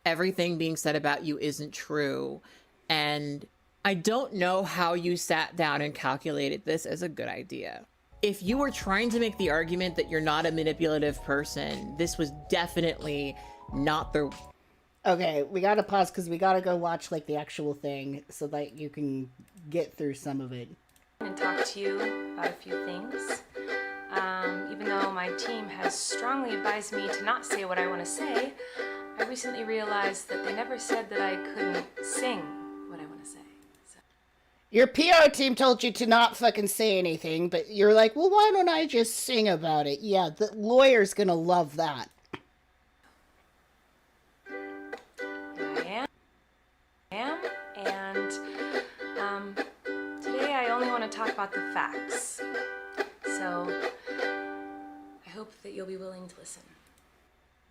everything being said about you isn't true. And I don't know how you sat down and calculated this as a good idea. If you were trying to make the argument that you're not a manipulative person, this was definitely not the... Okay, we gotta pause because we gotta go watch like the actual thing so that you can get through some of it. And talk to you about a few things. Even though my team has strongly advised me to not say what I want to say, I recently realized that they never said that I couldn't sing what I want to say. So. Your PR team told you to not fucking say anything, but you're like, well, why don't I just sing about it? Yeah, the lawyer's gonna love that. I am, and today I only want to talk about the facts. So I hope that you'll be willing to listen.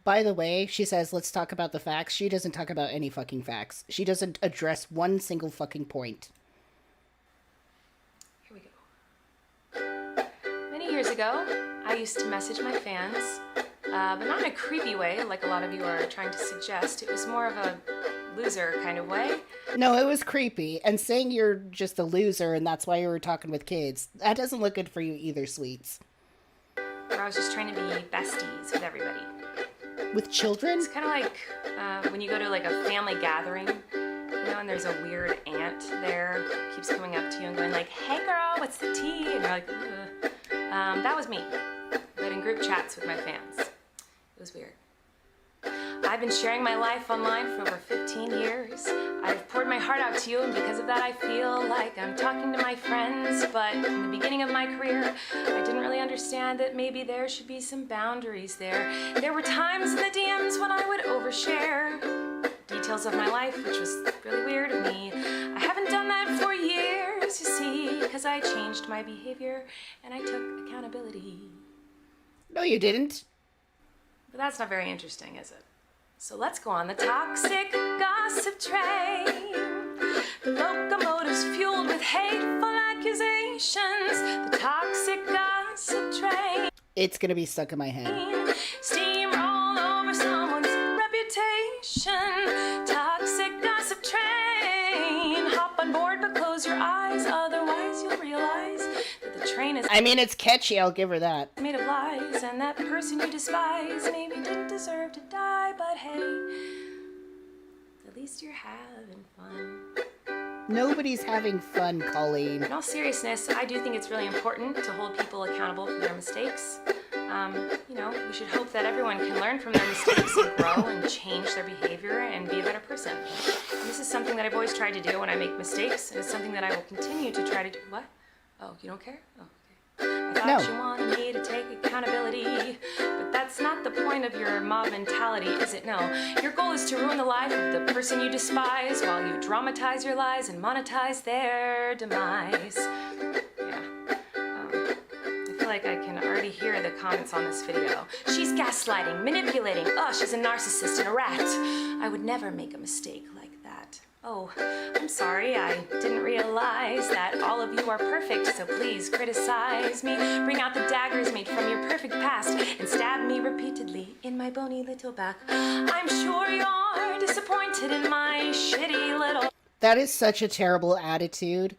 By the way, she says, let's talk about the facts. She doesn't talk about any fucking facts. She doesn't address one single fucking point. Here we go. Many years ago, I used to message my fans, but not in a creepy way like a lot of you are trying to suggest. It was more of a loser kind of way. No, it was creepy. And saying you're just a loser and that's why you were talking with kids, that doesn't look good for you either, sweets. Where I was just trying to be besties with everybody. With children? It's kind of like when you go to like a family gathering, you know, and there's a weird aunt there who keeps coming up to you and going like, hey girl, what's the tea? And you're like, ugh. That was me, but in group chats with my fans. It was weird. I've been sharing my life online for over 15 years. I've poured my heart out to you, and because of that I feel like I'm talking to my friends, but in the beginning of my career, I didn't really understand that maybe there should be some boundaries there. There were times in the DMs when I would overshare details of my life, which was really weird of me. I haven't done that for years, you see, because I changed my behavior and I took accountability. No, you didn't. But that's not very interesting, is it? So let's go on the toxic gossip train. The locomotive's fueled with hateful accusations. The toxic gossip train. It's gonna be stuck in my head. Steamroll over someone's reputation. Toxic gossip train. Hop on board but close your eyes, otherwise you'll realize that the train is... I mean, it's catchy, I'll give her that. ...made of lies, and that person you despise maybe didn't deserve to die, but hey, at least you're having fun. Nobody's having fun, Colleen. In all seriousness, I do think it's really important to hold people accountable for their mistakes. You know, we should hope that everyone can learn from their mistakes and grow and change their behavior and be a better person. And this is something that I've always tried to do when I make mistakes, and it's something that I will continue to try to do. What? Oh, you don't care? Oh, okay. I thought you wanted me to take accountability, but that's not the point of your mob mentality, is it? No. Your goal is to ruin the life of the person you despise while you dramatize your lies and monetize their demise. Yeah. I feel like I can already hear the comments on this video. She's gaslighting, manipulating. Oh, she's a narcissist and a rat. I would never make a mistake like that. Oh, I'm sorry, I didn't realize that all of you are perfect, so please criticize me. Bring out the daggers made from your perfect past and stab me repeatedly in my bony little back. I'm sure you're disappointed in my shitty little... That is such a terrible attitude.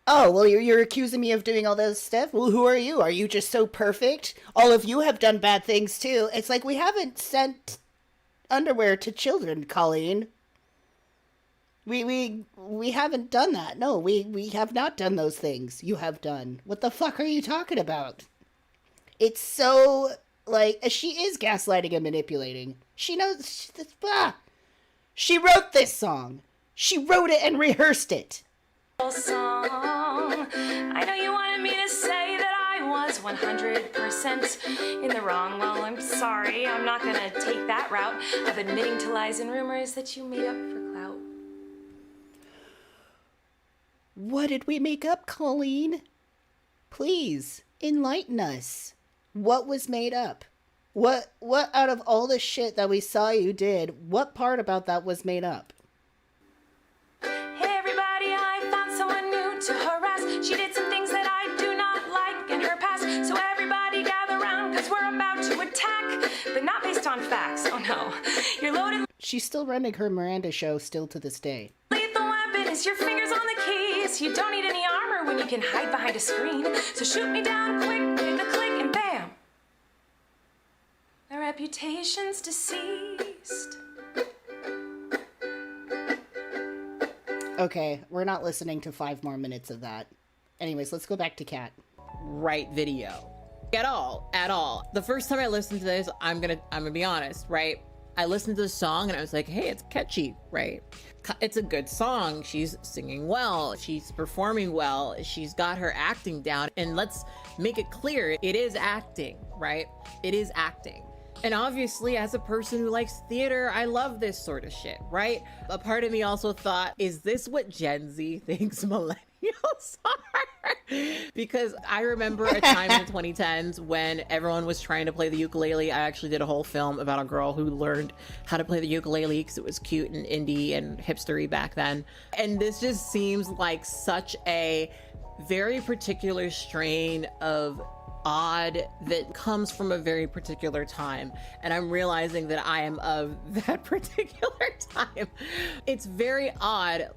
Oh, well, you're accusing me of doing all this stuff? Well, who are you? Are you just so perfect? All of you have done bad things, too. It's like we haven't sent underwear to children, Colleen. We haven't done that. No, we have not done those things you have done. What the fuck are you talking about? It's so, like, she is gaslighting and manipulating. She knows, she wrote this song. She wrote it and rehearsed it. Song. I know you wanted me to say that I was 100% in the wrong. Well, I'm sorry. I'm not gonna take that route of admitting to lies and rumors that you made up for clout. What did we make up, Colleen? Please, enlighten us. What was made up? What out of all the shit that we saw you did, what part about that was made up? Hey everybody, I found someone new to harass. She did some things that I do not like in her past. So everybody gather round, cause we're about to attack. But not based on facts, oh no. You're loaded. She's still running her Miranda show still to this day. Lethal weapon is your fingers on the keys. You don't need any armor when you can hide behind a screen. So shoot me down quick with a click and bam. My reputation's deceased. Okay, we're not listening to 5 more minutes of that. Anyways, let's go back to Kat. Right video. At all. The first time I listened to this, I'm gonna be honest, right? I listened to the song and I was like, hey, it's catchy, right? It's a good song. She's singing well. She's performing well. She's got her acting down. And let's make it clear, it is acting, right? It is acting. And obviously, as a person who likes theater, I love this sort of shit, right? A part of me also thought, is this what Gen Z thinks millennials are? Because I remember a time in the 2010s when everyone was trying to play the ukulele. I actually did a whole film about a girl who learned how to play the ukulele because it was cute and indie and hipstery back then. And this just seems like such a very particular strain of odd that comes from a very particular time, and I'm realizing that I am of that particular time. It's very odd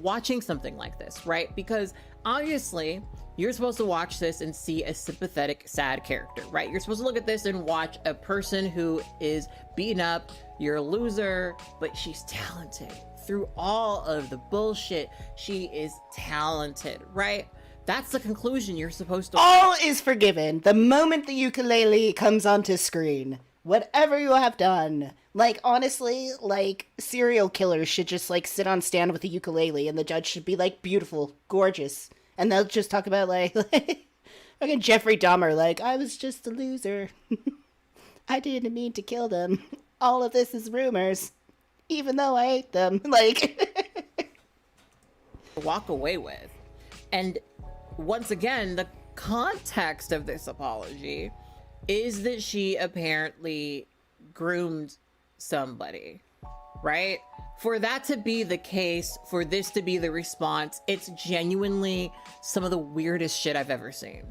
watching something like this, right? Because obviously you're supposed to watch this and see a sympathetic, sad character, right? You're supposed to look at this and watch a person who is beaten up, you're a loser, but she's talented. Through all of the bullshit, she is talented, right? That's the conclusion you're supposed to. All is forgiven the moment the ukulele comes onto screen. Whatever you have done. Like, honestly, like, serial killers should just, like, sit on stand with a ukulele and the judge should be like, beautiful, gorgeous. And they'll just talk about, like fucking Jeffrey Dahmer, like, I was just a loser. I didn't mean to kill them. All of this is rumors. Even though I hate them. Like, walk away with. And once again, the context of this apology is that she apparently groomed somebody, right? For that to be the case, for this to be the response, it's genuinely some of the weirdest shit I've ever seen.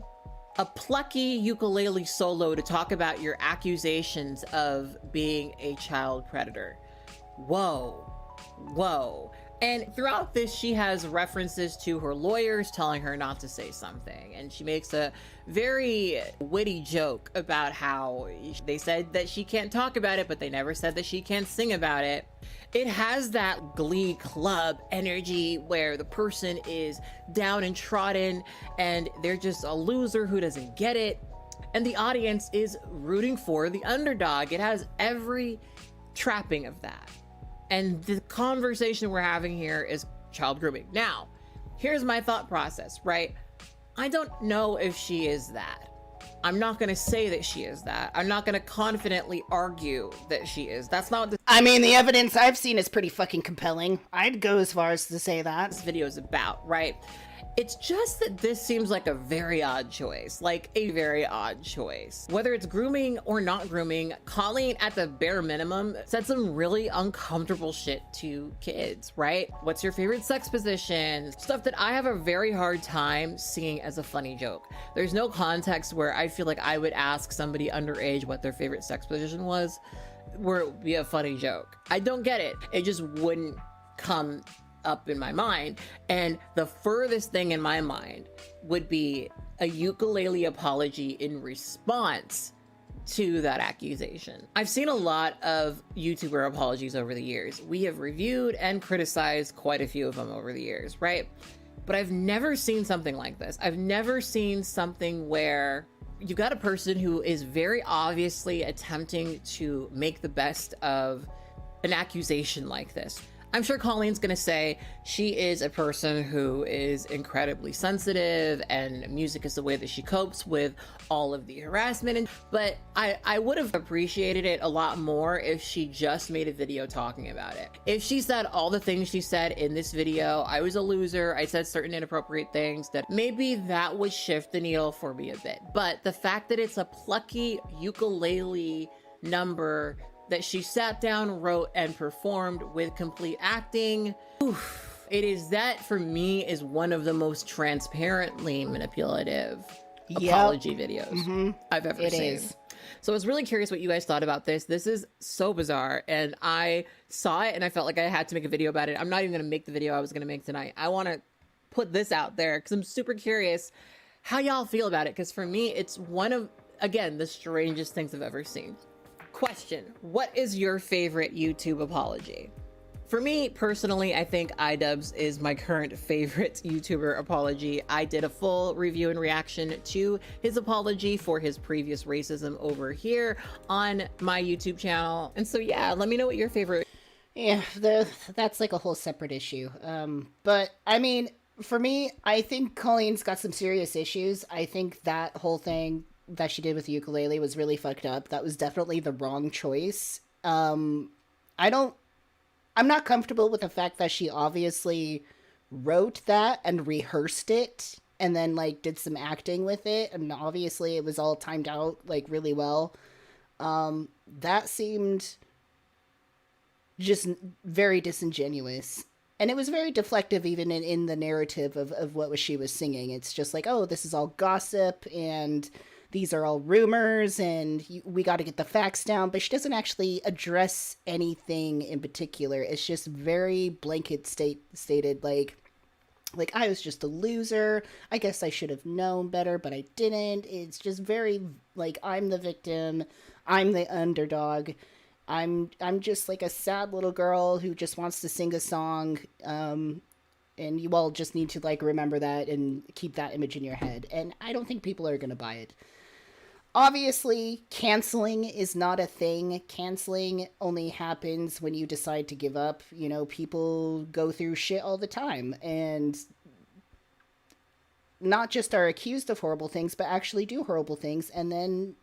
A plucky ukulele solo to talk about your accusations of being a child predator. Whoa. And throughout this, she has references to her lawyers telling her not to say something. And she makes a very witty joke about how they said that she can't talk about it, but they never said that she can't sing about it. It has that Glee Club energy where the person is down and trodden and they're just a loser who doesn't get it. And the audience is rooting for the underdog. It has every trapping of that. And the conversation we're having here is child grooming. Now, here's my thought process, right? I don't know if she is that. I'm not going to say that she is that. I'm not going to confidently argue that she is. That's not what this— I mean, the evidence I've seen is pretty fucking compelling. I'd go as far as to say that. This video is about, right? It's just that this seems like a very odd choice, like a very odd choice. Whether it's grooming or not grooming, Colleen at the bare minimum said some really uncomfortable shit to kids, right? What's your favorite sex position? Stuff that I have a very hard time seeing as a funny joke. There's no context where I feel like I would ask somebody underage what their favorite sex position was, where it would be a funny joke. I don't get it. It just wouldn't come up in my mind. And the furthest thing in my mind would be a ukulele apology in response to that accusation. I've seen a lot of YouTuber apologies over the years. We have reviewed and criticized quite a few of them over the years, right? But I've never seen something like this. I've never seen something where you've got a person who is very obviously attempting to make the best of an accusation like this. I'm sure Colleen's gonna say she is a person who is incredibly sensitive and music is the way that she copes with all of the harassment. But I would have appreciated it a lot more if she just made a video talking about it. If she said all the things she said in this video, I was a loser, I said certain inappropriate things, that maybe that would shift the needle for me a bit. But the fact that it's a plucky ukulele number that she sat down, wrote, and performed with complete acting. Oof. It is that, for me, is one of the most transparently manipulative apology videos I've ever seen. Is. So I was really curious what you guys thought about this. This is so bizarre, and I saw it and I felt like I had to make a video about it. I'm not even gonna make the video I was gonna make tonight. I wanna put this out there because I'm super curious how y'all feel about it, because for me, it's one of, again, the strangest things I've ever seen. Question: what is your favorite YouTube apology? For me personally, I think iDubbbz is my current favorite YouTuber apology. I did a full review and reaction to his apology for his previous racism over here on my YouTube channel. And so yeah, let me know what your favorite. Yeah, that's like a whole separate issue. But I mean, for me, I think Colleen's got some serious issues. I think that whole thing that she did with the ukulele was really fucked up. That was definitely the wrong choice. I'm not comfortable with the fact that she obviously wrote that and rehearsed it and then like did some acting with it, and obviously it was all timed out like really well. That seemed just very disingenuous. And it was very deflective even in the narrative of what she was singing. It's just like, oh, this is all gossip and these are all rumors and we got to get the facts down. But she doesn't actually address anything in particular. It's just very blanket stated like I was just a loser. I guess I should have known better, but I didn't. It's just very like, I'm the victim. I'm the underdog. I'm just like a sad little girl who just wants to sing a song. And you all just need to like remember that and keep that image in your head. And I don't think people are going to buy it. Obviously, canceling is not a thing. Canceling only happens when you decide to give up. You know, people go through shit all the time and not just are accused of horrible things, but actually do horrible things. And then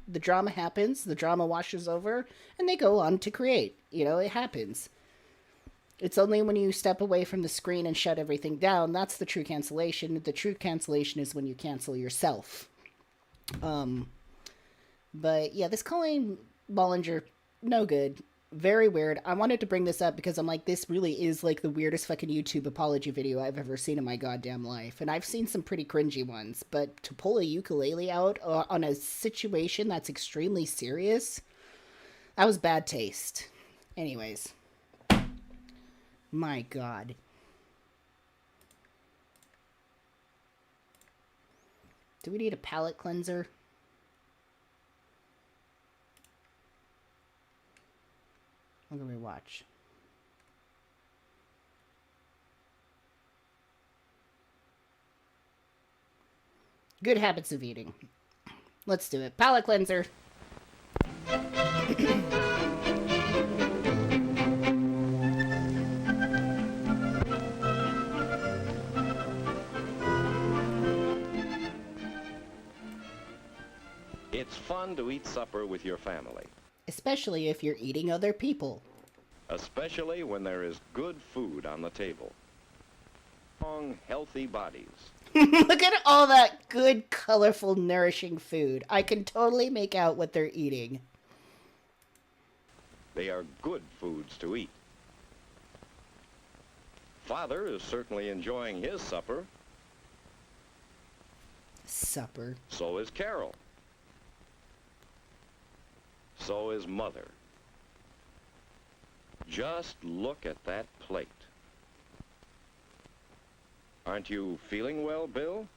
the drama happens, the drama washes over, and they go on to create. You know, it happens. It's only when you step away from the screen and shut everything down, that's the true cancellation. The true cancellation is when you cancel yourself. But yeah, this Colleen Ballinger, no good. Very weird. I wanted to bring this up because I'm like, this really is like the weirdest fucking YouTube apology video I've ever seen in my goddamn life. And I've seen some pretty cringy ones, but to pull a ukulele out on a situation that's extremely serious, that was bad taste. Anyways. My God. Do we need a palate cleanser? What can we watch? Good habits of eating. Let's do it. Palate cleanser. It's fun to eat supper with your family. Especially if you're eating other people. Especially when there is good food on the table. Strong, healthy bodies. Look at all that good, colorful, nourishing food. I can totally make out what they're eating. They are good foods to eat. Father is certainly enjoying his supper. Supper. So is Carol. So is Mother. Just look at that plate. Aren't you feeling well, Bill?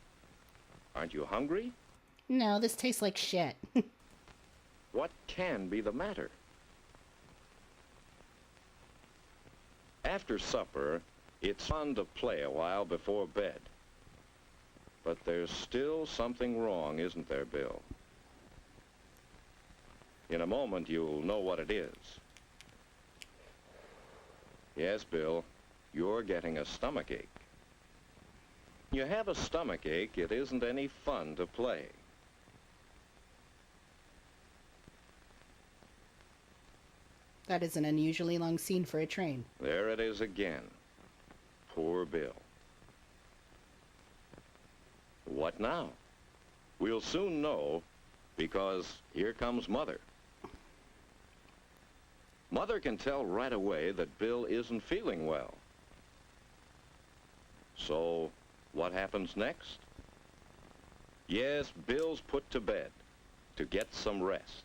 Aren't you hungry? No, this tastes like shit. what can be the matter? After supper, it's fun to play a while before bed. But there's still something wrong, isn't there, Bill? In a moment, you'll know what it is. Yes, Bill, you're getting a stomachache. You have a stomachache, it isn't any fun to play. That is an unusually long scene for a train. There it is again. Poor Bill. What now? We'll soon know, because here comes Mother. Mother can tell right away that Bill isn't feeling well. So, what happens next? Yes, Bill's put to bed to get some rest.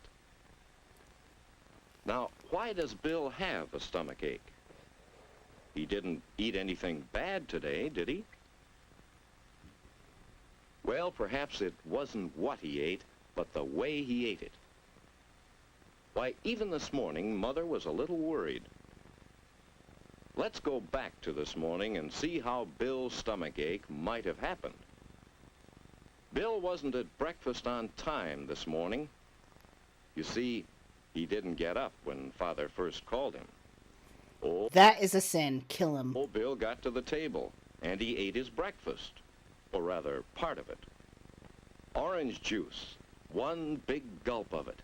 Now, why does Bill have a stomachache? He didn't eat anything bad today, did he? Well, perhaps it wasn't what he ate, but the way he ate it. Why, even this morning, Mother was a little worried. Let's go back to this morning and see how Bill's stomachache might have happened. Bill wasn't at breakfast on time this morning. You see, he didn't get up when Father first called him. Oh, That is a sin. Kill him. old Bill got to the table, and he ate his breakfast. Or rather, part of it. Orange juice, one big gulp of it.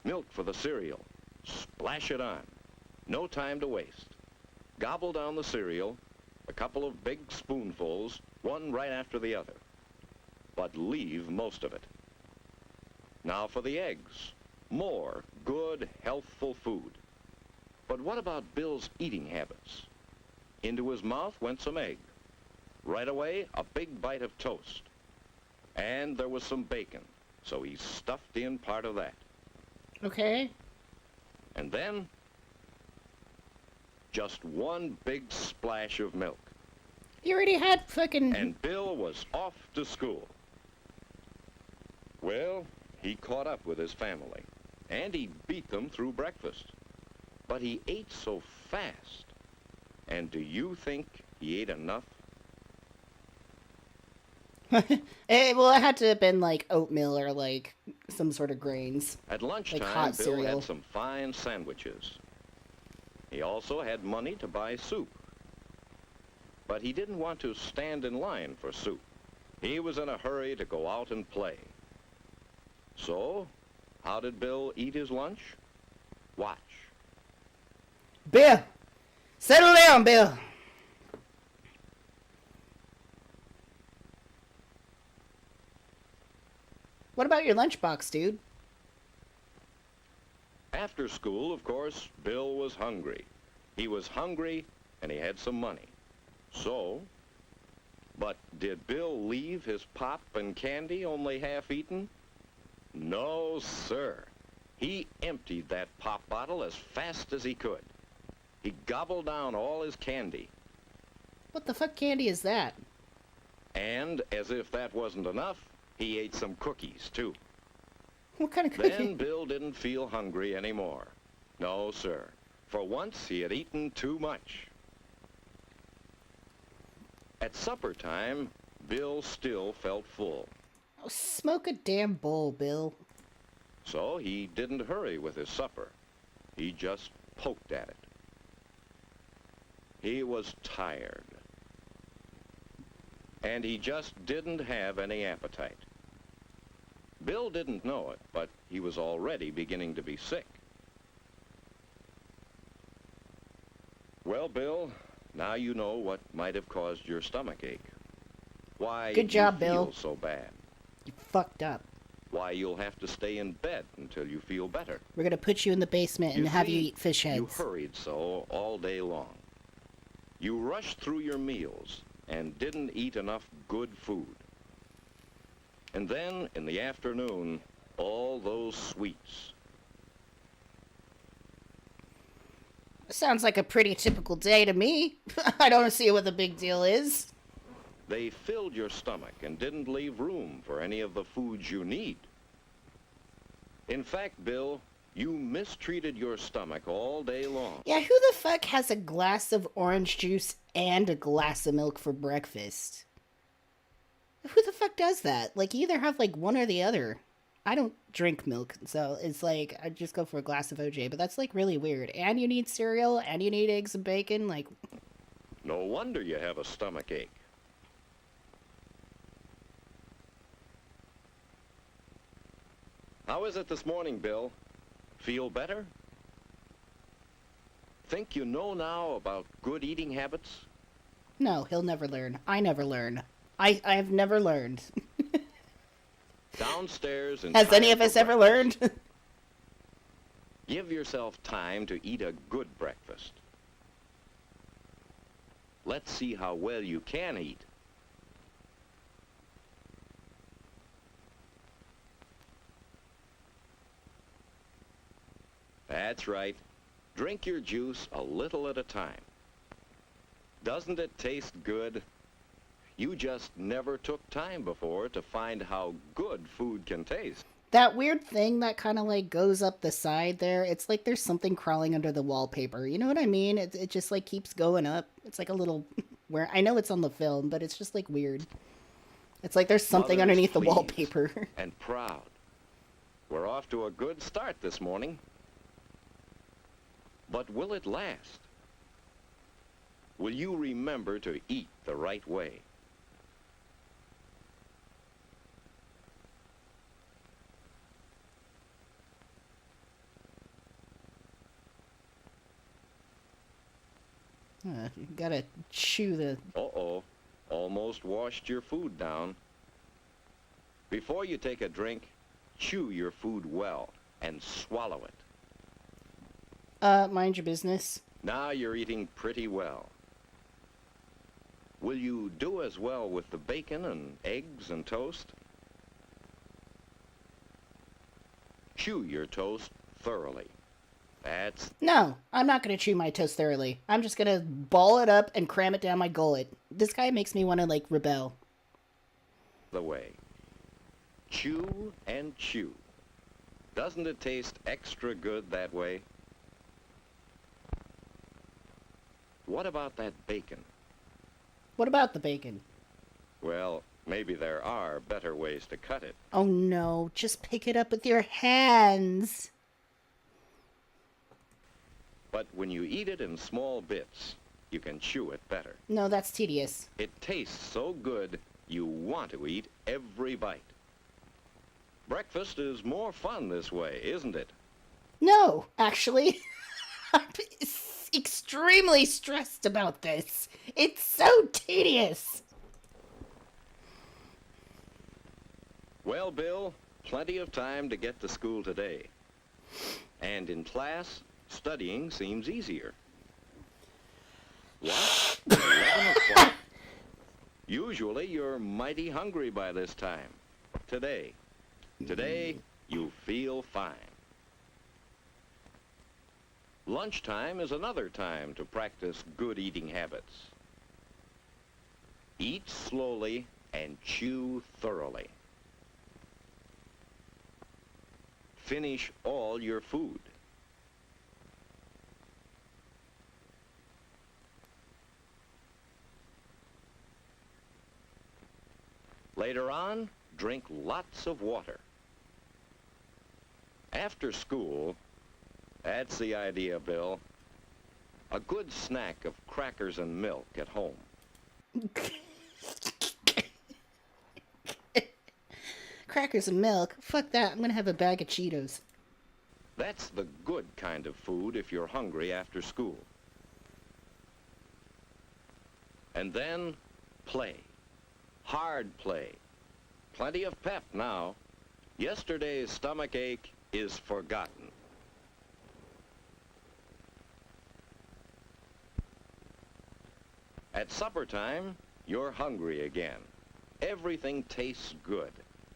Milk for the cereal. Splash it on. No time to waste. Gobble down the cereal, a couple of big spoonfuls, one right after the other. But leave most of it. Now for the eggs. More good, healthful food. But what about Bill's eating habits? Into his mouth went some egg. Right away, a big bite of toast. And there was some bacon, so he stuffed in part of that. Okay. And then, just one big splash of milk. You already had fucking... And Bill was off to school. Well, he caught up with his family, and he beat them through breakfast. But he ate so fast. And do you think he ate enough? Well, it had to have been like oatmeal or like some sort of grains. At lunchtime, like hot Bill cereal. had some fine sandwiches. He also had money to buy soup. But he didn't want to stand in line for soup. He was in a hurry to go out and play. So, how did Bill eat his lunch? Watch. Bill! Settle down, Bill! What about your lunchbox, dude? After school, of course, Bill was hungry. He was hungry, and he had some money. So, but did Bill leave his pop and candy only half-eaten? No, sir. He emptied that pop bottle as fast as he could. He gobbled down all his candy. What the fuck candy is that? And, as if that wasn't enough, he ate some cookies, too. What kind of cookie? Then Bill didn't feel hungry anymore. No, sir. For once, he had eaten too much. At supper time, Bill still felt full. Oh, smoke a damn bowl, Bill. So he didn't hurry with his supper. He just poked at it. He was tired. And he just didn't have any appetite. Bill didn't know it, but he was already beginning to be sick. Well, Bill, now you know what might have caused your stomachache. Why Good job, you feel Bill. so bad. You fucked up. Why you'll have to stay in bed until you feel better. We're gonna put you in the basement and have you see, eat fish heads. You hurried so all day long. You rushed through your meals and didn't eat enough good food. And then, in the afternoon, all those sweets. Sounds like a pretty typical day to me. I don't see what the big deal is. They filled your stomach and didn't leave room for any of the foods you need. In fact, Bill, you mistreated your stomach all day long. Yeah, who the fuck has a glass of orange juice and a glass of milk for breakfast? Who the fuck does that? Like, you either have, like, one or the other. I don't drink milk, so it's like, I just go for a glass of OJ, but that's, like, really weird. And you need cereal, and you need eggs and bacon, like... No wonder you have a stomach ache. How is it this morning, Bill? Feel better? Think you know now about good eating habits? No, he'll never learn. I never learn. I've never learned. Downstairs and Has any of us ever learned? Give yourself time to eat a good breakfast. Let's see how well you can eat. That's right. Drink your juice a little at a time. Doesn't it taste good? You just never took time before to find how good food can taste. That weird thing that kind of like goes up the side there, it's like there's something crawling under the wallpaper. You know what I mean? It just like keeps going up. It's like a little, where I know it's on the film, but it's just like weird. It's like there's something Mother's underneath the pleased wallpaper. And proud. We're off to a good start this morning. But will it last? Will you remember to eat the right way? You gotta chew the... Uh-oh. Almost washed your food down. Before you take a drink, chew your food well and swallow it. Mind your business. Now you're eating pretty well. Will you do as well with the bacon and eggs and toast? Chew your toast thoroughly. That's No, I'm not gonna chew my toast thoroughly. I'm just gonna ball it up and cram it down my gullet. This guy makes me want to, like, rebel. the way. Chew and chew. Doesn't it taste extra good that way? What about that bacon? What about the bacon? Well, maybe there are better ways to cut it. Oh no, just pick it up with your hands. But when you eat it in small bits, you can chew it better. No, that's tedious. It tastes so good, you want to eat every bite. Breakfast is more fun this way, isn't it? No, actually. I'm extremely stressed about this. It's so tedious. Well, Bill, plenty of time to get to school today. And in class, studying seems easier. What? 11 o'clock? Usually you're mighty hungry by this time. Today, you feel fine. Lunchtime is another time to practice good eating habits. Eat slowly and chew thoroughly. Finish all your food. Later on, drink lots of water. After school, that's the idea, Bill. A good snack of crackers and milk at home. Crackers and milk? Fuck that, I'm gonna have a bag of Cheetos. That's the good kind of food if you're hungry after school. And then, play. Hard play. Plenty of pep now. Yesterday's stomach ache is forgotten. At supper time, you're hungry again. Everything tastes good,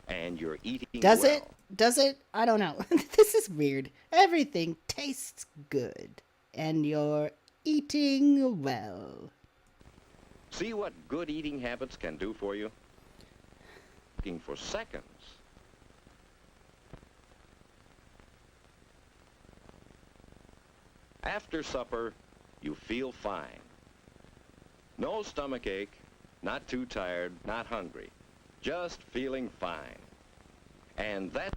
and you're eating Does well. it? Does it? I don't know. This is weird. Everything tastes good, and you're eating well. See what good eating habits can do for you? Looking for seconds. After supper, you feel fine. No stomach ache, not too tired, not hungry. Just feeling fine. And that...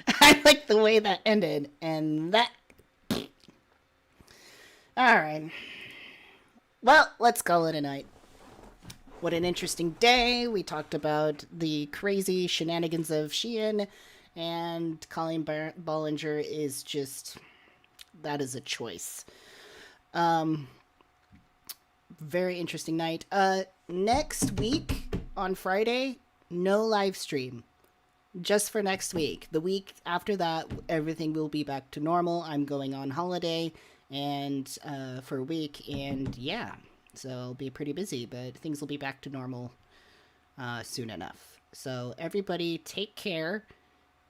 I like the way that ended, and that... Alright. Well, let's call it a night. What an interesting day. We talked about the crazy shenanigans of Sheehan, and Colleen Ballinger is just... that is a choice. Very interesting night. Next week, on Friday, no live stream. Just for next week. The week after that, everything will be back to normal. I'm going on holiday and for a week, and yeah, so I'll be pretty busy, but things will be back to normal soon enough. So everybody take care.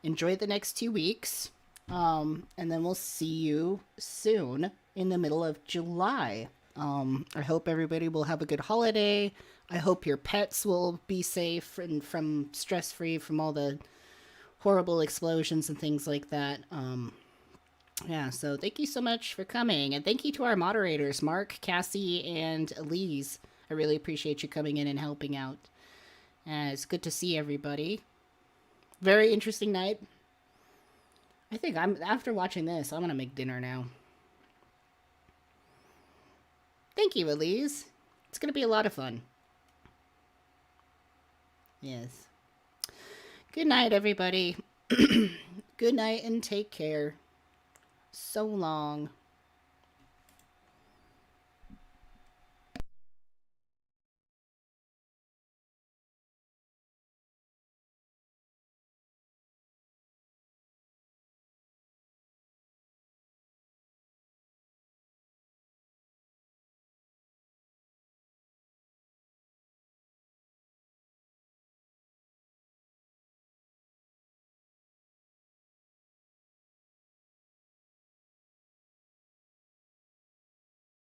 Enjoy the next 2 weeks. And then we'll see you soon in the middle of July. I hope everybody will have a good holiday. I hope your pets will be safe and from stress-free from all the horrible explosions and things like that. Yeah, so thank you so much for coming. And thank you to our moderators, Mark, Cassie, and Elise. I really appreciate you coming in and helping out. It's good to see everybody. Very interesting night. I think after watching this, I'm going to make dinner now. Thank you, Elise. It's going to be a lot of fun. Yes. Good night, everybody. Good night and take care. So long.